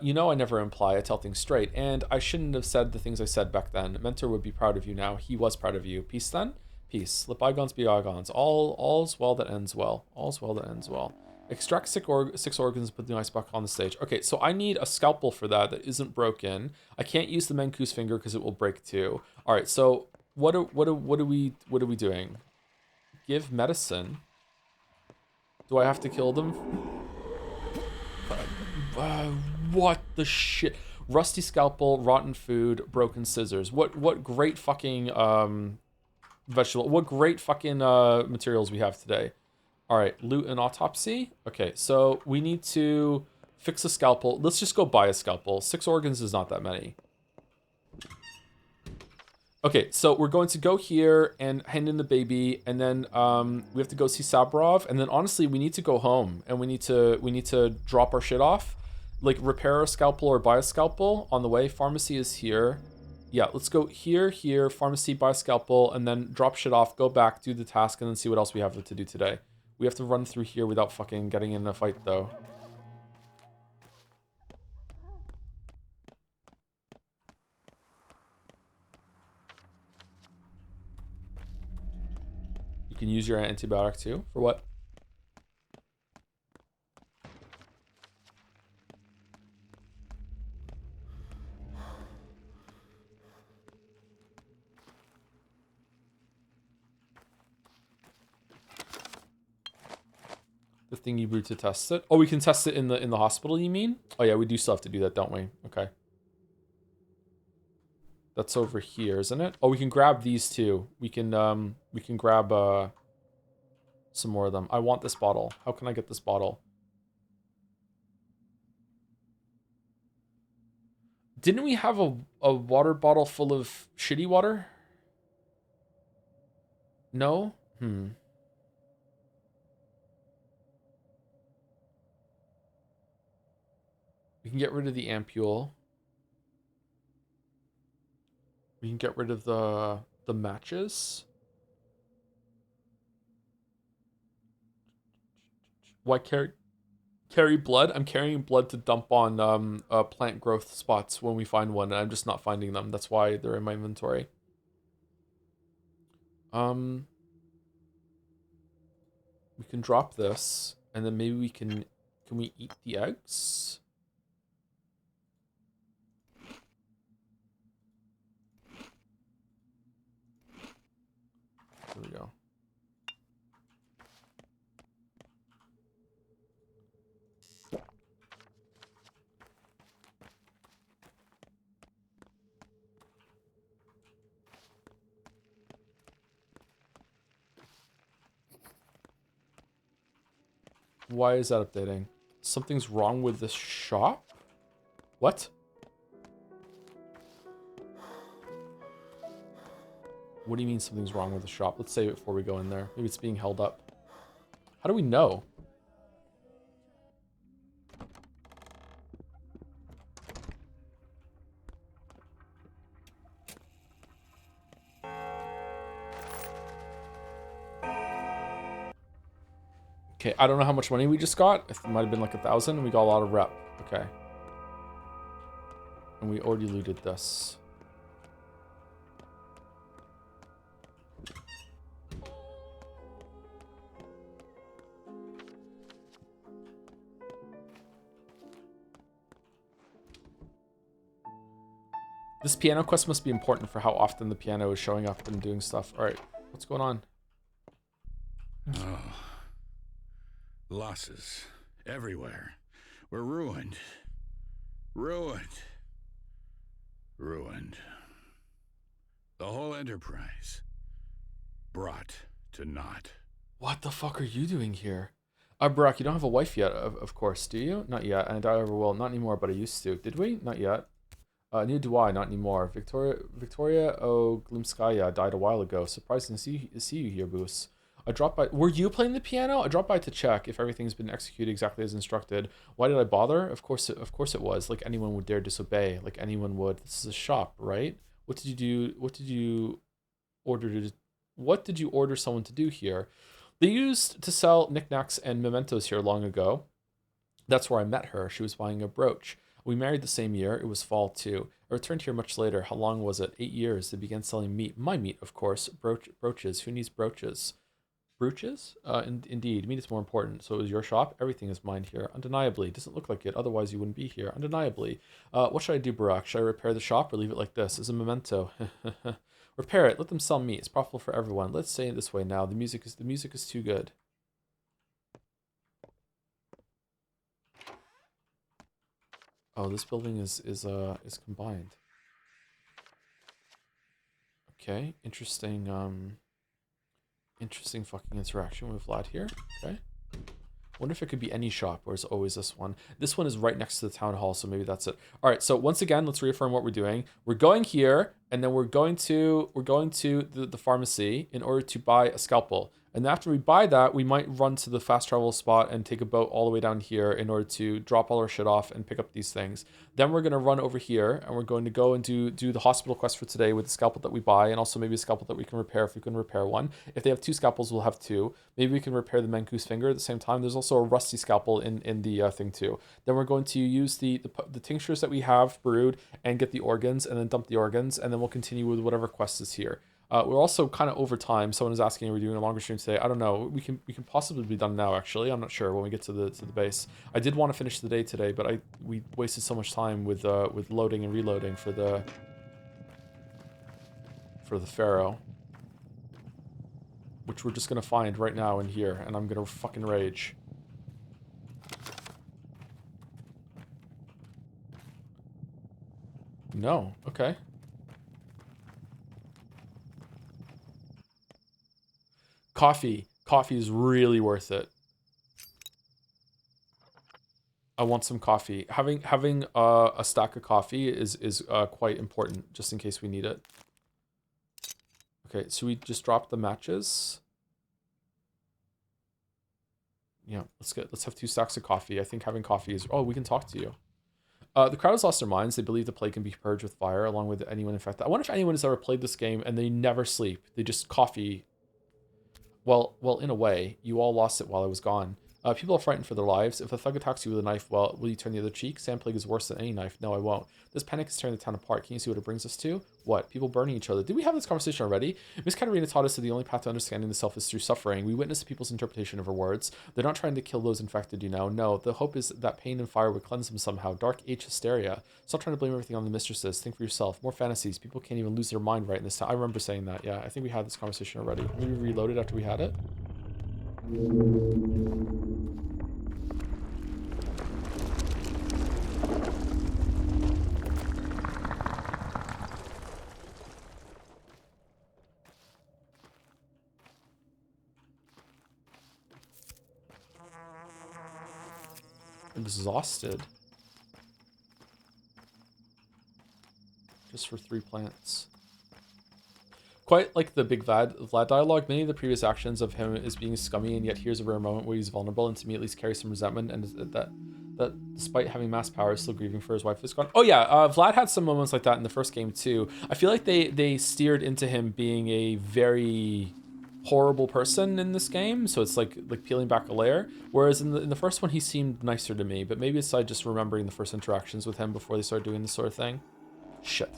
You know I never imply, I tell things straight, and I shouldn't have said the things I said back then. Mentor would be proud of you now. He was proud of you. Peace then? Peace. Let bygones be bygones. All's well that ends well. All's well that ends well. Extract 6 organs and put the icebox on the stage. Okay, so I need a scalpel for that isn't broken. I can't use the Menku's finger because it will break too. All right, so what are we doing? Give medicine. Do I have to kill them? What the shit? Rusty scalpel, rotten food, broken scissors. What great fucking vegetable. What great fucking materials we have today. All right, loot and autopsy. Okay, so we need to fix a scalpel. Let's just go buy a scalpel. 6 organs is not that many. Okay, so we're going to go here and hand in the baby, and then we have to go see Saburov, and then honestly, we need to go home, and we need to drop our shit off, like repair a scalpel or buy a scalpel on the way. Pharmacy is here. Yeah, let's go here, pharmacy, buy a scalpel, and then drop shit off, go back, do the task, and then see what else we have to do today. We have to run through here without fucking getting in a fight, though. You can use your antibiotic too. For what? The thing you brewed to test it. Oh, we can test it in the hospital, you mean? Oh yeah, we do still have to do that, don't we? Okay. That's over here, isn't it? Oh, we can grab these two. We can grab some more of them. I want this bottle. How can I get this bottle? Didn't we have a water bottle full of shitty water? No? We can get rid of the ampule. We can get rid of the matches. Why carry blood? I'm carrying blood to dump on plant growth spots when we find one, and I'm just not finding them. That's why they're in my inventory. We can drop this, and then maybe we can Can we eat the eggs? There we go. Why is that updating? Something's wrong with this shop? What? What do you mean something's wrong with the shop? Let's save it before we go in there. Maybe it's being held up. How do we know? Okay, I don't know how much money we just got. It might have been like 1,000, and we got a lot of rep. Okay. And we already looted this. This piano quest must be important for how often the piano is showing up and doing stuff. All right, what's going on? Oh. Losses. Everywhere. We're ruined. Ruined. Ruined. The whole enterprise. Brought to naught. What the fuck are you doing here? Barack, you don't have a wife yet, of course, do you? Not yet, and I ever will. Not anymore, but I used to. Did we? Not yet. Neither do I, not anymore. Victoria Oglimskaya died a while ago. Surprising to see you here, Boos. I dropped by. Were you playing the piano? I dropped by to check if everything's been executed exactly as instructed. Why did I bother? Of course it was. Like anyone would dare disobey. Like anyone would. This is a shop, right? What did you do? What did you order someone to do here? They used to sell knickknacks and mementos here long ago. That's where I met her. She was buying a brooch. We married the same year. It was fall, too. I returned here much later. How long was it? 8 years. They began selling meat. My meat, of course. Brooches. Who needs brooches? Brooches? Indeed. Meat is more important. So it was your shop? Everything is mine here. Undeniably. Doesn't look like it. Otherwise, you wouldn't be here. Undeniably. What should I do, Barack? Should I repair the shop or leave it like this? As a memento. Repair it. Let them sell meat. It's profitable for everyone. Let's say it this way now. The music is too good. Oh, this building is combined. Okay, interesting fucking interaction with Vlad here. Okay. Wonder if it could be any shop or is it always this one. This one is right next to the town hall, so maybe that's it. All right, so once again, let's reaffirm what we're doing. We're going here, and then we're going to the pharmacy in order to buy a scalpel. And after we buy that, we might run to the fast travel spot and take a boat all the way down here in order to drop all our shit off and pick up these things. Then we're going to run over here and we're going to go and do the hospital quest for today with the scalpel that we buy and also maybe a scalpel that we can repair if we can repair one. If they have 2 scalpels, we'll have 2. Maybe we can repair the Mancu's finger at the same time. There's also a rusty scalpel in the thing too. Then we're going to use the tinctures that we have brewed and get the organs and then dump the organs and then we'll continue with whatever quest is here. We're also kind of over time. Someone is asking, are we doing a longer stream today? I don't know. We can possibly be done now, actually. I'm not sure when we get to the base. I did want to finish the day today, but we wasted so much time with loading and reloading for the Pharaoh. Which we're just going to find right now in here, and I'm going to fucking rage. No. Okay. Coffee is really worth it. I want some coffee. Having a stack of coffee is quite important, just in case we need it. Okay, so we just dropped the matches. Yeah, let's have 2 stacks of coffee. I think having coffee is. Oh, we can talk to you. The crowd has lost their minds. They believe the plague can be purged with fire, along with anyone infected. I wonder if anyone has ever played this game and they never sleep. They just coffee. Well, in a way, you all lost it while I was gone. People are frightened for their lives. If a thug attacks you with a knife, well, will you turn the other cheek? Sand plague is worse than any knife. No, I won't. This panic is tearing the town apart. Can you see what it brings us to? What? People burning each other. Did we have this conversation already? Miss Katerina taught us that the only path to understanding the self is through suffering. We witness people's interpretation of her words. They're not trying to kill those infected, you know. No, the hope is that pain and fire would cleanse them somehow. Dark age hysteria. Stop trying to blame everything on the mistresses. Think for yourself. More fantasies. People can't even lose their mind right in this time. I remember saying that. Yeah, I think we had this conversation already. Maybe we reloaded after we had it. Exhausted. Just for 3 plants. Quite like the big Vlad dialogue, many of the previous actions of him is being scummy, and yet here's a rare moment where he's vulnerable and to me at least carries some resentment, and that despite having mass power is still grieving for his wife who's gone. Oh yeah, Vlad had some moments like that in the first game too. I feel like they steered into him being a very horrible person in this game, so it's like peeling back a layer, whereas in the first one he seemed nicer to me, but maybe it's just remembering the first interactions with him before they started doing this sort of thing. Shit.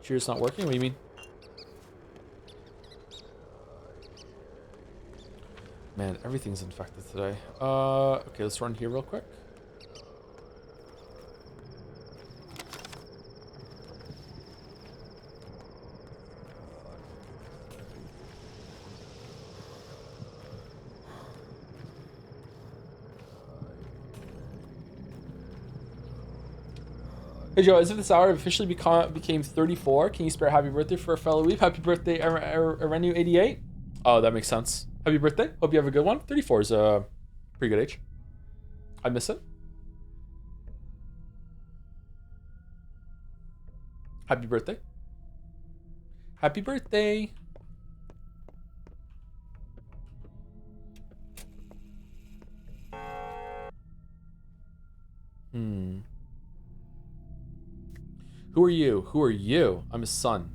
Cheers not working? What do you mean? Man, everything's infected today. Okay, let's run here real quick. Hey Joe, as if this hour officially became 34, can you spare happy birthday for a fellow weep? Happy birthday, Arenu88. Oh, that makes sense. Happy birthday. Hope you have a good one. 34 is a pretty good age. I miss it. Happy birthday. Happy birthday. Who are you? Who are you? I'm his son.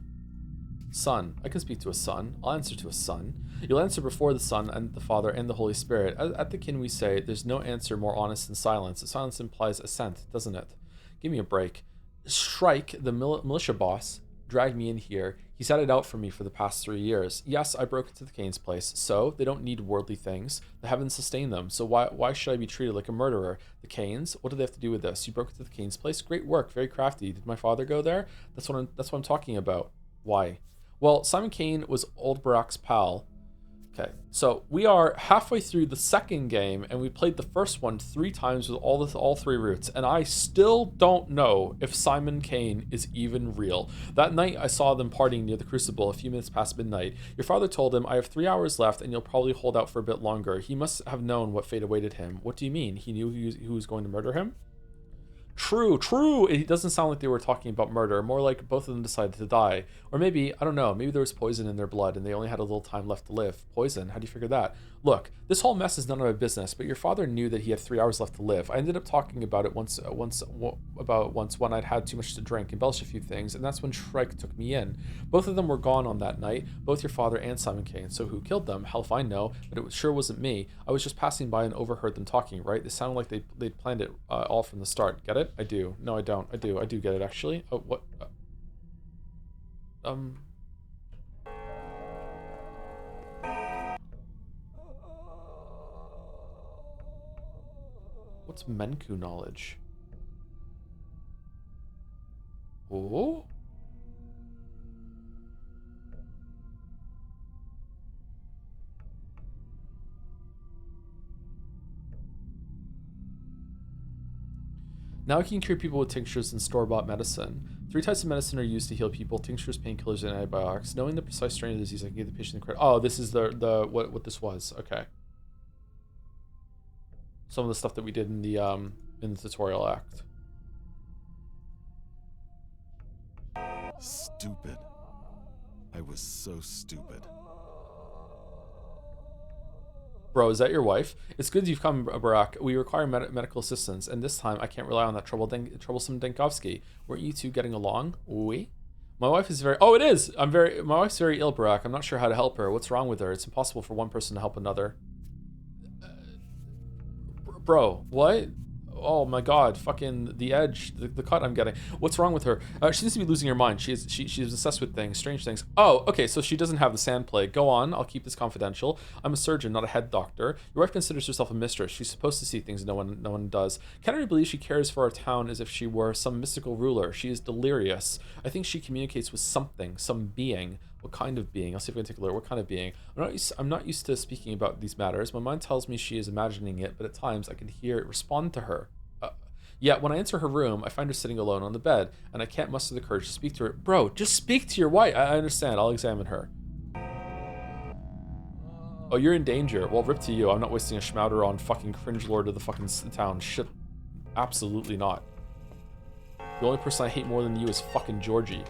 Son. I can speak to a son. I'll answer to a son. You'll answer before the Son and the Father and the Holy Spirit. At the kin we say, there's no answer more honest than silence. Silence implies assent, doesn't it? Give me a break. Shrike, the militia boss, dragged me in here. He's had it out for me for the past 3 years. Yes, I broke into the Kane's place, so they don't need worldly things. The heavens sustain them, so why should I be treated like a murderer? The Kanes? What do they have to do with this? You broke into the Kane's place? Great work, very crafty. Did my father go there? That's what I'm talking about. Why? Well, Simon Kane was old Barack's pal. Okay, so we are halfway through the second game, and we played the first one 3 times with all 3 routes, and I still don't know if Simon Kane is even real. That night, I saw them partying near the Crucible a few minutes past midnight. Your father told him, I have 3 hours left, and you'll probably hold out for a bit longer. He must have known what fate awaited him. What do you mean? He knew who was going to murder him? True. It doesn't sound like they were talking about murder. More like both of them decided to die. Or maybe, I don't know, maybe there was poison in their blood and they only had a little time left to live. Poison? How do you figure that? Look, this whole mess is none of my business, but your father knew that he had 3 hours left to live. I ended up talking about it once when I'd had too much to drink, embellished a few things, and that's when Shrike took me in. Both of them were gone on that night, both your father and Simon Kane. So who killed them? Hell if I know, but it sure wasn't me. I was just passing by and overheard them talking, right? They sounded like they'd planned it all from the start. Get it? I do. No, I don't. I do get it, actually. Oh, what? What's Menku knowledge? Oh? Now we can cure people with tinctures and store-bought medicine. 3 types of medicine are used to heal people: tinctures, painkillers, and antibiotics. Knowing the precise strain of disease, I can give the patient the credit. Oh, this is what this was. Okay. Some of the stuff that we did in the tutorial act. Stupid. I was so stupid. Bro, is that your wife? It's good you've come, Barack. We require medical assistance, and this time I can't rely on that troublesome Denkovsky. Weren't you two getting along? Oui? My wife is very... Oh, it is! My wife's very ill, Barack. I'm not sure how to help her. What's wrong with her? It's impossible for one person to help another. Bro, what? Oh my god, fucking the edge, the cut I'm getting. What's wrong with her? She seems to be losing her mind. She's obsessed with things, strange things. Oh, okay, so she doesn't have the sand plague. Go on, I'll keep this confidential. I'm a surgeon, not a head doctor. Your wife considers herself a mistress. She's supposed to see things no one does. Can I believe she cares for our town as if she were some mystical ruler? She is delirious. I think she communicates with something, some being. What kind of being? I'll see if I can take a look. What kind of being? I'm not used to speaking about these matters. My mind tells me she is imagining it, but at times I can hear it respond to her. Yet when I enter her room, I find her sitting alone on the bed, and I can't muster the courage to speak to her. Bro, just speak to your wife. I understand. I'll examine her. Oh, you're in danger. Well, rip to you. I'm not wasting a schmouder on fucking cringe lord of the fucking town. Shit. Absolutely not. The only person I hate more than you is fucking Georgie.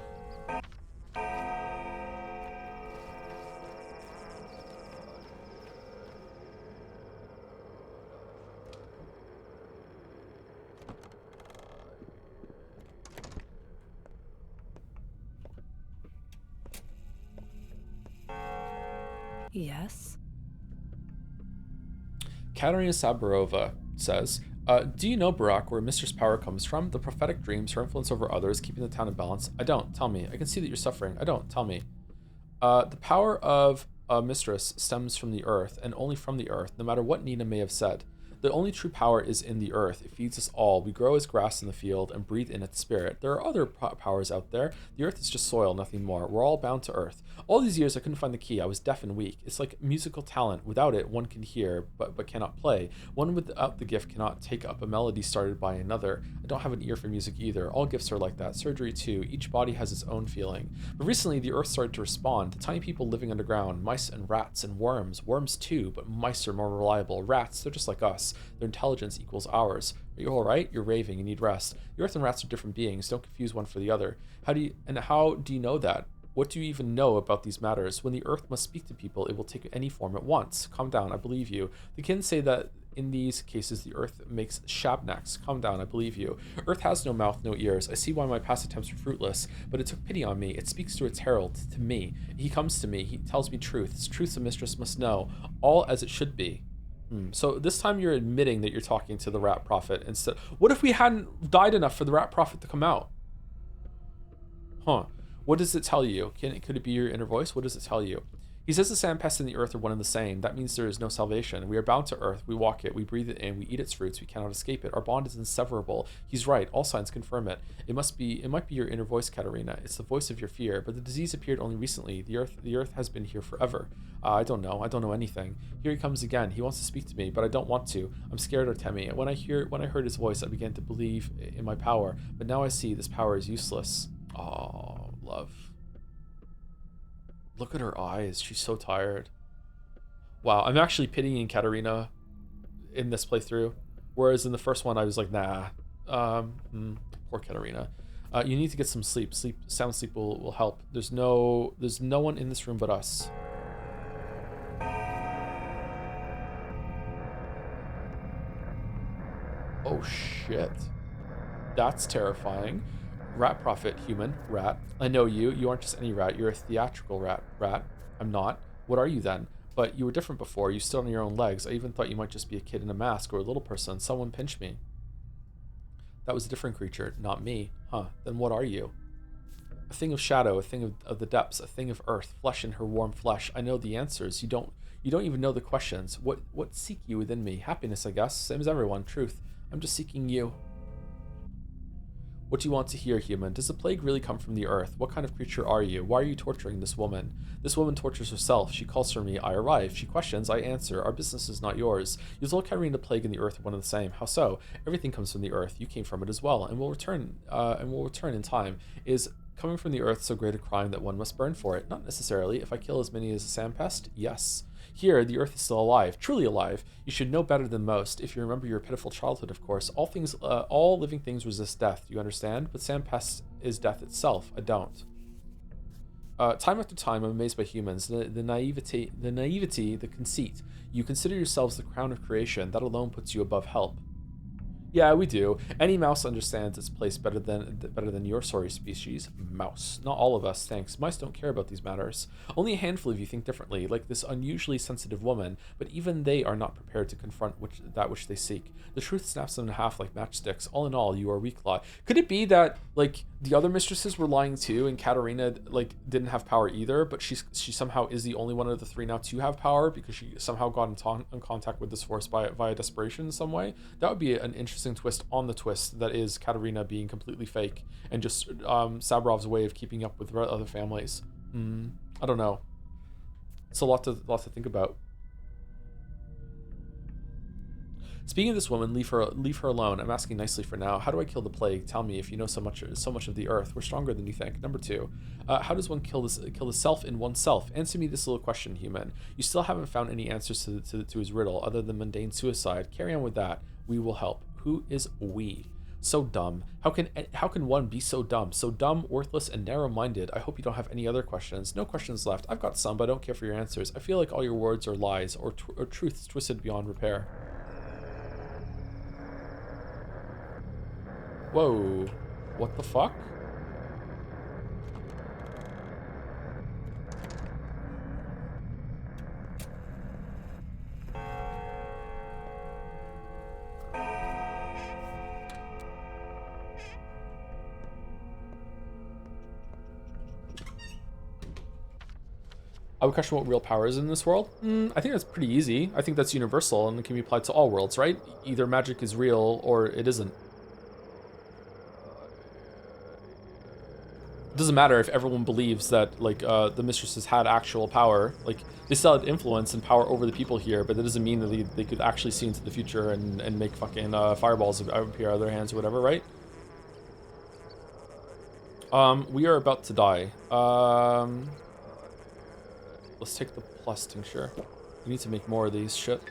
Yes? Katerina Saburova says, do you know, Barack, where Mistress Power comes from? The prophetic dreams, her influence over others, keeping the town in balance? I don't. Tell me. I can see that you're suffering. I don't. Tell me. The power of a mistress stems from the earth, and only from the earth, no matter what Nina may have said. The only true power is in the earth. It feeds us all. We grow as grass in the field and breathe in its spirit. There are other powers out there. The earth is just soil, nothing more. We're all bound to earth. All these years I couldn't find the key. I was deaf and weak. It's like musical talent. Without it, one can hear, but cannot play. One without the gift cannot take up a melody started by another. I don't have an ear for music either. All gifts are like that. Surgery too. Each body has its own feeling. But recently the earth started to respond. The tiny people living underground, mice and rats and worms. Worms too, but mice are more reliable. Rats, they're just like us. Their intelligence equals ours. Are you alright? You're raving. You need rest. The earth and rats are different beings. Don't confuse one for the other. How do you know that? What do you even know about these matters? When the earth must speak to people, it will take any form at once. Calm down, I believe you. The kin say that in these cases, the earth makes shabnaks. Calm down, I believe you. Earth has no mouth, no ears. I see why my past attempts were fruitless, but it took pity on me. It speaks to its herald, to me. He comes to me. He tells me truths. Truths a mistress must know. All as it should be. So this time you're admitting that you're talking to the rat prophet instead. What if we hadn't died enough for the rat prophet to come out? Huh. What does it tell you? Could it be your inner voice? What does it tell you? He says the sand pest and the earth are one and the same. That means there is no salvation. We are bound to earth. We walk it. We breathe it in. We eat its fruits. We cannot escape it. Our bond is inseverable. He's right. All signs confirm it. It might be your inner voice, Katerina. It's the voice of your fear. But the disease appeared only recently. The earth has been here forever. I don't know. I don't know anything. Here he comes again. He wants to speak to me, but I don't want to. I'm scared, Artemi. When I heard his voice, I began to believe in my power. But now I see this power is useless. Oh, love. Look at her eyes. She's so tired. Wow, I'm actually pitying Katerina in this playthrough, whereas in the first one I was like, nah. Poor Katerina. You need to get some sleep. Sound sleep will help. There's no one in this room but us. Oh shit. That's terrifying. Rat prophet, human, rat. I know you. You aren't just any rat. You're a theatrical rat. Rat. I'm not. What are you then? But you were different before. You stood on your own legs. I even thought you might just be a kid in a mask or a little person. Someone pinched me. That was a different creature, not me. Huh. Then what are you? A thing of shadow, a thing of the depths, a thing of earth, flesh in her warm flesh. I know the answers. You don't even know the questions. What seek you within me? Happiness, I guess. Same as everyone. Truth. I'm just seeking you. What do you want to hear, human? Does the plague really come from the earth? What kind of creature are you? Why are you torturing this woman? This woman tortures herself. She calls for me. I arrive. She questions. I answer. Our business is not yours. You told carrying the plague and the earth are one and the same. How so? Everything comes from the earth. You came from it as well, and will return. In time. Is coming from the earth so great a crime that one must burn for it? Not necessarily. If I kill as many as a sand pest, yes. Here, the earth is still alive, truly alive. You should know better than most, if you remember your pitiful childhood, of course. All living things resist death, do you understand? But sand pest is death itself. I don't. Time after time, I'm amazed by humans. The naivety, the conceit. You consider yourselves the crown of creation. That alone puts you above help. Yeah, we do. Any mouse understands its place better than your sorry species, mouse. Not all of us, thanks. Mice don't care about these matters. Only a handful of you think differently, like this unusually sensitive woman, but even they are not prepared to confront that which they seek. The truth snaps them in half like matchsticks. All in all, you are weak lie. Could it be that like the other mistresses were lying too, and Katarina like didn't have power either, but she somehow is the only one of the three now to have power because she somehow got in contact with this force via desperation in some way? That would be an interesting twist on the twist that is Katarina being completely fake and just Sabrov's way of keeping up with other families. I don't know. It's a lot to think about. Speaking of this woman, leave her alone. I'm asking nicely for now. How do I kill the plague? Tell me if you know so much of the earth. We're stronger than you think. Number 2, how does one kill the self in oneself? Answer me this little question, human. You still haven't found any answers to his riddle other than mundane suicide. Carry on with that. We will help. Who is we? So dumb. How can one be so dumb? So dumb, worthless, and narrow-minded. I hope you don't have any other questions. No questions left. I've got some, but I don't care for your answers. I feel like all your words are lies or truths twisted beyond repair. Whoa. What the fuck? I would question what real power is in this world. I think that's pretty easy. I think that's universal and it can be applied to all worlds, right? Either magic is real or it isn't. It doesn't matter if everyone believes that like the mistresses had actual power. Like they still had influence and power over the people here, but that doesn't mean that they could actually see into the future and make fucking fireballs appear out of their hands or whatever, right? We are about to die. Let's take the plus tincture. We need to make more of these shit.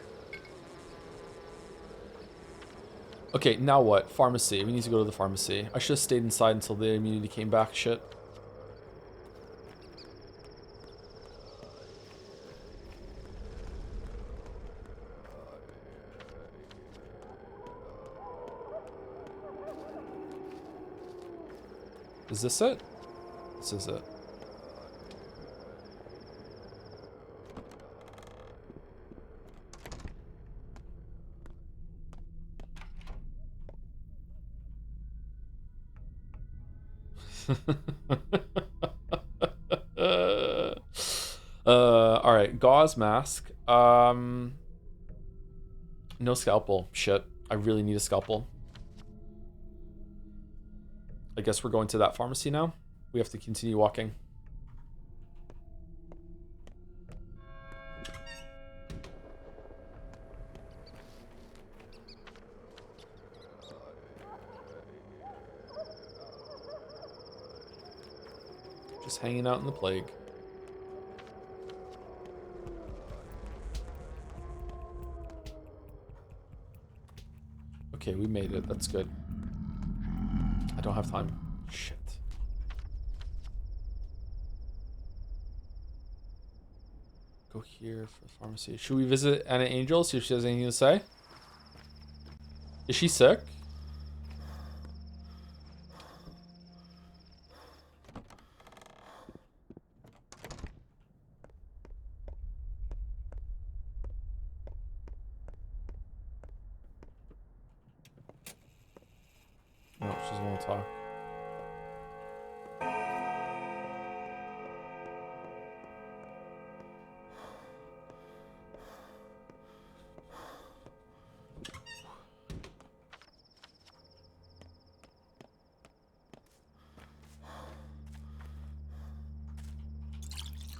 Okay, now what? Pharmacy. We need to go to the pharmacy. I should have stayed inside until the immunity came back. Shit. Is this it? This is it. All right, gauze mask. No scalpel. Shit, I really need a scalpel. I guess we're going to that pharmacy now. We have to continue walking. Just hanging out in the plague. Okay, we made it. That's good. I don't have time. Shit. Go here for the pharmacy. Should we visit Anna Angel, see if she has anything to say? Is she sick? No, she doesn't want to talk.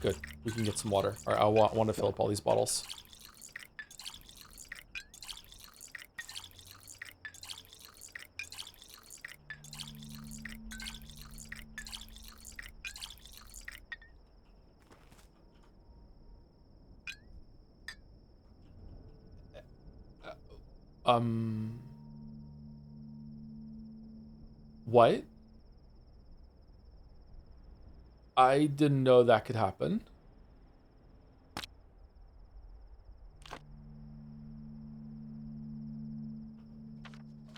Good. We can get some water. All right, I want to fill up all these bottles. What? I didn't know that could happen.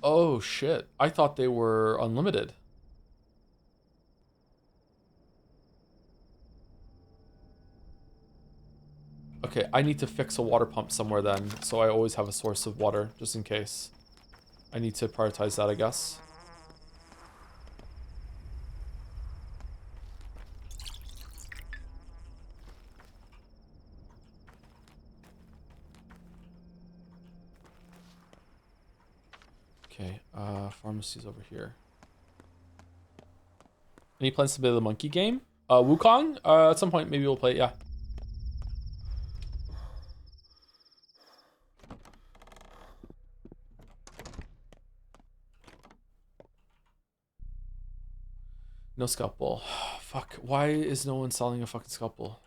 Oh shit. I thought they were unlimited. Okay, I need to fix a water pump somewhere then, so I always have a source of water, just in case. I need to prioritize that, I guess. Okay, pharmacy's over here. Any plans to play the monkey game? Wukong? At some point, maybe we'll play it, yeah. No scalpel. Fuck, why is no one selling a fucking scalpel?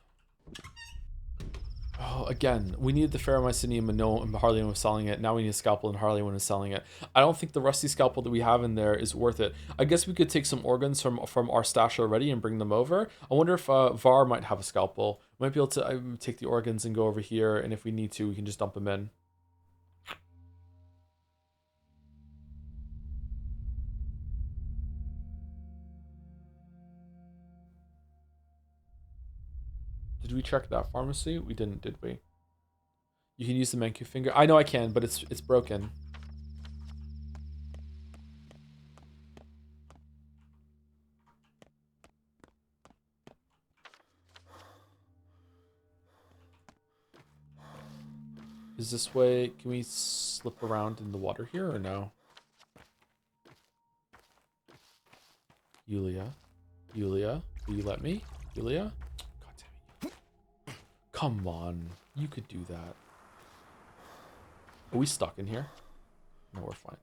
Oh, again, we needed the Pharamycinium and no and Harley was selling it. Now we need a scalpel and Harley is selling it. I don't think the rusty scalpel that we have in there is worth it. I guess we could take some organs from our stash already and bring them over. I wonder if Var might have a scalpel. We might be able to take the organs and go over here, and if we need to, we can just dump them in. Did we check that pharmacy? We didn't, did we? You can use the Manku finger. I know I can, but it's broken. Is this way? Can we slip around in the water here or no? Yulia, will you let me? Yulia? God damn it. Come on, you could do that. Are we stuck in here? No, we're fine.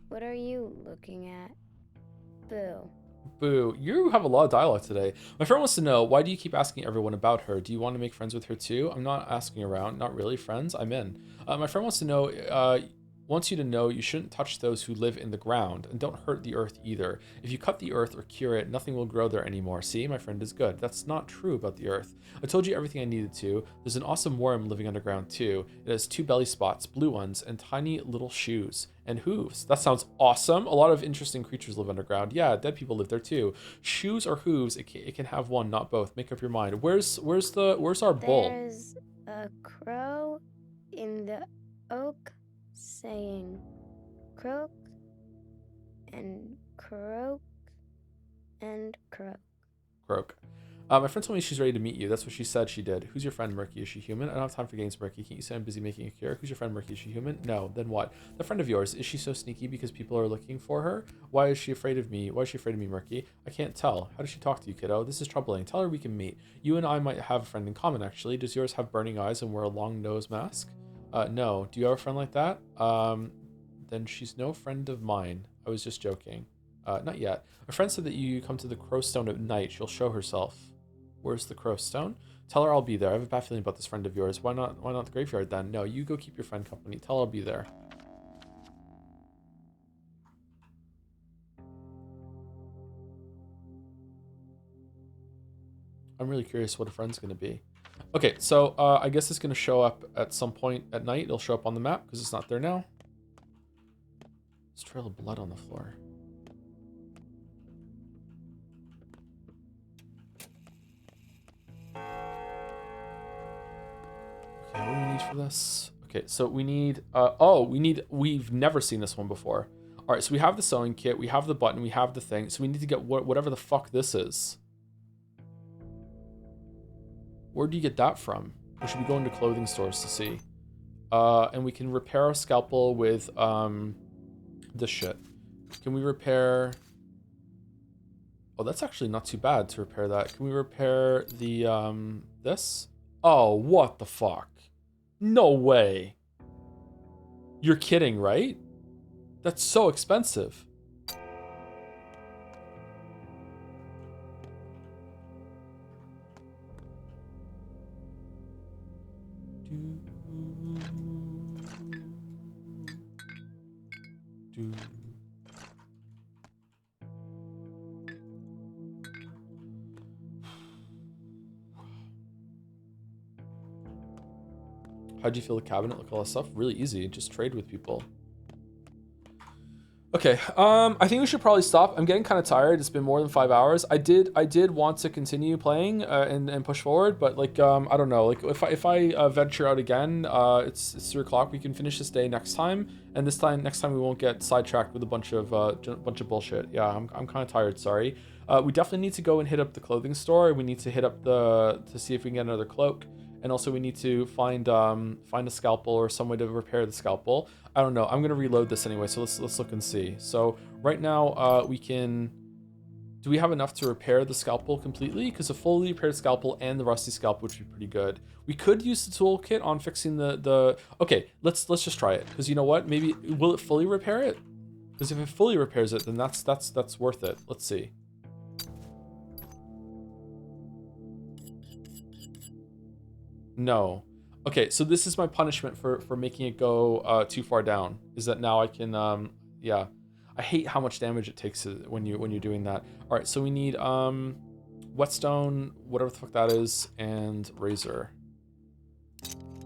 What are you looking at? Boo. Boo, you have a lot of dialogue today. My friend wants to know, why do you keep asking everyone about her? Do you want to make friends with her too? I'm not asking around. Not really, friends. I'm in. My friend wants to know, wants you to know you shouldn't touch those who live in the ground, and don't hurt the earth either. If you cut the earth or cure it, nothing will grow there anymore. See, my friend is good. That's not true about the earth. I told you everything I needed to. There's an awesome worm living underground too. It has 2 belly spots, blue ones, and tiny little shoes. And hooves. That sounds awesome. A lot of interesting creatures live underground. Yeah, dead people live there too. Shoes or hooves, it can have one, not both. Make up your mind. Where's our bull? There's a crow in the oak saying croak and croak and croak. Croak. My friend told me she's ready to meet you. That's what she said she did. Who's your friend, Murky? Is she human? I don't have time for games, Murky. Can't you say I'm busy making a cure? Who's your friend, Murky? Is she human? No. Then what? The friend of yours. Is she so sneaky because people are looking for her? Why is she afraid of me? Why is she afraid of me, Murky? I can't tell. How does she talk to you, kiddo? This is troubling. Tell her we can meet. You and I might have a friend in common, actually. Does yours have burning eyes and wear a long nose mask? No. Do you have a friend like that? Then she's no friend of mine. I was just joking. Not yet. A friend said that you come to the Crowstone at night. She'll show herself. Where's the Crowstone? Tell her I'll be there. I have a bad feeling about this friend of yours. Why not the graveyard then? No, you go keep your friend company. Tell her I'll be there. I'm really curious what a friend's going to be. Okay, so I guess it's going to show up at some point at night. It'll show up on the map because it's not there now. There's a trail of blood on the floor. Okay, what do we need for this? Okay, so we need, we've never seen this one before. All right, so we have the sewing kit, we have the button, we have the thing, so we need to get whatever the fuck this is. Where do you get that from? Or should we go into clothing stores to see? And we can repair our scalpel with this shit. Can we repair... Oh, that's actually not too bad to repair that. Can we repair the, this? Oh, what the fuck? No way. You're kidding, right? That's so expensive. How'd you feel the cabinet? Look, all that stuff. Really easy. Just trade with people. Okay, I think we should probably stop. I'm getting kind of tired. It's been more than 5 hours. I did want to continue playing and push forward, but like I don't know. Like if I venture out again, it's 3 o'clock. We can finish this day next time, and next time we won't get sidetracked with a bunch of bullshit. Yeah, I'm kind of tired. Sorry. We definitely need to go and hit up the clothing store. We need to hit up to see if we can get another cloak. And also we need to find a scalpel or some way to repair the scalpel. I don't know. I'm gonna reload this anyway, so let's look and see. So right now we can. Do we have enough to repair the scalpel completely? Because a fully repaired scalpel and the rusty scalpel would be pretty good. We could use the toolkit on fixing the. Okay, let's just try it. Because you know what? Maybe will it fully repair it? Because if it fully repairs it, then that's worth it. Let's see. No. Okay, so this is my punishment for making it go too far down. Is that now I can yeah. I hate how much damage it takes when you're doing that. All right, so we need whetstone, whatever the fuck that is, and razor,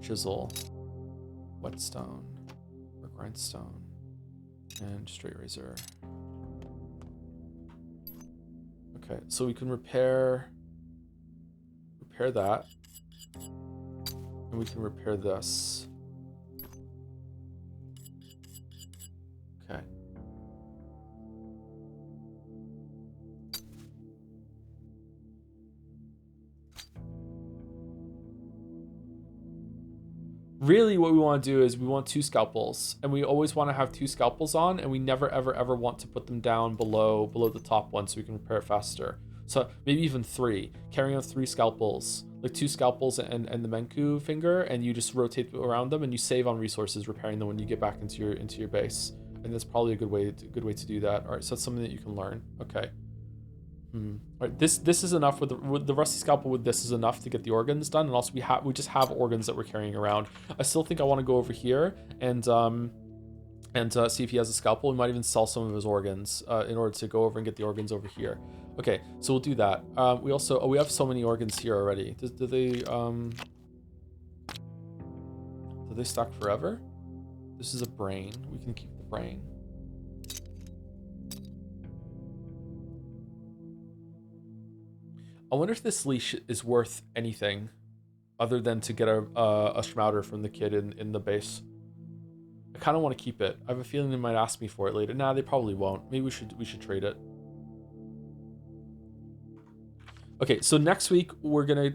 chisel, whetstone, or grindstone, and straight razor. Okay, so we can repair that. And we can repair this. Okay. Really what we want to do is we want 2 scalpels, and we always want to have 2 scalpels on, and we never ever want to put them down below the top one so we can repair it faster. So maybe even 3, carrying on 3 scalpels, like 2 scalpels and the Menku finger, and you just rotate around them and you save on resources repairing them when you get back into your base. And that's probably a good way to do that. All right, so that's something that you can learn. Okay. All right, this is enough with the rusty scalpel. With this is enough to get the organs done, and also we just have organs that we're carrying around. I still think I want to go over here and see if he has a scalpel. We might even sell some of his organs in order to go over and get the organs over here. Okay, so we'll do that. We also we have so many organs here already. Do they stack forever? This is a brain. We can keep the brain. I wonder if this leash is worth anything other than to get a Schmouder from the kid in the base. I kind of want to keep it. I have a feeling they might ask me for it later. Nah, they probably won't. Maybe we should trade it. Okay, so next week we're gonna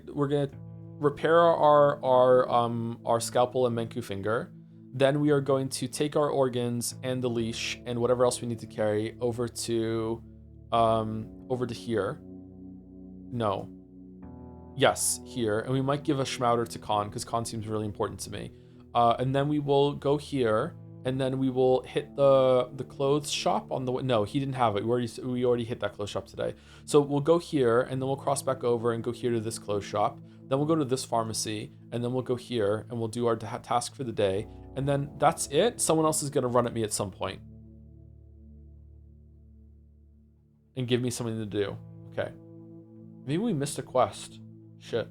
repair our scalpel and Menku finger. Then we are going to take our organs and the leash and whatever else we need to carry over to here. No. Yes, here. And we might give a Schmouder to Khan, because Khan seems really important to me. And then we will go here, and then we will hit the clothes shop on the way. No, he didn't have it. We already hit that clothes shop today. So we'll go here, and then we'll cross back over and go here to this clothes shop. Then we'll go to this pharmacy, and then we'll go here, and we'll do our task for the day. And then that's it. Someone else is going to run at me at some point and give me something to do. Okay. Maybe we missed a quest. Shit.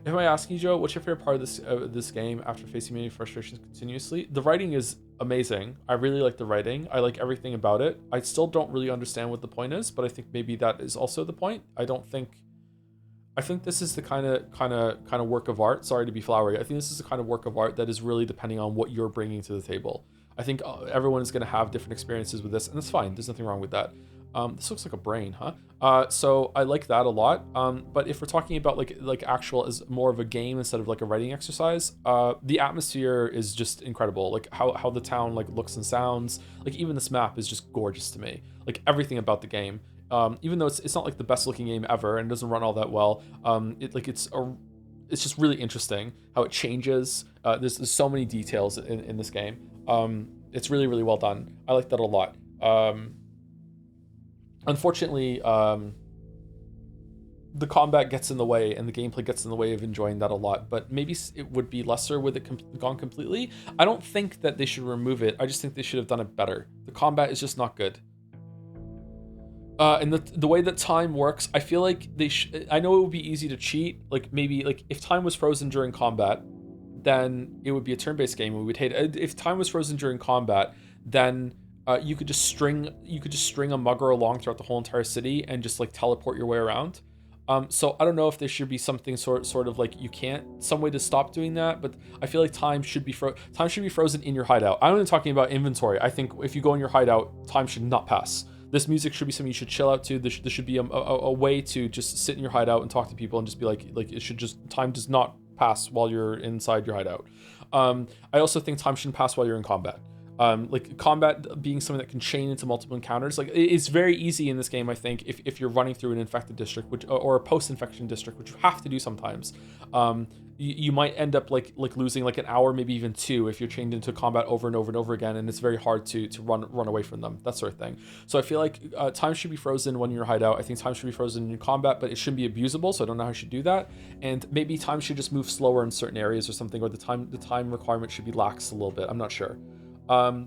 If I ask you, Joe, what's your favorite part of this game after facing many frustrations continuously? The writing is amazing. I really like the writing. I like everything about it. I still don't really understand what the point is, but I think maybe that is also the point. I think this is the kind of work of art. Sorry to be flowery. I think this is the kind of work of art that is really depending on what you're bringing to the table. I think everyone is going to have different experiences with this, and that's fine. There's nothing wrong with that. This looks like a brain, huh? So I like that a lot. But if we're talking about like actual as more of a game instead of like a writing exercise, the atmosphere is just incredible. Like how the town like looks and sounds. Like even this map is just gorgeous to me. Like everything about the game. Even though it's not like the best looking game ever and doesn't run all that well. It's just really interesting how it changes. There's so many details in this game. It's really, really well done. I like that a lot. Unfortunately, the combat gets in the way and the gameplay gets in the way of enjoying that a lot, but maybe it would be lesser with it gone completely. I don't think that they should remove it. I just think they should have done it better. The combat is just not good. And the way that time works, I feel like I know it would be easy to cheat. Like maybe like if time was frozen during combat, then it would be a turn-based game. We would hate it. If time was frozen during combat, then you could just string a mugger along throughout the whole entire city and just like teleport your way around. So I don't know if there should be something sort of like some way to stop doing that, but I feel like time should be frozen in your hideout. I'm only talking about inventory. I think if you go in your hideout, time should not pass. This music should be something you should chill out to. There should be a way to just sit in your hideout and talk to people and just be like it should just, time does not pass while you're inside your hideout. I also think time shouldn't pass while you're in combat. Like combat being something that can chain into multiple encounters. Like it's very easy in this game, I think, if you're running through an infected district, or a post-infection district, which you have to do sometimes. You might end up like losing like an hour, maybe even 2, if you're chained into combat over and over and over again, and it's very hard to run away from them, that sort of thing. So I feel like time should be frozen when you're hideout. I think time should be frozen in combat, but it shouldn't be abusable. So I don't know how you should do that. And maybe time should just move slower in certain areas or something, or the time requirement should be laxed a little bit. I'm not sure.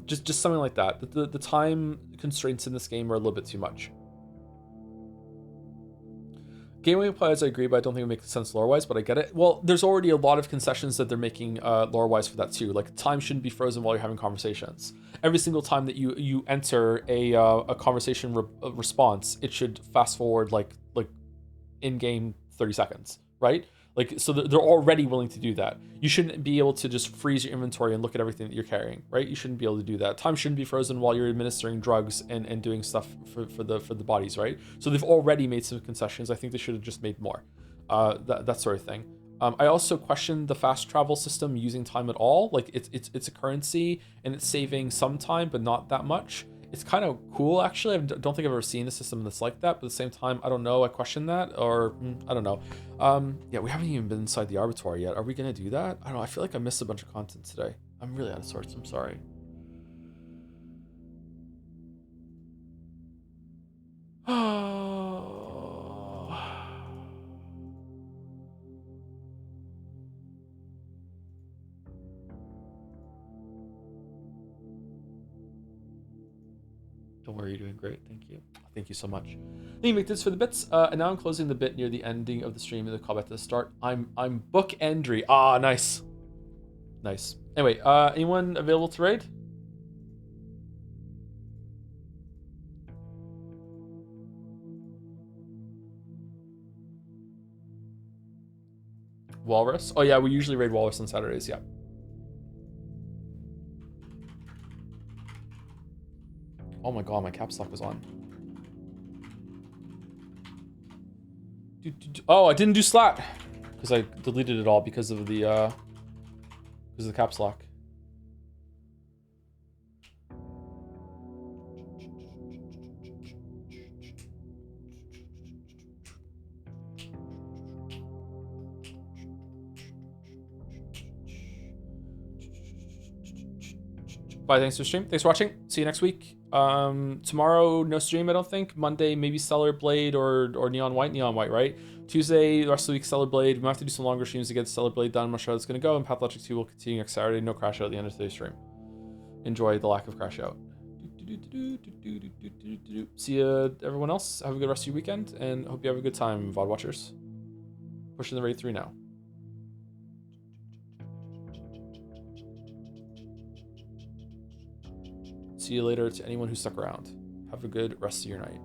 Just something like that. The time constraints in this game are a little bit too much. Gameway applies, I agree, but I don't think it makes sense lore-wise, but I get it. Well, there's already a lot of concessions that they're making lore-wise for that too. Like time shouldn't be frozen while you're having conversations. Every single time that you enter a conversation response, it should fast forward like in-game 30 seconds, right? Like, so they're already willing to do that. You shouldn't be able to just freeze your inventory and look at everything that you're carrying, right? You shouldn't be able to do that. Time shouldn't be frozen while you're administering drugs and doing stuff for the bodies, right? So they've already made some concessions. I think they should have just made more, that sort of thing. I also question the fast travel system using time at all. Like it's a currency and it's saving some time, but not that much. It's kind of cool, actually. I don't think I've ever seen a system that's like that, but at the same time, I don't know. I question that, or I don't know. Yeah, we haven't even been inside the Arbitor yet. Are we going to do that? I don't know. I feel like I missed a bunch of content today. I'm really out of sorts. I'm sorry. Don't worry, you're doing great. Thank you. Thank you so much. Anyway, this for the bits. And now I'm closing the bit near the ending of the stream and the callback to the start. I'm bookendry. Ah, nice. Nice. Anyway, anyone available to raid? Walrus? Oh yeah, we usually raid Walrus on Saturdays, yeah. Oh my god, my caps lock was on. Oh, I didn't do slat because I deleted it all because of the caps lock. Bye, thanks for the stream. Thanks for watching. See you next week. Tomorrow, no stream, I don't think. Monday, maybe Stellar Blade or Neon White, right? Tuesday, the rest of the week, Stellar Blade. We might have to do some longer streams to get Stellar Blade done. I'm not sure how it's going to go. And Pathologic 2 will continue next Saturday. No crash out at the end of today's stream. Enjoy the lack of crash out. See you, everyone else. Have a good rest of your weekend, and hope you have a good time, VOD watchers. Pushing the raid 3 now. See you later to anyone who stuck around. Have a good rest of your night.